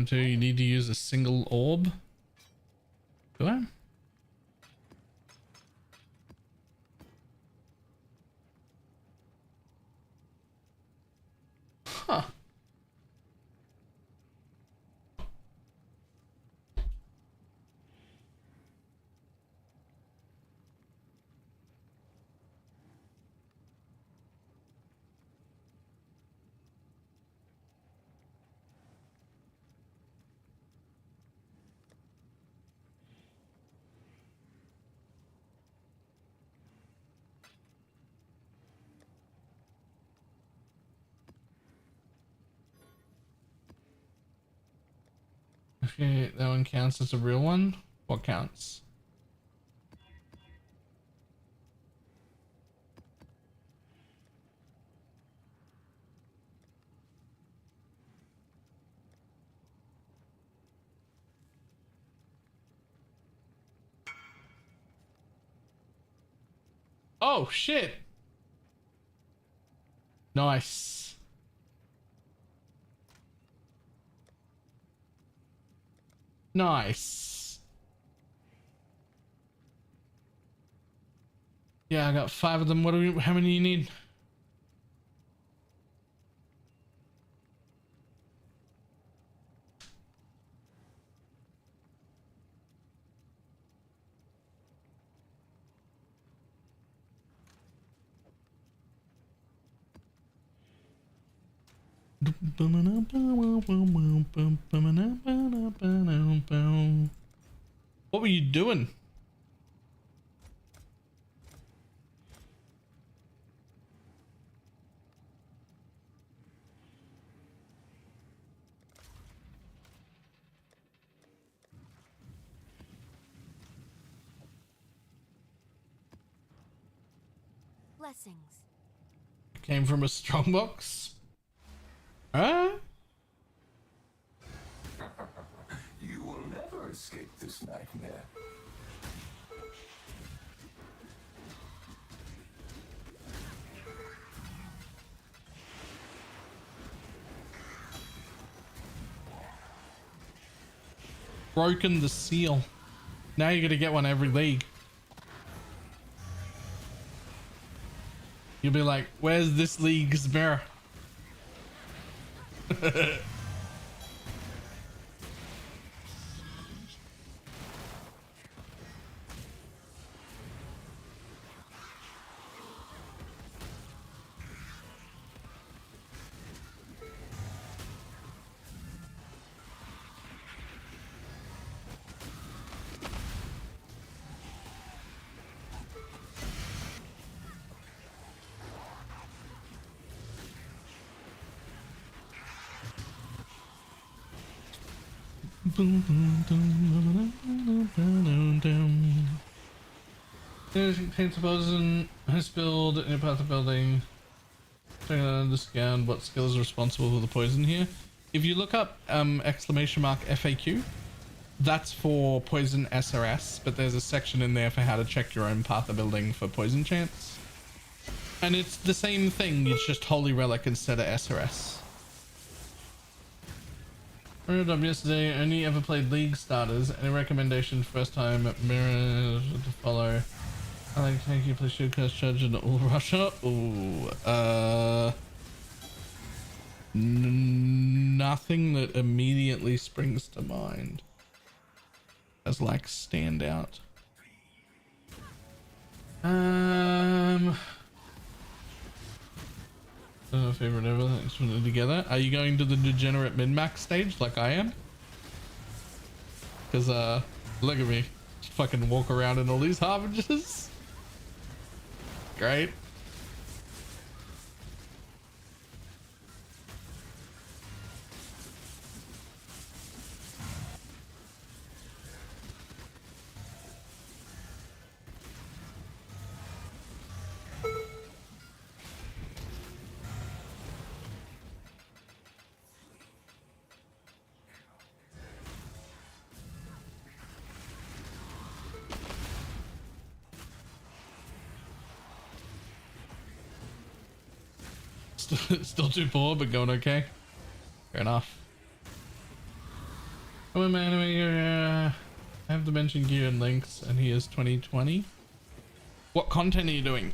You need to use a single orb. Do I? Huh. Okay, that one counts as a real one. What counts? Oh shit. Nice. Nice. Yeah, I got 5 of them. What do we, how many do you need? What were you doing? Blessings. Came from a strongbox. Huh? You will never escape this nightmare. Broken the seal. Now you're gonna get one every league. You'll be like, where's this league's mirror? Paint the poison, his build, any path of building. Trying to understand what skill is responsible for the poison here. If you look up exclamation mark FAQ, that's for poison SRS, but there's a section in there for how to check your own path of building for poison chance. And it's the same thing, it's just Holy Relic instead of SRS. Mirrored up yesterday, only ever played League starters. Any recommendation first time mirror to follow? I like thank you, please shoot curse charge in all Russia. Ooh, nothing that immediately springs to mind as like standout. Favorite ever. Thanks for putting it together. Are you going to the degenerate min-max stage like I am? Because look at me, just fucking walk around in all these harbingers. Great. Still too poor, but going okay. Fair enough. Oh, man, I have Dimension Gear and Links, and he is 2020. What content are you doing?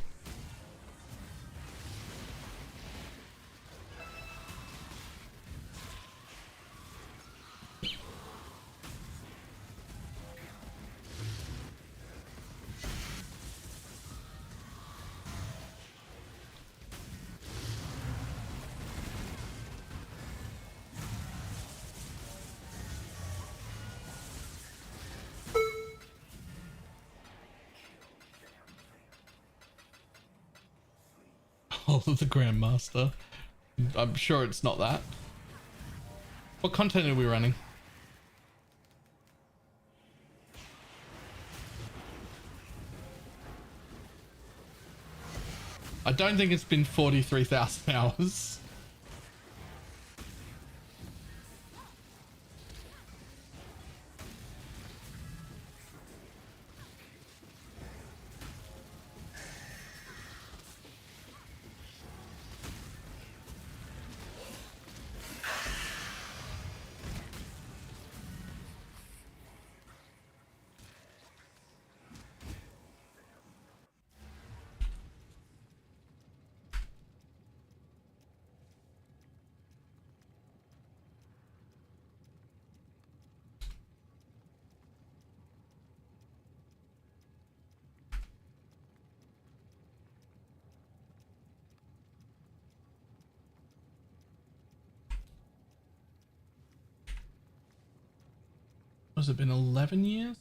Oh, the Grandmaster. I'm sure it's not that. What content are we running? I don't think it's been 43,000 hours. Has it been 11 years?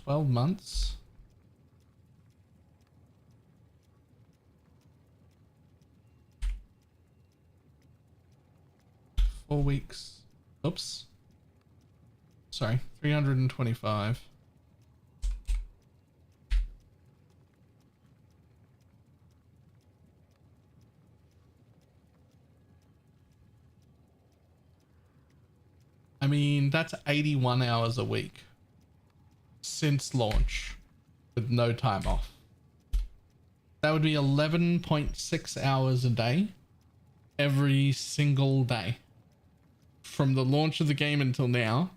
$12 months? Four weeks. Oops. Sorry, 325. I mean, that's 81 hours a week since launch with no time off. That would be 11.6 hours a day every single day. From the launch of the game until now,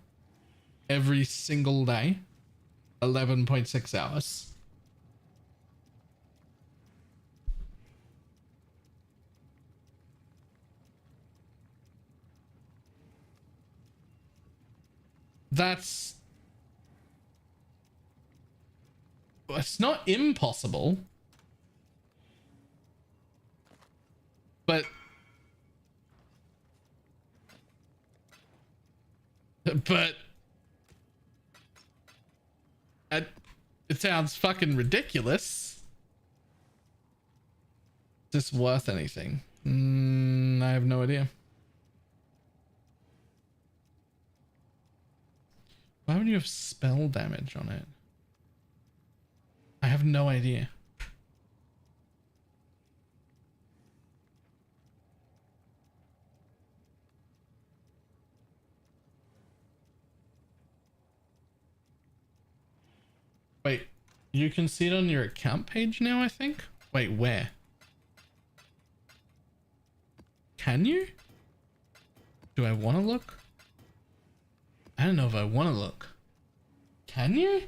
every single day, 11.6 hours. That's... It's not impossible. But... It sounds fucking ridiculous. Is this worth anything? I have no idea. Why would you have spell damage on it? I have no idea. Wait, you can see it on your account page now, I think? Wait, where? Can you? Do I want to look? I don't know if I want to look. Can you?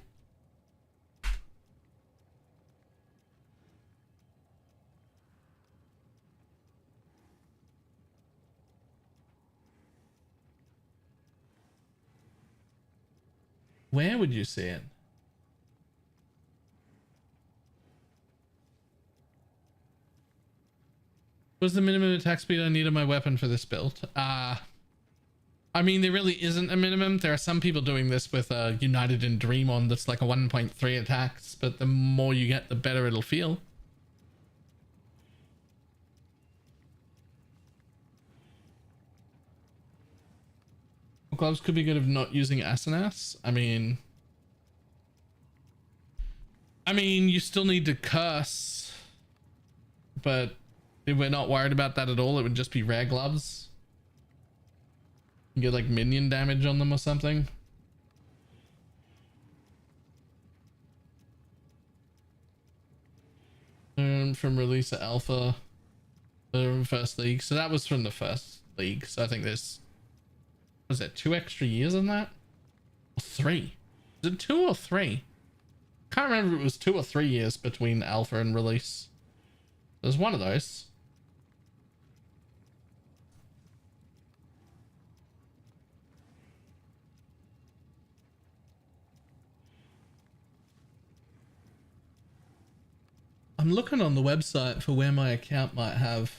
Where would you see it? What's the minimum attack speed I need on my weapon for this build? I mean, there really isn't a minimum. There are some people doing this with United in Dream on that's like a 1.3 attacks, but the more you get, the better it'll feel. Gloves could be good if not using Ascendancy. I mean, you still need to curse, but if we're not worried about that at all, it would just be rare gloves. You get like minion damage on them or something. from release of alpha, first league. So that was from the first league. So I think there's, was it 2 extra years on that? Or 3? Is it 2 or 3? Can't remember if it was 2 or 3 years between alpha and release. There's one of those. I'm looking on the website for where my account might have.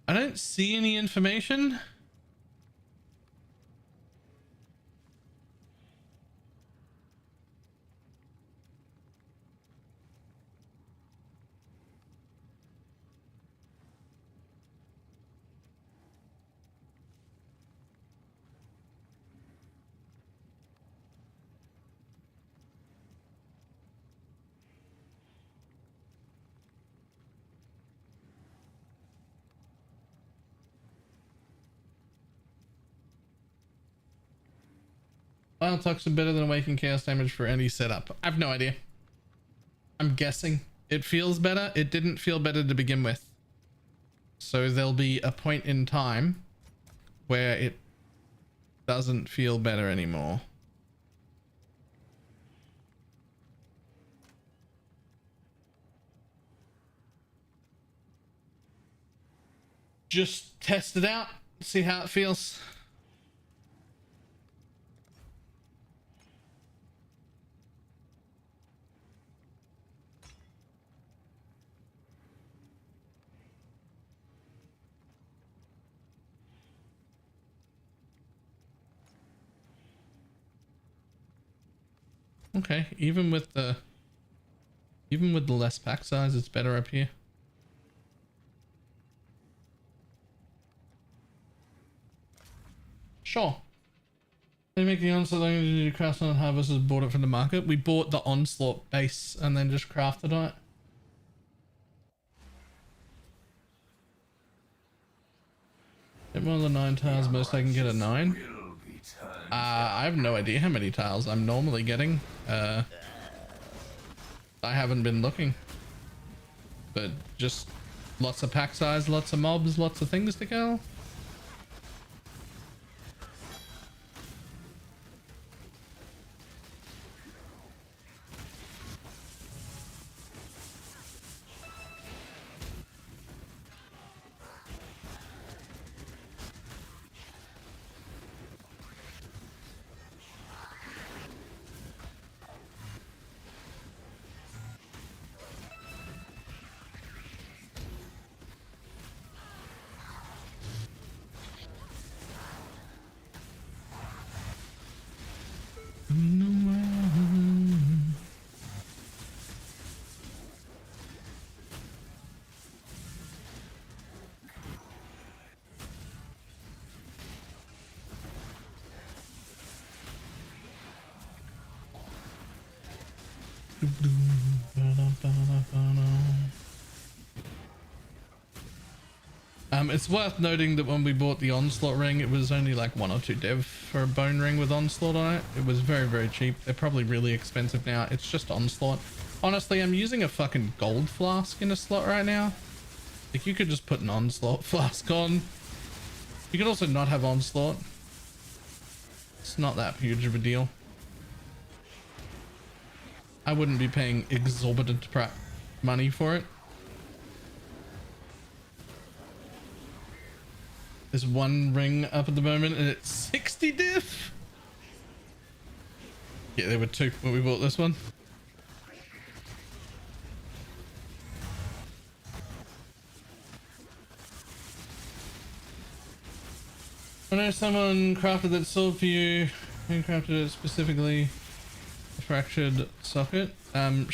I don't see any information. Wild Tox are better than Awakened Chaos damage for any setup. I've no idea. I'm guessing. It feels better. It didn't feel better to begin with. So there'll be a point in time where it doesn't feel better anymore. Just test it out. See how it feels. Okay, even with the less pack size, it's better up here. Sure. They make the onslaught language you craft on how versus bought it from the market. We bought the onslaught base and then just crafted on it. Get one of the 9 tiles, most I can get a 9. I have no idea how many tiles I'm normally getting. I haven't been looking. But just lots of pack size, lots of mobs, lots of things to kill. It's worth noting that when we bought the Onslaught ring, it was only like 1 or 2 dev for a bone ring with Onslaught on it. It was very, very cheap. They're probably really expensive now. It's just Onslaught. Honestly, I'm using a fucking gold flask in a slot right now. Like, you could just put an Onslaught flask on. You could also not have Onslaught. It's not that huge of a deal. I wouldn't be paying exorbitant money for it. There's 1 ring up at the moment and it's 60 diff. Yeah, there were 2 when we bought this one. I know someone crafted that sword for you and crafted it specifically a fractured socket. And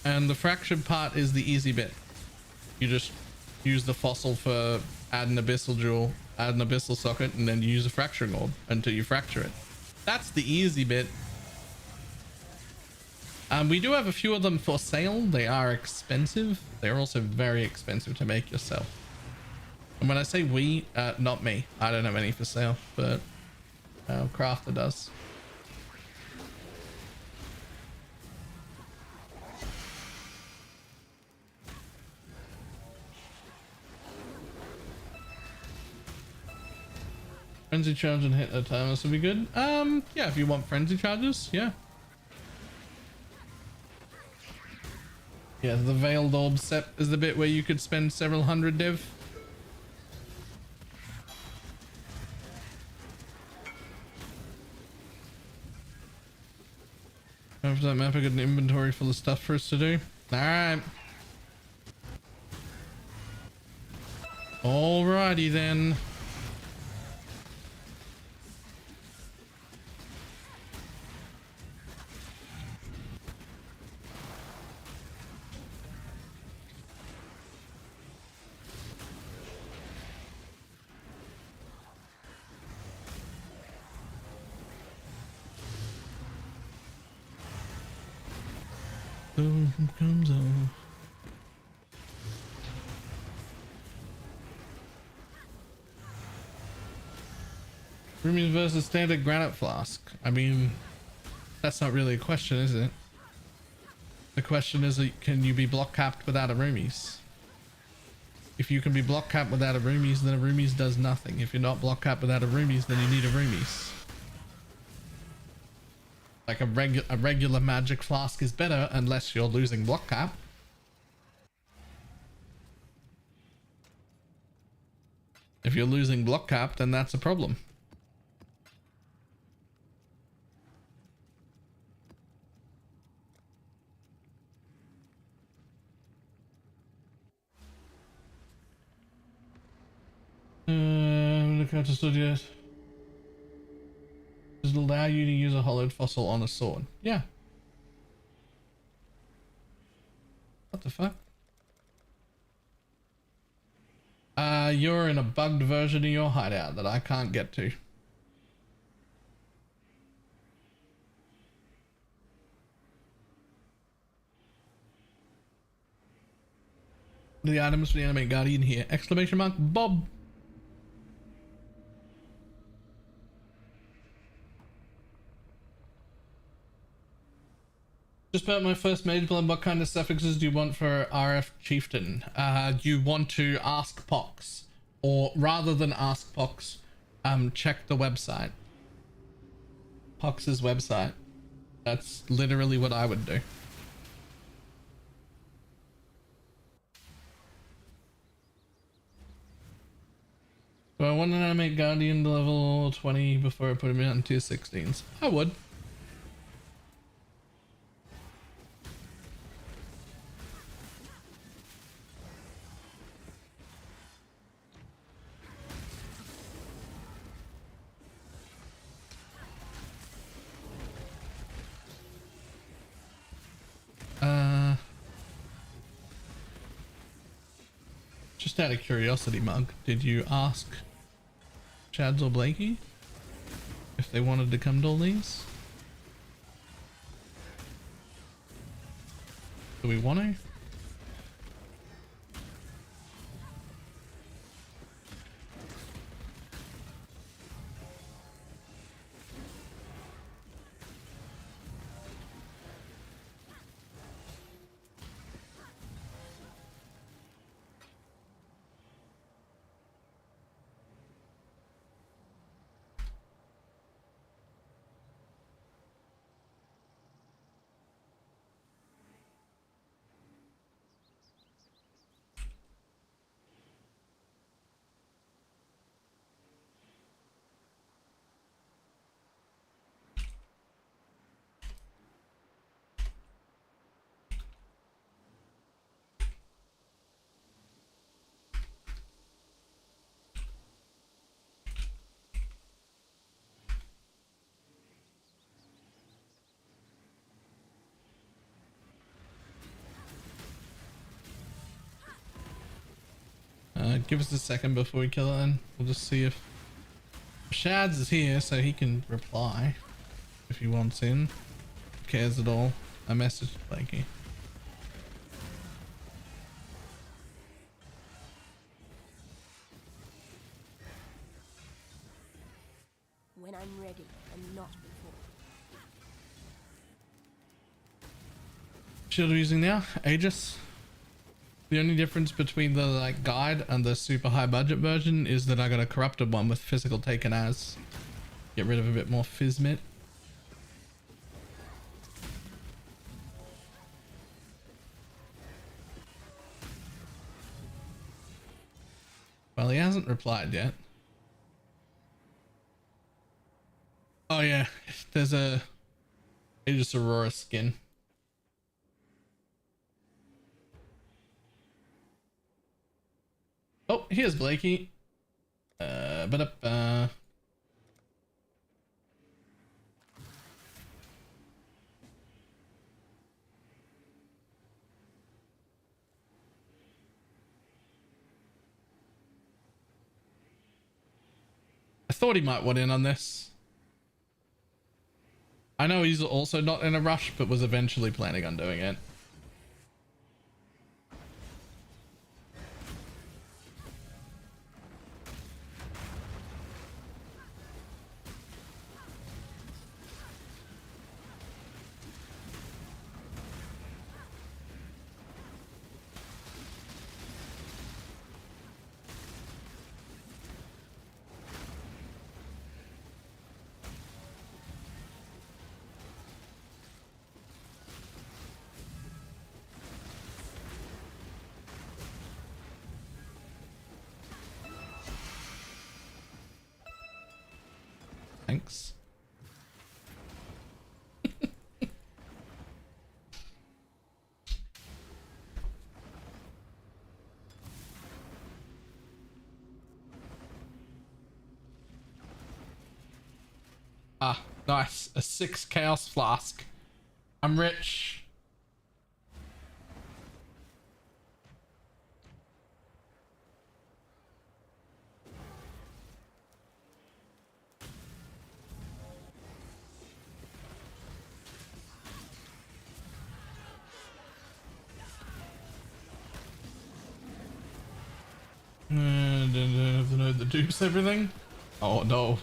the fractured part is the easy bit. You just use the fossil for add an abyssal jewel, add an abyssal socket, and then use a fracturing orb until you fracture it. That's the easy bit. We do have a few of them for sale. They are expensive. They're also very expensive to make yourself. And when I say we, not me. I don't have any for sale, but Crafter does. Frenzy charge and hit a time. This will be good. Yeah, if you want frenzy charges, yeah. Yeah, the Veiled Orb set is the bit where you could spend several hundred div. After that map, I got an inventory full of stuff for us to do. Alright. Alrighty then. Comes on. Roomies versus standard granite flask. I mean, that's not really a question, is it? The question is, can you be block capped without a roomies? If you can be block capped without a roomies, then a roomies does nothing. If you're not block capped without a roomies, then you need a roomies. Like a regular magic flask is better unless you're losing block cap. If you're losing block cap, then that's a problem. Look out to study it. Does it allow you to use a hollowed fossil on a sword? Yeah. What the fuck? You're in a bugged version of your hideout that I can't get to. The items for the Animate Guardian here. Exclamation mark Bob. Just about my first mage blend, what kind of suffixes do you want for RF Chieftain? You want to ask Pox, or rather than ask Pox, check the website. Pox's website. That's literally what I would do. Do I want an Animate Guardian to level 20 before I put him in tier 16s? I would. Just out of curiosity, Mug, did you ask Chads or Blakey if they wanted to come to all these? Do we want to? Give us a second before we kill it then. We'll just see if Shads is here so he can reply if he wants in. Who cares at all? I messaged Blakey. When I'm ready and not before. Shield are using now? Aegis? The only difference between the like guide and the super high budget version is that I got a corrupted one with physical taken as. Get rid of a bit more Fizmit. Well, he hasn't replied yet. Oh yeah, there's a Aegis Aurora skin. Oh, here's Blakey. I thought he might want in on this. I know he's also not in a rush, but was eventually planning on doing it. Thanks. Ah, nice. A 6 chaos flask. I'm rich. The dupes everything. Oh no.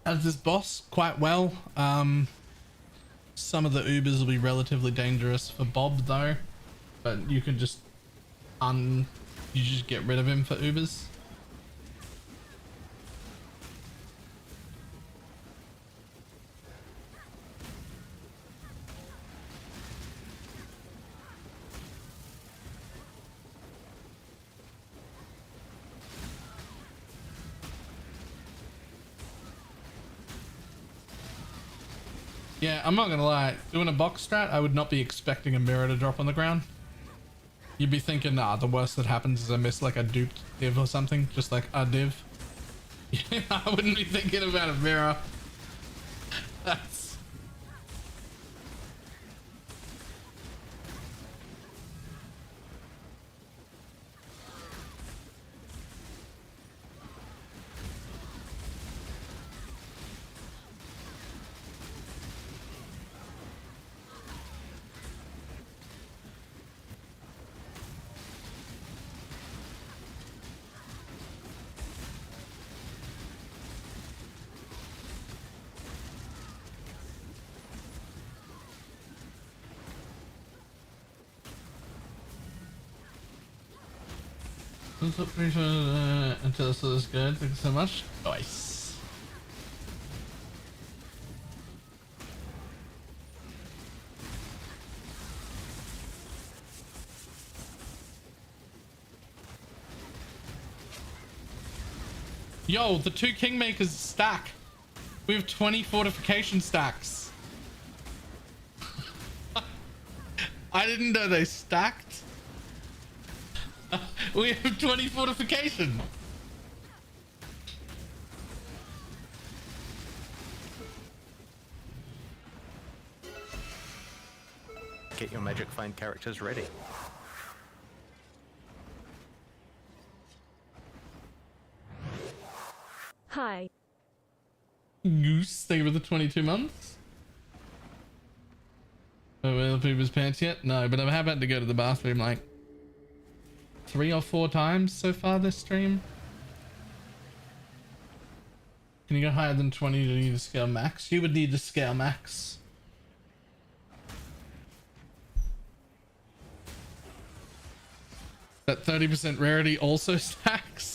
As this boss quite well. Some of the Ubers will be relatively dangerous for Bob though, but you can just you just get rid of him for Ubers. Yeah, I'm not gonna lie. Doing a box strat, I would not be expecting a mirror to drop on the ground. You'd be thinking, nah, the worst that happens is I miss like a duped div or something, just like a div. Yeah, I wouldn't be thinking about a mirror. That's... Until this is good. Thank you so much. Nice. Yo, the 2 Kingmakers stack. We have 20 fortification stacks. I didn't know they stacked. We have 20 fortification. Get your magic find characters ready. Hi. Goose, stay with the 22 months. poop his pants yet? No, but I've had to go to the bathroom like 3 or 4 times so far this stream. Can you go higher than 20 to need to scale max? You would need to scale max. That 30% rarity also stacks.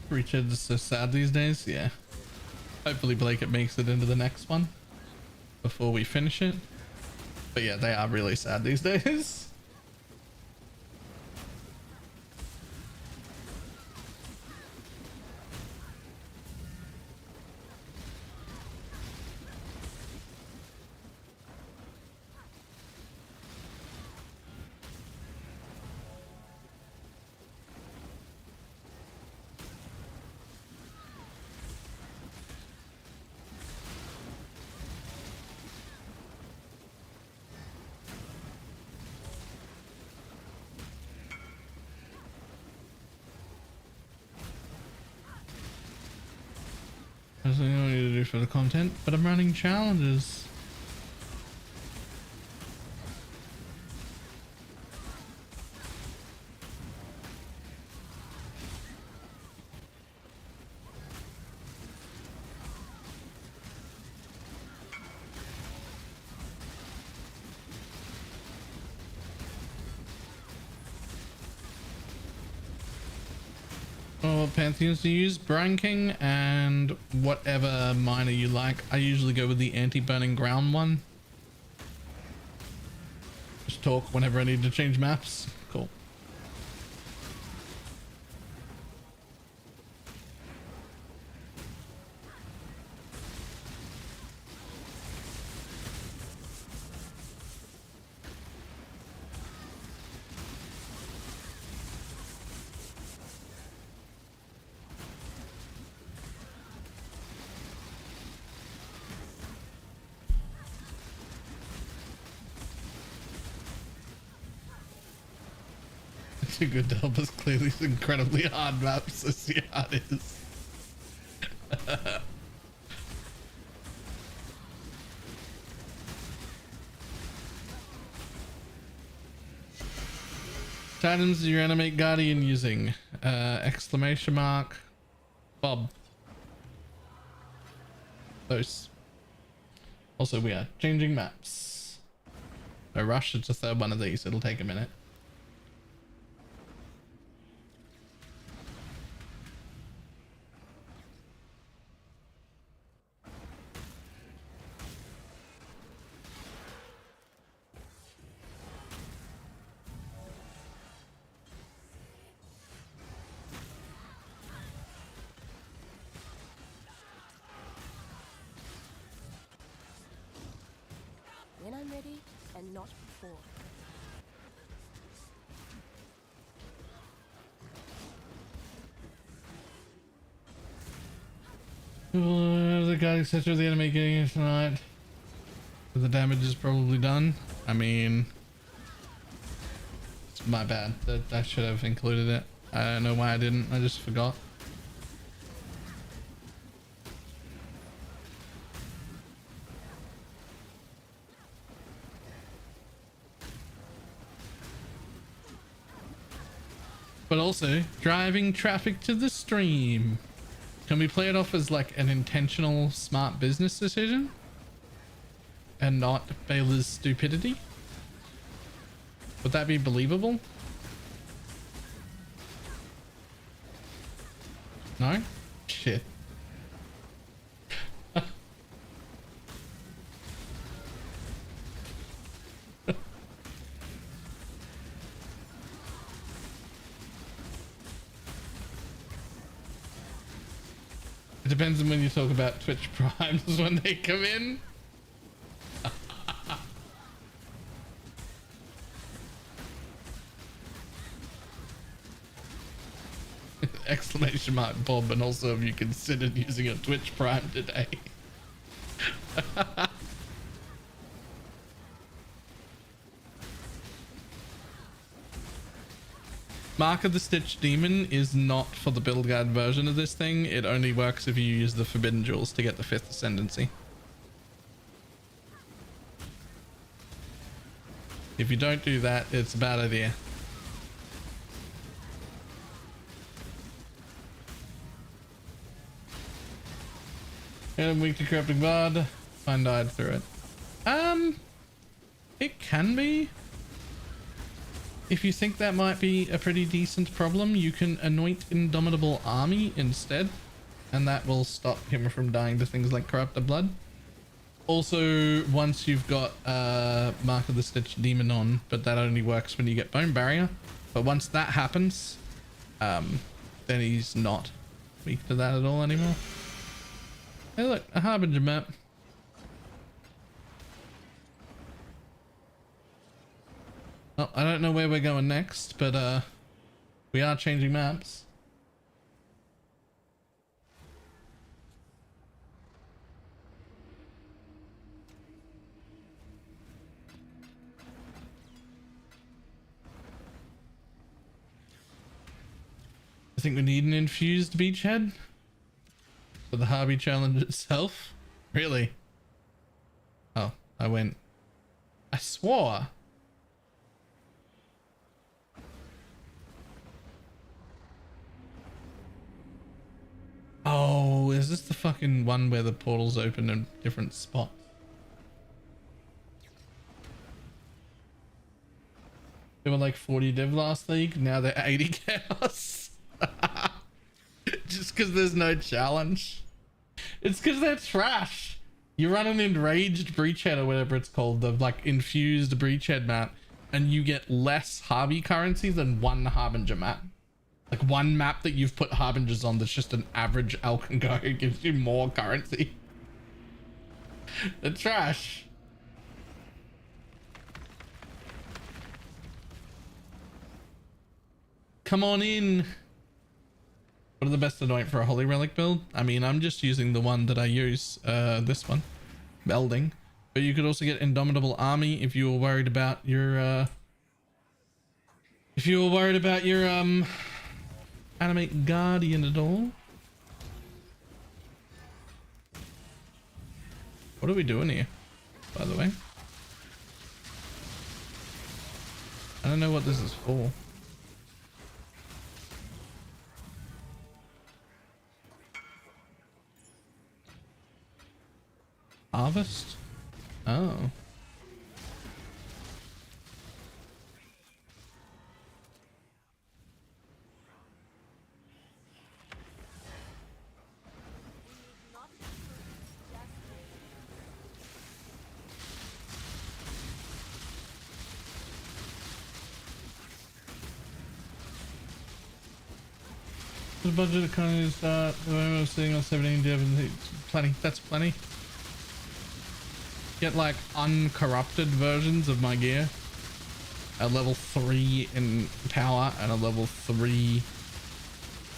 Richard is so sad these days. Yeah. Hopefully Blake makes it into the next one before we finish it. But yeah, they are really sad these days. There's nothing I need to do for the content, but I'm running challenges. What pantheons do you use? Branking and whatever miner you like. I usually go with the anti-burning ground one. Just talk whenever I need to change maps. Cool. Too good to help us clear these incredibly hard maps. So see how it is. Items is your animate guardian using? Exclamation mark. Bob. Those. Also, we are changing maps. No rush, it's a third one of these. It'll take a minute. When I'm ready, and not before. The guy etc. The enemy getting it tonight. The damage is probably done. I mean, it's my bad. I should have included it. I don't know why I didn't. I just forgot. But also driving traffic to the stream. Can we play it off as like an intentional smart business decision and not Baylor's stupidity? Would that be believable? No? Shit. It depends on when you talk about Twitch Primes when they come in. Exclamation mark Bob, and also have you considered using a Twitch Prime today? Mark of the Stitch Demon is not for the build guide version of this thing. It only works if you use the Forbidden Jewels to get the 5th Ascendancy. If you don't do that, it's a bad idea. And weak to corrupting blood. Fine died through it. It can be. If you think that might be a pretty decent problem, you can anoint Indomitable Army instead, and that will stop him from dying to things like corrupted blood. Also, once you've got Mark of the Stitch Demon on, but that only works when you get Bone Barrier. But once that happens, then he's not weak to that at all anymore. Hey look, a Harbinger map. Well, I don't know where we're going next, but we are changing maps. I think we need an infused beachhead for the Harby challenge itself. Really? Oh, I swore. Oh, is this the fucking one where the portals open in different spots? They were like 40 div last league, now they're 80 chaos. Just because there's no challenge. It's because they're trash. You run an enraged breachhead or whatever it's called, the like infused breachhead map, and you get less Harby currency than one Harbinger map. Like one map that you've put Harbingers on that's just an average Alkengo gives you more currency. They're trash. Come on in. What are the best anoint for a Holy Relic build? I mean, I'm just using the one that I use, this one, Melding. But you could also get Indomitable Army if you were worried about your, Animate Guardian at all. What are we doing here, by the way? I don't know what this is for. Harvest? Oh. The budget economy is the way I'm sitting on 17 div and plenty. That's plenty. Get like uncorrupted versions of my gear. A level 3 in power and a level 3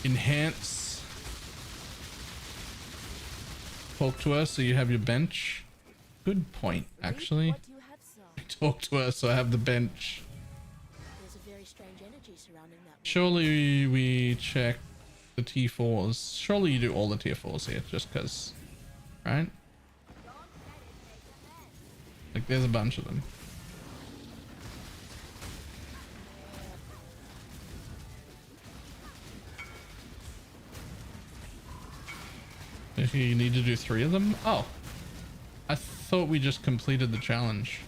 enhance. Talk to her so you have your bench. Good point, actually. Talk to her so I have the bench. There's a very strange energy surrounding that. Surely we check the T4s. Surely you do all the tier 4s here just because, right? Like there's a bunch of them. If you need to do 3 of them? Oh, I thought we just completed the challenge.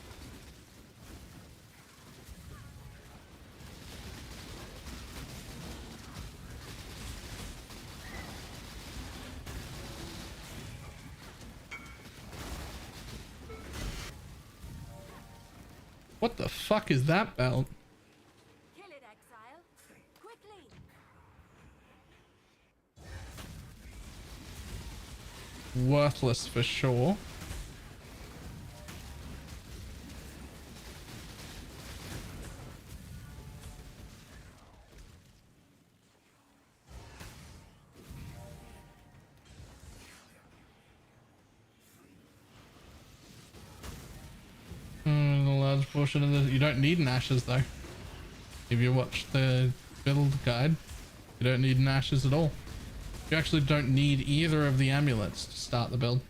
What the fuck is that belt? Kill it, exile. Quickly. Worthless for sure. portion of the... You don't need an ashes though. If you watch the build guide, you don't need an ashes at all. You actually don't need either of the amulets to start the build.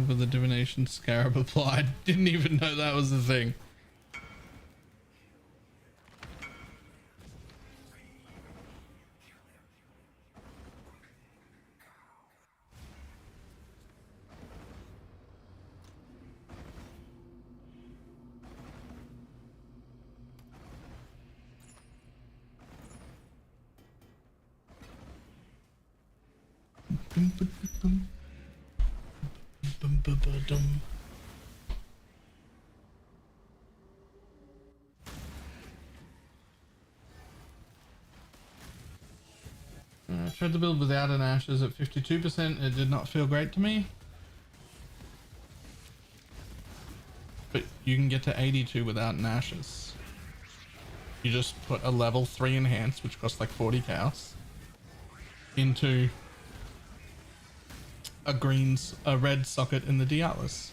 With the divination scarab applied. Didn't even know that was a thing. I tried to build without an ashes at 52%. It did not feel great to me. But you can get to 82 without an ashes. You just put a level 3 enhance, which costs like 40 cows, into a red socket in the Dialis.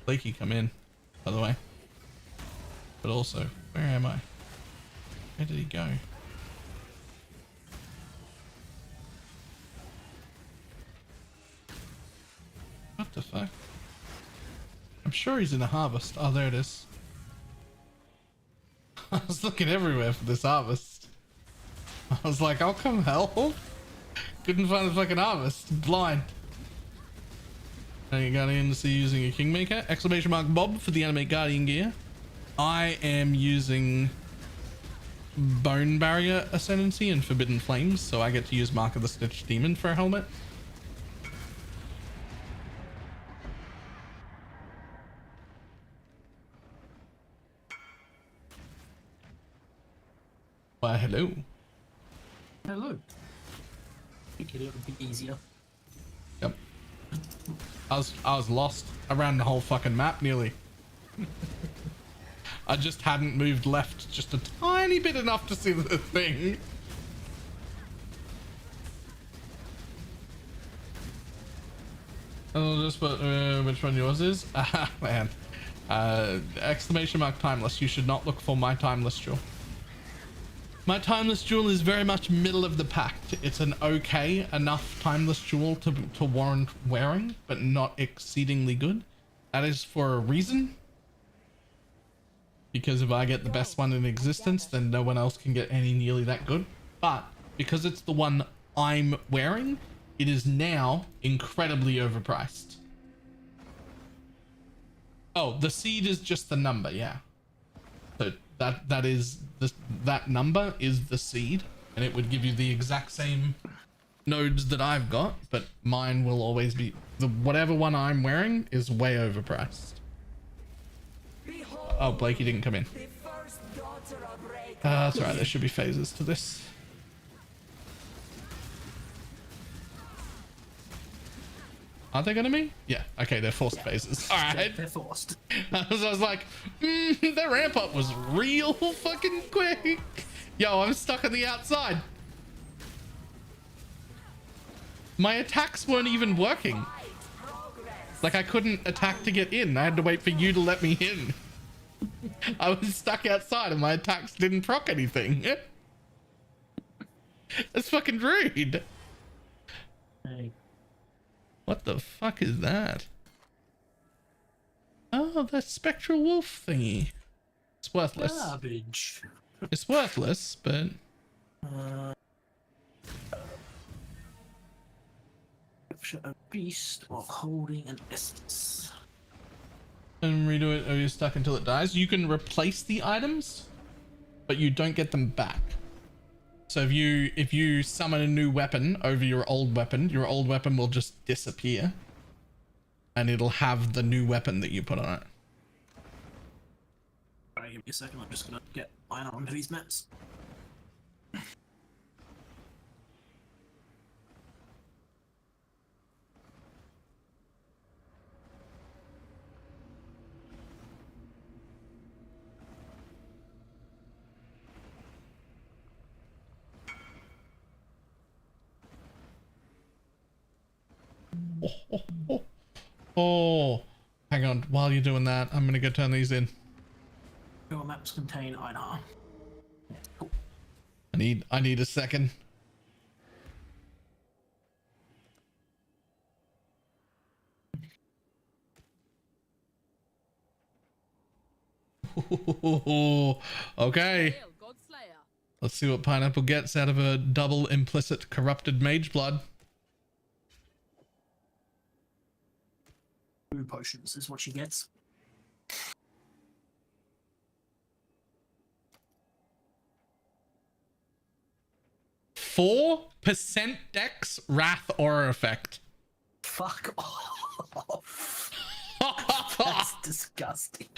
Blakey, come in, by the way. But also, where am I? Where did he go? What the fuck? I'm sure he's in a harvest. Oh, there it is. I was looking everywhere for this harvest. I was like, I'll come help. Couldn't find the fucking harvest. Blind. Guardiancy using a Kingmaker. Exclamation mark Bob for the Animate Guardian gear. I am using Bone Barrier Ascendancy and Forbidden Flames, so I get to use Mark of the Stitched Demon for a helmet. Why, hello. Hello. Make it a little bit easier. Yep. I was lost. I ran the whole fucking map nearly. I just hadn't moved left just a tiny bit enough to see the thing. I'll just put which one yours is. Ah, man. Exclamation mark timeless. You should not look for my timeless jewel. My timeless jewel is very much middle of the pack. It's an okay enough timeless jewel to warrant wearing, but not exceedingly good. That is for a reason. Because if I get the best one in existence, then no one else can get any nearly that good. But because it's the one I'm wearing, it is now incredibly overpriced. Oh, the seed is just the number, yeah. So that number is the seed, and it would give you the exact same nodes that I've got, but mine will always be whatever one I'm wearing is way overpriced. Oh, Blakey didn't come in. That's alright, there should be phases to this. Are they gonna be? Yeah, okay, they're forced phases. Alright. They're forced. I was like, the ramp up was real fucking quick. Yo, I'm stuck on the outside. My attacks weren't even working. Like, I couldn't attack to get in. I had to wait for you to let me in. I was stuck outside and my attacks didn't proc anything. That's fucking rude. Hey. What the fuck is that? Oh, that spectral wolf thingy. It's worthless. Garbage. It's worthless, but... A beast while holding an essence. And redo it, or you're stuck until it dies. You can replace the items, but you don't get them back. So if you summon a new weapon over your old weapon will just disappear. And it'll have the new weapon that you put on it. Alright, give me a second, I'm just gonna get mine onto these maps. Oh, hang on. While you're doing that, I'm gonna go turn these in. Your maps contain Einar. Cool. I need a second. Okay. Let's see what Pineapple gets out of a double implicit corrupted mage blood. 2 potions is what she gets. %% dex wrath aura effect. Fuck off. That's disgusting.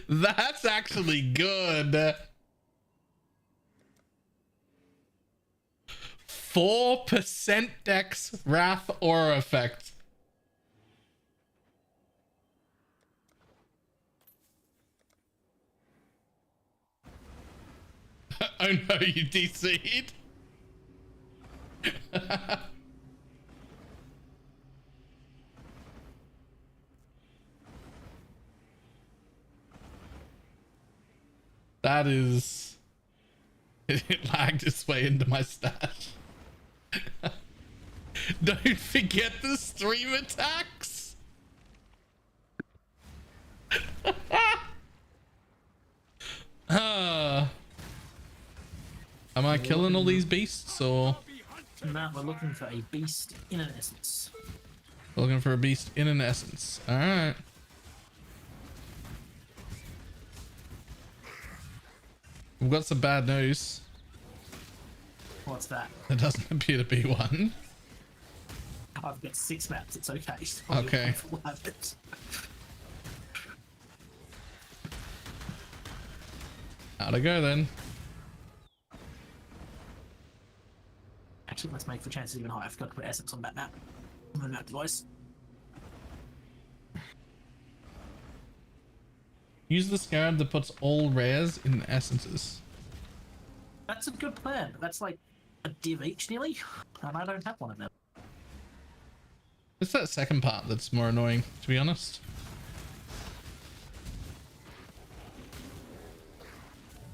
That's actually good. 4% dex wrath aura effect. Oh no, you DC'd. That is... It lagged its way into my stash. Don't forget the stream attacks. Am I killing all these beasts or? No, we're looking for a beast in an essence. Looking for a beast in an essence. All right. We've got some bad news. What's that? There doesn't appear to be one. I've got 6 maps, it's okay. Okay. How'd it go then? Actually, let's make the chances even higher. I forgot to put essence on that map. On the map device. Use the scarab that puts all rares in essences. That's a good plan, but that's like a div each nearly, and I don't have one of them. It's that second part that's more annoying, to be honest.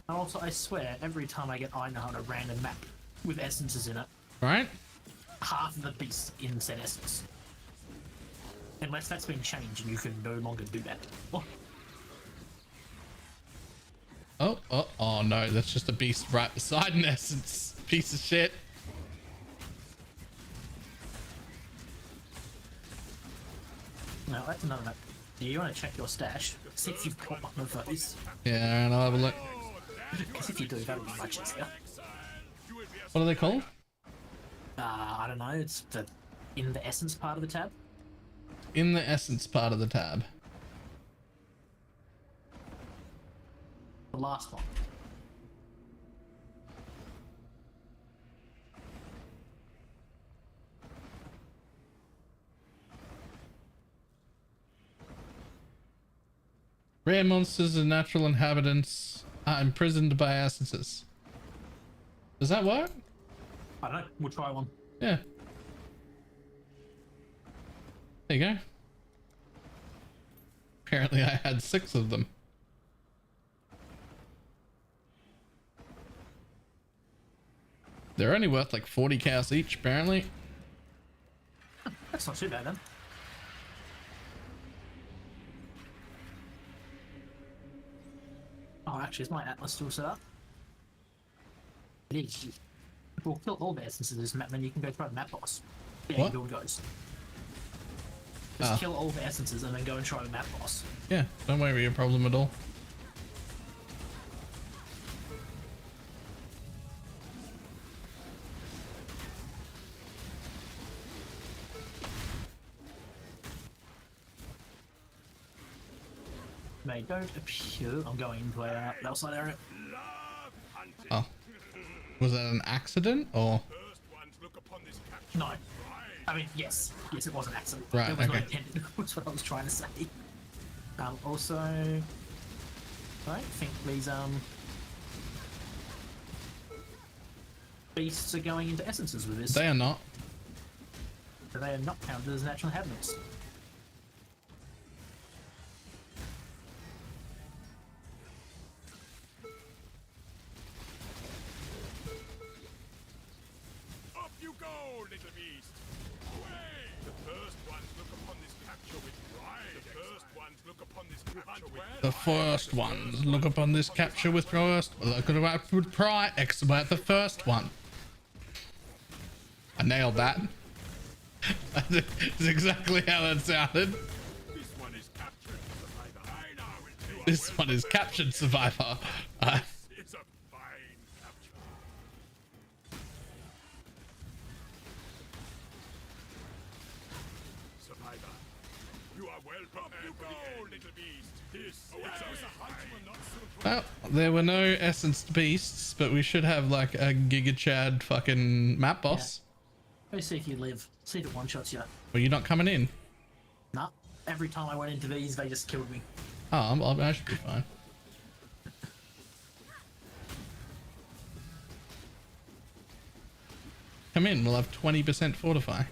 And also, I swear, every time I get Einar on a random map with essences in it, right? Half of the beasts in said essence. Unless that's been changed and you can no longer do that. Oh no, that's just a beast right beside an essence. Piece of shit. No, that's another map. Do you want to check your stash? See if you've got one of those. Yeah, and I'll have a look. Because if you do, that'll be much easier. What are they called? I don't know, it's the in the essence part of the tab. In the essence part of the tab. The last one. Rare monsters and natural inhabitants are imprisoned by essences. Does that work? I don't know, we'll try one. Yeah. There you go. Apparently I had 6 of them. They're only worth like 40 chaos each, apparently. That's not too bad then. Oh, actually, is my Atlas still set up? It is. We'll kill all the essences in this map, then you can go try the map boss. Yeah, what? Build goes. Just kill all the essences and then go and try the map boss. Yeah, don't worry, a problem at all. They don't appear. I'm going into a outside area. Oh. Was that an accident or? No. I mean, yes. Yes, it was an accident. Right, It was not okay. intended. That's what I was trying to say. Also, I think these beasts are going into essences with this. They are not. So they are not counted as natural inhabitants. Up you go, little beast! Away! The first ones look upon this capture with pride. The first ones look upon this capture with The first ones look upon this capture with trust. Look at it with pride. Expert the first one. I nailed that. That's exactly how that sounded. This one is captured, survivor. I know it. This one is captured, survivor. It's a fine capture. Survivor, you are well prepared for the end, little beast. This is a huntsman, not Well, there were no essenced beasts, but we should have like a Giga Chad fucking map boss. Let me see if you live. See if it one-shots you. Well, you're not coming in. Nah. Every time I went into these, they just killed me. Oh, I should be fine. Come in, we'll have 20% fortify.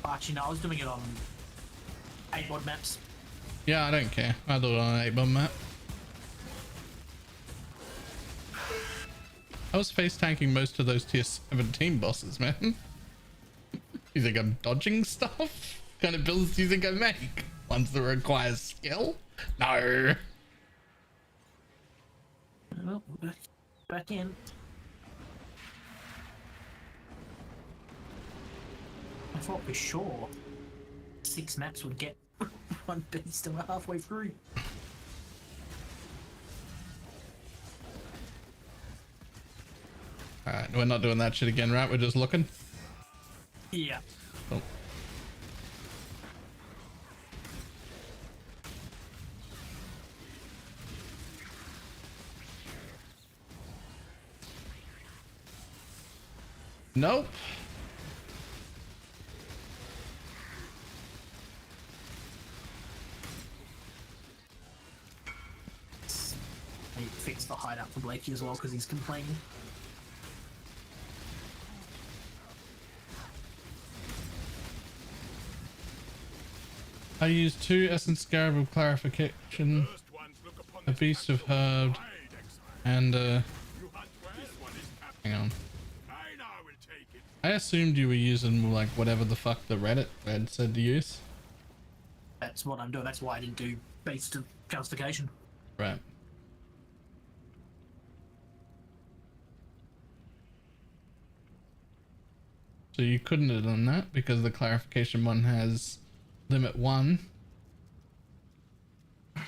Actually, no, I was doing it on 8-mod maps. Yeah, I don't care. I do it on an 8-bomb map. I was face tanking most of those tier 17 bosses, man. You think I'm dodging stuff? What kind of builds do you think I make? Ones that require skill? No. Well, back in. I thought for sure 6 maps would get one beast and we're halfway through. Alright, we're not doing that shit again, right? We're just looking? Yeah. Cool. Nope. I need to fix the hideout for Blakey as well because he's complaining. I used 2 Essence Scarab of Clarification, a Beast of Herb, and hang on. I assumed you were using like whatever the fuck the Reddit thread said to use. That's what I'm doing. That's why I didn't do Beast of Calcification. Right. So you couldn't have done that because the clarification one has limit 1. How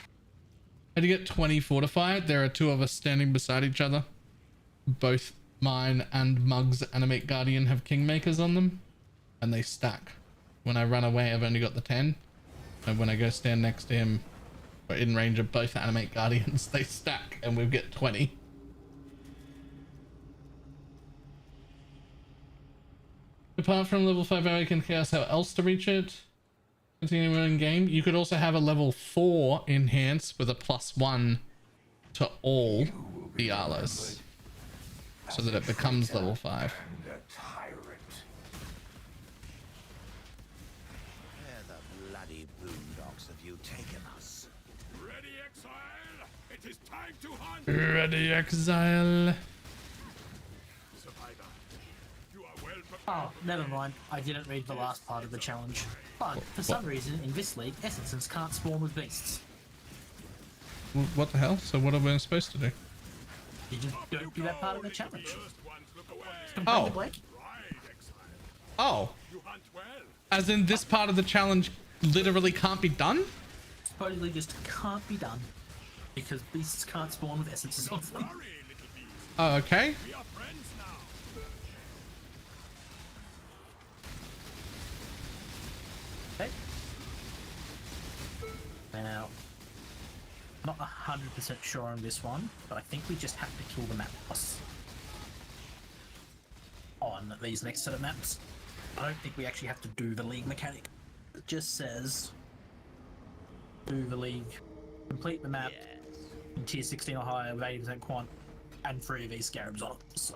do you get 20 fortified? There are 2 of us standing beside each other. Both mine and Mug's Animate Guardian have Kingmakers on them. And they stack. When I run away, I've only got the 10. And when I go stand next to him, or in range of both Animate Guardians, they stack and we get 20. Apart from level 5 Eric and Chaos, how else to reach it? Continue in game. You could also have a level 4 enhance with a +1 to all the Alas, so that it becomes level 5. Where the bloody boondocks have you taken us? Ready, exile? It is time to hunt! Ready, exile. Survivor, you are well prepared. Oh, never mind. I didn't read the last part of the challenge. But for some reason, in this league, essences can't spawn with beasts. What the hell? So what are we supposed to do? You just don't do that part of the challenge. Oh. Blake. Oh. As in this part of the challenge literally can't be done? Supposedly just can't be done because beasts can't spawn with essences on them. Oh, okay. Okay. Now, I'm not 100% sure on this one, but I think we just have to kill the map boss on these next set of maps. I don't think we actually have to do the league mechanic. It just says do the league, complete the map in tier 16 or higher with 80% quant and 3 of these scarabs on it. So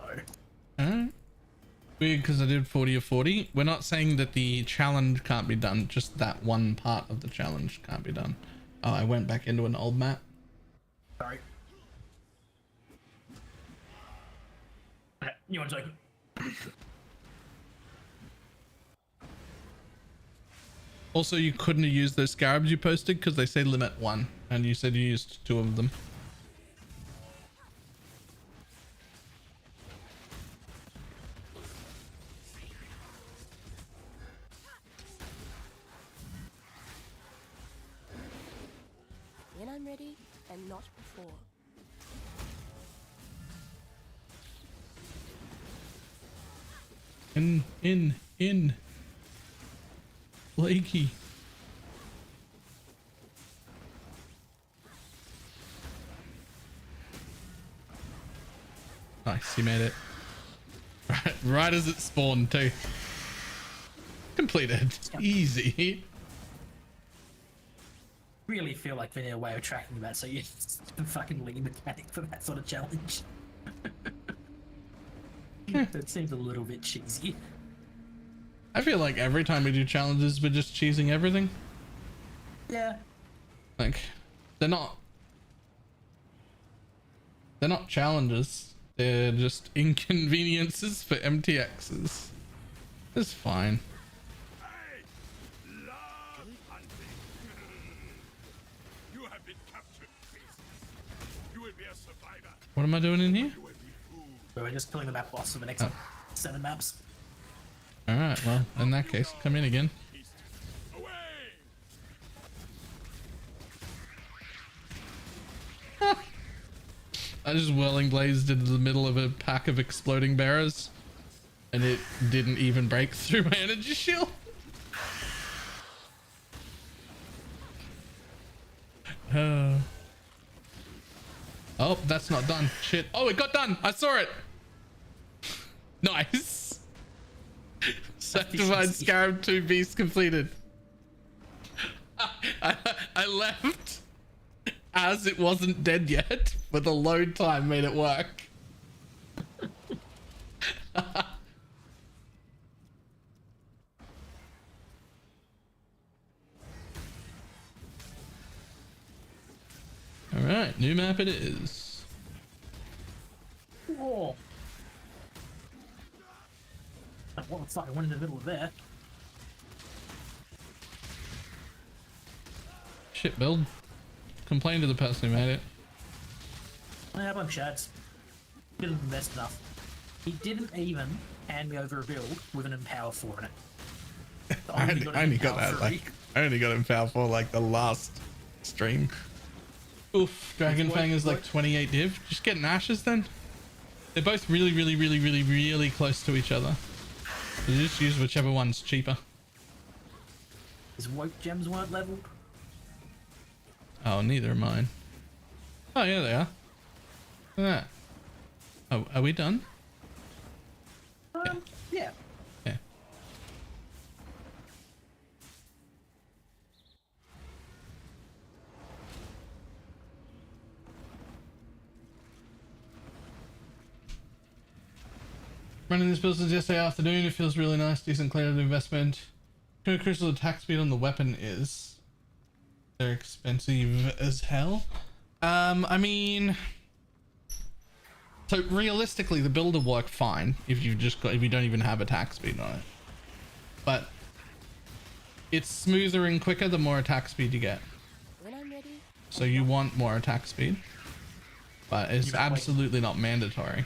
weird, because I did 40 or 40. We're not saying that the challenge can't be done, just that one part of the challenge can't be done. Oh, I went back into an old map. Sorry. You want to take Also, you couldn't have used those scarabs you posted because they say limit 1, and you said you used 2 of them. When I'm ready, and not before. In. Blakey. Nice, you made it. Right as it spawned too. Completed. Easy. really feel like they need a way of tracking that, so you can fucking lead mechanic for that sort of challenge. That seems a little bit cheesy. I feel like every time we do challenges, we're just cheesing everything. Yeah. Like, they're not challenges. They're just inconveniences for MTXs. It's fine. You have been captured, beast. You will be a survivor. What am I doing in here? We're just killing the map boss for the next 7 maps. Alright, well, in that case, come in again. I just whirling blazed into the middle of a pack of exploding bearers, and it didn't even break through my energy shield. Oh, that's not done. Shit. Oh, it got done. I saw it. Nice. Sanctified Scarab 2 Beast completed. I left as it wasn't dead yet, but the load time made it work. All right, new map it is. Whoa. What the fuck? I went in the middle of there. Shit build. Complain to the person who made it. Yeah, I'm shads. Didn't invest enough. He didn't even hand me over a build with an Empower 4 in it. I only got that like I only got Empower 4 like the last stream. Oof, Dragonfang is like 28 div. Just get Ashes then. They're both really close to each other. So just use whichever one's cheaper. His woke gems weren't leveled. Oh, neither are mine. Oh yeah, they are. Look at that. Oh, are we done? Yeah. Yeah. Running this build since yesterday afternoon, it feels really nice, decent clear investment. Crystal attack speed on the weapon is they're expensive as hell. I mean, so realistically, the build will work fine if you don't even have attack speed on it. But It's smoother and quicker the more attack speed you get. When I'm ready. So you want more attack speed, but it's absolutely not mandatory.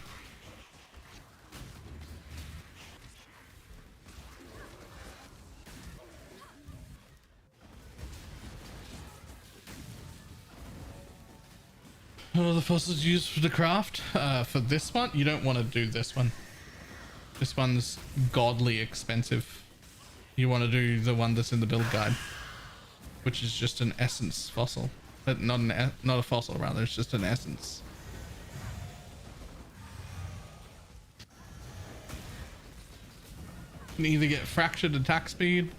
Oh, the fossils used for the craft. For this one, you don't want to do this one. This one's godly expensive. You want to do the one that's in the build guide, which is just an essence fossil. Not a fossil, rather. It's just an essence. You can either get fractured attack speed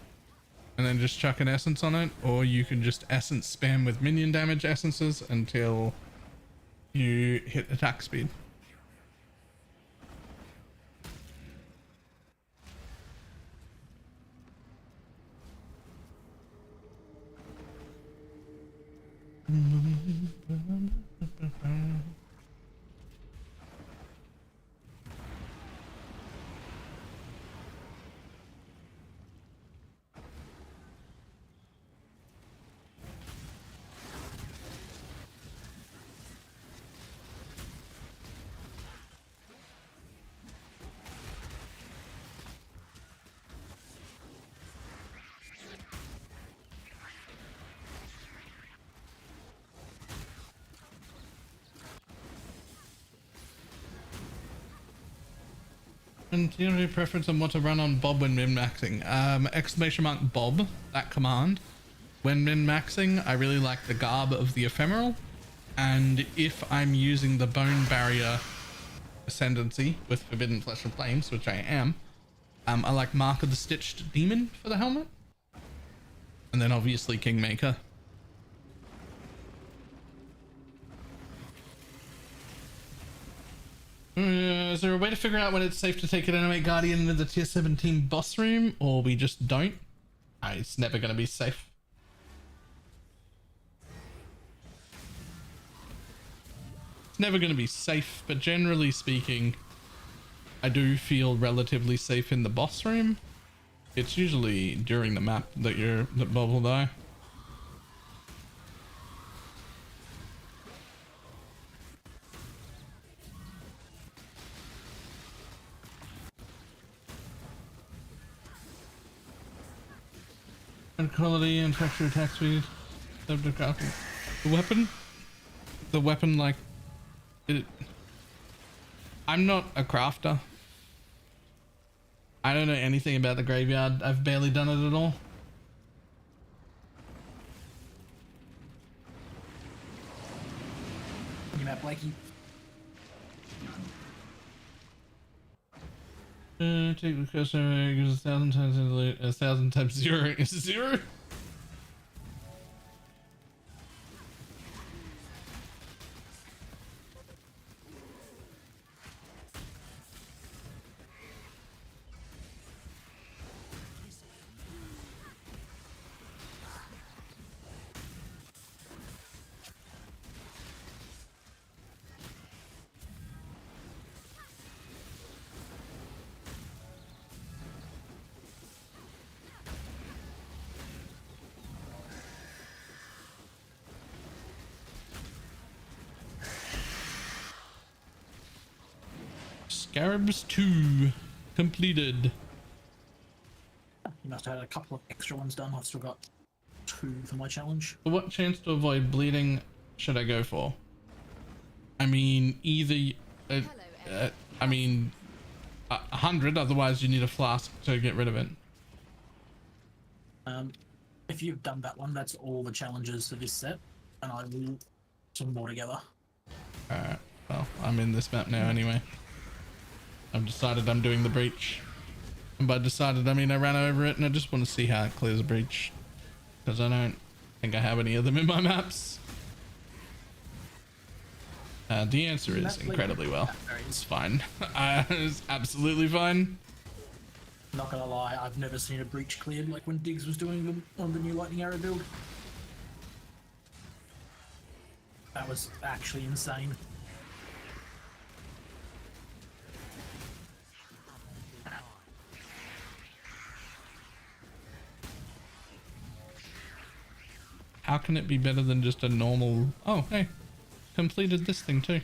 and then just chuck an essence on it, or you can just essence spam with minion damage essences until you hit attack speed. And do you have any preference on what to run on Bob when min-maxing? Exclamation mark Bob, that command. When min-maxing, I really like the garb of the ephemeral. And if I'm using the bone barrier ascendancy with forbidden flesh and flames, which I am, I like Mark of the Stitched Demon for the helmet. And then obviously Kingmaker. Is there a way to figure out when it's safe to take an Animate Guardian into the tier 17 boss room, or we just don't? It's never going to be safe. It's never going to be safe, but generally speaking, I do feel relatively safe in the boss room. It's usually during the map that Bob will die. And quality and texture attack speed. The weapon like it. I'm not a crafter. I don't know anything about the graveyard. I've barely done it at all. You map Blakey. Take the customer gives 1,000 times interlude. 1,000 times 0 is 0. Scarabs 2 completed. You must have had a couple of extra ones done. I've still got 2 for my challenge. What chance to avoid bleeding should I go for? I mean, either I mean 100, otherwise you need a flask to get rid of it. If you've done that one, that's all the challenges for this set, and I will some more together. Alright, well, I'm in this map now anyway. I've decided I'm doing the breach. And by decided, I mean I ran over it and I just want to see how it clears a breach. Because I don't think I have any of them in my maps. The answer is incredibly well. It's fine. It's absolutely fine. Not gonna lie, I've never seen a breach cleared like when Diggs was doing them on the new Lightning Arrow build. That was actually insane. how can it be better than just a normal... Oh, hey, completed this thing too.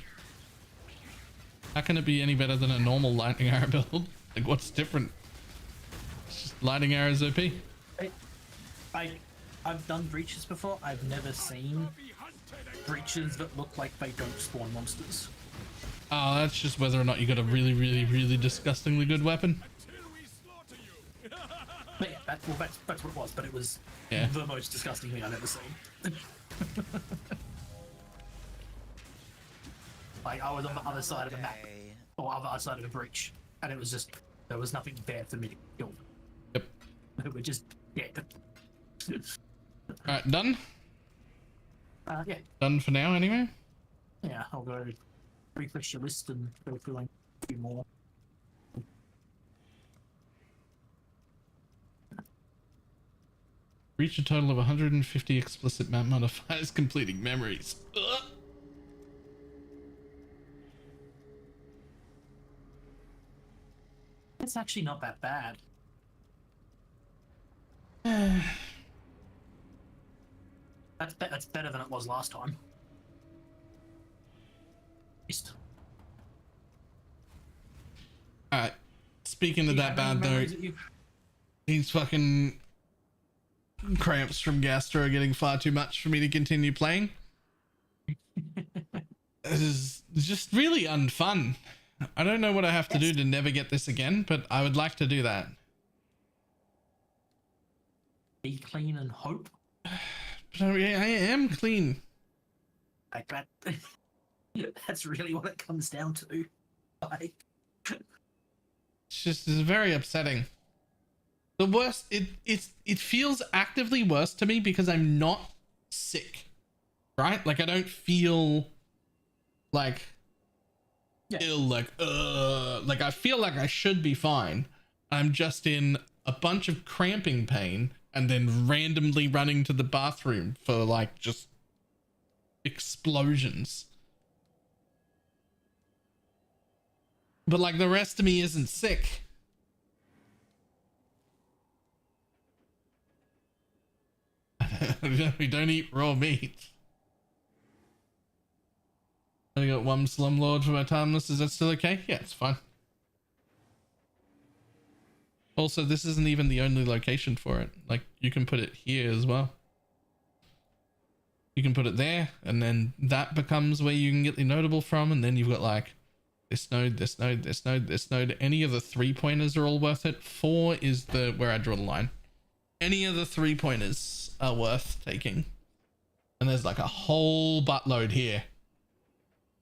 How can it be any better than a normal lightning arrow build? Like, what's different? It's just lightning arrows OP. I've done breaches before. I've never seen breaches that look like they don't spawn monsters. Oh, that's just whether or not you got a really, really, really disgustingly good weapon. But yeah, that's what it was, but it was the most disgusting thing I've ever seen. Like, I was on the other side of the map, or other side of the breach, and it was just, there was nothing there for me to kill. Yep. It would just, Alright, done? Yeah. Done for now, anyway? Yeah, I'll go refresh your list and go through like a few more. Reach a total of 150 explicit map modifiers completing memories. Ugh. It's actually not that bad. That's better than it was last time. Alright. Speaking of that bad though, these fucking cramps from gastro are getting far too much for me to continue playing. It is just really unfun. I don't know what I have to do to never get this again, but I would like to do that. Be clean and hope. But I am clean. Like that. That's really what it comes down to. Like, It's very upsetting. The worst, it feels actively worse to me because I'm not sick, right? Like I don't feel like ill, like I feel like I should be fine. I'm just in a bunch of cramping pain and then randomly running to the bathroom for like just explosions. But like the rest of me isn't sick. We don't eat raw meat. I got one slumlord for my timeless. Is that still okay? Yeah, it's fine. Also, this isn't even the only location for it. Like, you can put it here as well. You can put it there, and then that becomes where you can get the notable from, and then you've got like this node, this node, this node, this node. Any of the 3-pointers are all worth it. 4 is the where I draw the line. Any of the 3-pointers are worth taking. And there's like a whole buttload here.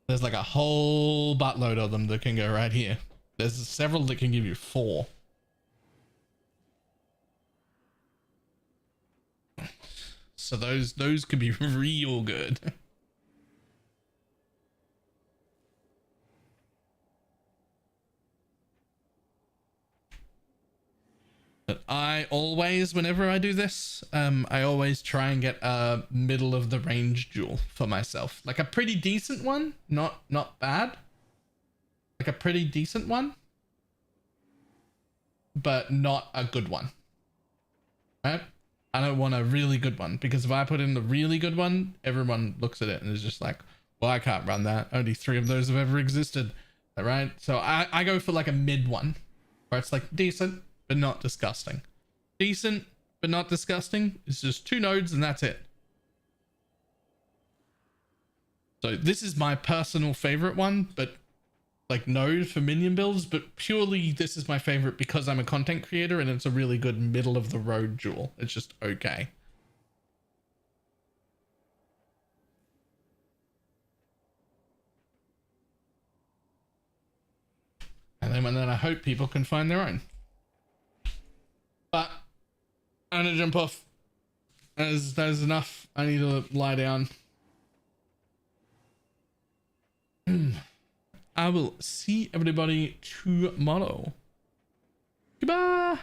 There's like a whole buttload of them that can go right here. There's several that can give you 4. So those could be real good. But I always, whenever I do this, I always try and get a middle of the range jewel for myself. Like a pretty decent one, not bad. Like a pretty decent one, but not a good one. Right? I don't want a really good one, because if I put in the really good one, everyone looks at it and is just like, well, I can't run that. Only 3 of those have ever existed. All right? So I go for like a mid one, where it's like decent, but not disgusting. Decent, but not disgusting. It's just 2 nodes and that's it. So this is my personal favorite one, but like node for minion builds, but purely this is my favorite because I'm a content creator and it's a really good middle of the road jewel. It's just okay. And then I hope people can find their own. But I'm gonna jump off. There's enough. I need to lie down. I will see everybody tomorrow. Goodbye.